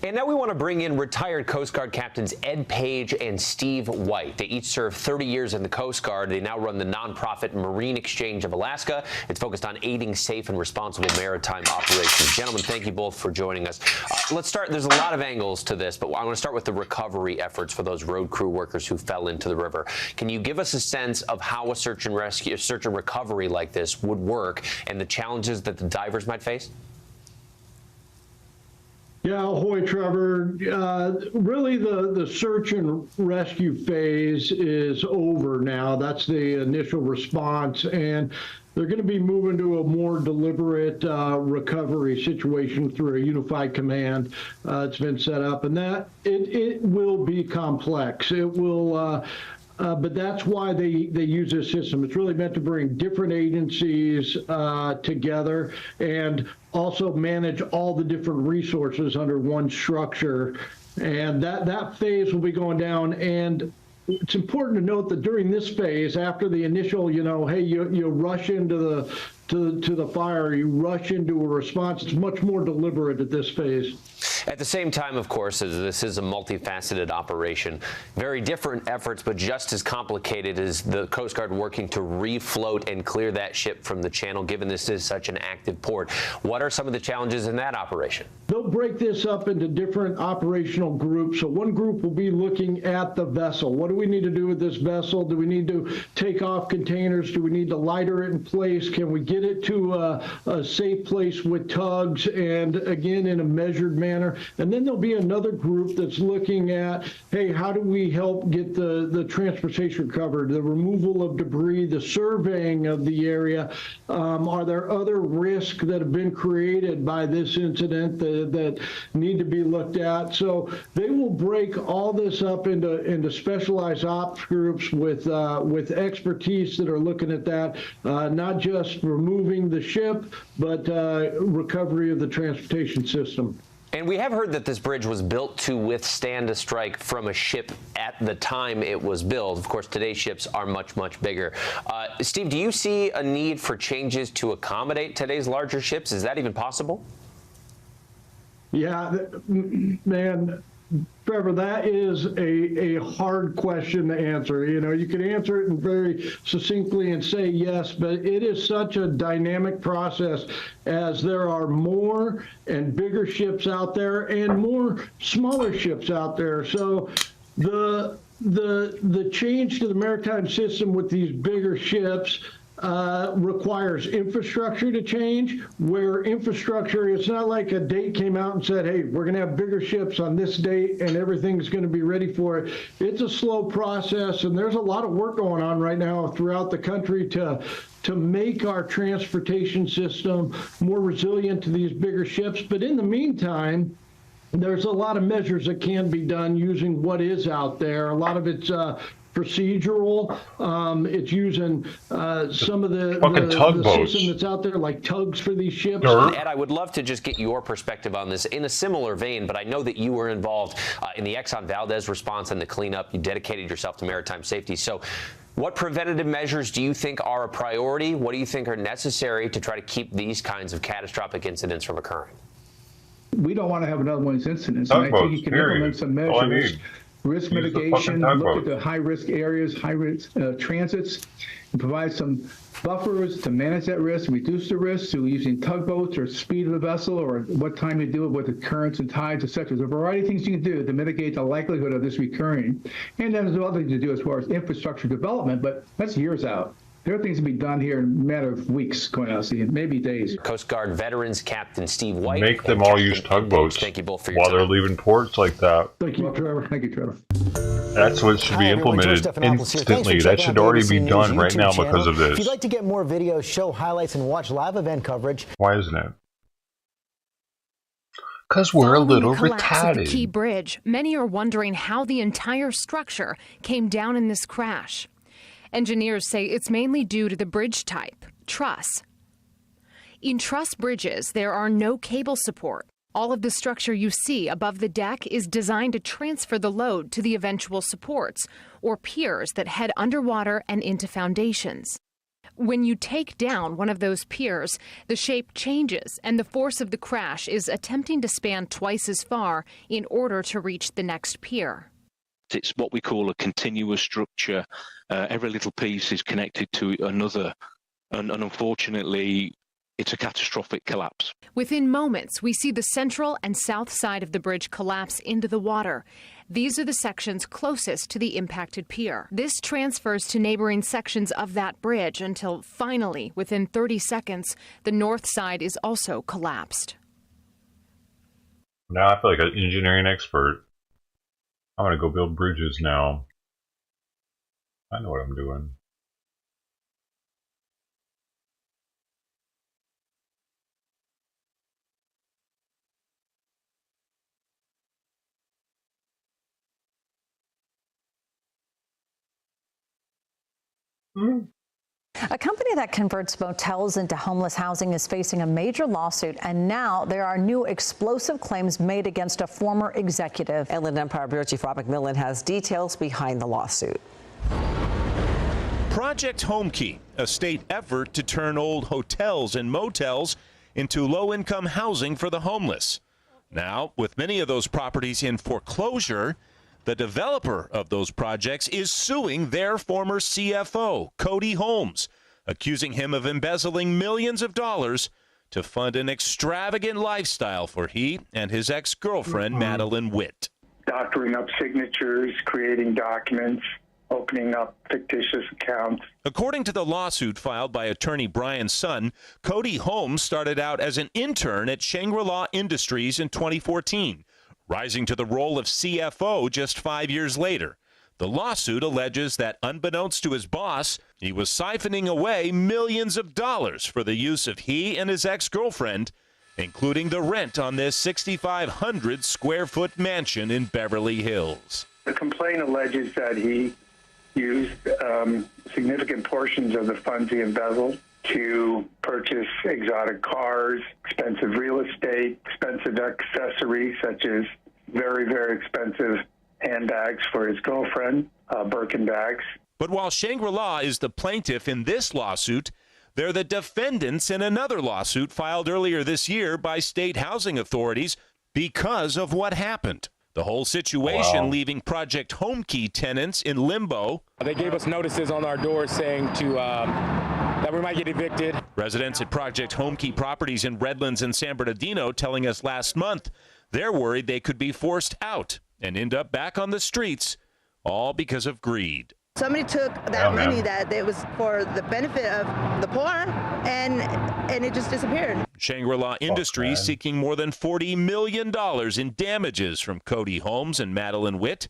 And now we want to bring in retired Coast Guard captains Ed Page and Steve White. They each served 30 years in the Coast Guard. They now run the nonprofit Marine Exchange of Alaska. It's focused on aiding safe and responsible maritime operations. Gentlemen, thank you both for joining us. Let's start. There's a lot of angles to this, but I want to start with the recovery efforts for those road crew workers who fell into the river. Can you give us a sense of how a search and recovery like this would work and the challenges that the divers might face? Yeah, ahoy, Trevor. Really, the search and rescue phase is over now. That's the initial response, and they're going to be moving to a more deliberate recovery situation through a unified command. It's been set up, and that it will be complex. It will. But that's why they use this system. It's really meant to bring different agencies together and also manage all the different resources under one structure. And that phase will be going down. And it's important to note that during this phase, after the initial, hey, you rush into the fire, you rush into a response, it's much more deliberate at this phase. At the same time, of course, as this is a multifaceted operation, very different efforts, but just as complicated as the Coast Guard working to refloat and clear that ship from the channel, given this is such an active port. What are some of the challenges in that operation? They'll break this up into different operational groups. So one group will be looking at the vessel. What do we need to do with this vessel? Do we need to take off containers? Do we need to lighter it in place? Can we get it to a safe place with tugs and, again, in a measured manner? And then there'll be another group that's looking at, hey, how do we help get the transportation covered, the removal of debris, the surveying of the area? Are there other risks that have been created by this incident that need to be looked at? So they will break all this up into specialized ops groups with expertise that are looking at that, not just removing the ship, but recovery of the transportation system. And we have heard that this bridge was built to withstand a strike from a ship at the time it was built. Of course, today's ships are much, much bigger. Steve, do you see a need for changes to accommodate today's larger ships? Is that even possible? Yeah, man, Trevor, that is a hard question to answer. You know, you can answer it very succinctly and say yes, but it is such a dynamic process as there are more and bigger ships out there and more smaller ships out there. So the change to the maritime system with these bigger ships requires infrastructure to change, where infrastructure, it's not like a date came out and said, hey, we're going to have bigger ships on this date and everything's going to be ready for it. It's a slow process, and there's a lot of work going on right now throughout the country to make our transportation system more resilient to these bigger ships. But in the meantime, there's a lot of measures that can be done using what is out there. A lot of it's procedural. It's using some of the system that's out there, like tugs for these ships. Ed, I would love to just get your perspective on this in a similar vein, but I know that you were involved in the Exxon Valdez response and the cleanup. You dedicated yourself to maritime safety. So what preventative measures do you think are a priority? What do you think are necessary to try to keep these kinds of catastrophic incidents from occurring? We don't want to have another one of these incidents. And I think you can implement some measures. Risk mitigation, look at the high-risk areas, high-risk transits, and provide some buffers to manage that risk, reduce the risk through using tugboats or speed of the vessel or what time you do it with the currents and tides, etc. There's a variety of things you can do to mitigate the likelihood of this recurring. And then there's other things to do as far as infrastructure development, but that's years out. There are things to be done here in a matter of weeks, going out, maybe days. Coast Guard veterans Captain Steve White. Make them all use tugboats. Thank you both for your while time. they're leaving ports like that. Thank you, Trevor. Thank you, Trevor. That's what should be implemented instantly. That should already be done right now because of this. If you'd like to get more videos, show highlights, and watch live event coverage. Why isn't it? Because we're a little retarded. Of the Key retarded. Bridge, many are wondering how the entire structure came down in this crash. Engineers say it's mainly due to the bridge type, truss. In truss bridges, there are no cable support. All of the structure you see above the deck is designed to transfer the load to the eventual supports, or piers that head underwater and into foundations. When you take down one of those piers, the shape changes, and the force of the crash is attempting to span twice as far in order to reach the next pier. It's what we call a continuous structure. Every little piece is connected to another, and unfortunately, it's a catastrophic collapse. Within moments, we see the central and south side of the bridge collapse into the water. These are the sections closest to the impacted pier. This transfers to neighboring sections of that bridge until finally, within 30 seconds, the north side is also collapsed. Now I feel like an engineering expert. I'm going to go build bridges now. I know what I'm doing. A company that converts motels into homeless housing is facing a major lawsuit, and now there are new explosive claims made against a former executive. Inland Empire Bureau Chief Rob McMillan has details behind the lawsuit. Project Homekey, a state effort to turn old hotels and motels into low-income housing for the homeless. Now, with many of those properties in foreclosure, the developer of those projects is suing their former CFO, Cody Holmes, accusing him of embezzling millions of dollars to fund an extravagant lifestyle for he and his ex-girlfriend, Madeline Witt. Doctoring up signatures, creating documents, opening up fictitious accounts. According to the lawsuit filed by attorney Brian Sun, Cody Holmes started out as an intern at Shangri-La Industries in 2014. Rising to the role of CFO just 5 years later. The lawsuit alleges that unbeknownst to his boss, he was siphoning away millions of dollars for the use of he and his ex-girlfriend, including the rent on this 6,500 square foot mansion in Beverly Hills. The complaint alleges that he used significant portions of the funds he embezzled to purchase exotic cars, expensive real estate, expensive accessories such as very, very expensive handbags for his girlfriend, Birkin bags. But while Shangri-La is the plaintiff in this lawsuit, they're the defendants in another lawsuit filed earlier this year by state housing authorities because of what happened. The whole situation leaving Project Homekey tenants in limbo. They gave us notices on our doors saying that we might get evicted. Residents at Project Homekey properties in Redlands and San Bernardino telling us last month they're worried they could be forced out and end up back on the streets, all because of greed. Somebody took that money that it was for the benefit of the poor, and it just disappeared. Shangri-La Industries seeking more than $40 million in damages from Cody Holmes and Madeline Witt,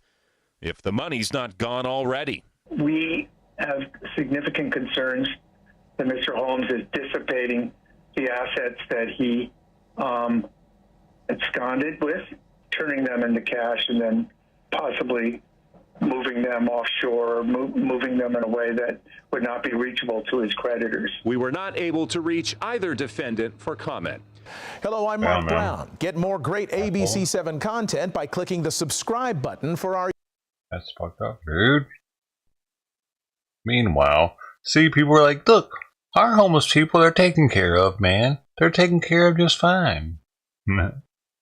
if the money's not gone already. We have significant concerns that Mr. Holmes is dissipating the assets that he absconded with, turning them into cash, and then possibly moving them offshore, or moving them in a way that would not be reachable to his creditors. We were not able to reach either defendant for comment. Hello, I'm Mark Brown. Get more great ABC7 content by clicking the subscribe button for our... That's fucked up, dude. Meanwhile, see, people are like, look, our homeless people are taken care of, man. They're taken care of just fine. I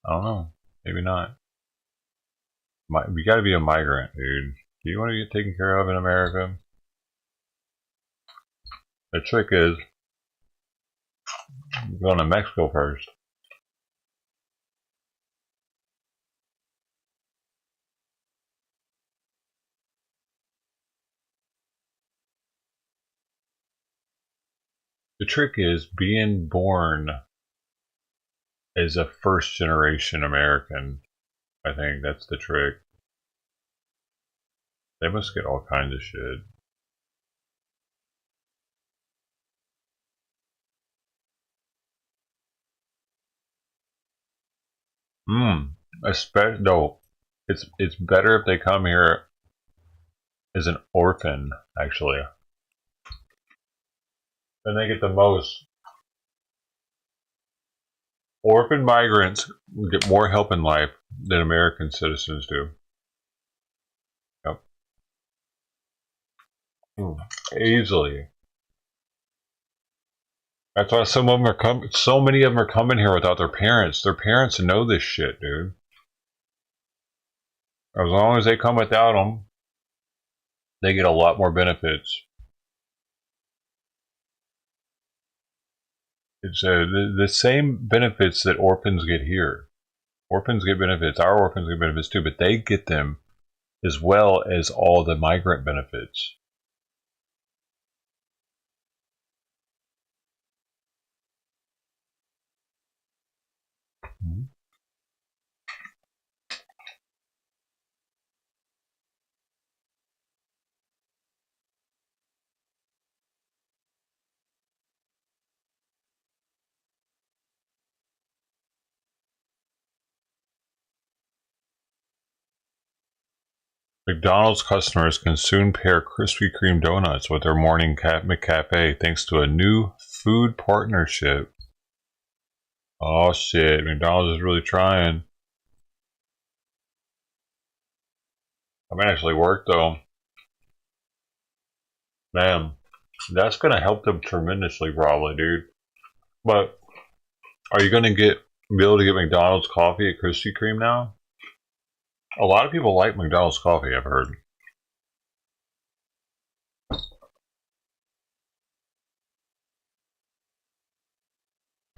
don't know. Maybe not. You got to be a migrant, dude. Do you want to get taken care of in America? The trick is going to Mexico first. The trick is being born as a first generation American. I think that's the trick. They must get all kinds of shit. No, it's better if they come here as an orphan, actually. Then they get the most. Orphan migrants get more help in life than American citizens do. Yep. Easily. That's why some of them are so many of them are coming here without their parents. Their parents know this shit, dude. As long as they come without them, they get a lot more benefits. It's the same benefits that orphans get here. Orphans get benefits. Our orphans get benefits too, but they get them as well as all the migrant benefits. McDonald's customers can soon pair Krispy Kreme donuts with their morning McCafe thanks to a new food partnership. Oh shit, McDonald's is really trying. That might actually work though. Man, that's gonna help them tremendously probably, dude. But are you gonna be able to get McDonald's coffee at Krispy Kreme now? A lot of people like McDonald's coffee, I've heard.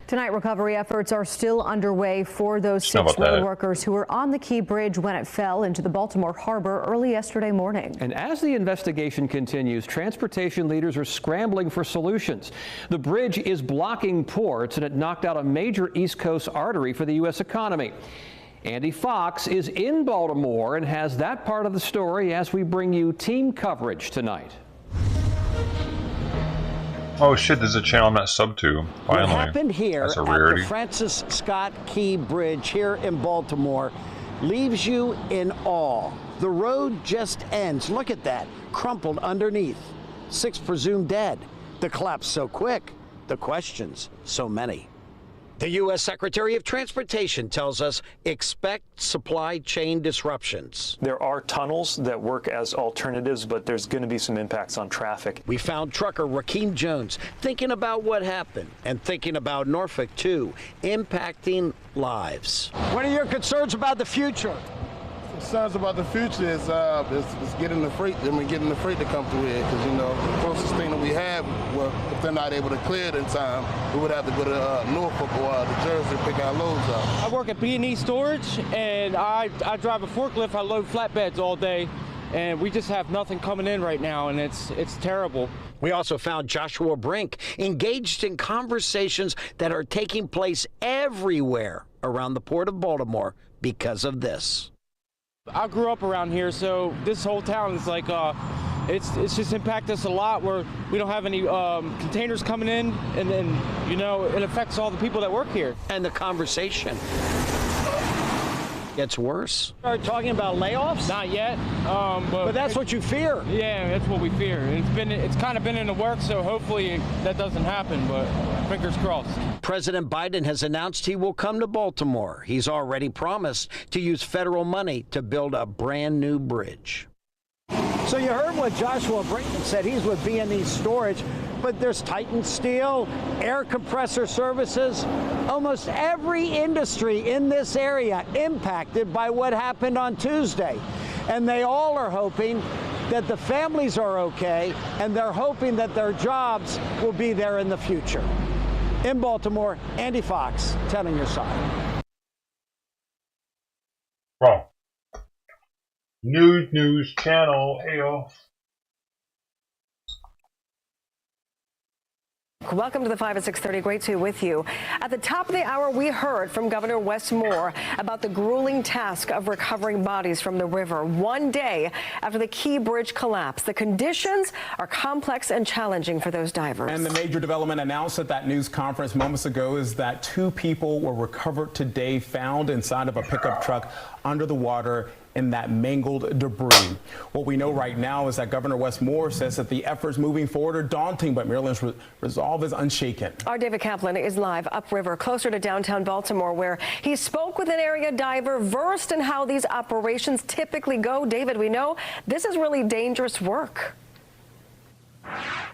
Tonight, recovery efforts are still underway for those 6 road workers who were on the Key Bridge when it fell into the Baltimore harbor early yesterday morning. And as the investigation continues, transportation leaders are scrambling for solutions. The bridge is blocking ports, and it knocked out a major East Coast artery for the U.S. economy. Andy Fox is in Baltimore and has that part of the story as we bring you team coverage tonight. Oh shit, there's a channel I'm not sub to. Finally. What happened here That's a at rarity. the Francis Scott Key Bridge here in Baltimore leaves you in awe. The road just ends. Look at that, crumpled underneath. 6 presumed dead. The collapse so quick, the questions so many. The U.S. Secretary of Transportation tells us expect supply chain disruptions. There are tunnels that work as alternatives, but there's going to be some impacts on traffic. We found trucker Rakeem Jones thinking about what happened and thinking about Norfolk, too, impacting lives. What are your concerns about the future? concerns about the future is getting the freight. Getting the freight to come through here, because the closest thing that we have, well, if they're not able to clear it in time, we would have to go to Norfolk or to Jersey to pick our loads up. I work at B&E Storage, and I drive a forklift. I load flatbeds all day, and we just have nothing coming in right now, and it's terrible. We also found Joshua Brink engaged in conversations that are taking place everywhere around the Port of Baltimore because of this. I grew up around here, so this whole town is like, it's just impacted us a lot where we don't have any containers coming in, and then, it affects all the people that work here. And the conversation gets worse. Are talking about layoffs? Not yet, but that's what you fear. Yeah, that's what we fear. It's kind of been in the works, so hopefully that doesn't happen, but fingers crossed. President Biden has announced he will come to Baltimore. He's already promised to use federal money to build a brand new bridge. So you heard what Joshua Brinkman said. He's with B&E Storage, but there's Titan Steel, air compressor services, almost every industry in this area impacted by what happened on Tuesday. And they all are hoping that the families are okay, and they're hoping that their jobs will be there in the future. In Baltimore, Andy Fox, 10 on your side. Wrong. News channel. Heyo. Welcome to the 5 at 6:30. Great to be with you. At the top of the hour, we heard from Governor Wes Moore about the grueling task of recovering bodies from the river 1 day after the Key Bridge collapse. The conditions are complex and challenging for those divers. And the major development announced at that news conference moments ago is that 2 people were recovered today, found inside of a pickup truck under the water in that mangled debris. What we know right now is that Governor Wes Moore says that the efforts moving forward are daunting, but Maryland's resolve is unshaken. Our David Kaplan is live upriver, closer to downtown Baltimore, where he spoke with an area diver versed in how these operations typically go. David, we know this is really dangerous work.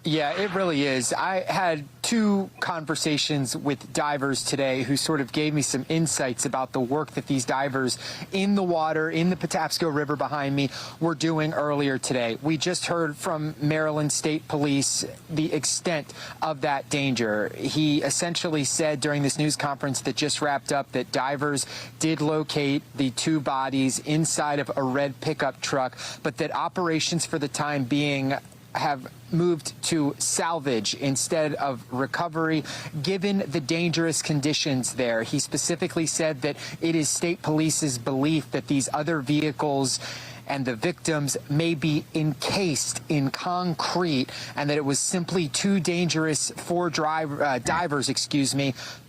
Yeah, it really is. I had 2 conversations with divers today who sort of gave me some insights about the work that these divers in the water, in the Patapsco River behind me, were doing earlier today. We just heard from Maryland State Police the extent of that danger. He essentially said during this news conference that just wrapped up that divers did locate the 2 bodies inside of a red pickup truck, but that operations for the time being have moved to salvage instead of recovery, given the dangerous conditions there. He specifically said that it is state police's belief that these other vehicles and the victims may be encased in concrete, and that it was simply too dangerous for divers,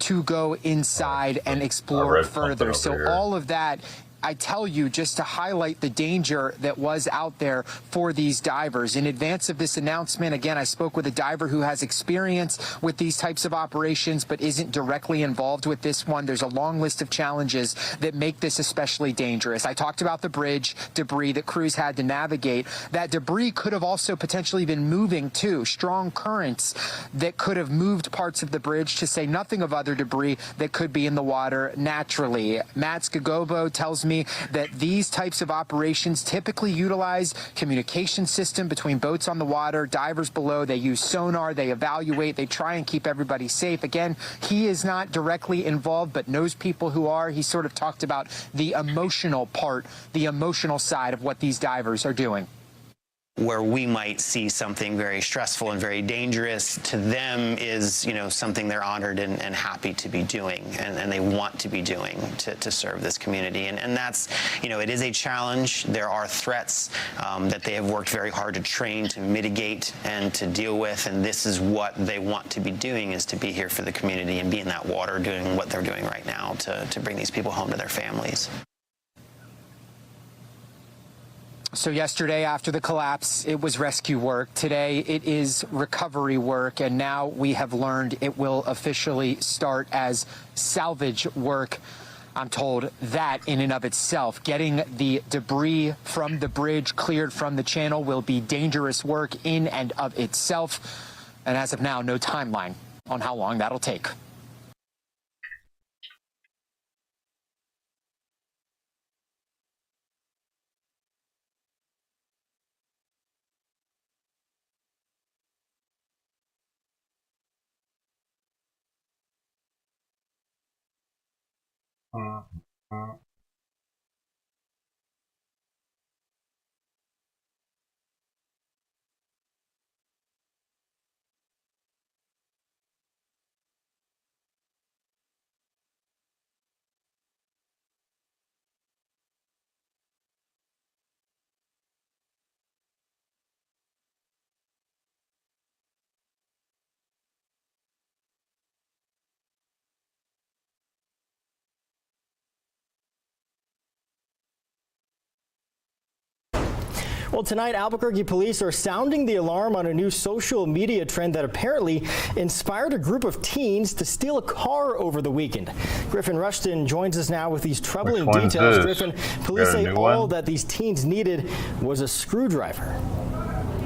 to go inside and explore further. So all of that, I tell you, just to highlight the danger that was out there for these divers. In advance of this announcement, again, I spoke with a diver who has experience with these types of operations but isn't directly involved with this one. There's a long list of challenges that make this especially dangerous. I talked about the bridge debris that crews had to navigate. That debris could have also potentially been moving too. Strong currents that could have moved parts of the bridge, to say nothing of other debris that could be in the water naturally. Matt Skagobo tells me that these types of operations typically utilize communication system between boats on the water, divers below. They use sonar, they evaluate, they try and keep everybody safe. Again, he is not directly involved, but knows people who are. He sort of talked about the emotional part, the emotional side of what these divers are doing. Where we might see something very stressful and very dangerous, to them is, something they're honored and happy to be doing, and they want to be doing to serve this community. And that's, it is a challenge. There are threats that they have worked very hard to train, to mitigate, and to deal with. And this is what they want to be doing, is to be here for the community and be in that water doing what they're doing right now to bring these people home to their families. So yesterday, after the collapse, it was rescue work. Today, it is recovery work. And now we have learned it will officially start as salvage work. I'm told that in and of itself, getting the debris from the bridge cleared from the channel will be dangerous work in and of itself. And as of now, no timeline on how long that'll take. Well, tonight, Albuquerque police are sounding the alarm on a new social media trend that apparently inspired a group of teens to steal a car over the weekend. Griffin Rushton joins us now with these troubling details. Griffin, police say all that these teens needed was a screwdriver.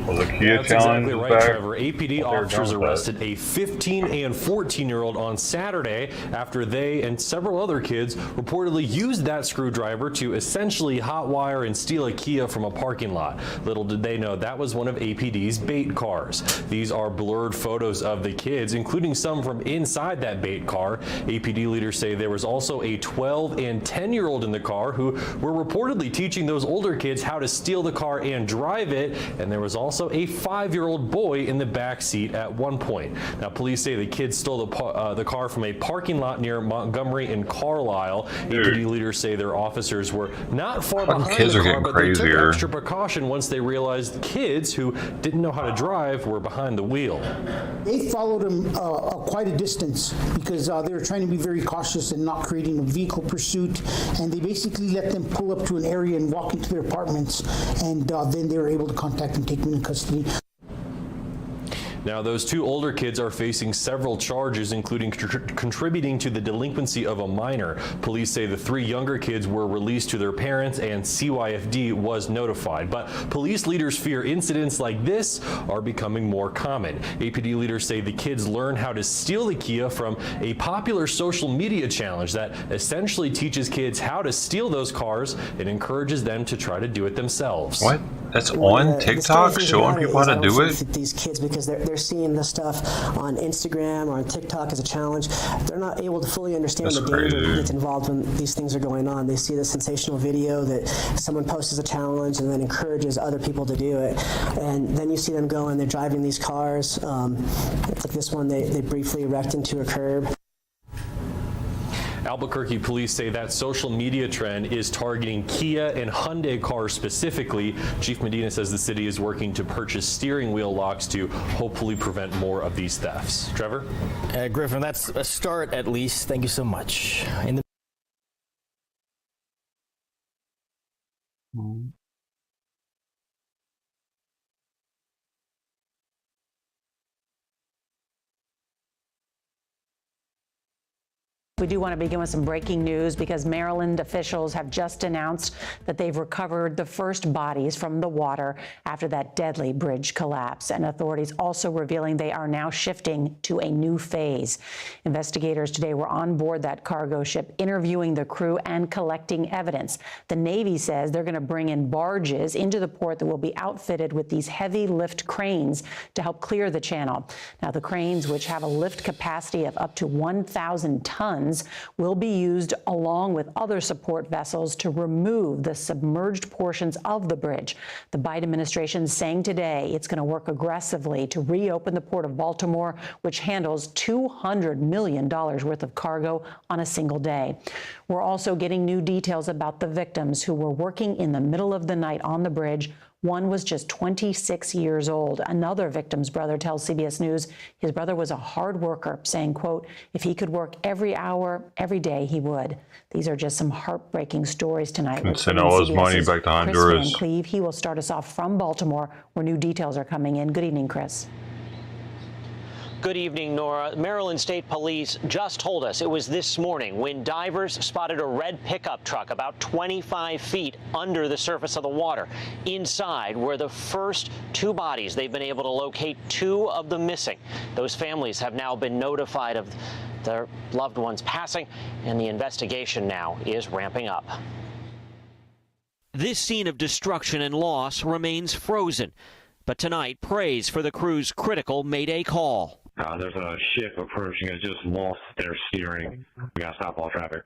Well, that's exactly right, Trevor. APD officers arrested a 15 and 14-year-old on Saturday after they and several other kids reportedly used that screwdriver to essentially hotwire and steal a Kia from a parking lot. Little did they know that was one of APD's bait cars. These are blurred photos of the kids, including some from inside that bait car. APD leaders say there was also a 12 and 10-year-old in the car who were reportedly teaching those older kids how to steal the car and drive it, and there was also a 5-year-old boy in the back seat at one point. Now, police say the kids stole the car from a parking lot near Montgomery and Carlisle. APD leaders say their officers were not far behind the car, but they took extra precaution once they realized kids who didn't know how to drive were behind the wheel. They followed him quite a distance because they were trying to be very cautious and not creating a vehicle pursuit, and they basically let them pull up to an area and walk into their apartments, and then they were able to contact them, take them into custody. Now, those two older kids are facing several charges, including contributing to the delinquency of a minor. Police say the three younger kids were released to their parents and CYFD was notified. But police leaders fear incidents like this are becoming more common. APD leaders say the kids learn how to steal the Kia from a popular social media challenge that essentially teaches kids how to steal those cars and encourages them to try to do it themselves. What? That's on TikTok, showing people how to do it? These kids, because they're seeing this stuff on Instagram or on TikTok as a challenge, they're not able to fully understand the danger that gets involved when these things are going on. They see the sensational video that someone posts a challenge and then encourages other people to do it. And then you see them go and they're driving these cars. Like this one, they briefly wrecked into a curb. Albuquerque police say that social media trend is targeting Kia and Hyundai cars specifically. Chief Medina says the city is working to purchase steering wheel locks to hopefully prevent more of these thefts. Trevor? Griffin, that's a start at least. Thank you so much. We do want to begin with some breaking news because Maryland officials have just announced that they've recovered the first bodies from the water after that deadly bridge collapse. And authorities also revealing they are now shifting to a new phase. Investigators today were on board that cargo ship interviewing the crew and collecting evidence. The Navy says they're going to bring in barges into the port that will be outfitted with these heavy lift cranes to help clear the channel. Now, the cranes, which have a lift capacity of up to 1,000 tons, will be used along with other support vessels to remove the submerged portions of the bridge. The Biden administration is saying today it's going to work aggressively to reopen the port of Baltimore, which handles $200 million worth of cargo on a single day. We're also getting new details about the victims who were working in the middle of the night on the bridge. One was just 26 years old. Another victim's brother tells CBS News his brother was a hard worker, saying, quote, if he could work every hour, every day, he would. These are just some heartbreaking stories tonight. Can send all his money back to Honduras. Chris Van Cleve, he will start us off from Baltimore, where new details are coming in. Good evening, Chris. Good evening, Nora. Maryland State Police just told us it was this morning when divers spotted a red pickup truck about 25 feet under the surface of the water. Inside were the first two bodies. They've been able to locate two of the missing. Those families have now been notified of their loved ones passing, and the investigation now is ramping up. This scene of destruction and loss remains frozen. But tonight, praise for the crew's critical Mayday call. There's a ship approaching. It just lost their steering. We got to stop all traffic.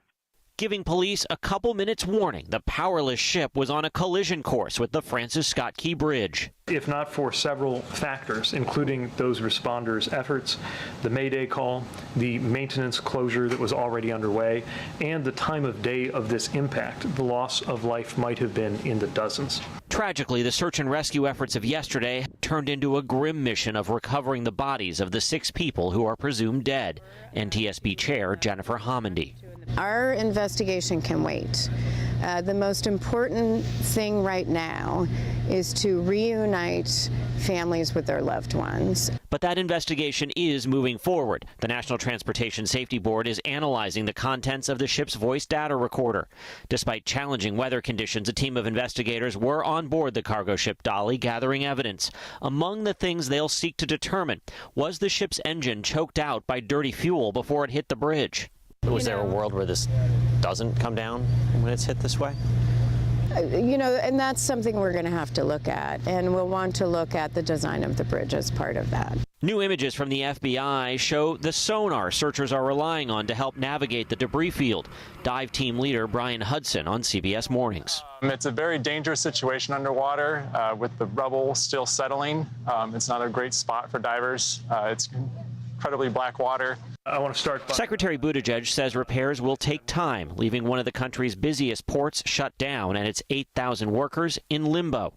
giving police a couple minutes warning the powerless ship was on a collision course with the Francis Scott Key Bridge. If not for several factors, including those responders' efforts, the Mayday call, the maintenance closure that was already underway, and the time of day of this impact, the loss of life might have been in the dozens. Tragically, the search and rescue efforts of yesterday turned into a grim mission of recovering the bodies of the 6 people who are presumed dead. NTSB Chair Jennifer Homendy. Our investigation can wait. The most important thing right now is to reunite families with their loved ones. But that investigation is moving forward. The National Transportation Safety Board is analyzing the contents of the ship's voice data recorder. Despite challenging weather conditions, a team of investigators were on board the cargo ship Dolly gathering evidence. Among the things they'll seek to determine, was the ship's engine choked out by dirty fuel before it hit the bridge? Was there a world where this doesn't come down when it's hit this way? You know, and that's something we're going to have to look at, and we'll want to look at the design of the bridge as part of that. New images from the FBI show the sonar searchers are relying on to help navigate the debris field. Dive team leader Brian Hudson on CBS Mornings. It's a very dangerous situation underwater with the rubble still settling. It's not a great spot for divers. It's incredibly black water. I want to start by Secretary Buttigieg says repairs will take time, leaving one of the country's busiest ports shut down and its 8,000 workers in limbo.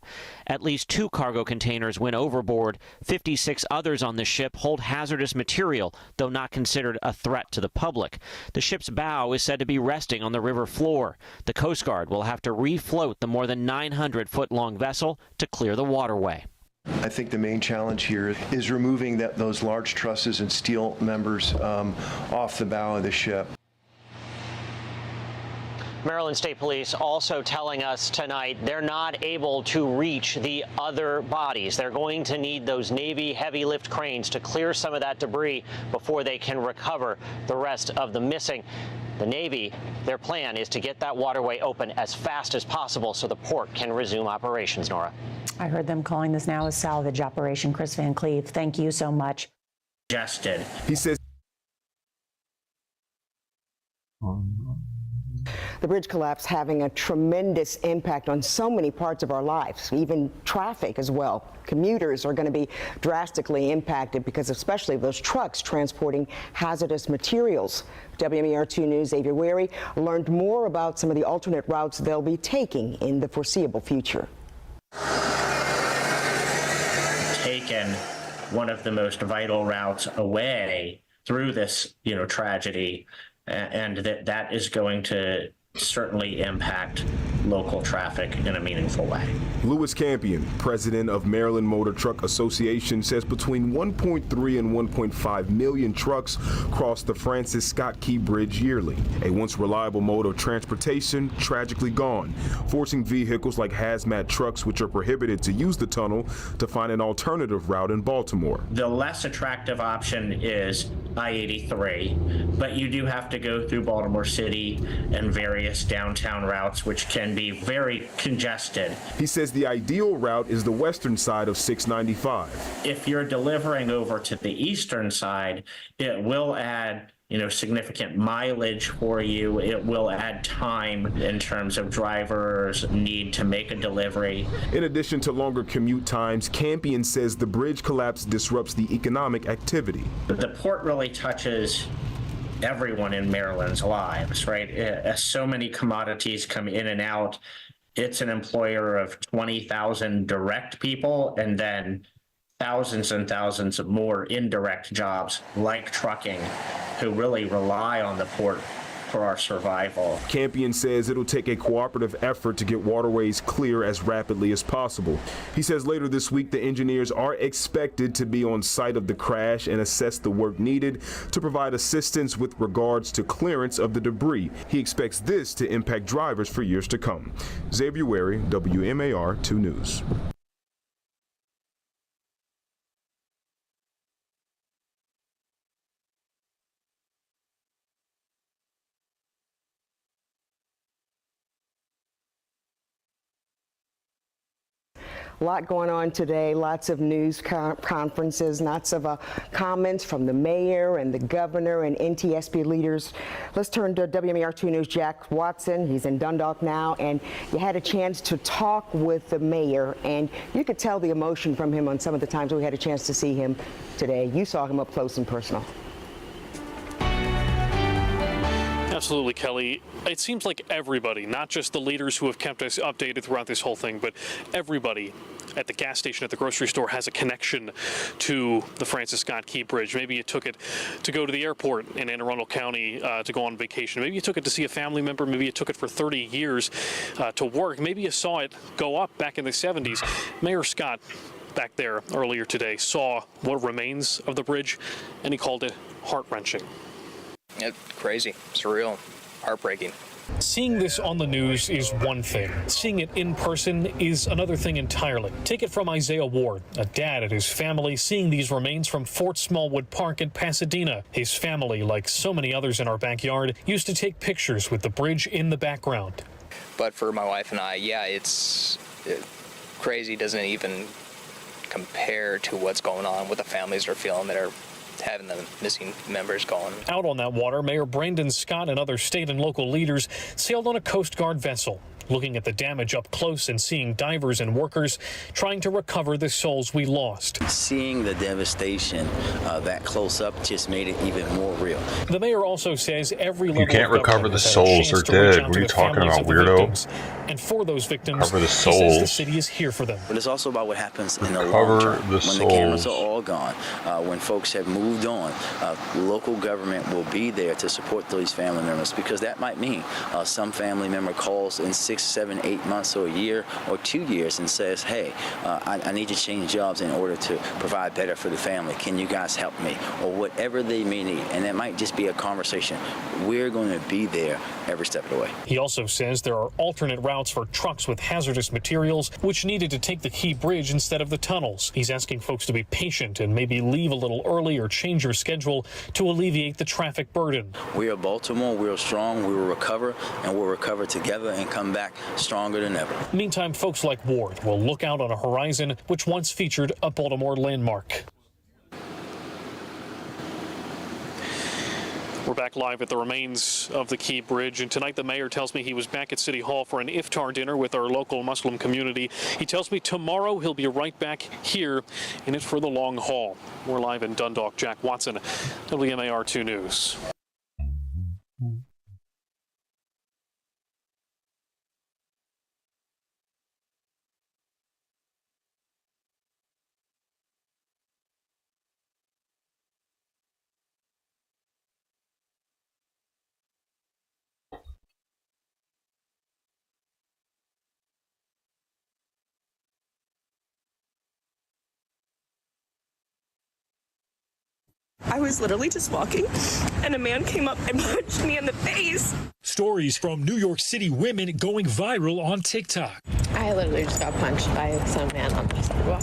At least 2 cargo containers went overboard. 56 others on the ship hold hazardous material, though not considered a threat to the public. The ship's bow is said to be resting on the river floor. The Coast Guard will have to refloat the more than 900-foot-long vessel to clear the waterway. I think the main challenge here is removing those large trusses and steel members off the bow of the ship. Maryland State Police also telling us tonight they're not able to reach the other bodies. They're going to need those Navy heavy lift cranes to clear some of that debris before they can recover the rest of the missing. The Navy, their plan is to get that waterway open as fast as possible so the port can resume operations, Nora. I heard them calling this now a salvage operation. Chris Van Cleve, thank you so much. Justin. He says the bridge collapse having a tremendous impact on so many parts of our lives, even traffic as well. Commuters are going to be drastically impacted because especially those trucks transporting hazardous materials. WMER2 News' Xavier Wary learned more about some of the alternate routes they'll be taking in the foreseeable future. Taken one of the most vital routes away through this, tragedy, and that is going to certainly impact local traffic in a meaningful way. Louis Campion, president of Maryland Motor Truck Association, says between 1.3 and 1.5 million trucks cross the Francis Scott Key Bridge yearly. A once reliable mode of transportation tragically gone, forcing vehicles like hazmat trucks, which are prohibited to use the tunnel, to find an alternative route in Baltimore. The less attractive option is I-83, but you do have to go through Baltimore City and various downtown routes, which can be very congested. He says the ideal route is the western side of 695. If you're delivering over to the eastern side, it will add significant mileage for you. It will add time in terms of drivers' need to make a delivery. In addition to longer commute times, Campion says the bridge collapse disrupts the economic activity. The port really touches everyone in Maryland's lives, right? As so many commodities come in and out, it's an employer of 20,000 direct people and then thousands and thousands of more indirect jobs like trucking, who really rely on the port for our survival. Campion says it'll take a cooperative effort to get waterways clear as rapidly as possible. He says later this week the engineers are expected to be on site of the crash and assess the work needed to provide assistance with regards to clearance of the debris. He expects this to impact drivers for years to come. Xavier Wary, WMAR 2 News. A lot going on today, lots of news conferences, lots of comments from the mayor and the governor and NTSB leaders. Let's turn to WMAR2 News' Jack Watson. He's in Dundalk now, and you had a chance to talk with the mayor, and you could tell the emotion from him on some of the times we had a chance to see him today. You saw him up close and personal. Absolutely, Kelly. It seems like everybody, not just the leaders who have kept us updated throughout this whole thing, but everybody at the gas station, at the grocery store, has a connection to the Francis Scott Key Bridge. Maybe you took it to go to the airport in Anne Arundel County to go on vacation. Maybe you took it to see a family member. Maybe you took it for 30 years to work. Maybe you saw it go up back in the 70s. Mayor Scott, back there earlier today, saw what remains of the bridge, and he called it heart-wrenching. It's crazy, surreal, heartbreaking. Seeing this on the news is one thing. Seeing it in person is another thing entirely. Take it from Isaiah Ward, a dad and his family seeing these remains from Fort Smallwood Park in Pasadena. His family, like so many others in our backyard, used to take pictures with the bridge in the background. But for my wife and I, yeah, it's crazy. Doesn't even compare to what's going on, what the families are feeling that are having the missing members going. Out on that water, Mayor Brandon Scott and other state and local leaders sailed on a Coast Guard vessel, looking at the damage up close and seeing divers and workers trying to recover the souls we lost. Seeing the devastation that close up just made it even more real. The mayor also says every level You can't recover the souls, they're dead. What are you talking about, weirdo? And for those victims, Recover the he says the souls. city is here for them. But it's also about what happens in the long Recover term. the When the cameras are souls. all gone, when folks have moved on, local government will be there to support these family members, because that might mean some family member calls in 6, 7, 8 months or a year or 2 years and says, hey, I need to change jobs in order to provide better for the family. Can you guys help me? Or whatever they may need. And that might just be a conversation. We're going to be there every step of the way. He also says there are alternate routes for trucks with hazardous materials, which needed to take the Key Bridge instead of the tunnels. He's asking folks to be patient and maybe leave a little early or change your schedule to alleviate the traffic burden. We are Baltimore. We are strong. We will recover, and we'll recover together and come back stronger than ever. Meantime, folks like Ward will look out on a horizon which once featured a Baltimore landmark. We're back live at the remains of the Key Bridge, and tonight the mayor tells me he was back at City Hall for an iftar dinner with our local Muslim community. He tells me tomorrow he'll be right back here in it for the long haul. We're live in Dundalk. Jack Watson, WMAR2 News. I was literally just walking, and a man came up and punched me in the face. Stories from New York City women going viral on TikTok. I literally just got punched by some man on the sidewalk.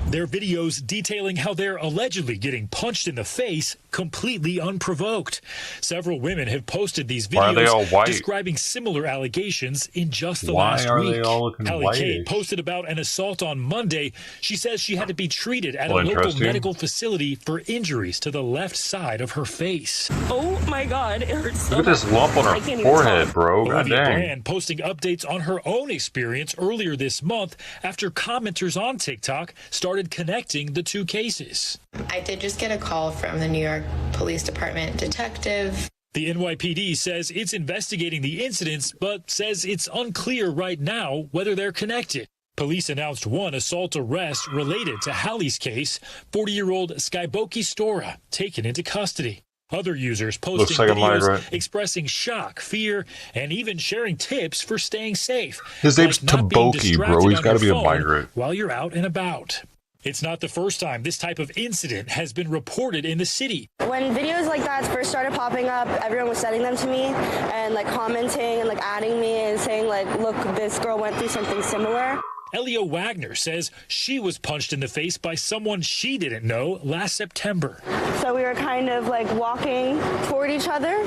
Their videos detailing how they're allegedly getting punched in the face completely unprovoked. Several women have posted these Why are they all videos white? describing similar allegations in just the Why last are week. they all looking Hallie Kay whitish? posted about an assault on Monday. She says she had to be treated at a Well, local interesting. medical facility for injuries to the left side of her face. Oh my God, it hurts so Look at this lump on I her can't even forehead, talk. bro. God Olivia dang. Brand posting updates on her own experience earlier this month after commenters on TikTok started connecting the two cases. I did just get a call from the New York Police Department detective. The NYPD says it's investigating the incidents, but says it's unclear right now whether they're connected. Police announced one assault arrest related to Hallie's case, 40-year-old Skyboki Stora, taken into custody. Other users posting like a videos migrant. expressing shock, fear, and even sharing tips for staying safe. His name's like not being Taboki, bro. distracted He's on got to your be a phone migrant. while you're out and about. It's not the first time this type of incident has been reported in the city. When videos like that first started popping up, everyone was sending them to me and like commenting and like adding me and saying like, look, this girl went through something similar. Elio Wagner says she was punched in the face by someone she didn't know last September. So we were kind of like walking toward each other,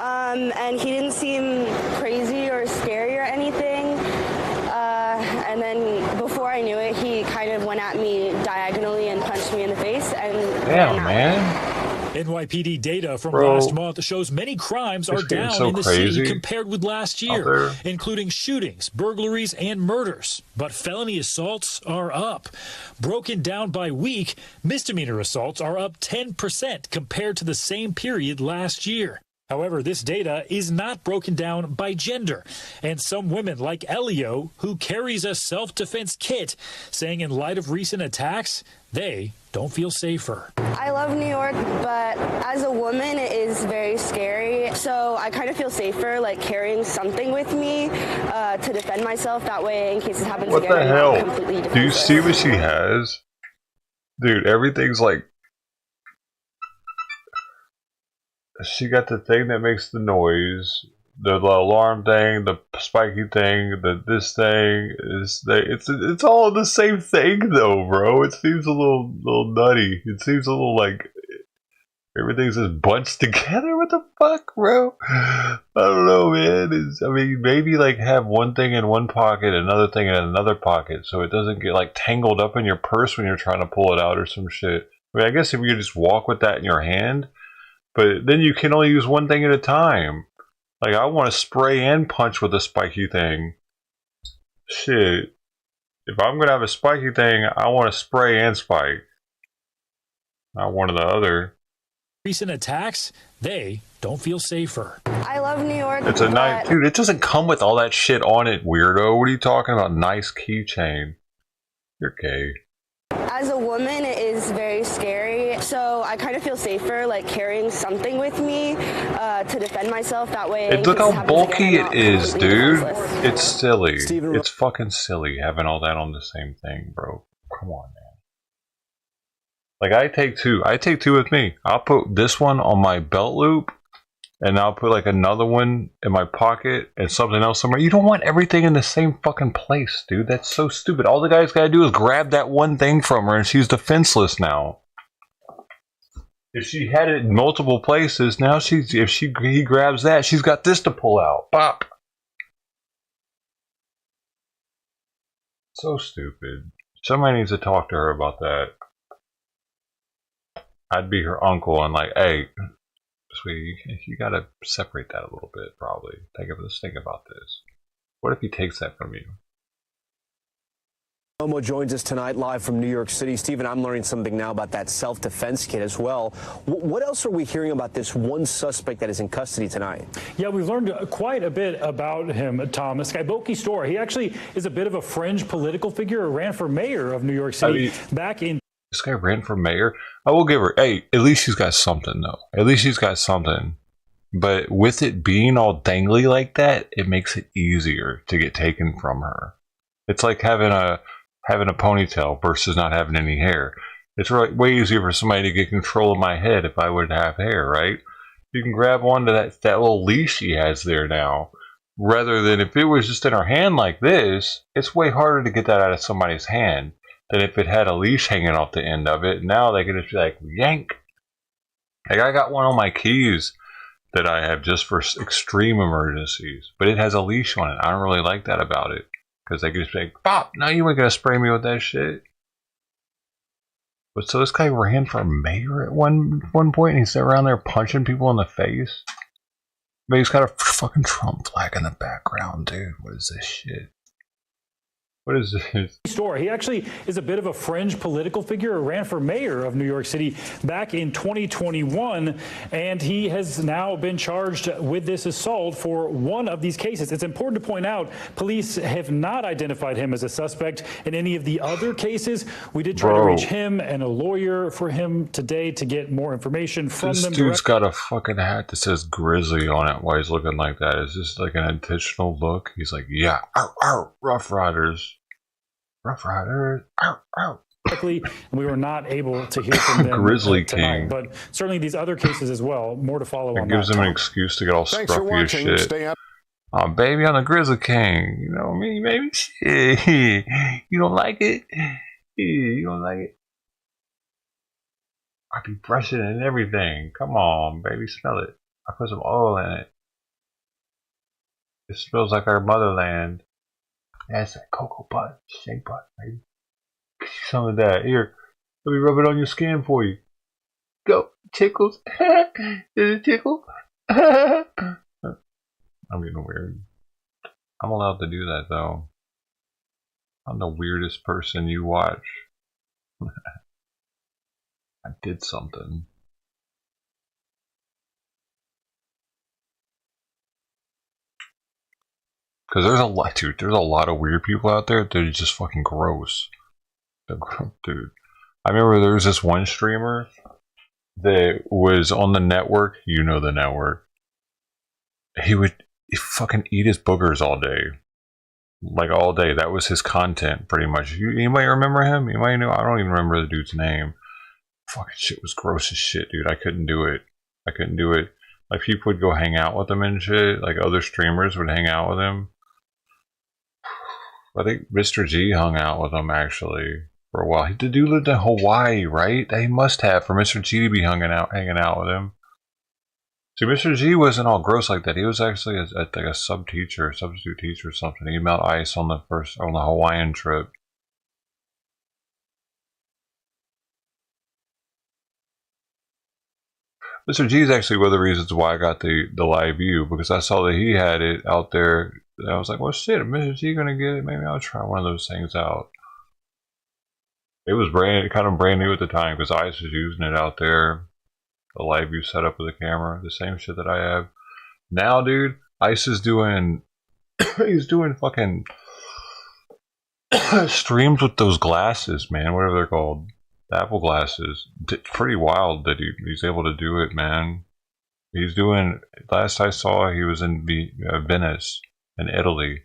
and he didn't seem crazy or scary or anything. And then before before I knew it, he kind of went at me diagonally and punched me in the face. And damn, man. NYPD data from Bro, last month shows many crimes are down so in the crazy city compared with last year, including shootings, burglaries, and murders. But felony assaults are up. Broken down by week, misdemeanor assaults are up 10% compared to the same period last year. However, this data is not broken down by gender. And some women, like Elio, who carries a self-defense kit, saying in light of recent attacks, they don't feel safer. I love New York, but as a woman, it is very scary. So I kind of feel safer, like carrying something with me to defend myself. That way, in case it happens What again, the I'm hell? not completely defenseless. Do you see what she has? Dude, everything's like... She got the thing that makes the noise, the alarm thing, the spiky thing, this thing. It's all the same thing though, bro. It seems a little nutty. It seems a little like everything's just bunched together. What the fuck, bro? I don't know, man. I mean, maybe like have one thing in one pocket, another thing in another pocket, so it doesn't get like tangled up in your purse when you're trying to pull it out or some shit. I mean, I guess if you just walk with that in your hand. But then you can only use one thing at a time. Like, I want to spray and punch with a spiky thing. Shit. If I'm going to have a spiky thing, I want to spray and spike. Not one or the other. Recent attacks, they don't feel safer. I love New York. It's a nice... Dude, it doesn't come with all that shit on it, weirdo. What are you talking about? Nice keychain. You're gay. As a woman, it is very scary. So I kind of feel safer, like carrying something with me to defend myself. That way, Look how bulky it is, dude. defenseless. It's silly. It's fucking silly having all that on the same thing, bro. Come on, man. Like, I take two. I take two with me. I'll put this one on my belt loop, and I'll put like another one in my pocket and something else somewhere. You don't want everything in the same fucking place, dude. That's so stupid. All the guy's gotta do is grab that one thing from her, and she's defenseless now. If she had it in multiple places, now he grabs that, she's got this to pull out. Bop. So stupid. Somebody needs to talk to her about that. I'd be her uncle and like, hey, sweetie, you gotta separate that a little bit, probably. Let's think about this. What if he takes that from you? Momo joins us tonight live from New York City. Stephen, I'm learning something now about that self-defense kit as well. What else are we hearing about this one suspect that is in custody tonight? Yeah, we've learned quite a bit about him, Tom. This guy, Boki Store, he actually is a bit of a fringe political figure, ran for mayor of New York City back in... This guy ran for mayor? I will give her, hey, at least she's got something, though. At least she's got something. But with it being all dangly like that, it makes it easier to get taken from her. It's like having a ponytail versus not having any hair. It's way easier for somebody to get control of my head if I would have hair, right? You can grab onto that little leash she has there now. Rather than if it was just in her hand like this, it's way harder to get that out of somebody's hand than if it had a leash hanging off the end of it. Now they can just be like, yank. Like, I got one on my keys that I have just for extreme emergencies, but it has a leash on it. I don't really like that about it. Because they could just be like, pop, no, you ain't gonna spray me with that shit. But so this guy ran for mayor at one point, and he's around there punching people in the face. But he's got a fucking Trump flag in the background, dude. What is this shit? What is this? Store. He actually is a bit of a fringe political figure, ran for mayor of New York City back in 2021, and he has now been charged with this assault for one of these cases. It's important to point out, police have not identified him as a suspect in any of the other cases. We did try to reach him and a lawyer for him today to get more information from them. This dude's got a fucking hat that says Grizzly on it. Why he's looking like that? Is this like an intentional look? He's like, yeah, ow, ow, Rough Riders. Rough Riders. Ow, ow. And we were not able to hear from them Grizzly tonight, King. but certainly these other cases as well. More to follow on It gives that. him an excuse to get all scruffy as shit. Stay up. Oh, baby, I'm the Grizzly King. You know me, baby? Shit. You don't like it? You don't like it? I be brushing it and everything. Come on, baby, smell it. I put some oil in it. It smells like our motherland. That's that cocoa butter, shea butter, baby. Get you some of that. Here, let me rub it on your skin for you. Go, tickles. Did it tickle? I'm getting weird. I'm allowed to do that though. I'm the weirdest person you watch. I did something. Because there's a lot, dude. There's a lot of weird people out there that are just fucking gross. Dude. I remember there was this one streamer that was on the network. You know the network. He would fucking eat his boogers all day. Like all day. That was his content, pretty much. You might remember him? You might know. I don't even remember the dude's name. Fucking shit was gross as shit, dude. I couldn't do it. I couldn't do it. Like people would go hang out with him and shit. Like other streamers would hang out with him. I think Mr. G hung out with him actually for a while. The dude lived in Hawaii, right? They must have for Mr. G to be hanging out with him. See, Mr. G wasn't all gross like that. He was actually like a substitute teacher or something. He met Ice on the Hawaiian trip. Mr. G is actually one of the reasons why I got the live view, because I saw that he had it out there. And I was like, well, shit, is Mr. G gonna get it? Maybe I'll try one of those things out. It was kind of brand new at the time because Ice was using it out there. The live view setup with the camera, the same shit that I have. Now, dude, Ice is doing, he's doing fucking streams with those glasses, man, whatever they're called. The Apple glasses. It's pretty wild that he's able to do it, man. He's doing, last I saw, he was in Venice, in Italy,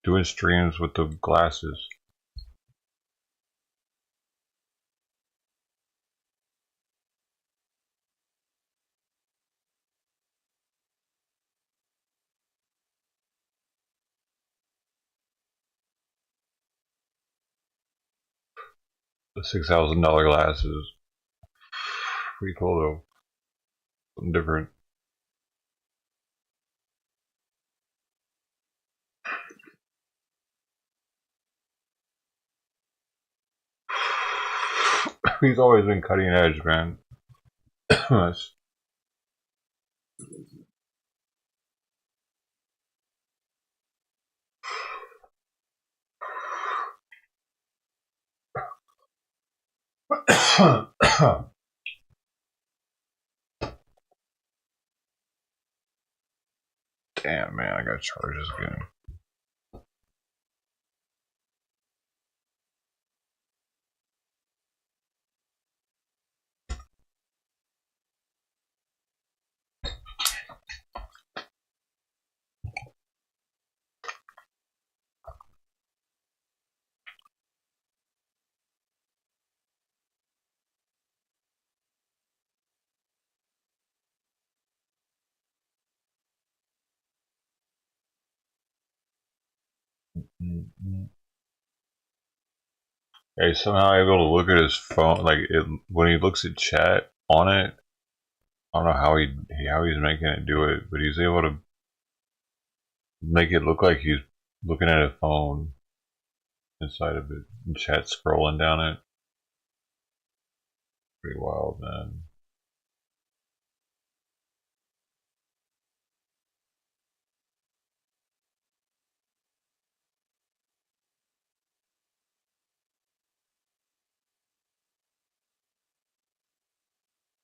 doing streams with the glasses. The $6,000 glasses. Pretty cool though. Something different. He's always been cutting edge, man. Damn, man, I got charges again. Hey, somehow able to look at his phone, like when he looks at chat on it. I don't know how he's making it do it, but he's able to make it look like he's looking at a phone inside of it, and chat scrolling down it. Pretty wild, man.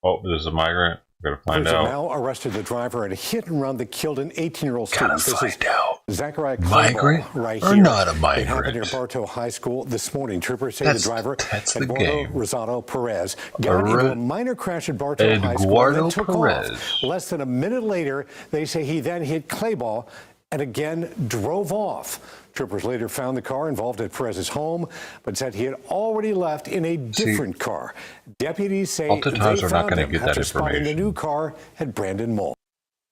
Oh, there's a migrant. We're gonna find out. Now arrested the driver at a hit and run that killed an 18-year-old student. This is Zachariah migrant right or here. not a It migrant? happened near Bartow High School this morning. Troopers say That's the driver, the game. Rosado Perez, got into a minor crash at Bartow High School and then took Perez. off. Less than a minute later, they say he then hit Clayball and again drove off. Troopers later found the car involved at Perez's home, but said he had already left in a different car. Deputies say oftentimes they they're not found gonna him get that after spotting the information. new car at Brandon Mall.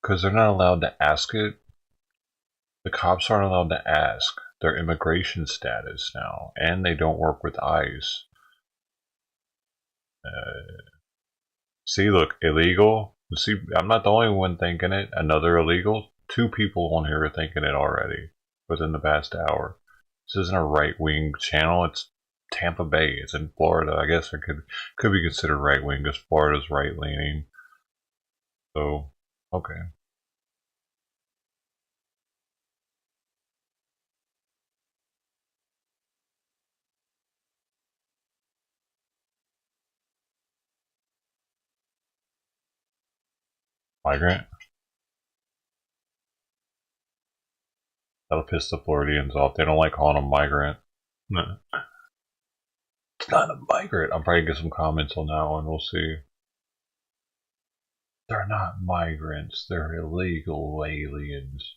Because they're not allowed to ask it. The cops aren't allowed to ask their immigration status now, and they don't work with ICE. See, look, illegal. See, I'm not the only one thinking it. Another illegal. 2 people on here are thinking it already within the past hour. This isn't a right-wing channel. It's Tampa Bay. It's in Florida. I guess it could be considered right-wing because Florida's right-leaning. So, okay. Migrant? That'll piss the Floridians off. They don't like calling them migrant. No. It's not a migrant. I'm probably gonna get some comments on that one. We'll see. They're not migrants. They're illegal aliens.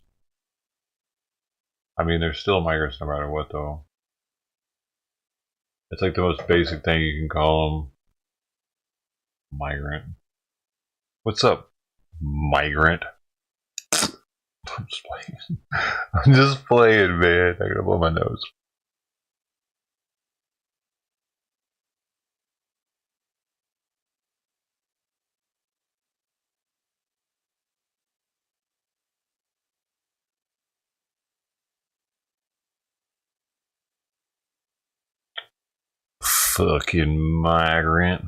I mean, they're still migrants no matter what, though. It's like the most basic thing you can call them. Migrant. What's up, migrant? I'm just playing. I'm just playing, man. I gotta blow my nose. Fucking migrant.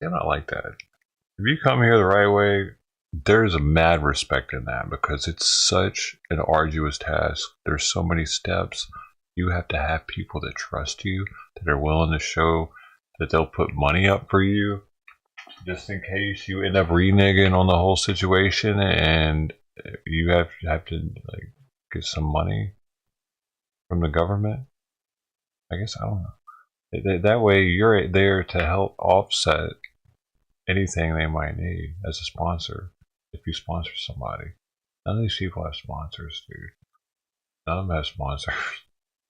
I'm not like that. If you come here the right way, there's a mad respect in that because it's such an arduous task. There's so many steps. You have to have people that trust you, that are willing to show that they'll put money up for you just in case you end up reneging on the whole situation and you have to like get some money from the government. I guess I don't know. That way you're there to help offset anything they might need as a sponsor. If you sponsor somebody, none of these people have sponsors, dude. None of them have sponsors.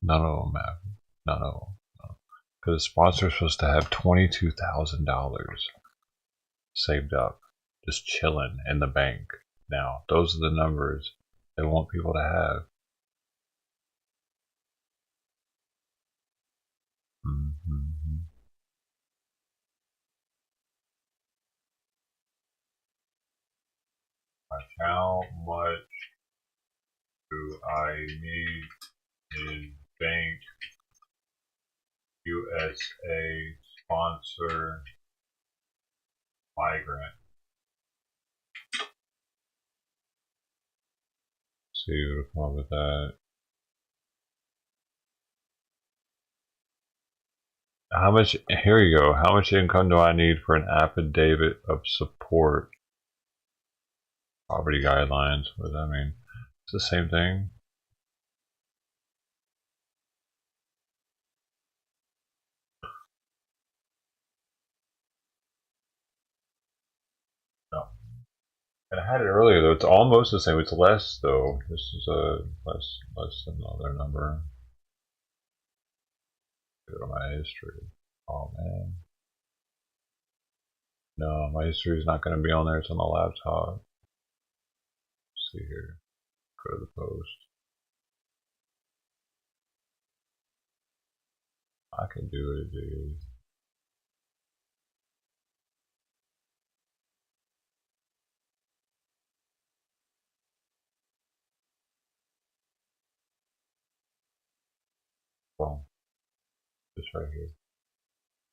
None of them have. None of them. Because the sponsor's supposed to have $22,000 saved up, just chilling in the bank. Now, those are the numbers they want people to have. How much do I need in bank? USA sponsor migrant. See what'll come up with that. How much? Here you go. How much income do I need for an affidavit of support? Poverty guidelines. What does that mean? It's the same thing. No. And I had it earlier though. It's almost the same. It's less though. This is less than the other number. Go to my history. Oh man. No, my history is not going to be on there. It's on the laptop. Let's see here. Go to the post. I can do it, dude. Well, this right here.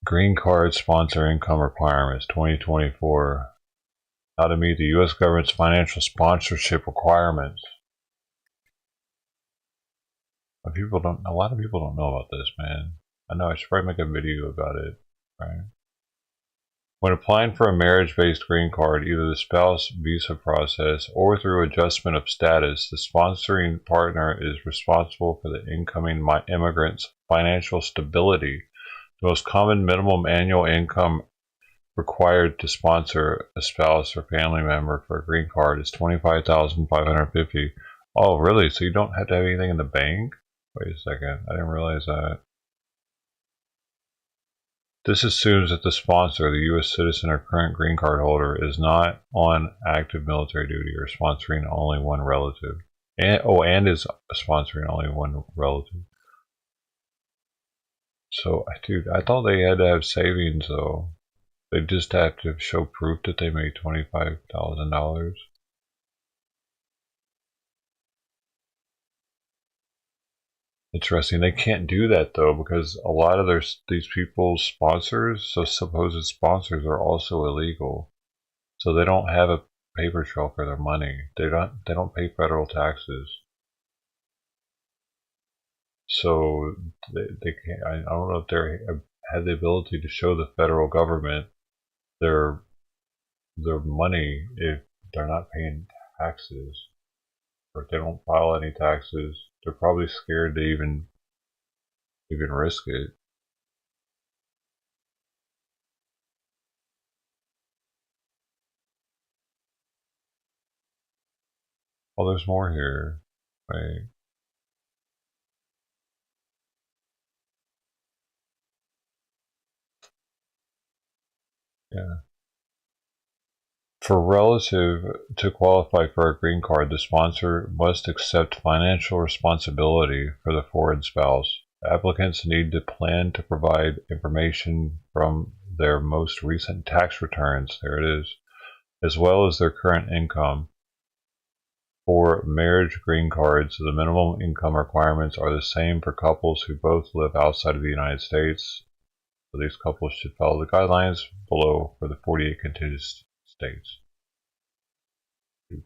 Green Card Sponsor Income Requirements 2024. How to meet the U.S. government's financial sponsorship requirements. A lot of people don't know about this, man. I know I should probably make a video about it, right? When applying for a marriage-based green card, either the spouse visa process or through adjustment of status, the sponsoring partner is responsible for the incoming immigrant's financial stability. The most common minimum annual income required to sponsor a spouse or family member for a green card is $25,550. Oh, really? So you don't have to have anything in the bank? Wait a second. I didn't realize that. This assumes that the sponsor, the U.S. citizen or current green card holder, is not on active military duty or sponsoring only one relative. And is sponsoring only one relative. So, dude, I thought they had to have savings, though. They just have to show proof that they made $25,000. Interesting. They can't do that though because a lot of these people's sponsors, so supposed sponsors, are also illegal. So they don't have a paper trail for their money. They don't pay federal taxes. So they can't. I don't know if they have the ability to show the federal government their money if they're not paying taxes, or if they don't file any taxes. They're probably scared to even risk it. Oh, there's more here. Wait. Yeah. For a relative to qualify for a green card, the sponsor must accept financial responsibility for the foreign spouse. Applicants need to plan to provide information from their most recent tax returns, there it is, as well as their current income. For marriage green cards, the minimum income requirements are the same for couples who both live outside of the United States. So these couples should follow the guidelines below for the 48 contiguous states. It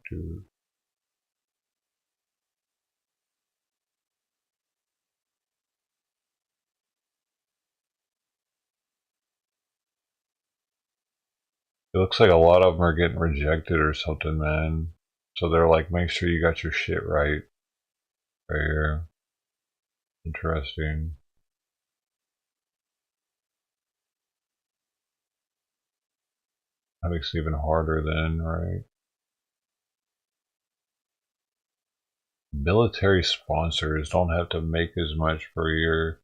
looks like a lot of them are getting rejected or something, man. So they're like, make sure you got your shit right here. Interesting. That makes it even harder then, right? Military sponsors don't have to make as much per year.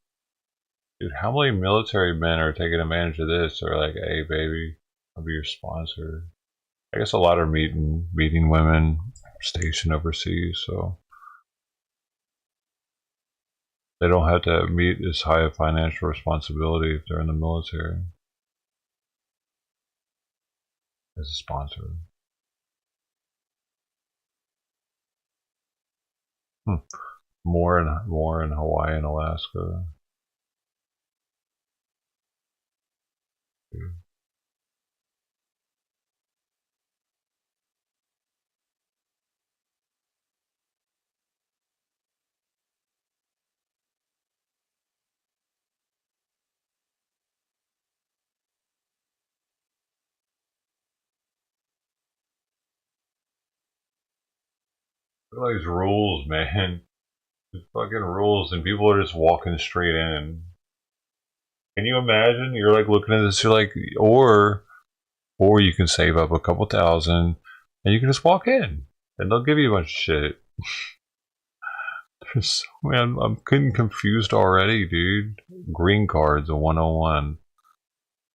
Dude, how many military men are taking advantage of this? They're like, hey, baby, I'll be your sponsor. I guess a lot are meeting women stationed overseas, so they don't have to meet as high a financial responsibility if they're in the military as a sponsor. More in Hawaii and Alaska. Look at all these rules, man. These fucking rules, and people are just walking straight in. Can you imagine? You're like looking at this, you're like, or you can save up a couple thousand and you can just walk in and they'll give you a bunch of shit. Man, I'm getting confused already, dude. Green cards, a 101.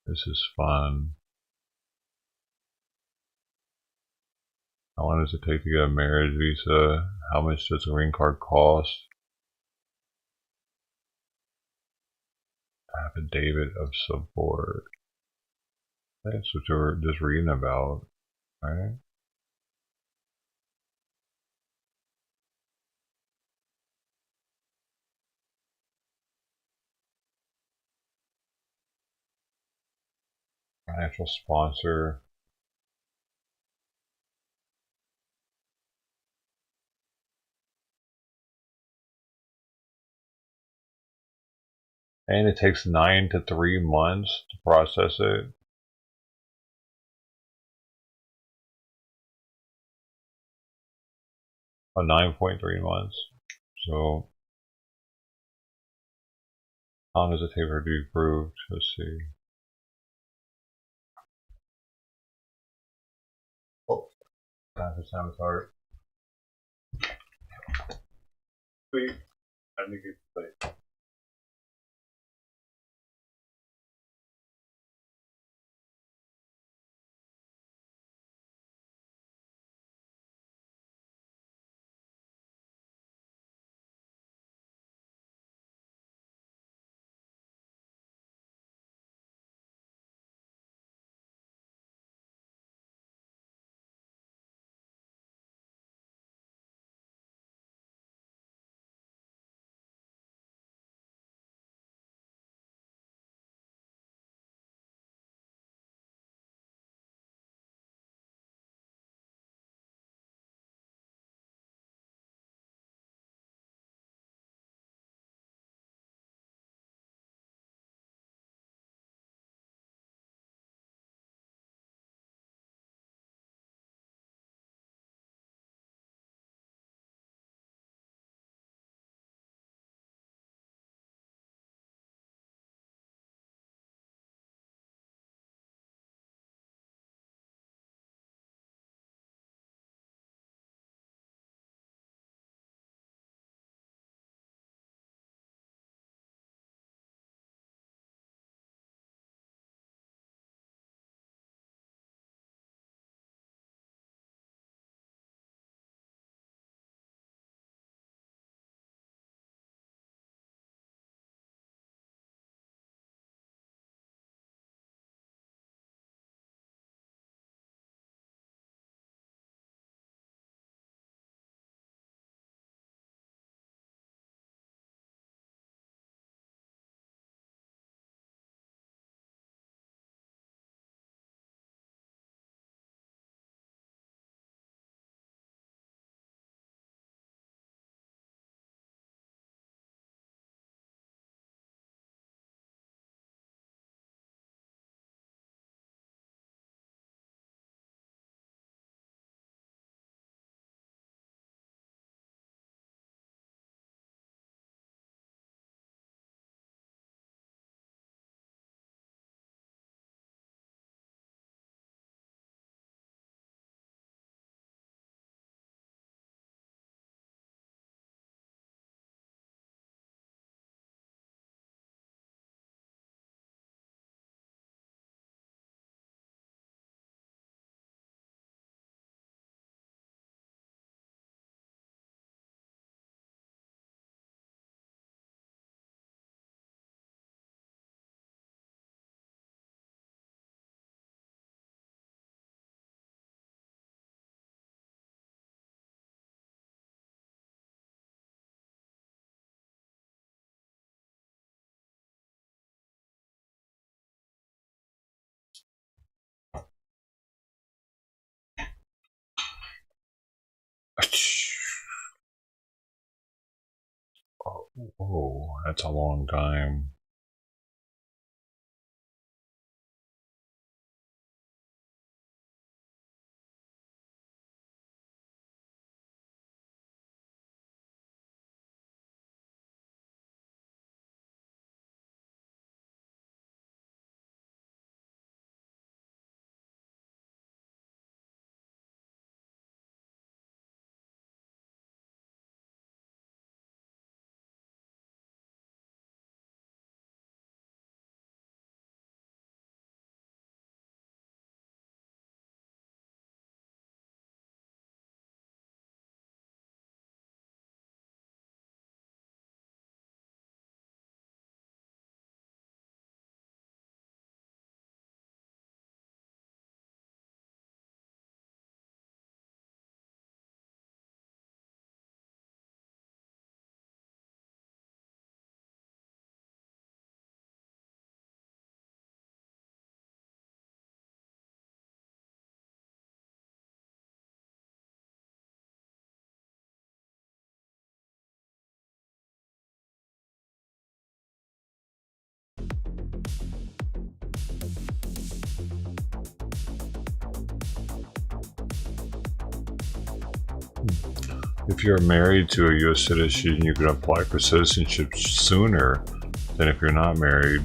This is fun. How long does it take to get a marriage visa? How much does a green card cost? Affidavit of support. That's what you're just reading about, right? Financial sponsor. And it takes 9 to 3 months to process it. Oh, 9.3 months. So, how long does it take for it to be approved? Let's see. Oh, time to start. Sweet. I think it's like. Oh, that's a long time. If you're married to a U.S. citizen, you can apply for citizenship sooner than if you're not married.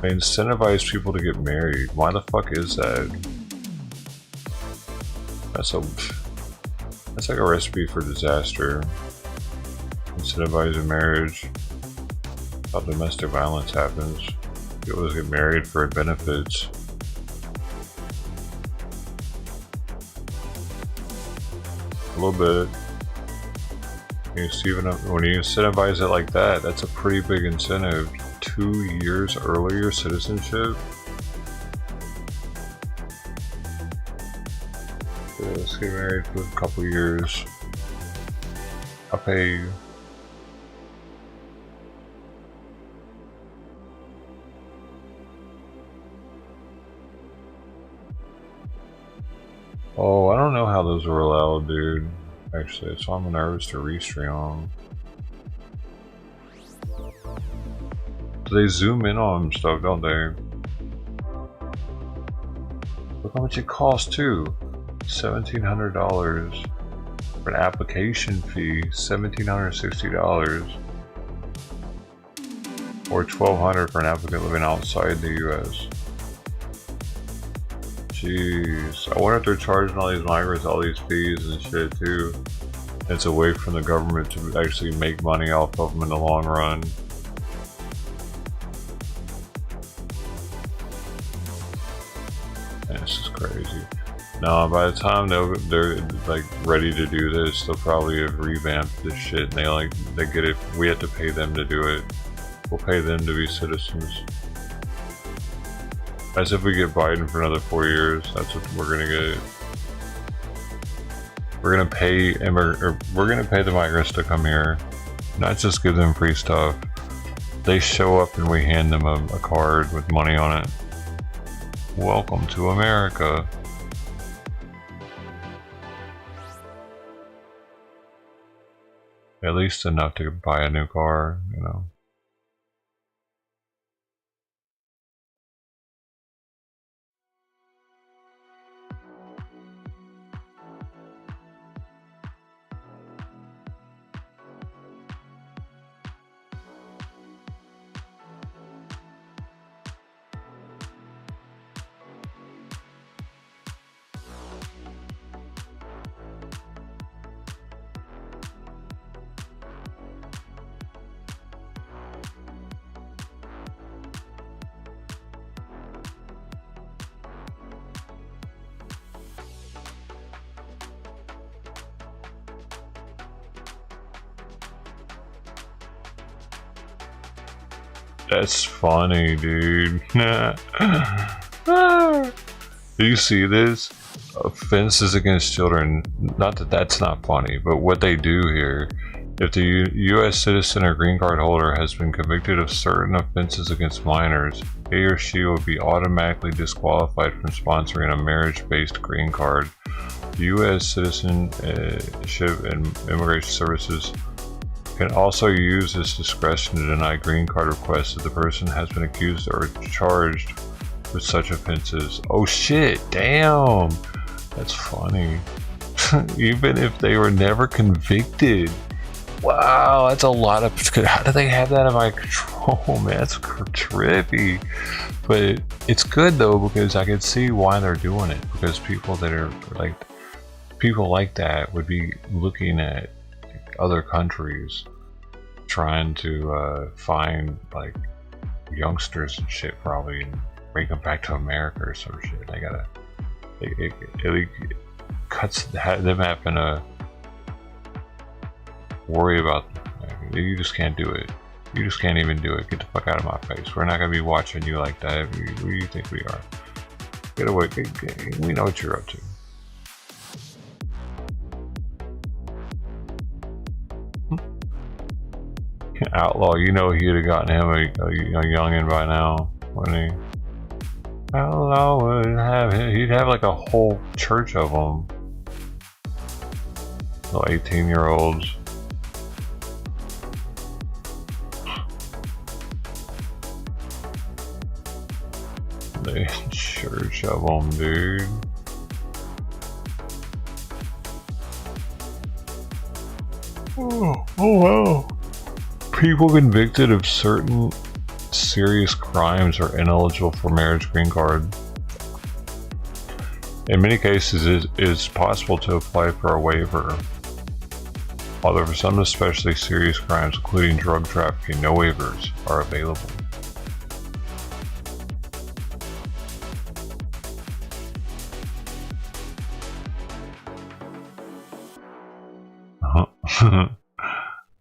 They incentivize people to get married. Why the fuck is that? That's like a recipe for disaster. Incentivizing marriage. How domestic violence happens. People just get married for benefits. A little bit. When you incentivize it like that, that's a pretty big incentive. 2 years earlier citizenship. Yeah, let's get married for a couple years. I'll pay you. Oh, I don't know how those were allowed, dude. Actually, so I'm nervous to restream them. They zoom in on stuff, don't they? Look how much it costs too. $1,700 for an application fee. $1,760, or $1,200 for an applicant living outside the U.S. Jeez, I wonder if they're charging all these migrants all these fees and shit too. It's a way from the government to actually make money off of them in the long run. This is crazy. No, by the time they're like ready to do this, they'll probably have revamped this shit. And they get it. We have to pay them to do it. We'll pay them to be citizens. As if we get Biden for another 4 years, that's what we're gonna get. We're gonna pay we're gonna pay the migrants to come here, not just give them free stuff. They show up and we hand them a card with money on it. Welcome to America. At least enough to buy a new car, you know. That's funny, dude. Do you see this? Offenses against children. Not that that's not funny, but what they do here. If the U.S. citizen or green card holder has been convicted of certain offenses against minors, he or she will be automatically disqualified from sponsoring a marriage-based green card. U.S. Citizenship and Immigration Services can also use this discretion to deny green card requests if the person has been accused or charged with such offenses. Oh shit, damn! That's funny. Even if they were never convicted. Wow, that's a lot of... How do they have that in my control, man? That's trippy. But it's good though, because I can see why they're doing it. Because people that are like... People like that would be looking at other countries trying to find like youngsters and shit, probably, and bring them back to America or some shit. They gotta... It cuts them having to worry about... You just can't do it. You just can't even do it. Get the fuck out of my face. We're not gonna be watching you like that. Who do you think we are? Get away. We know what you're up to. Outlaw, you know he'd have gotten him a youngin' by now, wouldn't he? Outlaw would have him. He'd have like a whole church of them. Little 18-year-olds. The church of them, dude. Oh wow. People convicted of certain serious crimes are ineligible for marriage green card. In many cases, it is possible to apply for a waiver. Although for some especially serious crimes, including drug trafficking, no waivers are available.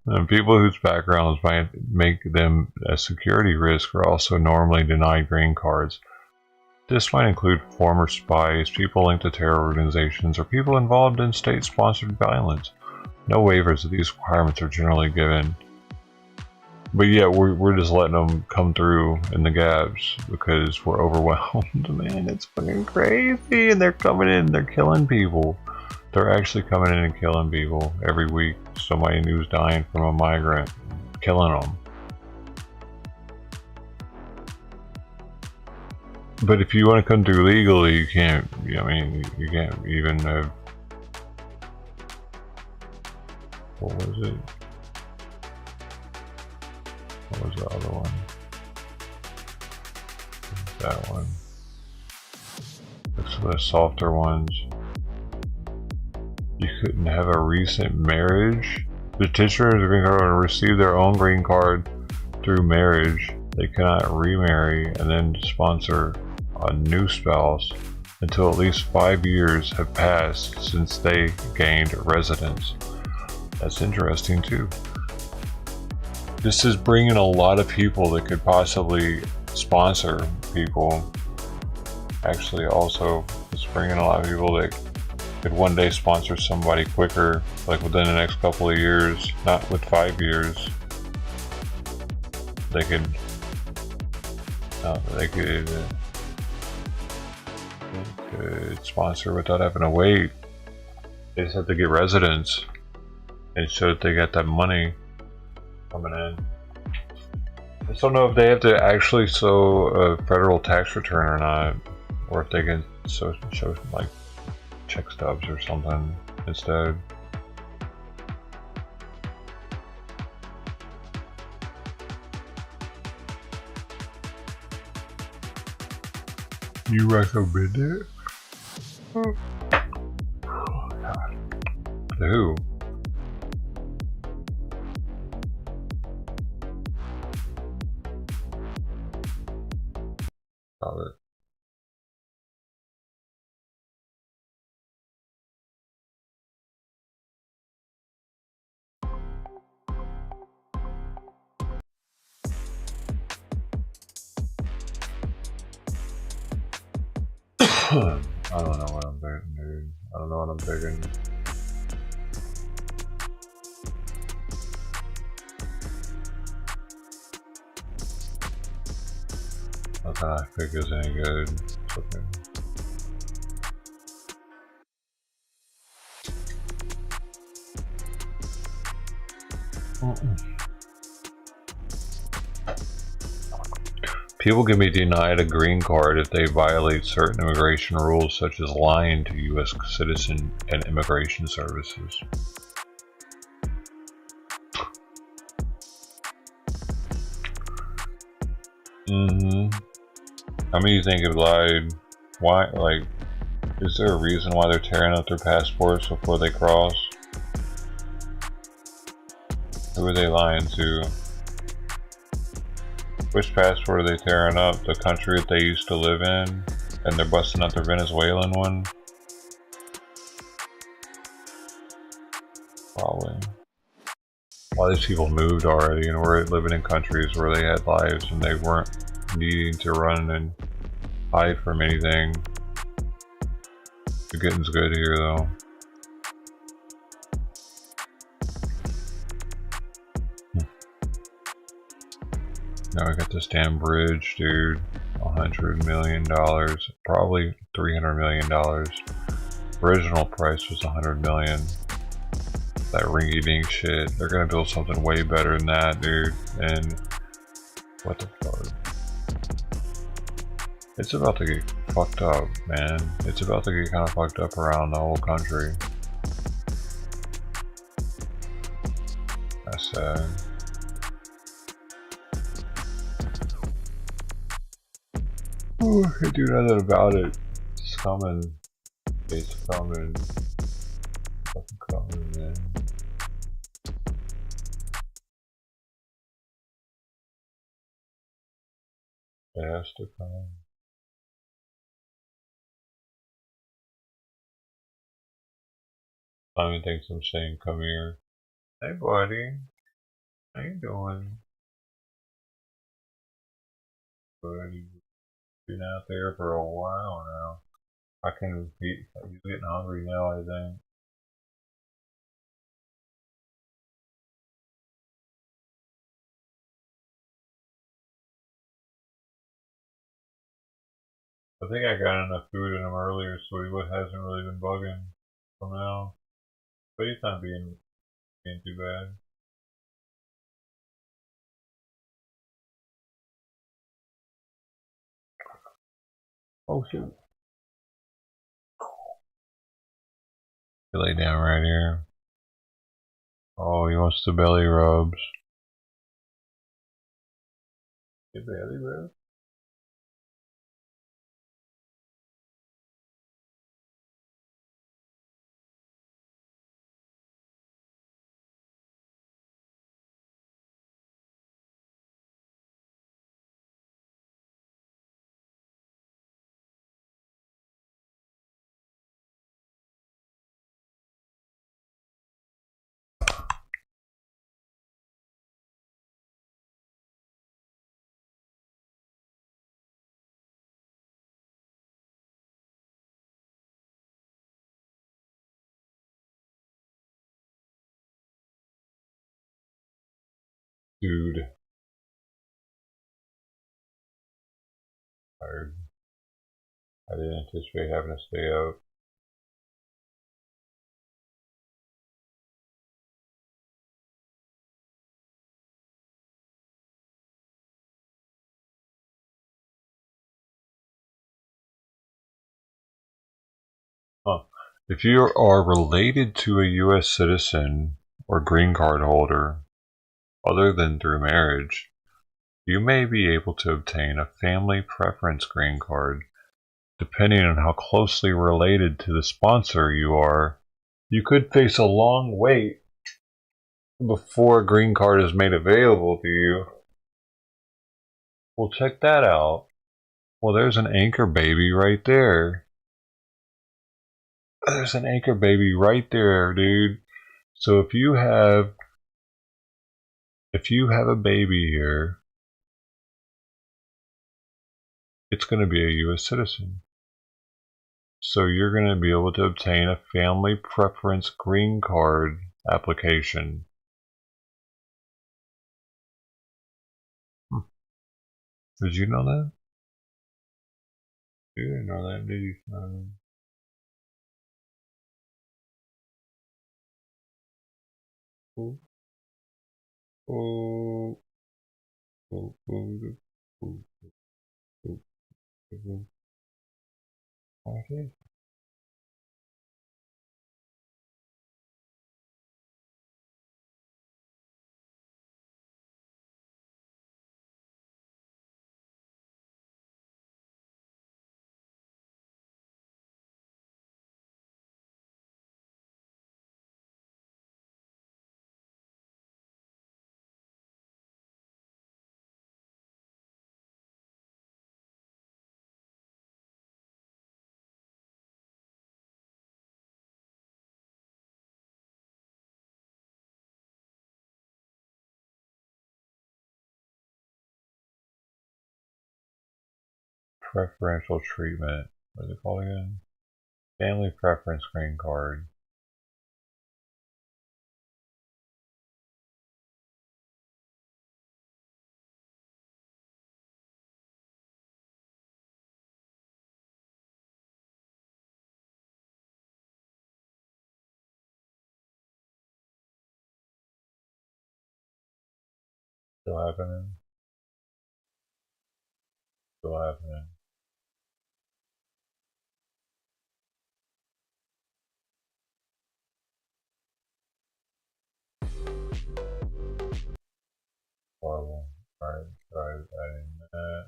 And people whose backgrounds might make them a security risk are also normally denied green cards. This might include former spies, people linked to terror organizations, or people involved in state-sponsored violence. No waivers of these requirements are generally given. But yeah, we're just letting them come through in the gaps because we're overwhelmed. Man, it's fucking crazy. And they're coming in, they're killing people. They're actually coming in and killing people every week. Somebody who's dying from a migrant, killing them. But if you want to come through legally, you can't. I mean, you can't even. What was it? What was the other one? That one. It's the softer ones. You couldn't have a recent marriage. Petitioners are going to receive their own green card through marriage. They cannot remarry and then sponsor a new spouse until at least 5 years have passed since they gained residence. That's interesting too. This is bringing a lot of people that could possibly sponsor people. Actually, also, it's bringing a lot of people that could one day sponsor somebody quicker, like within the next couple of years, not with 5 years. They could sponsor without having to wait. They just have to get residence and show that they got that money coming in. I just don't know if they have to actually show a federal tax return or not, or if they can show like check stubs or something instead. You recommend it? Oh God. Who? Stop it. I don't know what I'm thinking, dude. I don't know what I'm thinking. Nothing I think is any good. It's okay. People can be denied a green card if they violate certain immigration rules, such as lying to U.S. Citizen and Immigration Services. How many do you think have lied? Why? Like, is there a reason why they're tearing up their passports before they cross? Who are they lying to? Which passport are they tearing up? The country that they used to live in? And they're busting out their Venezuelan one? Probably. A lot of these people moved already and were living in countries where they had lives and they weren't needing to run and hide from anything. The getting's good here though. Now we got this damn bridge, dude. $100 million, probably $300 million. Original price was $100 million. That ringy-dink shit. They're gonna build something way better than that, dude. And what the fuck? It's about to get fucked up, man. It's about to get kind of fucked up around the whole country. That's sad. Ooh, can't do nothing about it. It's coming. It's coming. Fucking coming, man. It has to come. Simon thinks I'm saying, come here. Hey, buddy. How you doing? Buddy. Been out there for a while now. He's getting hungry now, I think. I think I got enough food in him earlier, so he hasn't really been bugging for now. But he's not being too bad. Oh shoot. He lay down right here. Oh, he wants the belly rubs. The belly rubs? Dude. Tired. I didn't anticipate having to stay out. Huh. If you are related to a U.S. citizen or green card holder, other than through marriage, you may be able to obtain a family preference green card. Depending on how closely related to the sponsor you are, you could face a long wait before a green card is made available to you. Well, check that out. Well, there's an anchor baby right there. There's an anchor baby right there, dude. So if you have a baby here, it's going to be a U.S. citizen. So you're going to be able to obtain a family preference green card application. Did you know that? You didn't know that, did you? Cool. Oh. Okay. Preferential treatment. What is it called again? Family preference green card. Still happening. Still happening. Horrible. Alright, try adding that.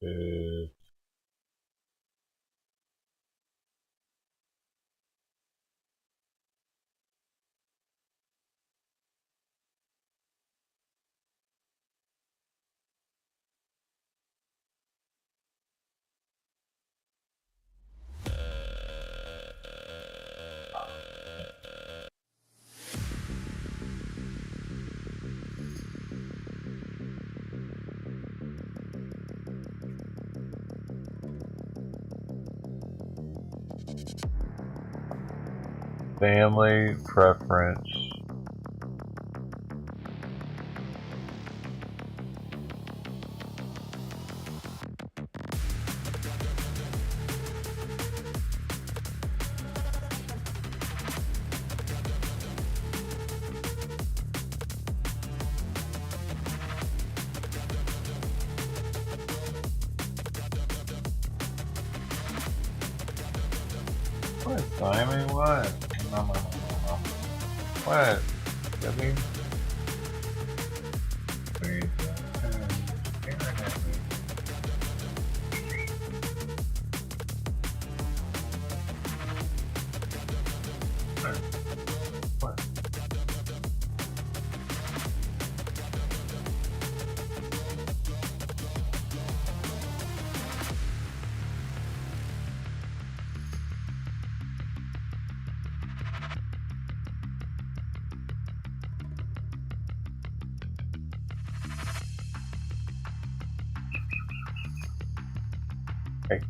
It family preference. What, Simon? What? No. What? I mean, what are you doing? Staring at me. What? Hey.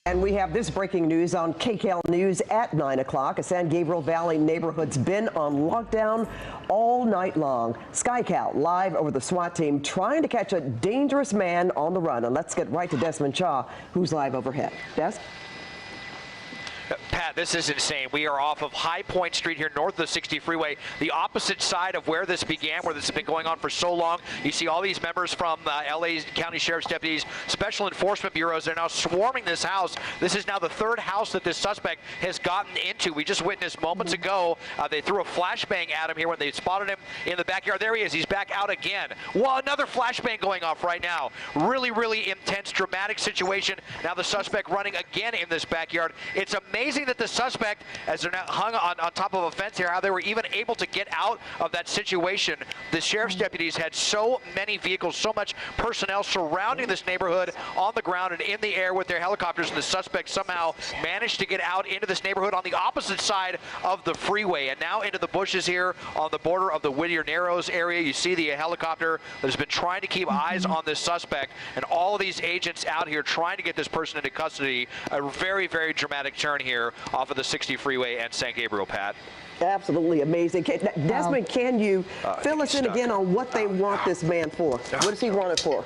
And we have this breaking news on KCAL News at 9 o'clock. A San Gabriel Valley neighborhood's been on lockdown all night long. SkyCal live over the SWAT team trying to catch a dangerous man on the run. And let's get right to Desmond Shaw, who's live overhead. Des? Pat, this is insane. We are off of High Point Street here north of the 60 freeway, the opposite side of where this began, where this has been going on for so long. You see all these members from LA County Sheriff's deputies, special enforcement bureaus. They're now swarming this house. This is now the third house that this suspect has gotten into. We just witnessed moments ago, they threw a flashbang at him here when they spotted him in the backyard. There he is. He's back out again. Well, another flashbang going off right now. Really, really intense, dramatic situation. Now the suspect running again in this backyard. It's a amazing that the suspect, as they're now hung on top of a fence here, how they were even able to get out of that situation. The sheriff's deputies had so many vehicles, so much personnel surrounding this neighborhood on the ground and in the air with their helicopters, and the suspect somehow managed to get out into this neighborhood on the opposite side of the freeway and now into the bushes here on the border of the Whittier Narrows area. You see the helicopter that has been trying to keep eyes on this suspect, and all of these agents out here trying to get this person into custody. A very, very dramatic turn here off of the 60 freeway and San Gabriel, Pat. Absolutely amazing. Desmond, can you fill us in again on what they want this man for? What does he want it for?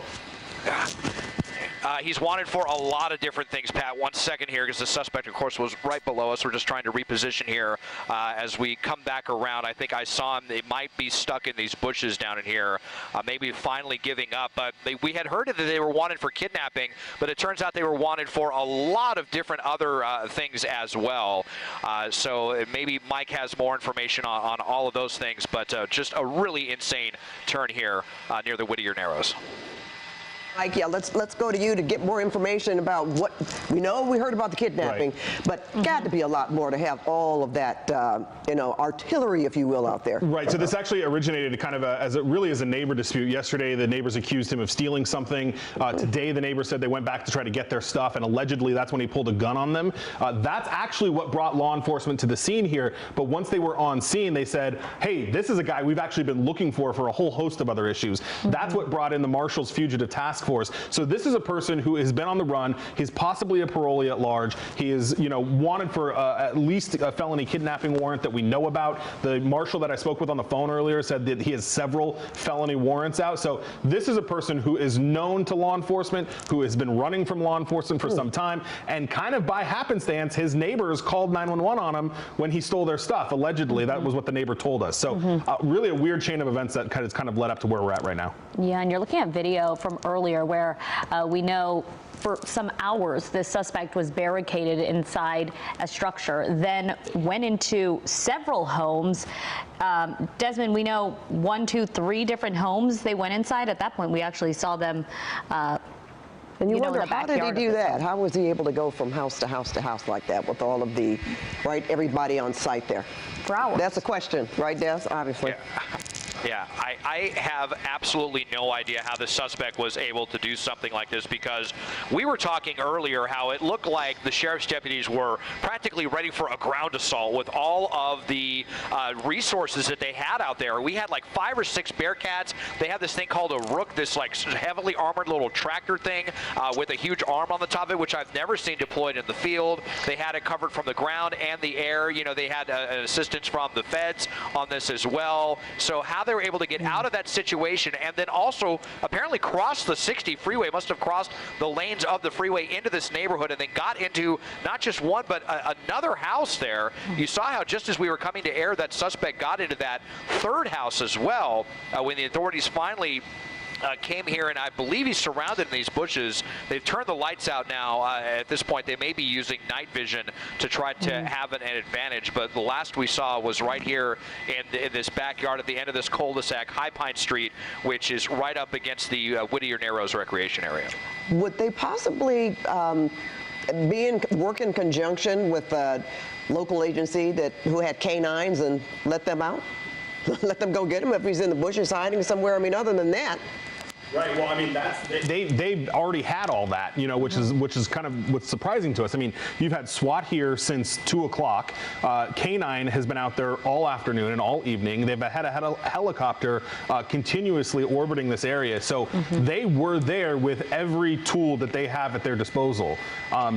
He's wanted for a lot of different things, Pat. 1 second here, because the suspect, of course, was right below us. We're just trying to reposition here as we come back around. I think I saw him. They might be stuck in these bushes down in here, maybe finally giving up. But we had heard that they were wanted for kidnapping, but it turns out they were wanted for a lot of different other things as well. So maybe Mike has more information on all of those things, but just a really insane turn here near the Whittier Narrows. Mike, yeah, let's go to you to get more information about what we know. We heard about the kidnapping, but got to be a lot more to have all of that, artillery, if you will, out there. Right. So this actually originated kind of as a neighbor dispute. Yesterday, the neighbors accused him of stealing something. Today, the neighbors said they went back to try to get their stuff, and allegedly that's when he pulled a gun on them. That's actually what brought law enforcement to the scene here. But once they were on scene, they said, hey, this is a guy we've actually been looking for a whole host of other issues. That's what brought in the Marshals Fugitive Task Force. So this is a person who has been on the run. He's possibly a parolee at large. He is, wanted for at least a felony kidnapping warrant that we know about. The marshal that I spoke with on the phone earlier said that he has several felony warrants out. So this is a person who is known to law enforcement, who has been running from law enforcement for some time, and kind of by happenstance, his neighbors called 911 on him when he stole their stuff. Allegedly, that was what the neighbor told us. So really a weird chain of events that has kind of led up to where we're at right now. Yeah, and you're looking at video from earlier where we know for some hours this suspect was barricaded inside a structure, then went into several homes. Desmond, we know 1, 2, 3 different homes they went inside. At that point, we actually saw them. And you wonder, how did he do that? How was he able to go from house to house to house like that with all of the, everybody on site there? For hours. That's a question, right, Des? Obviously. Yeah, I have absolutely no idea how the suspect was able to do something like this, because we were talking earlier how it looked like the sheriff's deputies were practically ready for a ground assault with all of the resources that they had out there. We had like 5 or 6 Bearcats. They had this thing called a Rook, this like heavily armored little tractor thing with a huge arm on the top of it, which I've never seen deployed in the field. They had it covered from the ground and the air. They had an assistance from the feds on this as well. So how they were able to get out of that situation and then also apparently cross the 60 freeway, must have crossed the lanes of the freeway into this neighborhood and then got into not just one but another house there. You saw how just as we were coming to air, that suspect got into that third house as well when the authorities finally came here, and I believe he's surrounded in these bushes. They've turned the lights out now. At this point, they may be using night vision to try to have an advantage, but the last we saw was right here in this backyard at the end of this cul-de-sac, High Pine Street, which is right up against the Whittier Narrows recreation area. Would they possibly work in conjunction with a local agency who had canines and let them out? Let them go get him if he's in the bushes hiding somewhere. I mean, other than that. Right. Well, I mean, they've already had all that, which is kind of what's surprising to us. I mean, you've had SWAT here since 2 o'clock. K9 has been out there all afternoon and all evening. They've had a helicopter continuously orbiting this area. So they were there with every tool that they have at their disposal.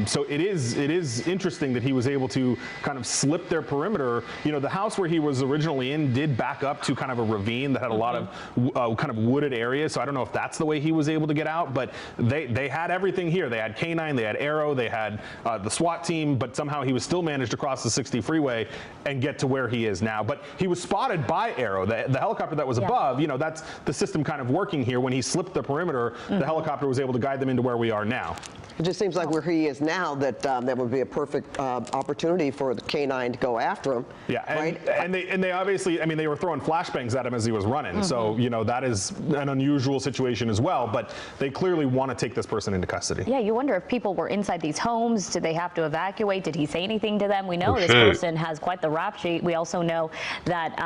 So it is interesting that he was able to kind of slip their perimeter. The house where he was originally in did back up to kind of a ravine that had a lot of kind of wooded areas. So I don't know if that's the way he was able to get out, but they had everything here. They had K9, they had Arrow, they had the SWAT team, but somehow he was still managed to cross the 60 freeway and get to where he is now. But he was spotted by Arrow, the helicopter that was above. That's the system kind of working here. When he slipped the perimeter, the helicopter was able to guide them into where we are now. It just seems like where he is now that that would be a perfect opportunity for the K9 to go after him. Yeah, and they obviously, I mean, they were throwing flashbangs at him as he was running. So that is an unusual situation situation as well, but they clearly want to take this person into custody. Yeah, you wonder if people were inside these homes. Did they have to evacuate? Did he say anything to them? We know this person has quite the rap sheet. We also know that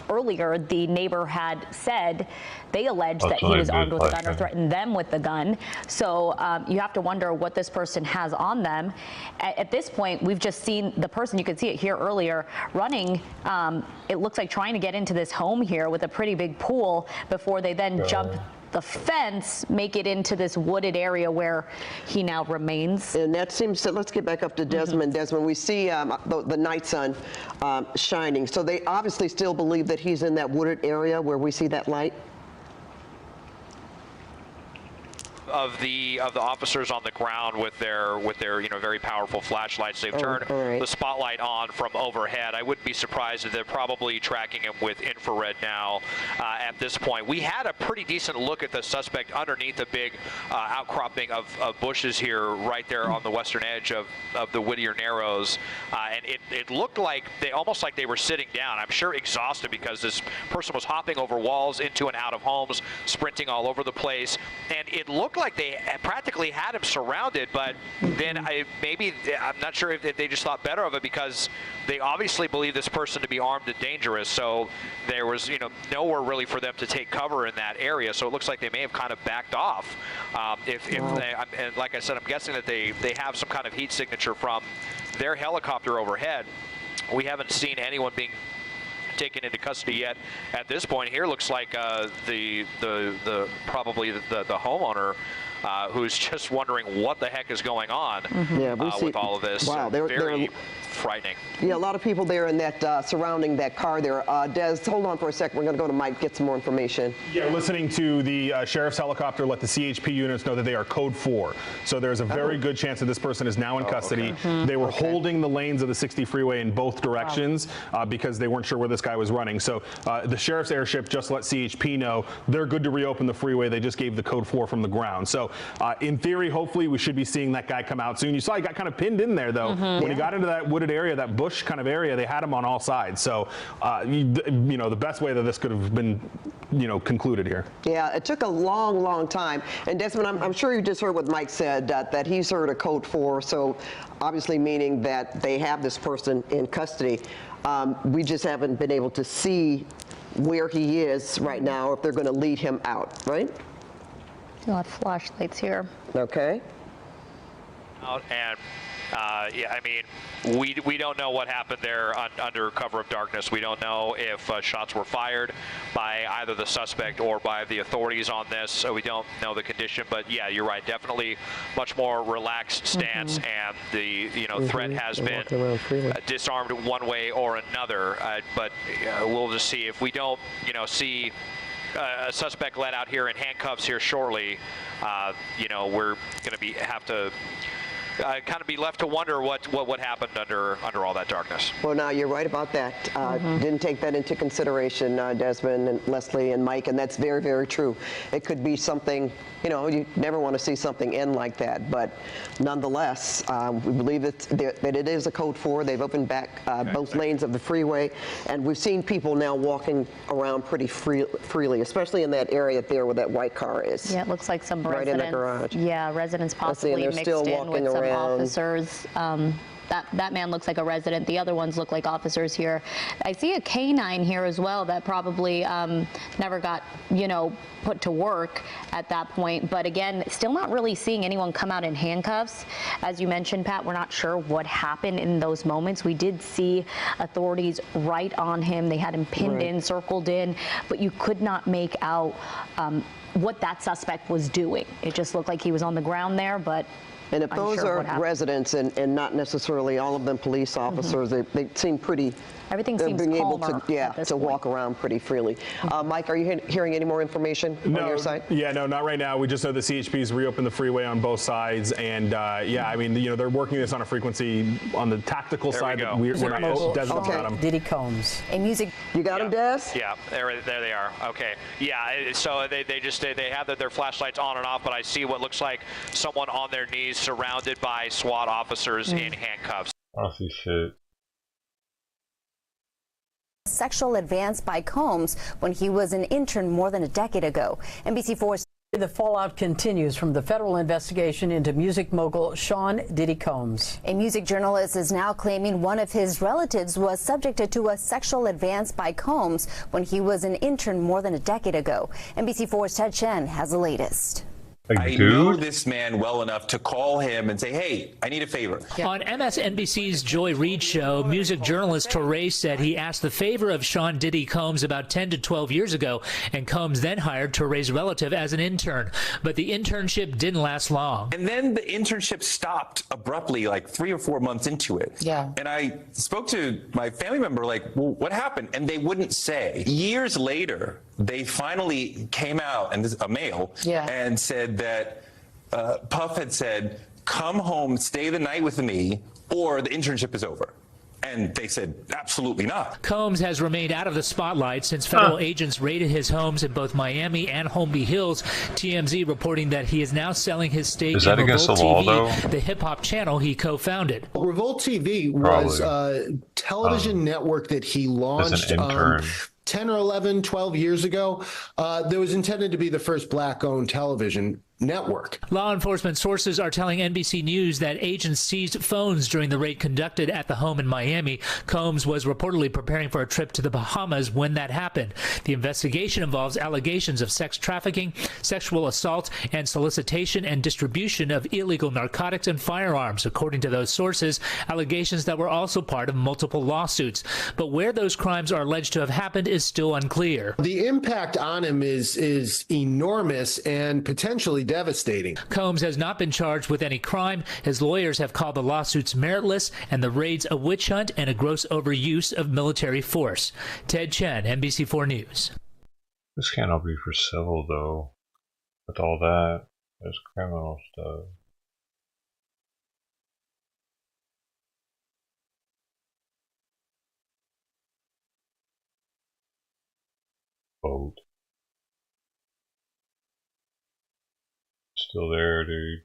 earlier the neighbor had said they alleged that he was armed with a gun or threatened them with the gun. So you have to wonder what this person has on them. At this point, we've just seen the person, you could see it here earlier, running, it looks like trying to get into this home here with a pretty big pool before they then jump the fence, make it into this wooded area where he now remains. And that seems to, let's get back up to Desmond. Desmond, we see the night sun shining. So they obviously still believe that he's in that wooded area where we see that light? Of the officers on the ground with their very powerful flashlights. They've turned the spotlight on from overhead. I wouldn't be surprised if they're probably tracking him with infrared now at this point. We had a pretty decent look at the suspect underneath the big outcropping of bushes here right there on the western edge of the Whittier Narrows, and it looked like almost like they were sitting down. I'm sure exhausted because this person was hopping over walls into and out of homes, sprinting all over the place, and it looked like they practically had him surrounded, but then I'm not sure if they just thought better of it because they obviously believe this person to be armed and dangerous, so there was nowhere really for them to take cover in that area, so it looks like they may have kind of backed off. And like I said, I'm guessing that they have some kind of heat signature from their helicopter overhead. We haven't seen anyone being taken into custody yet. At this point here, looks like probably the homeowner who's just wondering what the heck is going on with all of this. Wow, very frightening. Yeah, a lot of people there in that surrounding that car there. Des, hold on for a second. We're going to go to Mike, get some more information. Yeah, listening to the sheriff's helicopter let the CHP units know that they are code 4. So there's a very good chance that this person is now in custody. They were holding the lanes of the 60 freeway in both directions because they weren't sure where this guy was running. So the sheriff's airship just let CHP know they're good to reopen the freeway. They just gave the code 4 from the ground. So in theory, hopefully we should be seeing that guy come out soon. You saw he got kind of pinned in there though. When he got into that wooded area, that bush kind of area, they had him on all sides. So the best way that this could have been concluded here. Yeah, it took a long time. And Desmond, I'm sure you just heard what Mike said, that he's heard a code 4, so obviously meaning that they have this person in custody. We just haven't been able to see where he is right now, if they're going to lead him out, right? You'll have flashlights here. Okay. And yeah, I mean, we don't know what happened there under cover of darkness. We don't know if shots were fired by either the suspect or by the authorities on this, so we don't know the condition. But yeah, you're right, definitely much more relaxed stance, and the threat has been disarmed one way or another. But we'll just see if we don't see a suspect let out here in handcuffs here shortly. We're going to have to kind of be left to wonder what happened under all that darkness. Well, now you're right about that. Didn't take that into consideration, Desmond and Leslie and Mike, and that's very, very true. It could be something, you never want to see something end like that, but nonetheless, we believe that it is a code 4. They've opened back both lanes of the freeway, and we've seen people now walking around pretty freely, especially in that area there where that white car is. Yeah, it looks like some right residents. in the garage. Yeah, residents possibly mixed in with some officers. That man looks like a resident. The other ones look like officers here. I see a canine here as well that probably never got, put to work at that point. But again, still not really seeing anyone come out in handcuffs. As you mentioned, Pat, we're not sure what happened in those moments. We did see authorities right on him. They had him pinned in, circled in, but you could not make out what that suspect was doing. It just looked like he was on the ground there, but and if those are residents and not necessarily all of them police officers, they seem pretty. Everything seems being able calmer to walk around pretty freely. Mike, are you hearing any more information on your side? Yeah, no, not right now. We just know the CHP's reopened the freeway on both sides, and yeah, I mean, they're working this on a frequency on the tactical side. That we're not Desmond got him. Diddy Combs. A music. You got him, Des? Yeah, there they are. Okay. Yeah, so they have their flashlights on and off, but I see what looks like someone on their knees surrounded by SWAT officers in handcuffs. I see shit. Sexual advance by Combs when he was an intern more than a decade ago. NBC4's The fallout continues from the federal investigation into music mogul Sean Diddy Combs. A music journalist is now claiming one of his relatives was subjected to a sexual advance by Combs when he was an intern more than a decade ago. NBC4's Ted Chen has the latest. I know this man well enough to call him and say, hey, I need a favor. On MSNBC's Joy Reid show, music journalist Torre said he asked the favor of Sean Diddy Combs about 10 to 12 years ago, and Combs then hired Torre's relative as an intern. But the internship didn't last long. And then the internship stopped abruptly, like 3 or 4 months into it. Yeah. And I spoke to my family member, like, well, what happened? And they wouldn't say. Years later, they finally came out, and this is a male, and said that Puff had said, come home, stay the night with me, or the internship is over. And they said, absolutely not. Combs has remained out of the spotlight since federal agents raided his homes in both Miami and Holmby Hills. TMZ reporting that he is now selling his stake in Revolt TV, the hip-hop channel he co-founded. Revolt TV was a television network that he launched 10 or 11, 12 years ago. That was intended to be the first black-owned television network. Law enforcement sources are telling NBC News that agents seized phones during the raid conducted at the home in Miami. Combs was reportedly preparing for a trip to the Bahamas when that happened. The investigation involves allegations of sex trafficking, sexual assault, and solicitation and distribution of illegal narcotics and firearms, according to those sources, allegations that were also part of multiple lawsuits. But where those crimes are alleged to have happened is still unclear. The impact on him is enormous and potentially devastating. Combs has not been charged with any crime. His lawyers have called the lawsuits meritless and the raids a witch hunt and a gross overuse of military force. Ted Chen, NBC4 News. This can't all be for civil, though. With all that, there's criminal stuff. Boat. Still there, dude.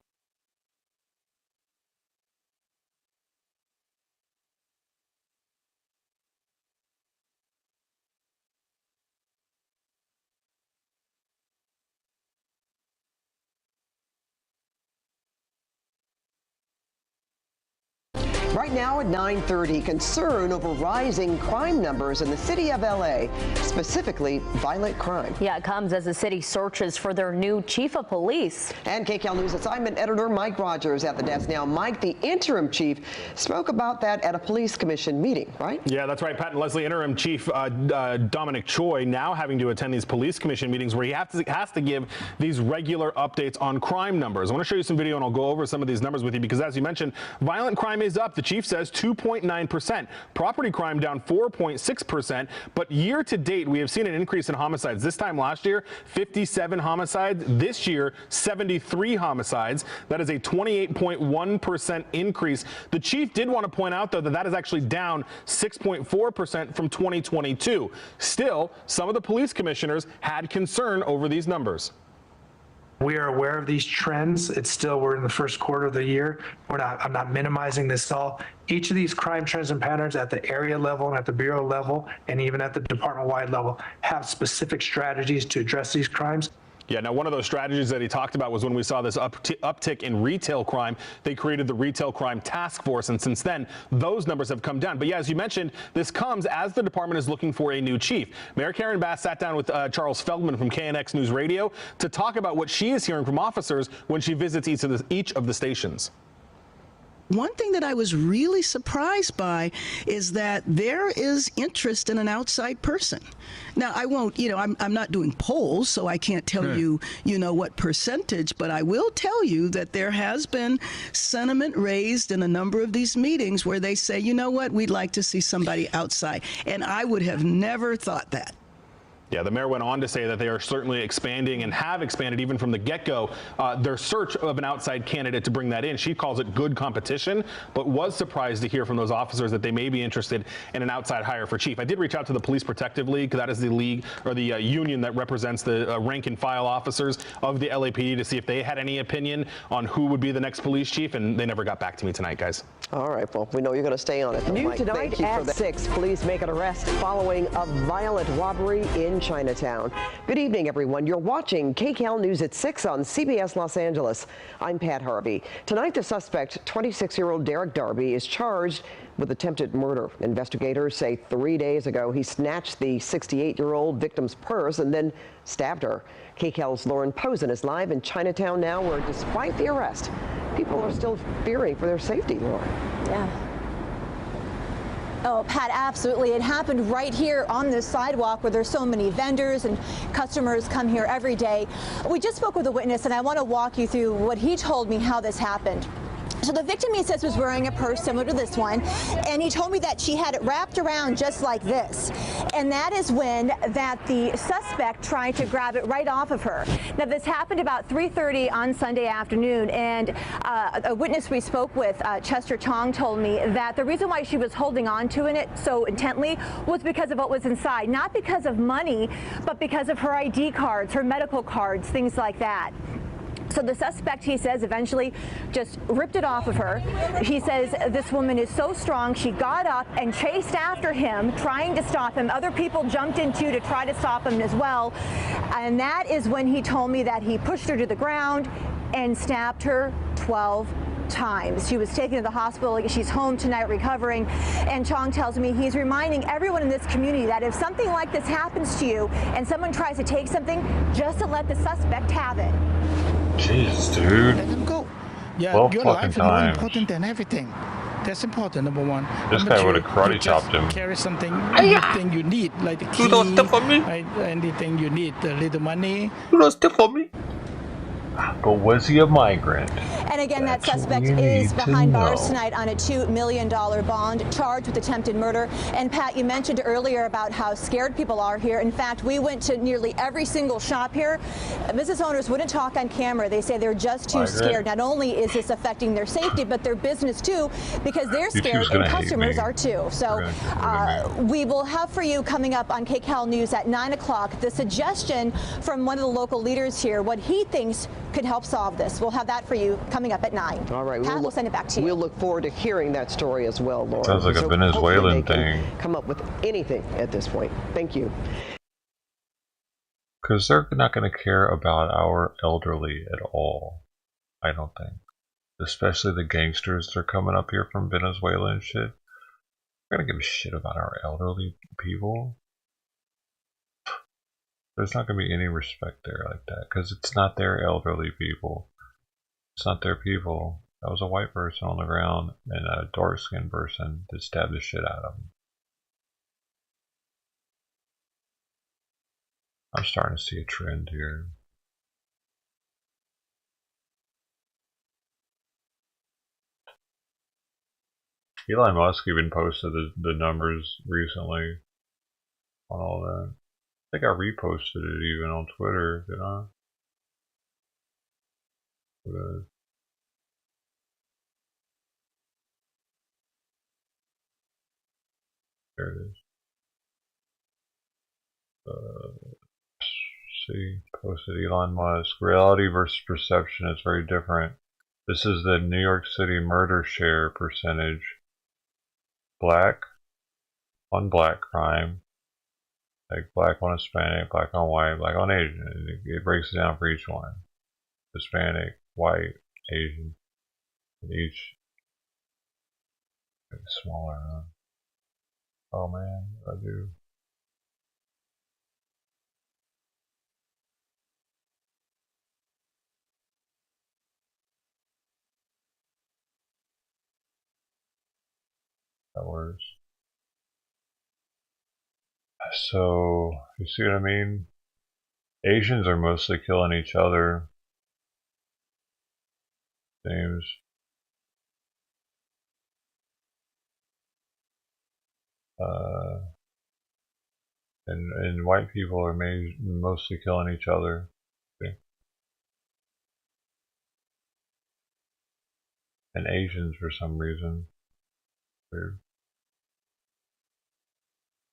Right now at 9:30, concern over rising crime numbers in the city of LA, specifically violent crime. Yeah, it comes as the city searches for their new chief of police. And KCAL News assignment editor Mike Rogers at the desk now. Mike, the interim chief, spoke about that at a police commission meeting, right? Yeah, that's right, Pat and Leslie. Interim Chief Dominic Choi now having to attend these police commission meetings where he has to give these regular updates on crime numbers. I want to show you some video and I'll go over some of these numbers with you because, as you mentioned, violent crime is up. The chief says 2.9%. Property crime down 4.6%. But year to date, we have seen an increase in homicides. This time last year, 57 homicides. This year, 73 homicides. That is a 28.1% increase. The chief did want to point out, though, that that is actually down 6.4% from 2022. Still, some of the police commissioners had concern over these numbers. We are aware of these trends. We're in the first quarter of the year. I'm not minimizing this at all. Each of these crime trends and patterns at the area level and at the bureau level and even at the department-wide level have specific strategies to address these crimes. Yeah, now one of those strategies that he talked about was when we saw this uptick in retail crime, they created the Retail Crime Task Force, and since then, those numbers have come down. But yeah, as you mentioned, this comes as the department is looking for a new chief. Mayor Karen Bass sat down with Charles Feldman from KNX News Radio to talk about what she is hearing from officers when she visits each of the stations. One thing that I was really surprised by is that there is interest in an outside person. Now, I won't, I'm not doing polls, so I can't tell you, what percentage, but I will tell you that there has been sentiment raised in a number of these meetings where they say, you know what, we'd like to see somebody outside. And I would have never thought that. Yeah, the mayor went on to say that they are certainly expanding and have expanded even from the get-go their search of an outside candidate to bring that in. She calls it good competition, but was surprised to hear from those officers that they may be interested in an outside hire for chief. I did reach out to the Police Protective League, that is the league or the union that represents the rank and file officers of the LAPD, to see if they had any opinion on who would be the next police chief, and they never got back to me tonight, guys. All right, well, we know you're going to stay on it. New tonight at 6, police make an arrest following a violent robbery in in Chinatown. Good evening, everyone. You're watching KCAL News at 6 on CBS Los Angeles. I'm Pat Harvey. Tonight, the suspect, 26-year-old Derek Darby, is charged with attempted murder. Investigators say 3 days ago he snatched the 68-year-old victim's purse and then stabbed her. KCAL's Lauren Posen is live in Chinatown now, where despite the arrest, people are still fearing for their safety, Lauren. Yeah. Oh, Pat, absolutely. It happened right here on this sidewalk where there's so many vendors and customers come here every day. We just spoke with a witness, and I want to walk you through what he told me how this happened. So the victim, he says, was wearing a purse similar to this one, and he told me that she had it wrapped around just like this. And that is when the suspect tried to grab it right off of her. Now, this happened about 3:30 on Sunday afternoon, and a witness we spoke with, Chester Chong, told me that the reason why she was holding on to it so intently was because of what was inside, not because of money, but because of her ID cards, her medical cards, things like that. So the suspect, he says, eventually just ripped it off of her. He says this woman is so strong, she got up and chased after him, trying to stop him. Other people jumped in too to try to stop him as well. And that is when he told me that he pushed her to the ground and stabbed her 12 times. She was taken to the hospital. She's home tonight recovering. And Chong tells me he's reminding everyone in this community that if something like this happens to you and someone tries to take something, just to let the suspect have it. Jesus, dude. Let them go. Yeah, well, your life is more important than everything. That's important, number one. This guy would have karate chopped him. Carry something, anything you need, like the key, don't step on me. Right, anything you need, a little money. Don't step on me. But was he a migrant? And again, That's that suspect is behind bars tonight on a $2 million bond, charged with attempted murder. And Pat, you mentioned earlier about how scared people are here. In fact, we went to nearly every single shop here. Business owners wouldn't talk on camera. They say they're just too scared. Not only is this affecting their safety, but their business too, because they're scared and customers are too. So we will have for you coming up on KCAL News at 9 o'clock the suggestion from one of the local leaders here, what he thinks could help solve this. We'll have that for you coming up at 9. All right. Pat, we'll send it back to you. We'll look forward to hearing that story as well, Laura. Sounds like a Venezuelan thing. Come up with anything at this point. Thank you. Because they're not going to care about our elderly at all. I don't think. Especially the gangsters that are coming up here from Venezuela and shit. They're going to give a shit about our elderly people. There's not going to be any respect there like that, because it's not their elderly people. It's not their people. That was a white person on the ground and a dark-skinned person that stabbed the shit out of them. I'm starting to see a trend here. Elon Musk even posted the numbers recently on all that. I think I reposted it even on Twitter, did I? There it is. See, posted Elon Musk. Reality versus perception is very different. This is the New York City murder share percentage. Black on black crime. Like black on Hispanic, black on white, black on Asian. It breaks it down for each one. Hispanic, white, Asian. And each smaller. Huh? Oh man, what do I do? That works. So, you see what I mean? Asians are mostly killing each other. Seems. And white people are mostly killing each other. Okay. And Asians for some reason. Weird.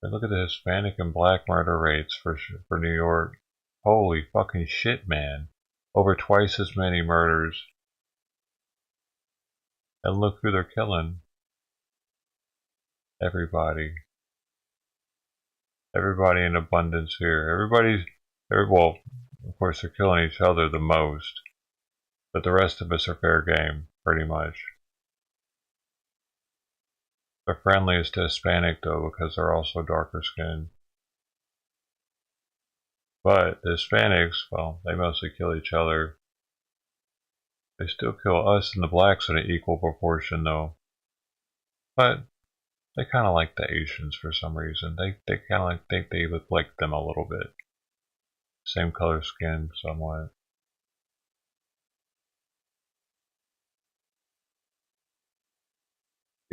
But look at the Hispanic and black murder rates for New York. Holy fucking shit, man. Over twice as many murders. And look who they're killing. Everybody. Everybody in abundance here. Well, of course, they're killing each other the most, but the rest of us are fair game, pretty much. They're friendliest to Hispanic, though, because they're also darker skinned. But the Hispanics, well, they mostly kill each other. They still kill us and the blacks in an equal proportion, though. But they kind of like the Asians for some reason. They kind of think they look like them a little bit. Same color skin, somewhat.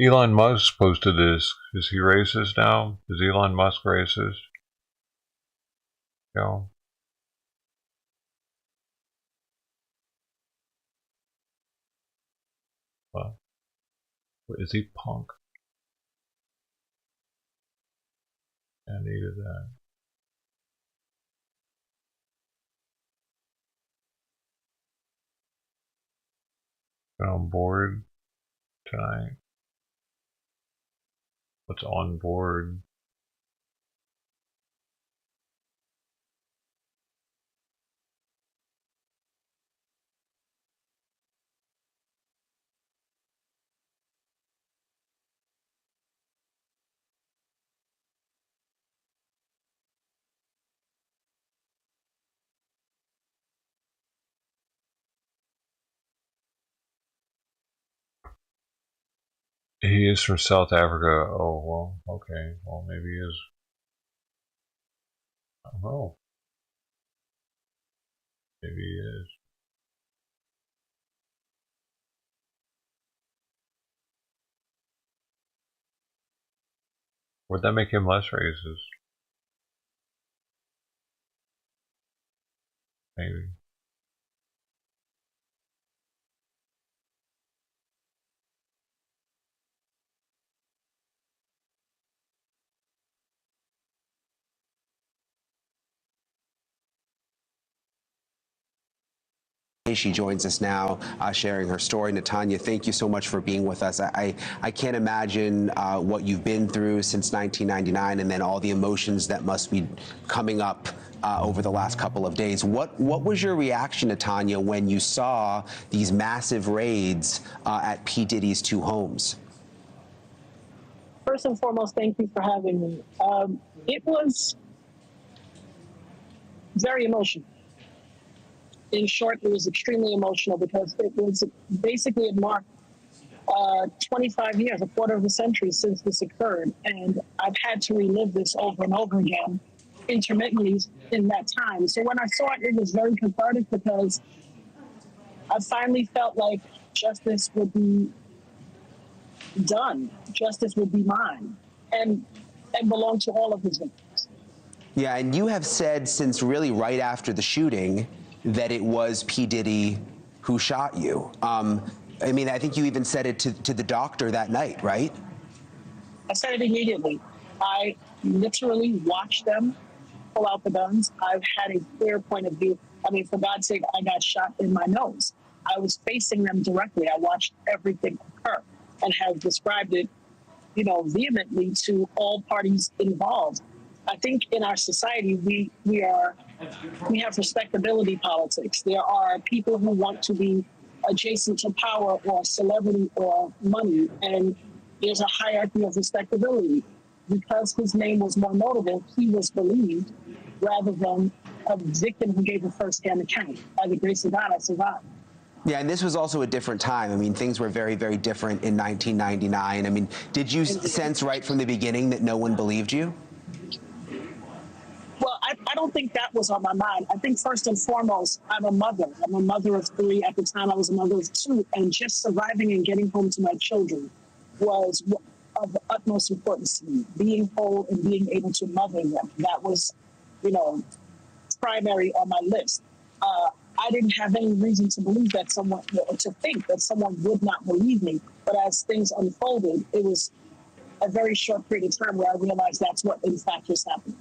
Elon Musk posted this. Is he racist now? Is Elon Musk racist? No. Well, is he punk? I needed that. Been on board tonight. What's on board? He is from South Africa. Oh, well, okay. Well, maybe he is. I don't know. Maybe he is. Would that make him less racist? Maybe. She joins us now, sharing her story. Natanya, thank you so much for being with us. I can't imagine what you've been through since 1999, and then all the emotions that must be coming up over the last couple of days. What was your reaction, Natanya, when you saw these massive raids at P. Diddy's two homes? First and foremost, thank you for having me. It was very emotional. In short, it was extremely emotional because it was basically it marked 25 years, a quarter of a century since this occurred. And I've had to relive this over and over again, intermittently in that time. So when I saw it, it was very cathartic because I finally felt like justice would be done. Justice would be mine and belong to all of his victims. Yeah, and you have said since really right after the shooting that it was P. Diddy who shot you. I mean, I think you even said it to the doctor that night, right? I said it immediately. I literally watched them pull out the guns. I've had a clear point of view. I mean, for God's sake, I got shot in my nose. I was facing them directly. I watched everything occur and have described it, vehemently to all parties involved. I think in our society, we have respectability politics. There are people who want to be adjacent to power or celebrity or money, and there's a hierarchy of respectability. Because his name was more notable, he was believed rather than a victim who gave a first-hand account. By the grace of God, I survived. Yeah, and this was also a different time. I mean, things were very, very different in 1999. I mean, did you sense right from the beginning that no one believed you? Well, I don't think that was on my mind. I think first and foremost, I'm a mother. I'm a mother of 3. At the time, I was a mother of 2. And just surviving and getting home to my children was of the utmost importance to me. Being whole and being able to mother them. That was, primary on my list. I didn't have any reason to believe that to think that someone would not believe me. But as things unfolded, it was a very short period of time where I realized that's what in fact was happening.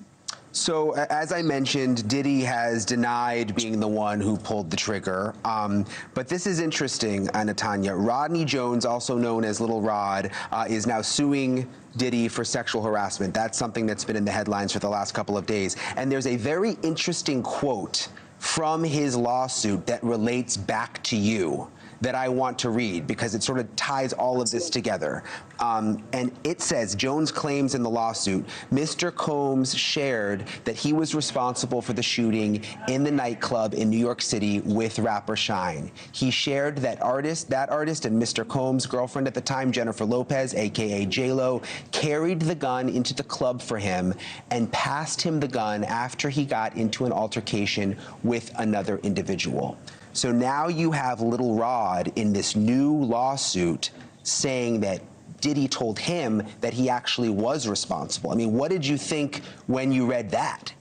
So, as I mentioned, Diddy has denied being the one who pulled the trigger. But this is interesting, Natanya. Rodney Jones, also known as Little Rod, is now suing Diddy for sexual harassment. That's something that's been in the headlines for the last couple of days. And there's a very interesting quote from his lawsuit that relates back to you that I want to read because it sort of ties all of this together. And it says, Jones claims in the lawsuit, Mr. Combs shared that he was responsible for the shooting in the nightclub in New York City with rapper Shine. He shared that artist and Mr. Combs' girlfriend at the time, Jennifer Lopez, aka J-Lo, carried the gun into the club for him and passed him the gun after he got into an altercation with another individual. So now you have Little Rod in this new lawsuit saying that Diddy told him that he actually was responsible. I mean, what did you think when you read that?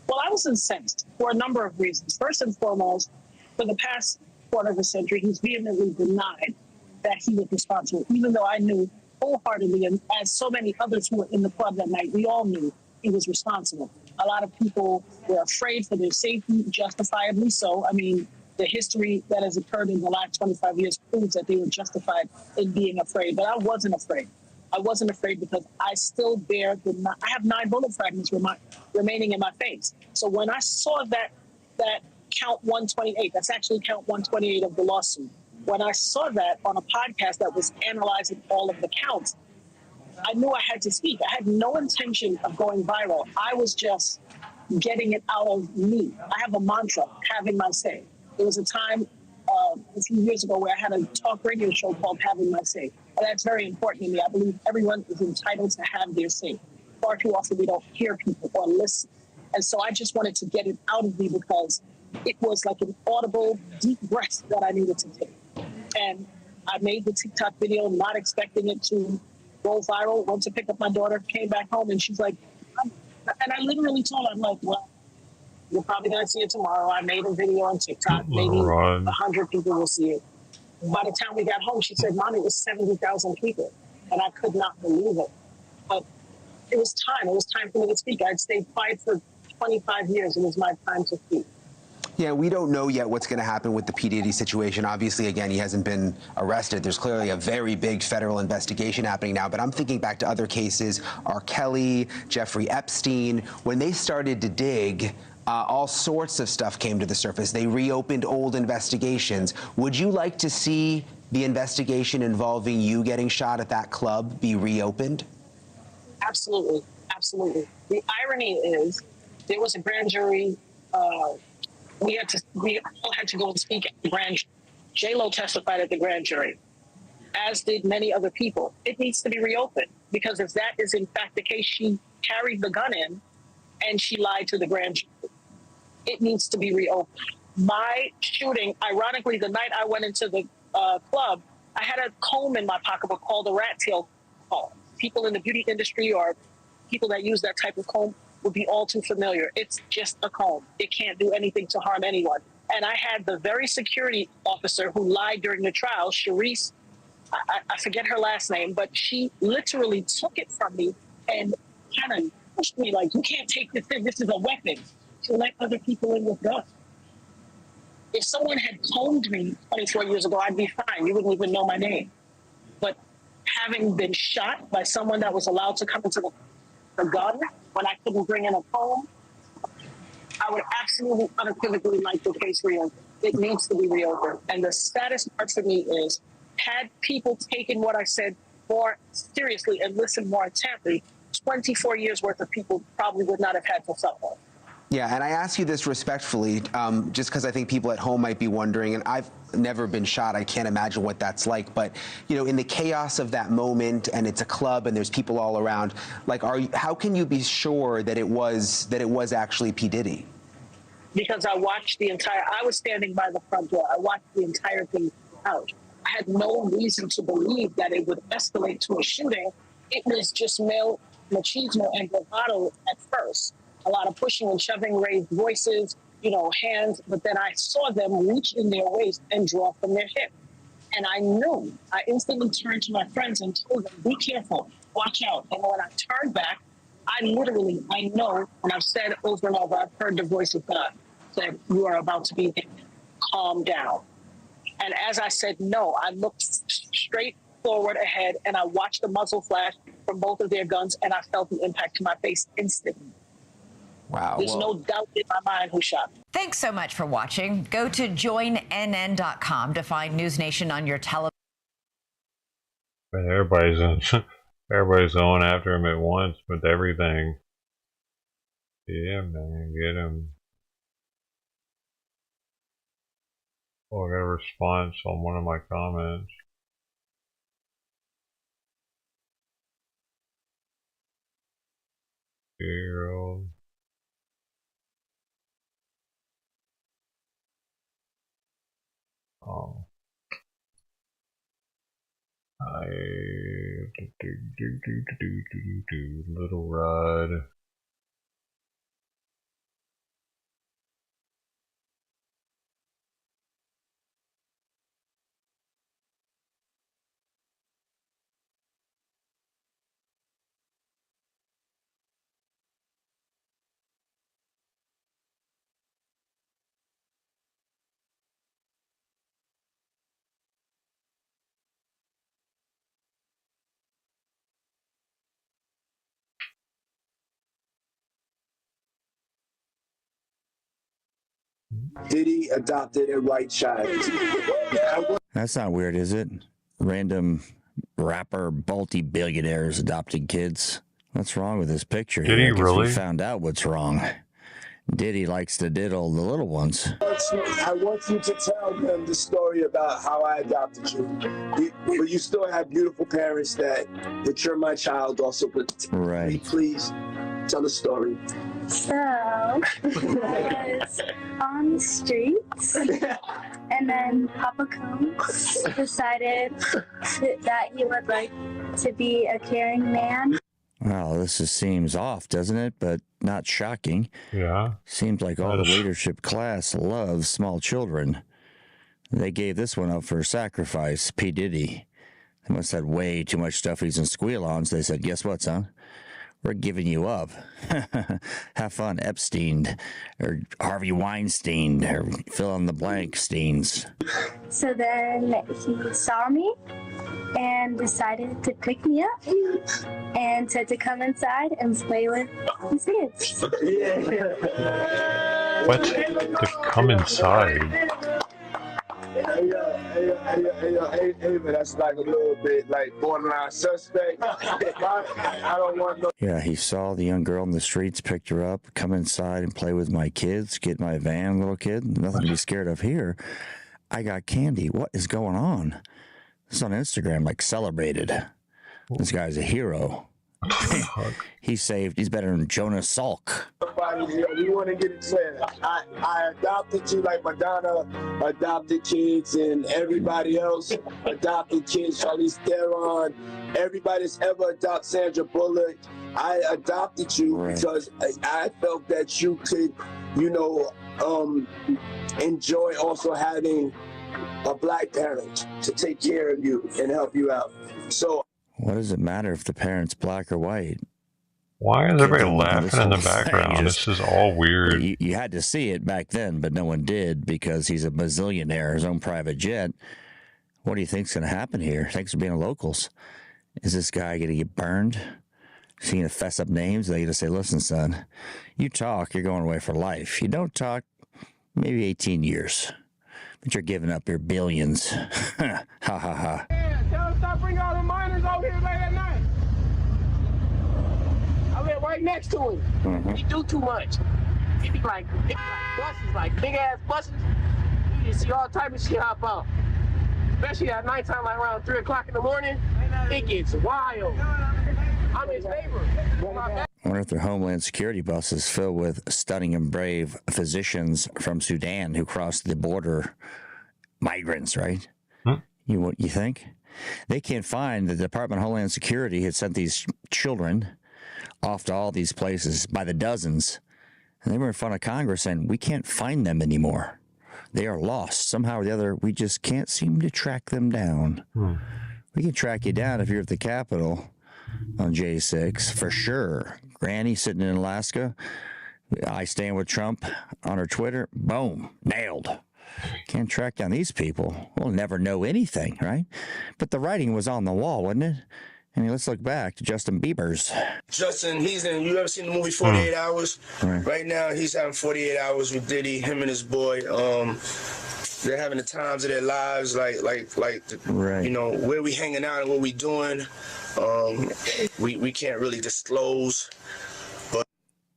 Well, I was incensed for a number of reasons. First and foremost, for the past quarter of a century, he's vehemently denied that he was responsible, even though I knew wholeheartedly, and as so many others who were in the club that night, we all knew he was responsible. A lot of people were afraid for their safety, justifiably so. I mean, the history that has occurred in the last 25 years proves that they were justified in being afraid. But I wasn't afraid. I wasn't afraid because I still bear I have 9 bullet fragments remaining in my face. So when I saw that count 128, that's actually count 128 of the lawsuit. When I saw that on a podcast that was analyzing all of the counts, I knew I had to speak. I had no intention of going viral. I was just getting it out of me. I have a mantra, having my say. There was a time a few years ago where I had a talk radio show called Having My Say. And that's very important to me. I believe everyone is entitled to have their say. Far too often we don't hear people or listen. And so I just wanted to get it out of me because it was like an audible, deep breath that I needed to take. And I made the TikTok video not expecting it to go viral. Went to pick up my daughter, came back home, and she's like, and I literally told her, I'm like, well, you're probably going to see it tomorrow. I made a video on TikTok. Maybe 100 people will see it. By the time we got home, she said, Mom, it was 70,000 people. And I could not believe it. But it was time. It was time for me to speak. I'd stayed quiet for 25 years. It was my time to speak. Yeah, we don't know yet what's going to happen with the P. Diddy situation. Obviously, again, he hasn't been arrested. There's clearly a very big federal investigation happening now. But I'm thinking back to other cases, R. Kelly, Jeffrey Epstein. When they started to dig, all sorts of stuff came to the surface. They reopened old investigations. Would you like to see the investigation involving you getting shot at that club be reopened? Absolutely. Absolutely. The irony is there was a grand jury. We all had to go and speak at the grand jury. J-Lo testified at the grand jury, as did many other people. It needs to be reopened because if that is in fact the case, she carried the gun in and she lied to the grand jury. It needs to be reopened. My shooting, ironically, the night I went into the club, I had a comb in my pocketbook called a rat tail comb. People in the beauty industry or people that use that type of comb would be all too familiar. It's just a comb. It can't do anything to harm anyone. And I had the very security officer who lied during the trial, Sharice, I forget her last name, but she literally took it from me and kind of pushed me like, you can't take this thing. This is a weapon. To let other people in with guns. If someone had combed me 24 years ago, I'd be fine. You wouldn't even know my name. But having been shot by someone that was allowed to come into the gun when I couldn't bring in a comb, I would absolutely unequivocally like the case reopened. It needs to be reopened. And the saddest part for me is, had people taken what I said more seriously and listened more intently, 24 years worth of people probably would not have had to suffer. Yeah, and I ask you this respectfully, just because I think people at home might be wondering, and I've never been shot, I can't imagine what that's like, but, you know, in the chaos of that moment, and it's a club, and there's people all around, like, how can you be sure that it was actually P. Diddy? Because I watched I was standing by the front door, I watched the entire thing out. I had no reason to believe that it would escalate to a shooting. It was just male machismo and bravado at first. A lot of pushing and shoving, raised voices, hands. But then I saw them reach in their waist and draw from their hip. And I knew. I instantly turned to my friends and told them, be careful, watch out. And when I turned back, I know, and I've said over and over, I've heard the voice of God said, you are about to be calm down. And as I said, no, I looked straight forward ahead and I watched the muzzle flash from both of their guns and I felt the impact to my face instantly. Wow. There's no doubt in my mind who shot me. Thanks so much for watching. Go to joinnn.com to find News Nation on your television. Everybody's going after him at once with everything. Yeah, man, get him. Oh, I got a response on one of my comments. Girl. Oh. Little Rod. Diddy adopted a white child. That's not weird, is it? Random rapper, multi-billionaires adopting kids. What's wrong with this picture Did here? he I guess really? we found out what's wrong. Diddy likes to diddle the little ones. I want you to tell them the story about how I adopted you. But you still have beautiful parents that you're my child also. But Right. please tell the story. So, I was on the streets, and then Papa Combs decided that he would like to be a caring man. Well, seems off, doesn't it? But not shocking. Yeah. Seems like all the leadership class loves small children. They gave this one up for sacrifice, P. Diddy. They must have had way too much stuffies and squeal-ons. They said, guess what, son? We're giving you up. Have fun, Epstein, or Harvey Weinstein, or fill in the blank Steens. So then he saw me and decided to pick me up and said to come inside and play with his kids. What? To come inside? Hey, but that's like a little bit like borderline suspect. I don't want no. Yeah, he saw the young girl in the streets, picked her up, come inside and play with my kids, get my van, little kid. Nothing to be scared of here. I got candy. What is going on? This on Instagram, like, celebrated. This guy's a hero. He's better than Jonas Salk. We want to get it clear. I adopted you like Madonna adopted kids and everybody else adopted kids. Charlize Theron, everybody that's ever adopted Sandra Bullock. I adopted you because I felt that you could, enjoy also having a black parent to take care of you and help you out. So. What does it matter if the parent's black or white? Why is everybody laughing in the background? This is all weird. You had to see it back then, but no one did because he's a bazillionaire, his own private jet. What do you think's going to happen here? Thanks for being locals. Is this guy going to get burned? Is he going to fess up names? They're going to say, listen, son, you talk, you're going away for life. You don't talk, maybe 18 years. But you're giving up your billions. Ha, ha, ha. Yeah, tell them stop bringing all the minors over here late at night. I live right next to him. Mm-hmm. He do too much. He be like buses, like big-ass buses. You just see all type of shit hop out. Especially at nighttime, like around 3 o'clock in the morning. It gets wild. I'm his neighbor. I wonder if their Homeland Security buses filled with stunning and brave physicians from Sudan who crossed the border, migrants, right? You think? They can't find, the Department of Homeland Security had sent these children off to all these places by the dozens, and they were in front of Congress saying, we can't find them anymore. They are lost. Somehow or the other, we just can't seem to track them down. We can track you down if you're at the Capitol on J6, for sure. Granny sitting in Alaska. I stand with Trump on her Twitter. Boom, nailed. Can't track down these people. We'll never know anything, right? But the writing was on the wall, wasn't it? I mean, let's look back to Justin Bieber's. Justin, you ever seen the movie 48 Hours? Right now, he's having 48 hours with Diddy, him and his boy. They're having the times of their lives, like you know, where we hanging out and what we doing. We can't really disclose. But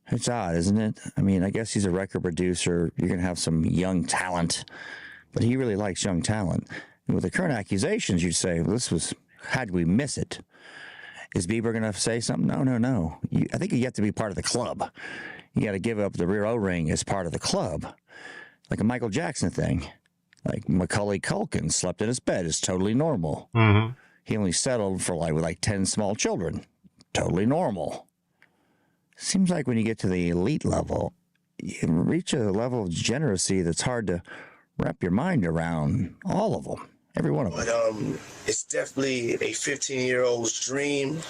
It's odd, isn't it? I mean, I guess he's a record producer. You're going to have some young talent, but he really likes young talent. And with the current accusations, you'd say, well, how did we miss it? Is Bieber going to say something? No. I think you have to be part of the club. You got to give up the rear O-ring as part of the club. Like a Michael Jackson thing. Like Macaulay Culkin slept in his bed is totally normal. Mm-hmm. He only settled for like 10 small children. Totally normal. Seems like when you get to the elite level, you reach a level of degeneracy that's hard to wrap your mind around. All of them. Every one of them. But it's definitely a 15-year-old's dream.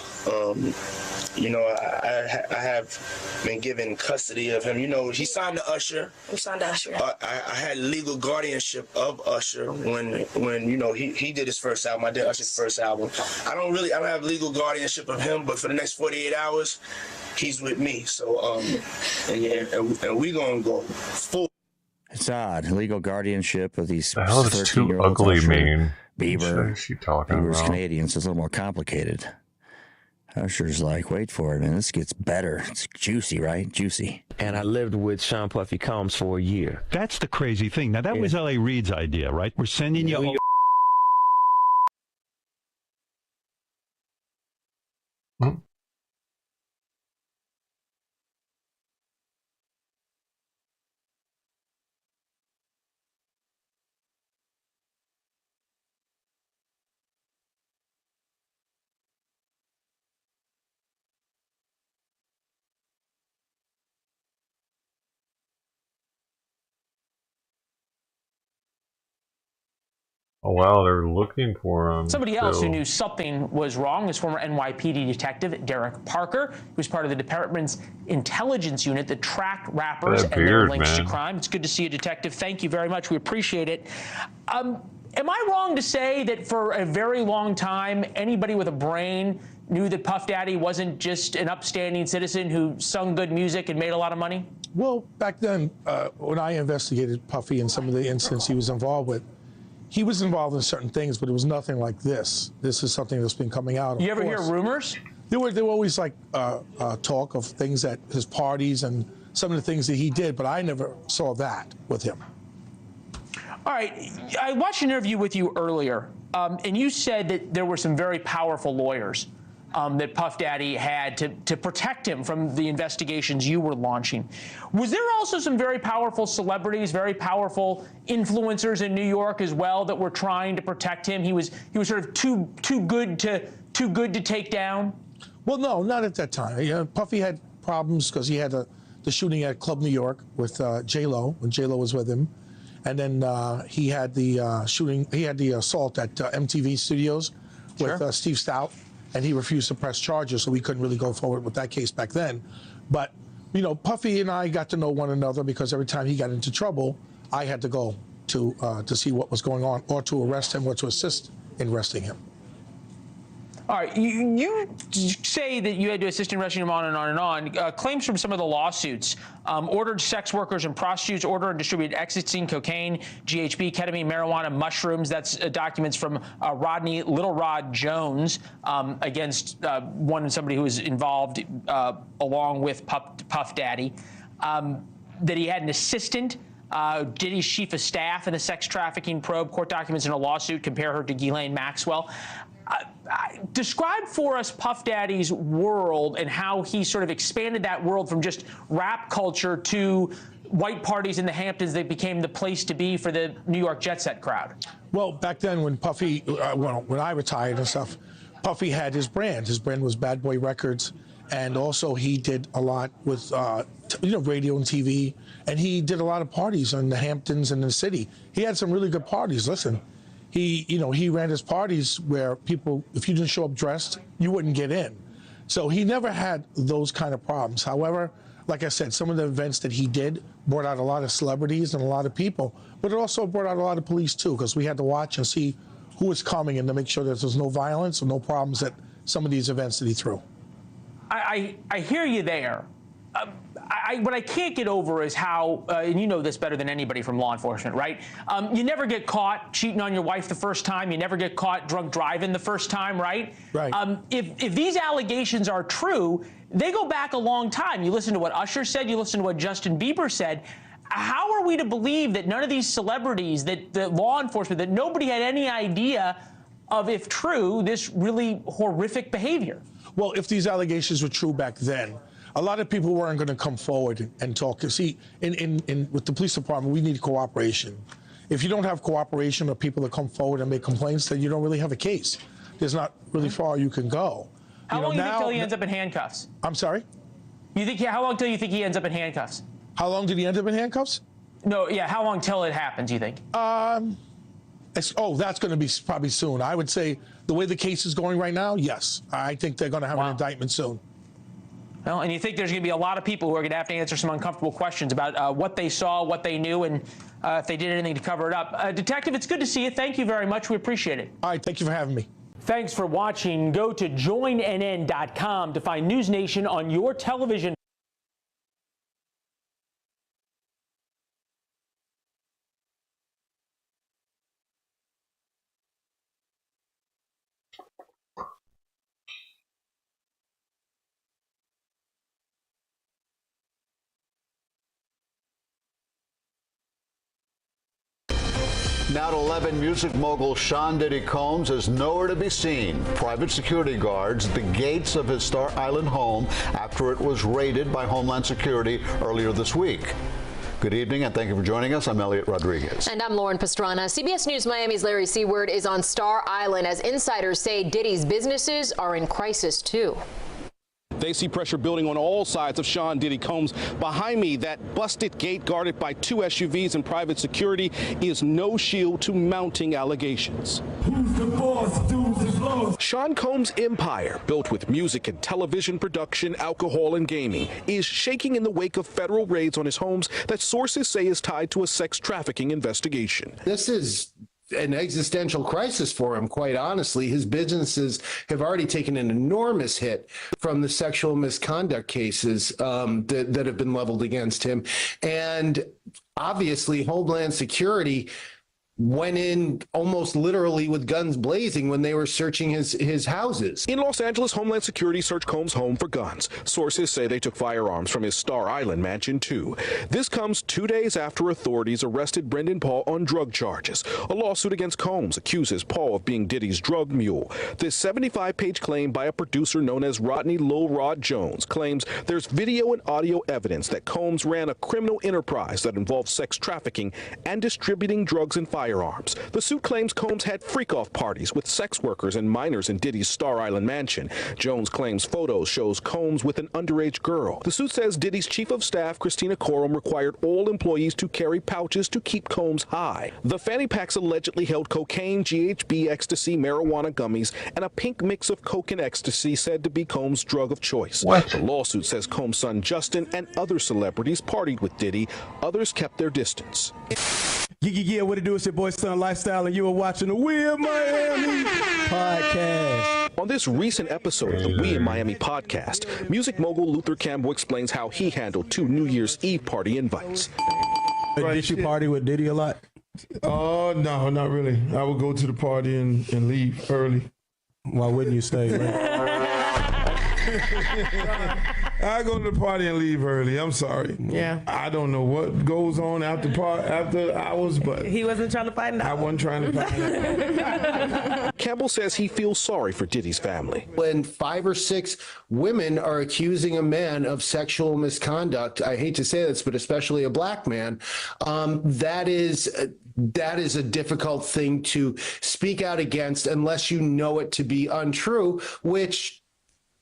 You know, I have been given custody of him. You know, he signed to Usher. Who signed to Usher? I had legal guardianship of Usher when you know he did his first album. I did Usher's first album. I don't have legal guardianship of him, but for the next 48 hours, he's with me. So and we gonna go full. It's odd. Legal guardianship of these 13-year-olds. Too ugly, man. Bieber. What's she talking Bieber's about? Canadian, so it's a little more complicated. Usher's like, wait for it, man. This gets better. It's juicy, right? Juicy. And I lived with Sean Puffy Combs for a year. That's the crazy thing. Now, that was L.A. Reid's idea, right? We're sending you... Oh, wow, they're looking for him. Somebody else who knew something was wrong is former NYPD detective Derek Parker, who was part of the department's intelligence unit that tracked rappers and their links to crime. It's good to see you, Detective. Thank you very much. We appreciate it. Am I wrong to say that for a very long time, anybody with a brain knew that Puff Daddy wasn't just an upstanding citizen who sung good music and made a lot of money? Well, back then, when I investigated Puffy and some of the incidents he was involved with, he was involved in certain things, but it was nothing like this. This is something that's been coming out. You ever hear rumors? There were always like talk of things at his parties and some of the things that he did, but I never saw that with him. All right, I watched an interview with you earlier, and you said that there were some very powerful lawyers that Puff Daddy had to protect him from the investigations you were launching. Was there also some very powerful celebrities, very powerful influencers in New York as well that were trying to protect him? He was sort of too good to take down? Well, no, not at that time. Puffy had problems because he had the shooting at Club New York with J-Lo, when J-Lo was with him. And then he had the shooting, he had the assault at MTV Studios with Steve Stout. And he refused to press charges, so we couldn't really go forward with that case back then. But, you know, Puffy and I got to know one another because every time he got into trouble, I had to go to see what was going on, or to arrest him, or to assist in arresting him. All right, you say that you had to assist in arresting him on and on and on. Claims from some of the lawsuits, ordered sex workers and prostitutes, ordered and distributed ecstasy, cocaine, GHB, ketamine, marijuana, mushrooms. That's documents from Rodney Little Rod Jones against somebody who was involved along with Puff Daddy. That he had an assistant, Diddy's chief of staff in the sex trafficking probe. Court documents in a lawsuit compare her to Ghislaine Maxwell. Describe for us Puff Daddy's world and how he sort of expanded that world from just rap culture to white parties in the Hamptons that became the place to be for the New York jet set crowd. Well, back then when Puffy, when I retired and stuff, Puffy had his brand. His brand was Bad Boy Records. And also he did a lot with, radio and TV. And he did a lot of parties in the Hamptons and the city. He had some really good parties. Listen. He ran his parties where people, if you didn't show up dressed, you wouldn't get in. So he never had those kind of problems. However, like I said, some of the events that he did brought out a lot of celebrities and a lot of people, but it also brought out a lot of police too, because we had to watch and see who was coming and to make sure that there's no violence or no problems at some of these events that he threw. I hear you there. What I can't get over is how, and you know this better than anybody from law enforcement, right? You never get caught cheating on your wife the first time. You never get caught drunk driving the first time, right? Right. If these allegations are true, they go back a long time. You listen to what Usher said. You listen to what Justin Bieber said. How are we to believe that none of these celebrities, that the law enforcement, that nobody had any idea of, if true, this really horrific behavior? Well, if these allegations were true back then, a lot of people weren't going to come forward and talk. See, with the police department, we need cooperation. If you don't have cooperation or people that come forward and make complaints, then you don't really have a case. There's not really far you can go. How long do you think till he ends up in handcuffs? I'm sorry? How long till you think he ends up in handcuffs? How long did he end up in handcuffs? No, yeah, how long till it happens, you think? That's going to be probably soon. I would say the way the case is going right now, yes. I think they're going to have an indictment soon. Well, and you think there's going to be a lot of people who are going to have to answer some uncomfortable questions about what they saw, what they knew, and if they did anything to cover it up. Detective, it's good to see you. Thank you very much. We appreciate it. All right, thank you for having me. Thanks for watching. Go to joinnn.com to find News Nation on your television. Now to 11, music mogul Sean Diddy Combs is nowhere to be seen. Private security guards at the gates of his Star Island home after it was raided by Homeland Security earlier this week. Good evening and thank you for joining us. I'm Elliot Rodriguez. And I'm Lauren Pastrana. CBS News Miami's Larry Seward is on Star Island as insiders say Diddy's businesses are in crisis too. They see pressure building on all sides of Sean Diddy Combs. Behind me, that busted gate guarded by 2 SUVs and private security is no shield to mounting allegations. Who's the boss? Dudes is lost. Sean Combs' empire, built with music and television production, alcohol and gaming, is shaking in the wake of federal raids on his homes that sources say is tied to a sex trafficking investigation. This is an existential crisis for him, quite honestly. His businesses have already taken an enormous hit from the sexual misconduct cases that have been leveled against him. And obviously, Homeland Security went in almost literally with guns blazing when they were searching his houses. In Los Angeles, Homeland Security searched Combs' home for guns. Sources say they took firearms from his Star Island mansion, too. This comes 2 days after authorities arrested Brendan Paul on drug charges. A lawsuit against Combs accuses Paul of being Diddy's drug mule. This 75-page claim by a producer known as Rodney Lil Rod Jones claims there's video and audio evidence that Combs ran a criminal enterprise that involved sex trafficking and distributing drugs and firearms. The suit claims Combs had freak-off parties with sex workers and minors in Diddy's Star Island mansion. Jones claims photos shows Combs with an underage girl. The suit says Diddy's chief of staff, Christina Coram, required all employees to carry pouches to keep Combs high. The fanny packs allegedly held cocaine, GHB, ecstasy, marijuana gummies, and a pink mix of coke and ecstasy said to be Combs' drug of choice. What? The lawsuit says Combs' son Justin and other celebrities partied with Diddy. Others kept their distance. Yeah, what it do? It's your boy Son Lifestyle, and you are watching the We in Miami podcast. On this recent episode of the We in Miami podcast, music mogul Luther Campbell explains how he handled 2 New Year's Eve party invites. Did you party with Diddy a lot? Oh, no, not really. I would go to the party and leave early. Why wouldn't you stay? I go to the party and leave early. I'm sorry. Yeah. I don't know what goes on after hours, but he wasn't trying to find out. I wasn't trying to find out. Campbell says he feels sorry for Diddy's family. When 5 or 6 women are accusing a man of sexual misconduct, I hate to say this, but especially a black man, that is a difficult thing to speak out against unless you know it to be untrue, which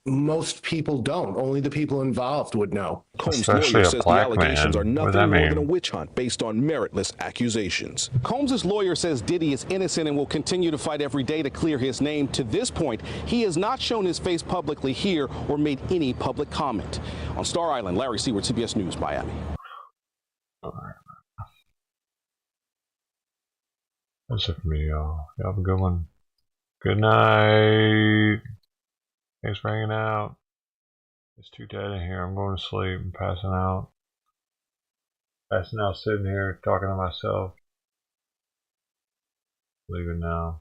most people don't. Only the people involved would know. Combs' Especially lawyer a says the black allegations man. are What does that nothing more than a mean? witch hunt based on meritless accusations. Combs' lawyer says Diddy is innocent and will continue to fight every day to clear his name. To this point, he has not shown his face publicly here or made any public comment. On Star Island, Larry Seward, CBS News, Miami. That's it for me, y'all. Y'all have a good one. Good night. Thanks for hanging out. It's too dead in here. I'm going to sleep. I'm passing out. Passing out, sitting here, talking to myself. Leaving now.